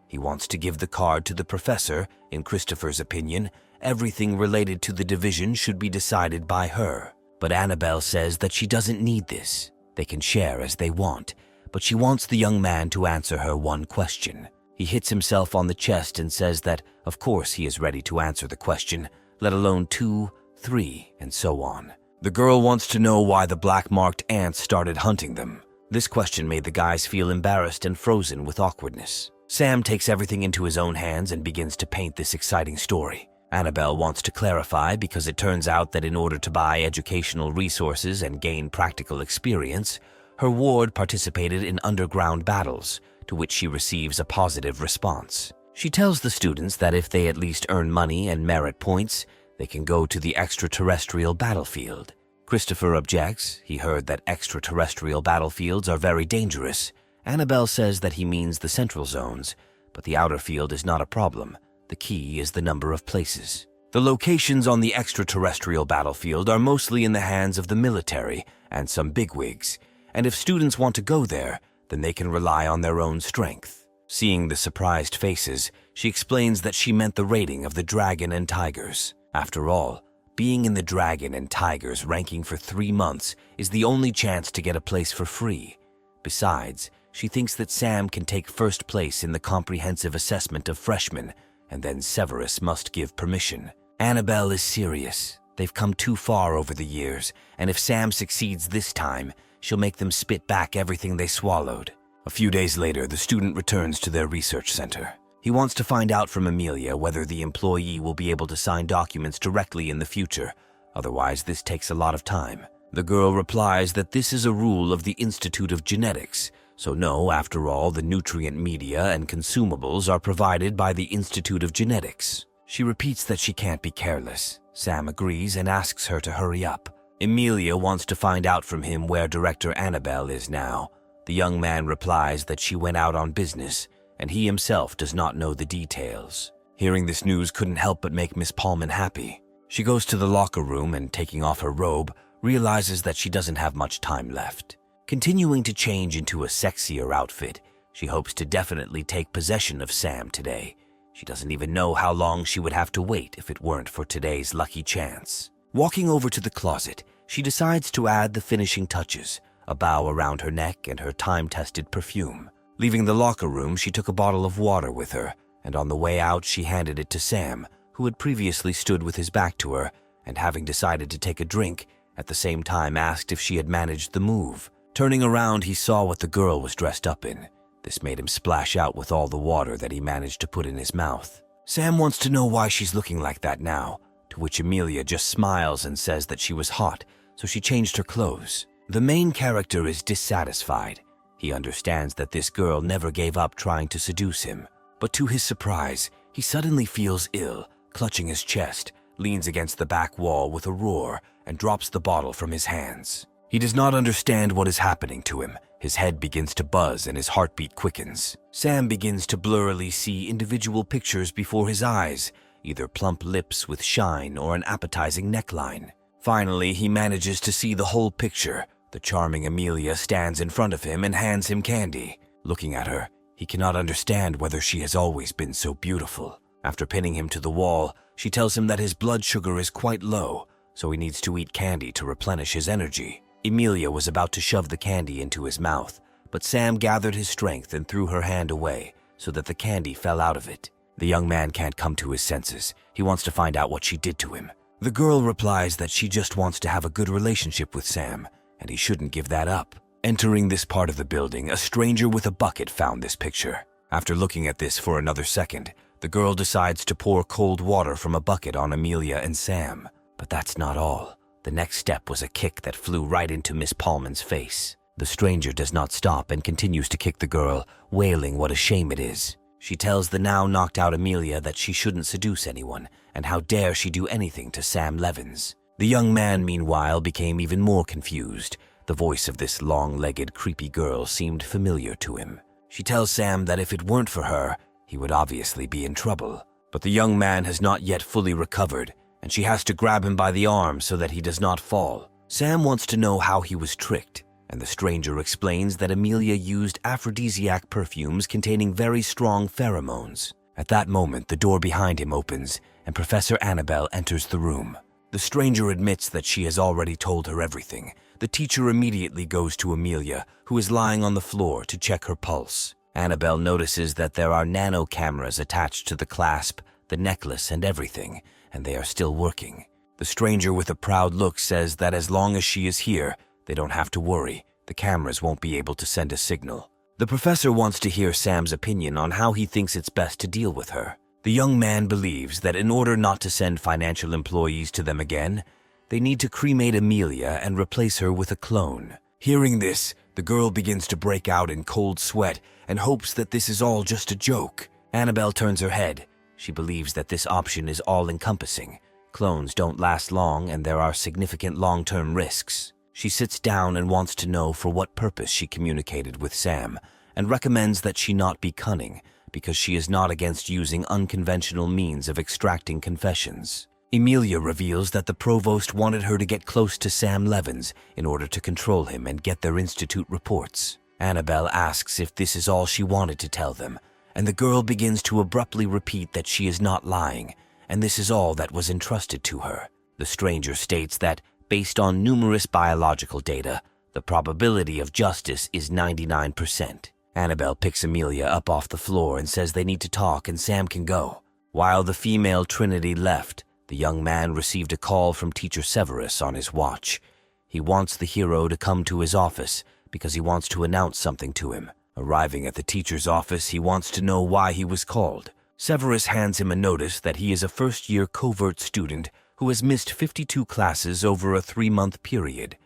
He wants to give the card to the professor. In Christopher's opinion, everything related to the division should be decided by her. But Annabelle says that she doesn't need this. They can share as they want, but she wants the young man to answer her one question. He hits himself on the chest and says that, of course, he is ready to answer the question, let alone 2, 3, and so on. The girl wants to know why the black-marked ants started hunting them. This question made the guys feel embarrassed and frozen with awkwardness. Sam takes everything into his own hands and begins to paint this exciting story. Annabelle wants to clarify because it turns out that in order to buy educational resources and gain practical experience, her ward participated in underground battles, to which she receives a positive response. She tells the students that if they at least earn money and merit points, they can go to the extraterrestrial battlefield. Christopher objects. He heard that extraterrestrial battlefields are very dangerous. Annabelle says that he means the central zones, but the outer field is not a problem. The key is the number of places. The locations on the extraterrestrial battlefield are mostly in the hands of the military and some bigwigs, and if students want to go there, then they can rely on their own strength. Seeing the surprised faces, she explains that she meant the rating of the Dragon and Tigers. After all, being in the Dragon and Tigers ranking for 3 months is the only chance to get a place for free. Besides, she thinks that Sam can take first place in the comprehensive assessment of freshmen, and then Severus must give permission. Annabelle is serious. They've come too far over the years, and if Sam succeeds this time, she'll make them spit back everything they swallowed. A few days later, the student returns to their research center. He wants to find out from Amelia whether the employee will be able to sign documents directly in the future. Otherwise, this takes a lot of time. The girl replies that this is a rule of the Institute of Genetics. So no, after all, the nutrient media and consumables are provided by the Institute of Genetics. She repeats that she can't be careless. Sam agrees and asks her to hurry up. Emilia wants to find out from him where Director Annabelle is now. The young man replies that she went out on business, and he himself does not know the details. Hearing this news couldn't help but make Miss Paulman happy. She goes to the locker room and, taking off her robe, realizes that she doesn't have much time left. Continuing to change into a sexier outfit, she hopes to definitely take possession of Sam today. She doesn't even know how long she would have to wait if it weren't for today's lucky chance. Walking over to the closet, she decides to add the finishing touches, a bow around her neck and her time-tested perfume. Leaving the locker room, she took a bottle of water with her, and on the way out she handed it to Sam, who had previously stood with his back to her, and having decided to take a drink, at the same time asked if she had managed the move. Turning around, he saw what the girl was dressed up in. This made him splash out with all the water that he managed to put in his mouth. Sam wants to know why she's looking like that now, to which Amelia just smiles and says that she was hot, so she changed her clothes. The main character is dissatisfied. He understands that this girl never gave up trying to seduce him, but to his surprise, he suddenly feels ill, clutching his chest, leans against the back wall with a roar, and drops the bottle from his hands. He does not understand what is happening to him. His head begins to buzz and his heartbeat quickens. Sam begins to blurrily see individual pictures before his eyes, either plump lips with shine or an appetizing neckline. Finally, he manages to see the whole picture. The charming Amelia stands in front of him and hands him candy. Looking at her, he cannot understand whether she has always been so beautiful. After pinning him to the wall, she tells him that his blood sugar is quite low, so he needs to eat candy to replenish his energy. Emilia was about to shove the candy into his mouth, but Sam gathered his strength and threw her hand away so that the candy fell out of it. The young man can't come to his senses. He wants to find out what she did to him. The girl replies that she just wants to have a good relationship with Sam, and he shouldn't give that up. Entering this part of the building, a stranger with a bucket found this picture. After looking at this for another second, the girl decides to pour cold water from a bucket on Amelia and Sam. But that's not all. The next step was a kick that flew right into Miss Paulman's face. The stranger does not stop and continues to kick the girl, wailing what a shame it is. She tells the now knocked out Amelia that she shouldn't seduce anyone, and how dare she do anything to Sam Levins. The young man, meanwhile, became even more confused. The voice of this long-legged, creepy girl seemed familiar to him. She tells Sam that if it weren't for her, he would obviously be in trouble. But the young man has not yet fully recovered, and she has to grab him by the arm so that he does not fall. Sam wants to know how he was tricked, and the stranger explains that Amelia used aphrodisiac perfumes containing very strong pheromones. At that moment, the door behind him opens, and Professor Annabelle enters the room. The stranger admits that she has already told her everything. The teacher immediately goes to Amelia, who is lying on the floor, to check her pulse. Annabelle notices that there are nano cameras attached to the clasp, the necklace, and everything, and they are still working. The stranger with a proud look says that as long as she is here, they don't have to worry. The cameras won't be able to send a signal. The professor wants to hear Sam's opinion on how he thinks it's best to deal with her. The young man believes that in order not to send financial employees to them again, they need to cremate Amelia and replace her with a clone. Hearing this, the girl begins to break out in cold sweat and hopes that this is all just a joke. Annabelle turns her head. She believes that this option is all-encompassing. Clones don't last long and there are significant long-term risks. She sits down and wants to know for what purpose she communicated with Sam, and recommends that she not be cunning, because she is not against using unconventional means of extracting confessions. Emilia reveals that the provost wanted her to get close to Sam Levins in order to control him and get their institute reports. Annabelle asks if this is all she wanted to tell them, and the girl begins to abruptly repeat that she is not lying, and this is all that was entrusted to her. The stranger states that, based on numerous biological data, the probability of justice is 99%. Annabelle picks Amelia up off the floor and says they need to talk and Sam can go. While the female trinity left, the young man received a call from Teacher Severus on his watch. He wants the hero to come to his office because he wants to announce something to him. Arriving at the teacher's office, he wants to know why he was called. Severus hands him a notice that he is a first-year covert student who has missed 52 classes over a 3-month period,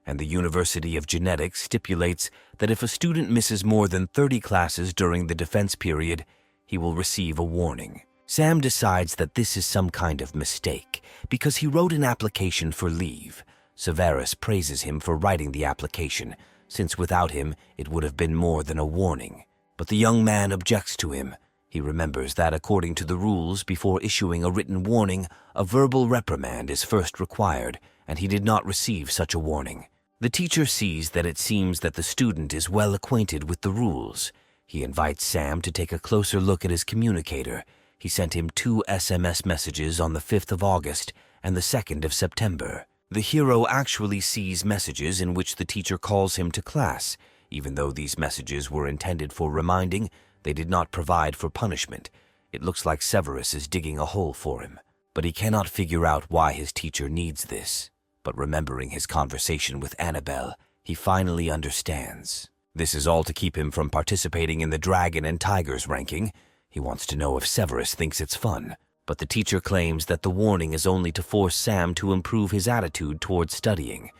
and the University of Genetics stipulates that if a student misses more than 30 classes during the defense period, he will receive a warning. Sam decides that this is some kind of mistake because he wrote an application for leave. Severus praises him for writing the application, since without him it would have been more than a warning. But the young man objects to him. He remembers that according to the rules, before issuing a written warning, a verbal reprimand is first required, and he did not receive such a warning. The teacher sees that it seems that the student is well acquainted with the rules. He invites Sam to take a closer look at his communicator. He sent him 2 SMS messages on the 5th of August and the 2nd of September. The hero actually sees messages in which the teacher calls him to class. Even though these messages were intended for reminding, they did not provide for punishment. It looks like Severus is digging a hole for him. But he cannot figure out why his teacher needs this. But remembering his conversation with Annabelle, he finally understands. This is all to keep him from participating in the Dragon and Tigers ranking. He wants to know if Severus thinks it's fun. But the teacher claims that the warning is only to force Sam to improve his attitude towards studying.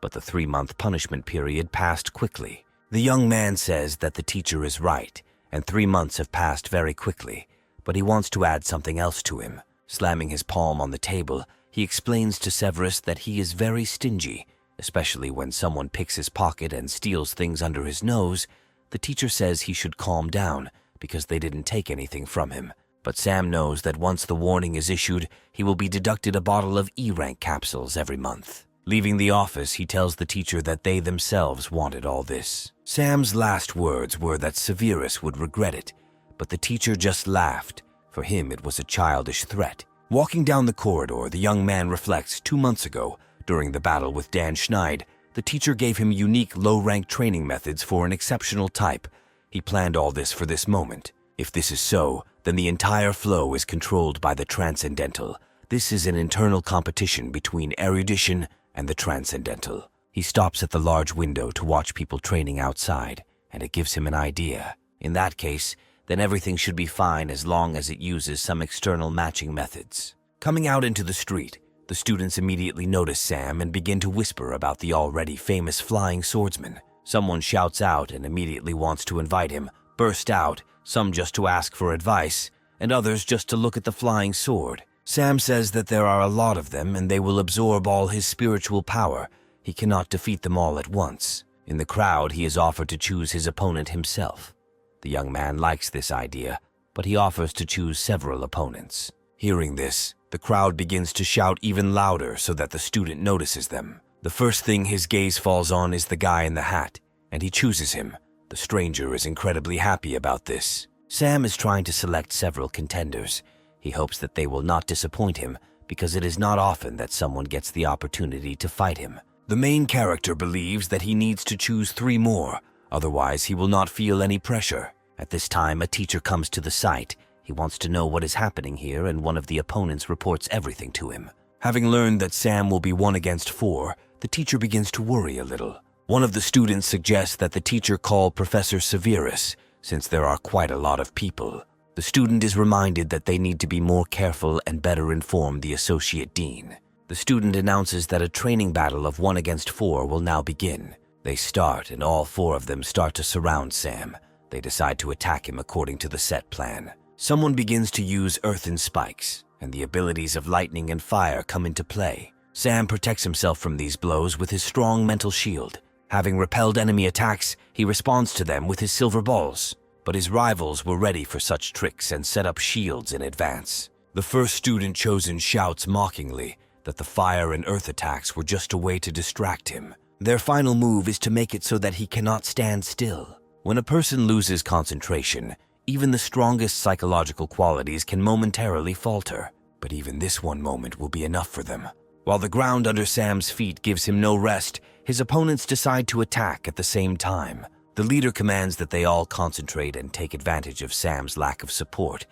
But the 3-month punishment period passed quickly. The young man says that the teacher is right, and 3 months have passed very quickly. But he wants to add something else to him. Slamming his palm on the table, he explains to Severus that he is very stingy, especially when someone picks his pocket and steals things under his nose. The teacher says he should calm down because they didn't take anything from him. But Sam knows that once the warning is issued, he will be deducted a bottle of E-rank capsules every month. Leaving the office, he tells the teacher that they themselves wanted all this. Sam's last words were that Severus would regret it, but the teacher just laughed. For him, it was a childish threat. Walking down the corridor, the young man reflects 2 months ago, during the battle with Dan Schneid, the teacher gave him unique low-rank training methods for an exceptional type. He planned all this for this moment. If this is so, then the entire flow is controlled by the transcendental. This is an internal competition between erudition and the transcendental. He stops at the large window to watch people training outside, and it gives him an idea. In that case, then everything should be fine as long as it uses some external matching methods. Coming out into the street, the students immediately notice Sam and begin to whisper about the already famous flying swordsman. Someone shouts out and immediately wants to invite him, burst out, some just to ask for advice, and others just to look at the flying sword. Sam says that there are a lot of them and they will absorb all his spiritual power. He cannot defeat them all at once. In the crowd, he is offered to choose his opponent himself. The young man likes this idea, but he offers to choose several opponents. Hearing this, the crowd begins to shout even louder so that the student notices them. The first thing his gaze falls on is the guy in the hat, and he chooses him. The stranger is incredibly happy about this. Sam is trying to select several contenders. He hopes that they will not disappoint him, because it is not often that someone gets the opportunity to fight him. The main character believes that he needs to choose 3 more, otherwise he will not feel any pressure. At this time, a teacher comes to the site. He wants to know what is happening here, and one of the opponents reports everything to him. Having learned that Sam will be 1 against 4, the teacher begins to worry a little. One of the students suggests that the teacher call Professor Severus, since there are quite a lot of people. The student is reminded that they need to be more careful and better inform the associate dean. The student announces that a training battle of 1 against 4 will now begin. They start, and all 4 of them start to surround Sam. They decide to attack him according to the set plan. Someone begins to use earthen spikes, and the abilities of lightning and fire come into play. Sam protects himself from these blows with his strong mental shield. Having repelled enemy attacks, he responds to them with his silver balls. But his rivals were ready for such tricks and set up shields in advance. The first student chosen shouts mockingly that the fire and earth attacks were just a way to distract him. Their final move is to make it so that he cannot stand still. When a person loses concentration, even the strongest psychological qualities can momentarily falter. But even this one moment will be enough for them. While the ground under Sam's feet gives him no rest, his opponents decide to attack at the same time. The leader commands that they all concentrate and take advantage of Sam's lack of support.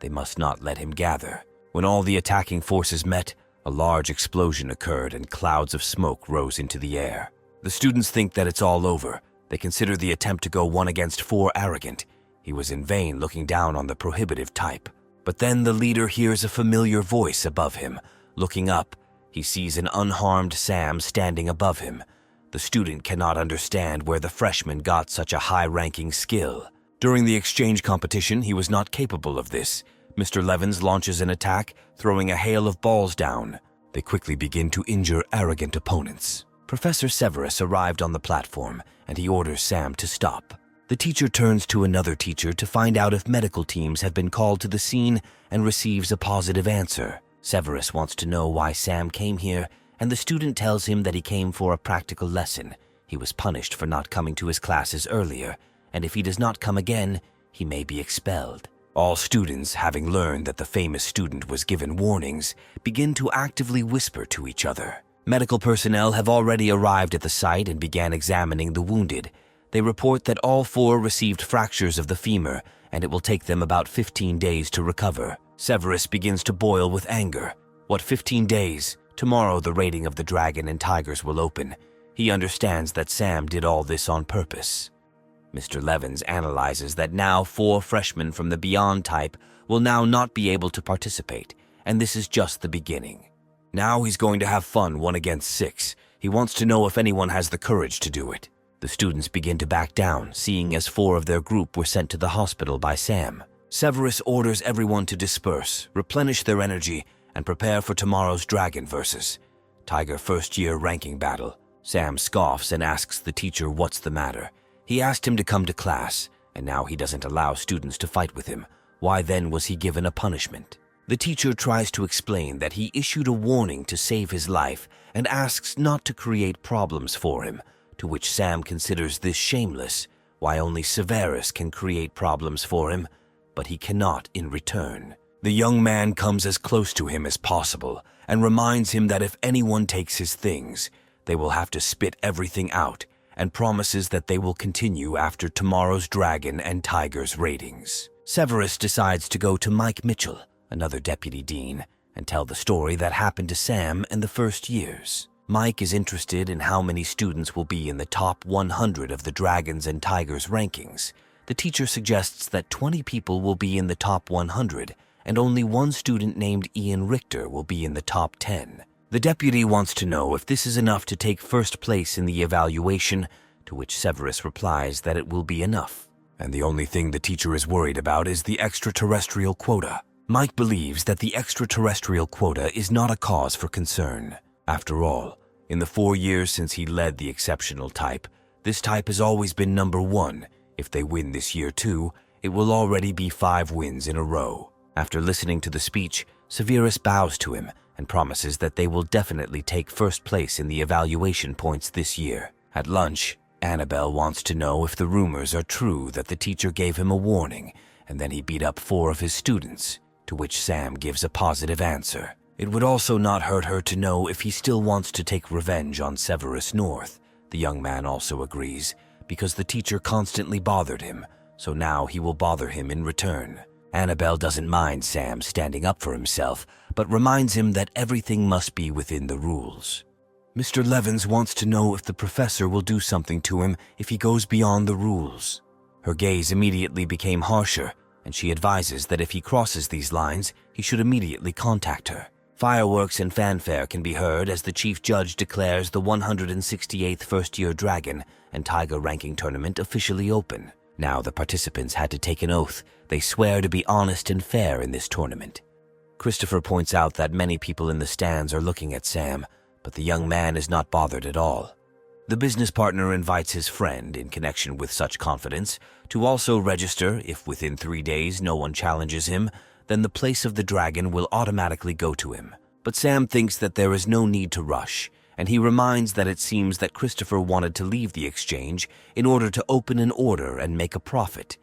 They must not let him gather. When all the attacking forces met, a large explosion occurred and clouds of smoke rose into the air. The students think that it's all over. They consider the attempt to go 1-against-4 arrogant. He was in vain looking down on the prohibitive type. But then the leader hears a familiar voice above him. Looking up, he sees an unharmed Sam standing above him. The student cannot understand where the freshman got such a high-ranking skill. During the exchange competition, he was not capable of this. Mr. Levins launches an attack, throwing a hail of balls down. They quickly begin to injure arrogant opponents. Professor Severus arrived on the platform, and he orders Sam to stop. The teacher turns to another teacher to find out if medical teams have been called to the scene and receives a positive answer. Severus wants to know why Sam came here, and the student tells him that he came for a practical lesson. He was punished for not coming to his classes earlier, and if he does not come again, he may be expelled. All students, having learned that the famous student was given warnings, begin to actively whisper to each other. Medical personnel have already arrived at the site and began examining the wounded. They report that all 4 received fractures of the femur, and it will take them about 15 days to recover. Severus begins to boil with anger. What 15 days? Tomorrow the raiding of the dragon and tigers will open. He understands that Sam did all this on purpose. Mr. Levins analyzes that now 4 freshmen from the Beyond type will now not be able to participate, and this is just the beginning. Now he's going to have fun 1-against-6. He wants to know if anyone has the courage to do it. The students begin to back down, seeing as 4 of their group were sent to the hospital by Sam. Severus orders everyone to disperse, replenish their energy, and prepare for tomorrow's dragon versus Tiger first-year ranking battle. Sam scoffs and asks the teacher what's the matter. He asked him to come to class, and now he doesn't allow students to fight with him. Why then was he given a punishment? The teacher tries to explain that he issued a warning to save his life and asks not to create problems for him, to which Sam considers this shameless. Why only Severus can create problems for him, but he cannot in return. The young man comes as close to him as possible and reminds him that if anyone takes his things, they will have to spit everything out, and promises that they will continue after tomorrow's dragon and tigers ratings. Severus decides to go to Mike Mitchell, another deputy dean, and tell the story that happened to Sam in the first years. Mike is interested in how many students will be in the top 100 of the Dragons and Tigers rankings. The teacher suggests that 20 people will be in the top 100, and only 1 student named Ian Richter will be in the top 10. The deputy wants to know if this is enough to take first place in the evaluation, to which Severus replies that it will be enough. And the only thing the teacher is worried about is the extraterrestrial quota. Mike believes that the extraterrestrial quota is not a cause for concern. After all, in the 4 years since he led the exceptional type, this type has always been number 1. If they win this year too, it will already be 5 wins in a row. After listening to the speech, Severus bows to him and promises that they will definitely take first place in the evaluation points this year. At lunch, Annabelle wants to know if the rumors are true that the teacher gave him a warning and then he beat up 4 of his students, to which Sam gives a positive answer. It would also not hurt her to know if he still wants to take revenge on Severus North. The young man also agrees, because the teacher constantly bothered him, so now he will bother him in return. Annabelle doesn't mind Sam standing up for himself, but reminds him that everything must be within the rules. Mr. Levins wants to know if the professor will do something to him if he goes beyond the rules. Her gaze immediately became harsher, and she advises that if he crosses these lines, he should immediately contact her. Fireworks and fanfare can be heard as the chief judge declares the 168th first-year Dragon and Tiger ranking tournament officially open. Now the participants had to take an oath. They swear to be honest and fair in this tournament. Christopher points out that many people in the stands are looking at Sam, but the young man is not bothered at all. The business partner invites his friend, in connection with such confidence, to also register. If within 3 days no one challenges him, then the place of the dragon will automatically go to him. But Sam thinks that there is no need to rush, and he reminds that it seems that Christopher wanted to leave the exchange in order to open an order and make a profit.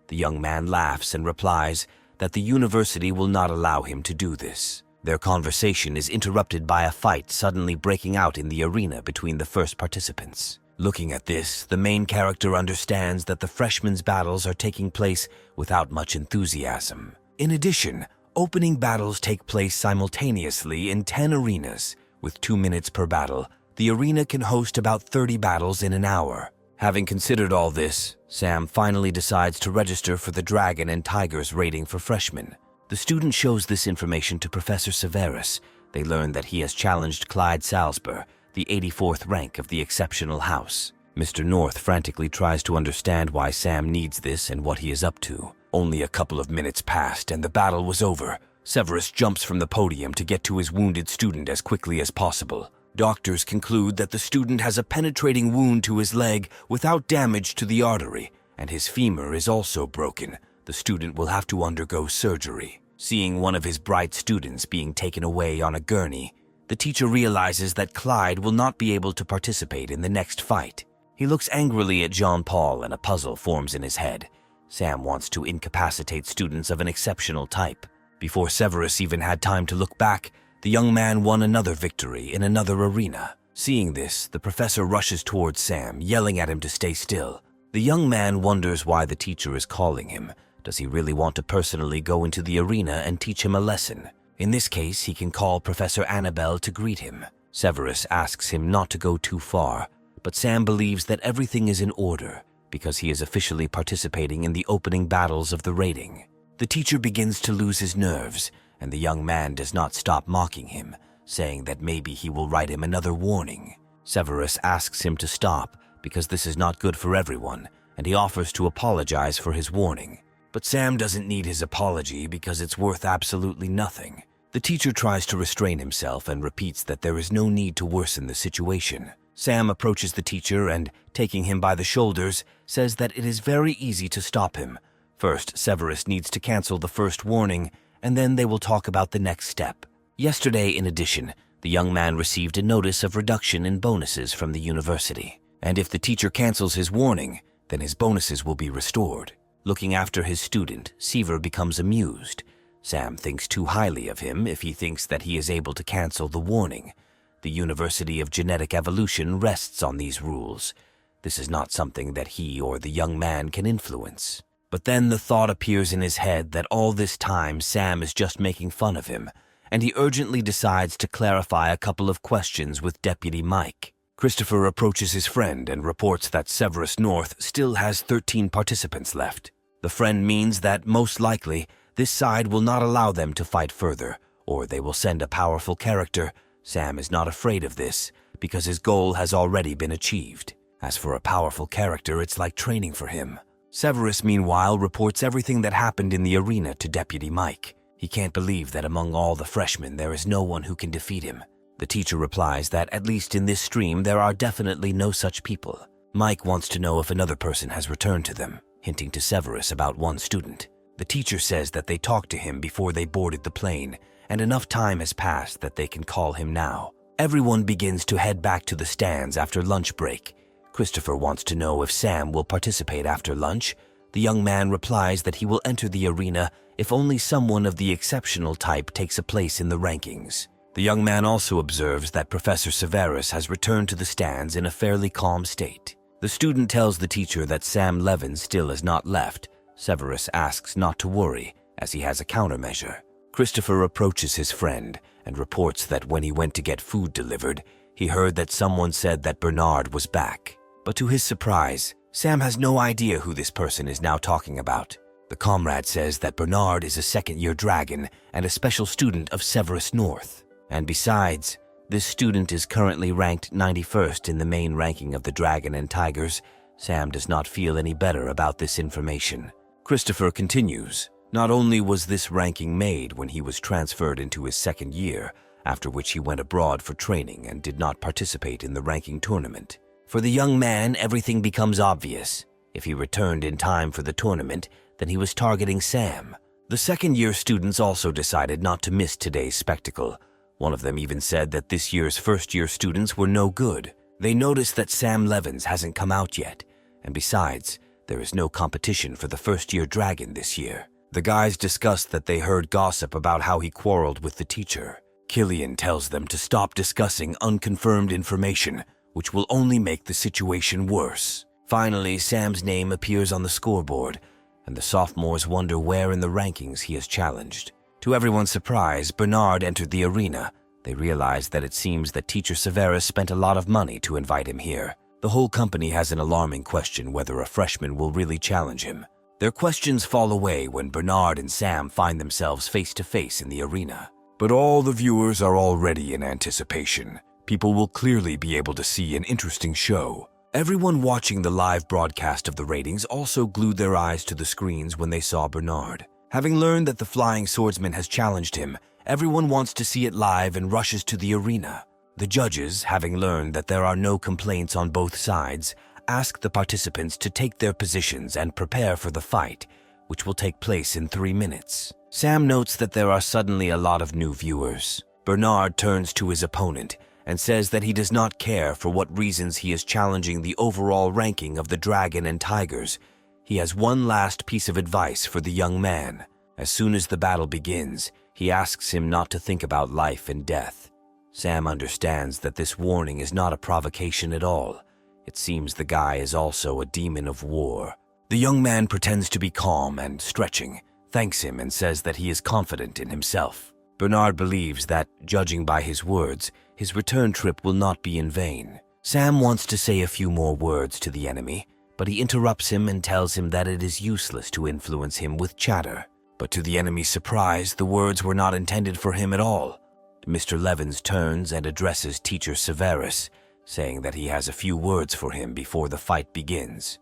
The young man laughs and replies that the university will not allow him to do this. Their conversation is interrupted by a fight suddenly breaking out in the arena between the first participants. Looking at this, the main character understands that the freshmen's battles are taking place without much enthusiasm. In addition, opening battles take place simultaneously in 10 arenas. With 2 minutes per battle, the arena can host about 30 battles in an hour. Having considered all this, Sam finally decides to register for the Dragon and Tigers rating for freshmen. The student shows this information to Professor Severus. They learn that he has challenged Clyde Salzburg, the 84th rank of the exceptional house. Mr. North frantically tries to understand why Sam needs this and what he is up to. Only a couple of minutes passed and the battle was over. Severus jumps from the podium to get to his wounded student as quickly as possible. Doctors conclude that the student has a penetrating wound to his leg without damage to the artery, and his femur is also broken. The student will have to undergo surgery. Seeing one of his bright students being taken away on a gurney, the teacher realizes that Clyde will not be able to participate in the next fight. He looks angrily at Jean-Paul and a puzzle forms in his head. Sam wants to incapacitate students of an exceptional type. Before Severus even had time to look back, the young man won another victory in another arena. Seeing this, the professor rushes towards Sam, yelling at him to stay still. The young man wonders why the teacher is calling him. Does he really want to personally go into the arena and teach him a lesson? In this case, he can call Professor Annabelle to greet him. Severus asks him not to go too far, but Sam believes that everything is in order because he is officially participating in the opening battles of the rating. The teacher begins to lose his nerves, and the young man does not stop mocking him, saying that maybe he will write him another warning. Severus asks him to stop because this is not good for everyone, and he offers to apologize for his warning. But Sam doesn't need his apology because it's worth absolutely nothing. The teacher tries to restrain himself and repeats that there is no need to worsen the situation. Sam approaches the teacher and, taking him by the shoulders, says that it is very easy to stop him. First, Severus needs to cancel the first warning, and then they will talk about the next step. Yesterday, in addition, the young man received a notice of reduction in bonuses from the university. And if the teacher cancels his warning, then his bonuses will be restored. Looking after his student, Seaver becomes amused. Sam thinks too highly of him if he thinks that he is able to cancel the warning. The University of Genetic Evolution rests on these rules. This is not something that he or the young man can influence. But then the thought appears in his head that all this time Sam is just making fun of him, and he urgently decides to clarify a couple of questions with Deputy Mike. Christopher approaches his friend and reports that Severus North still has 13 participants left. The friend means that, most likely, this side will not allow them to fight further, or they will send a powerful character. Sam is not afraid of this, because his goal has already been achieved. As for a powerful character, it's like training for him. Severus, meanwhile, reports everything that happened in the arena to Deputy Mike. He can't believe that among all the freshmen there is no one who can defeat him. The teacher replies that, at least in this stream, there are definitely no such people. Mike wants to know if another person has returned to them, hinting to Severus about one student. The teacher says that they talked to him before they boarded the plane, and enough time has passed that they can call him now. Everyone begins to head back to the stands after lunch break. Christopher wants to know if Sam will participate after lunch. The young man replies that he will enter the arena if only someone of the exceptional type takes a place in the rankings. The young man also observes that Professor Severus has returned to the stands in a fairly calm state. The student tells the teacher that Sam Levin still has not left. Severus asks not to worry, as he has a countermeasure. Christopher approaches his friend and reports that when he went to get food delivered, he heard that someone said that Bernard was back. But to his surprise, Sam has no idea who this person is now talking about. The comrade says that Bernard is a second-year dragon and a special student of Severus North. And besides, this student is currently ranked 91st in the main ranking of the Dragon and Tigers. Sam does not feel any better about this information. Christopher continues. Not only was this ranking made when he was transferred into his second year, after which he went abroad for training and did not participate in the ranking tournament. For the young man, everything becomes obvious. If he returned in time for the tournament, then he was targeting Sam. The second-year students also decided not to miss today's spectacle. One of them even said that this year's first-year students were no good. They noticed that Sam Levins hasn't come out yet, and besides, there is no competition for the first-year dragon this year. The guys discussed that they heard gossip about how he quarreled with the teacher. Killian tells them to stop discussing unconfirmed information, which will only make the situation worse. Finally, Sam's name appears on the scoreboard, and the sophomores wonder where in the rankings he is challenged. To everyone's surprise, Bernard entered the arena. They realize that it seems that Teacher Severus spent a lot of money to invite him here. The whole company has an alarming question whether a freshman will really challenge him. Their questions fall away when Bernard and Sam find themselves face to face in the arena. But all the viewers are already in anticipation. People will clearly be able to see an interesting show. Everyone watching the live broadcast of the ratings also glued their eyes to the screens when they saw Bernard. Having learned that the flying swordsman has challenged him, everyone wants to see it live and rushes to the arena. The judges, having learned that there are no complaints on both sides, ask the participants to take their positions and prepare for the fight, which will take place in 3 minutes. Sam notes that there are suddenly a lot of new viewers. Bernard turns to his opponent and says that he does not care for what reasons he is challenging the overall ranking of the dragon and tigers. He has one last piece of advice for the young man. As soon as the battle begins, he asks him not to think about life and death. Sam understands that this warning is not a provocation at all. It seems the guy is also a demon of war. The young man pretends to be calm and stretching, thanks him and says that he is confident in himself. Bernard believes that, judging by his words, his return trip will not be in vain. Sam wants to say a few more words to the enemy, but he interrupts him and tells him that it is useless to influence him with chatter. But to the enemy's surprise, the words were not intended for him at all. Mr. Levins turns and addresses Teacher Severus, saying that he has a few words for him before the fight begins.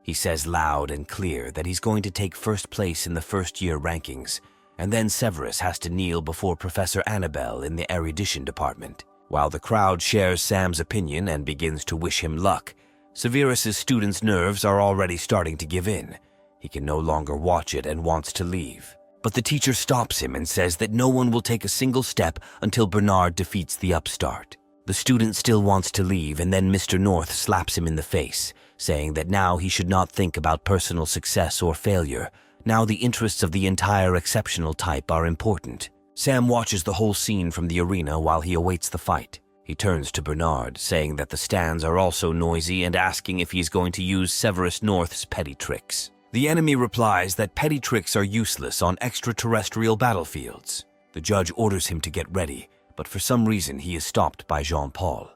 He says loud and clear that he's going to take first place in the first-year rankings, and then Severus has to kneel before Professor Annabelle in the erudition department. While the crowd shares Sam's opinion and begins to wish him luck, Severus's students' nerves are already starting to give in. He can no longer watch it and wants to leave. But the teacher stops him and says that no one will take a single step until Bernard defeats the upstart. The student still wants to leave, and then Mr. North slaps him in the face, saying that now he should not think about personal success or failure. Now the interests of the entire exceptional type are important. Sam watches the whole scene from the arena while he awaits the fight. He turns to Bernard, saying that the stands are also noisy and asking if he's going to use Severus North's petty tricks. The enemy replies that petty tricks are useless on extraterrestrial battlefields. The judge orders him to get ready, but for some reason he is stopped by Jean-Paul.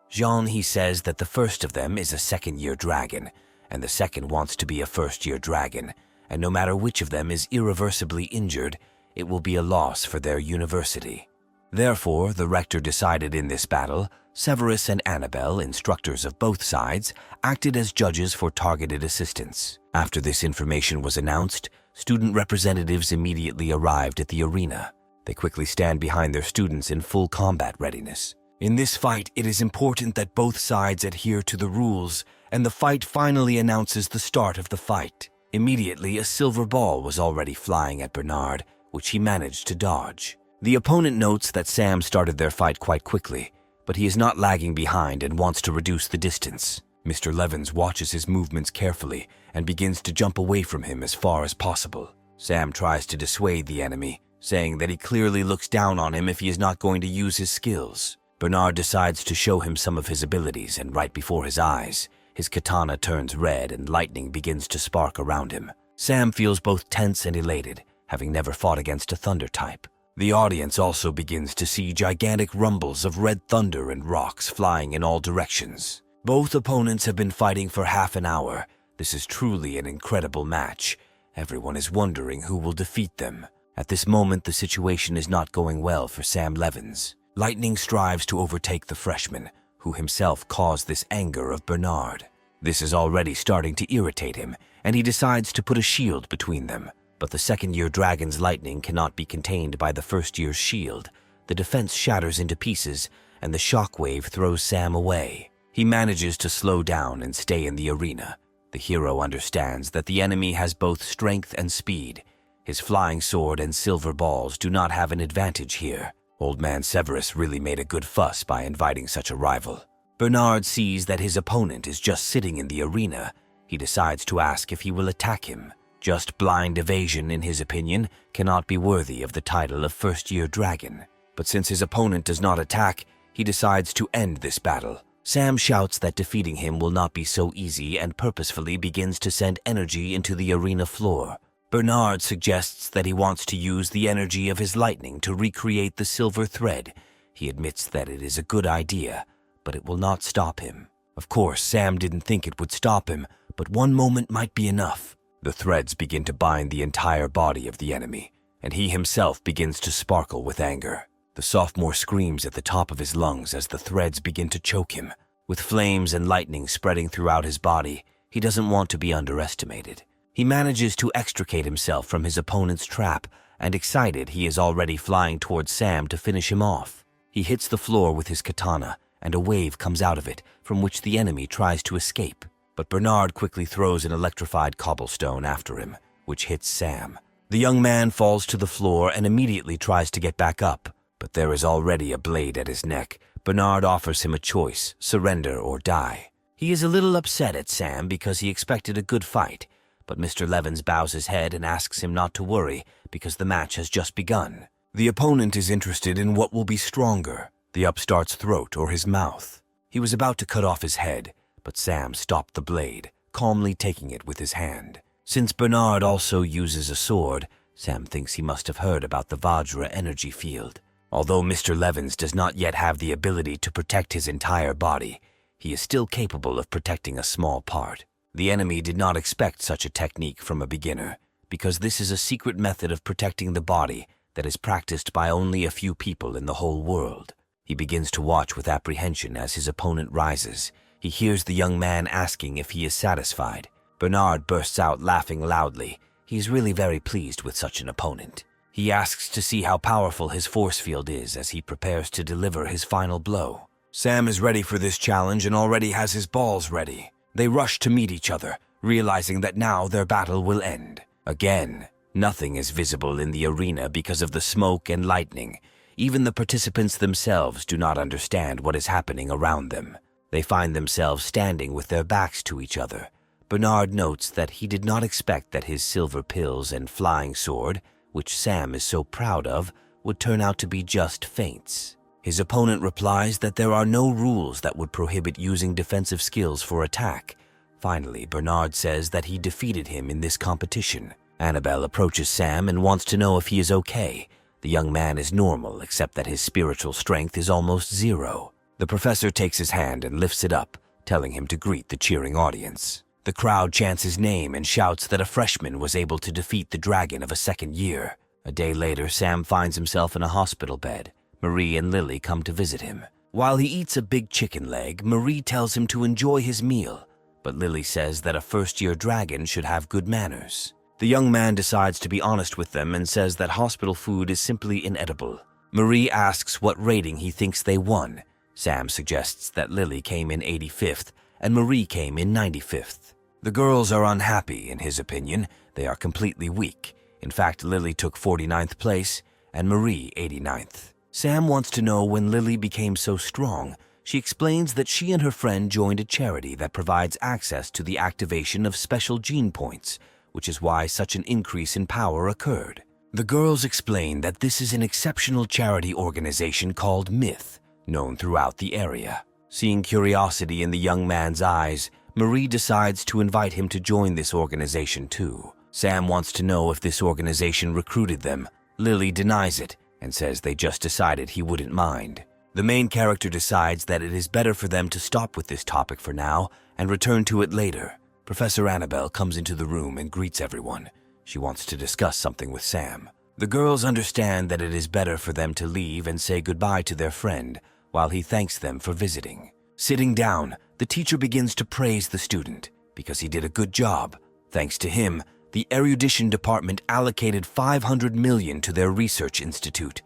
Jean, he says that the first of them is a second-year dragon, and the second wants to be a first-year dragon, and no matter which of them is irreversibly injured, it will be a loss for their university. Therefore, the rector decided in this battle, Severus and Annabelle, instructors of both sides, acted as judges for targeted assistance. After this information was announced, student representatives immediately arrived at the arena. They quickly stand behind their students in full combat readiness. In this fight, it is important that both sides adhere to the rules, and the fight finally announces the start of the fight. Immediately, a silver ball was already flying at Bernard, which he managed to dodge. The opponent notes that Sam started their fight quite quickly, but he is not lagging behind and wants to reduce the distance. Mr. Levins watches his movements carefully and begins to jump away from him as far as possible. Sam tries to dissuade the enemy, saying that he clearly looks down on him if he is not going to use his skills. Bernard decides to show him some of his abilities, and right before his eyes, his katana turns red and lightning begins to spark around him. Sam feels both tense and elated, having never fought against a thunder type. The audience also begins to see gigantic rumbles of red thunder and rocks flying in all directions. Both opponents have been fighting for half an hour. This is truly an incredible match. Everyone is wondering who will defeat them. At this moment, the situation is not going well for Sam Levins. Lightning strives to overtake the freshman, who himself caused this anger of Bernard. This is already starting to irritate him, and he decides to put a shield between them. But the second-year dragon's lightning cannot be contained by the first-year's shield. The defense shatters into pieces, and the shockwave throws Sam away. He manages to slow down and stay in the arena. The hero understands that the enemy has both strength and speed. His flying sword and silver balls do not have an advantage here. Old man Severus really made a good fuss by inviting such a rival. Bernard sees that his opponent is just sitting in the arena. He decides to ask if he will attack him. Just blind evasion, in his opinion, cannot be worthy of the title of first-year dragon. But since his opponent does not attack, he decides to end this battle. Sam shouts that defeating him will not be so easy and purposefully begins to send energy into the arena floor. Bernard suggests that he wants to use the energy of his lightning to recreate the silver thread. He admits that it is a good idea, but it will not stop him. Of course, Sam didn't think it would stop him, but one moment might be enough. The threads begin to bind the entire body of the enemy, and he himself begins to sparkle with anger. The sophomore screams at the top of his lungs as the threads begin to choke him. With flames and lightning spreading throughout his body, he doesn't want to be underestimated. He manages to extricate himself from his opponent's trap, and excited, he is already flying towards Sam to finish him off. He hits the floor with his katana, and a wave comes out of it, from which the enemy tries to escape. But Bernard quickly throws an electrified cobblestone after him, which hits Sam. The young man falls to the floor and immediately tries to get back up, but there is already a blade at his neck. Bernard offers him a choice, surrender or die. He is a little upset at Sam because he expected a good fight, but Mr. Levins bows his head and asks him not to worry because the match has just begun. The opponent is interested in what will be stronger, the upstart's throat or his mouth. He was about to cut off his head, but Sam stopped the blade, calmly taking it with his hand. Since Bernard also uses a sword, Sam thinks he must have heard about the Vajra energy field. Although Mr. Levins does not yet have the ability to protect his entire body, he is still capable of protecting a small part. The enemy did not expect such a technique from a beginner, because this is a secret method of protecting the body that is practiced by only a few people in the whole world. He begins to watch with apprehension as his opponent rises. He hears the young man asking if he is satisfied. Bernard bursts out laughing loudly. He is really very pleased with such an opponent. He asks to see how powerful his force field is as he prepares to deliver his final blow. Sam is ready for this challenge and already has his balls ready. They rush to meet each other, realizing that now their battle will end. Again, nothing is visible in the arena because of the smoke and lightning. Even the participants themselves do not understand what is happening around them. They find themselves standing with their backs to each other. Bernard notes that he did not expect that his silver pills and flying sword, which Sam is so proud of, would turn out to be just feints. His opponent replies that there are no rules that would prohibit using defensive skills for attack. Finally, Bernard says that he defeated him in this competition. Annabelle approaches Sam and wants to know if he is okay. The young man is normal, except that his spiritual strength is almost zero. The professor takes his hand and lifts it up, telling him to greet the cheering audience. The crowd chants his name and shouts that a freshman was able to defeat the dragon of a second year. A day later, Sam finds himself in a hospital bed. Marie and Lily come to visit him. While he eats a big chicken leg, Marie tells him to enjoy his meal, but Lily says that a first-year dragon should have good manners. The young man decides to be honest with them and says that hospital food is simply inedible. Marie asks what rating he thinks they won. Sam suggests that Lily came in 85th and Marie came in 95th. The girls are unhappy, in his opinion. They are completely weak. In fact, Lily took 49th place and Marie 89th. Sam wants to know when Lily became so strong. She explains that she and her friend joined a charity that provides access to the activation of special gene points, which is why such an increase in power occurred. The girls explain that this is an exceptional charity organization called Myth, known throughout the area. Seeing curiosity in the young man's eyes, Marie decides to invite him to join this organization too. Sam wants to know if this organization recruited them. Lily denies it and says they just decided he wouldn't mind. The main character decides that it is better for them to stop with this topic for now and return to it later. Professor Annabelle comes into the room and greets everyone. She wants to discuss something with Sam. The girls understand that it is better for them to leave and say goodbye to their friend while he thanks them for visiting. Sitting down, the teacher begins to praise the student because he did a good job. Thanks to him, the erudition department allocated 500 million to their research institute.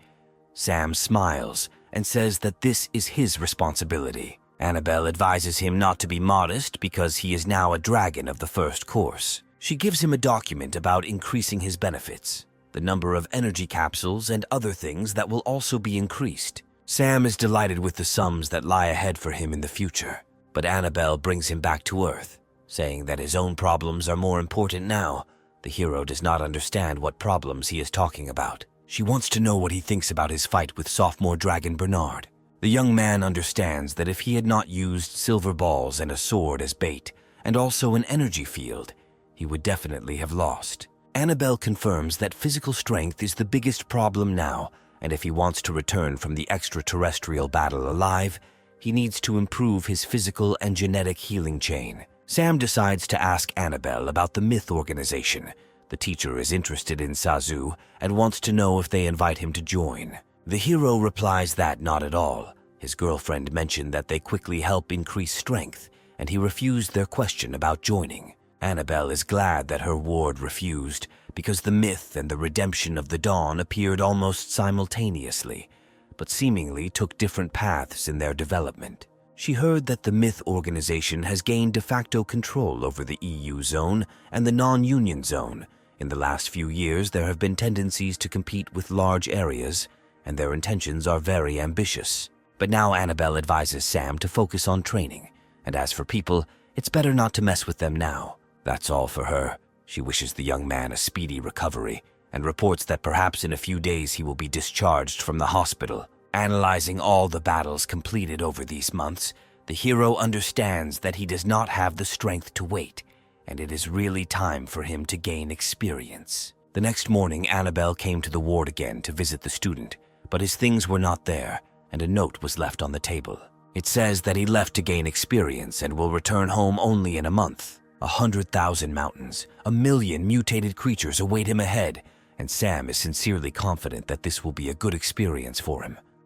Sam smiles and says that this is his responsibility. Annabelle advises him not to be modest because he is now a dragon of the first course. She gives him a document about increasing his benefits, the number of energy capsules and other things that will also be increased. Sam is delighted with the sums that lie ahead for him in the future, but Annabelle brings him back to Earth, saying that his own problems are more important now. The hero does not understand what problems he is talking about. She wants to know what he thinks about his fight with sophomore dragon Bernard. The young man understands that if he had not used silver balls and a sword as bait, and also an energy field, he would definitely have lost. Annabelle confirms that physical strength is the biggest problem now, and if he wants to return from the extraterrestrial battle alive, he needs to improve his physical and genetic healing chain. Sam decides to ask Annabelle about the Myth organization. The teacher is interested in Sazu and wants to know if they invite him to join. The hero replies that not at all. His girlfriend mentioned that they quickly help increase strength, and he refused their question about joining. Annabelle is glad that her ward refused, because the myth and the redemption of the dawn appeared almost simultaneously, but seemingly took different paths in their development. She heard that the Myth organization has gained de facto control over the EU zone and the non-union zone. In the last few years, there have been tendencies to compete with large areas, and their intentions are very ambitious. But now Annabelle advises Sam to focus on training, and as for people, it's better not to mess with them now. That's all for her. She wishes the young man a speedy recovery and reports that perhaps in a few days he will be discharged from the hospital. Analyzing all the battles completed over these months, the hero understands that he does not have the strength to wait, and it is really time for him to gain experience. The next morning, Annabelle came to the ward again to visit the student, but his things were not there, and a note was left on the table. It says that he left to gain experience and will return home only in a month. 100,000 mountains, 1,000,000 mutated creatures await him ahead, and Sam is sincerely confident that this will be a good experience for him.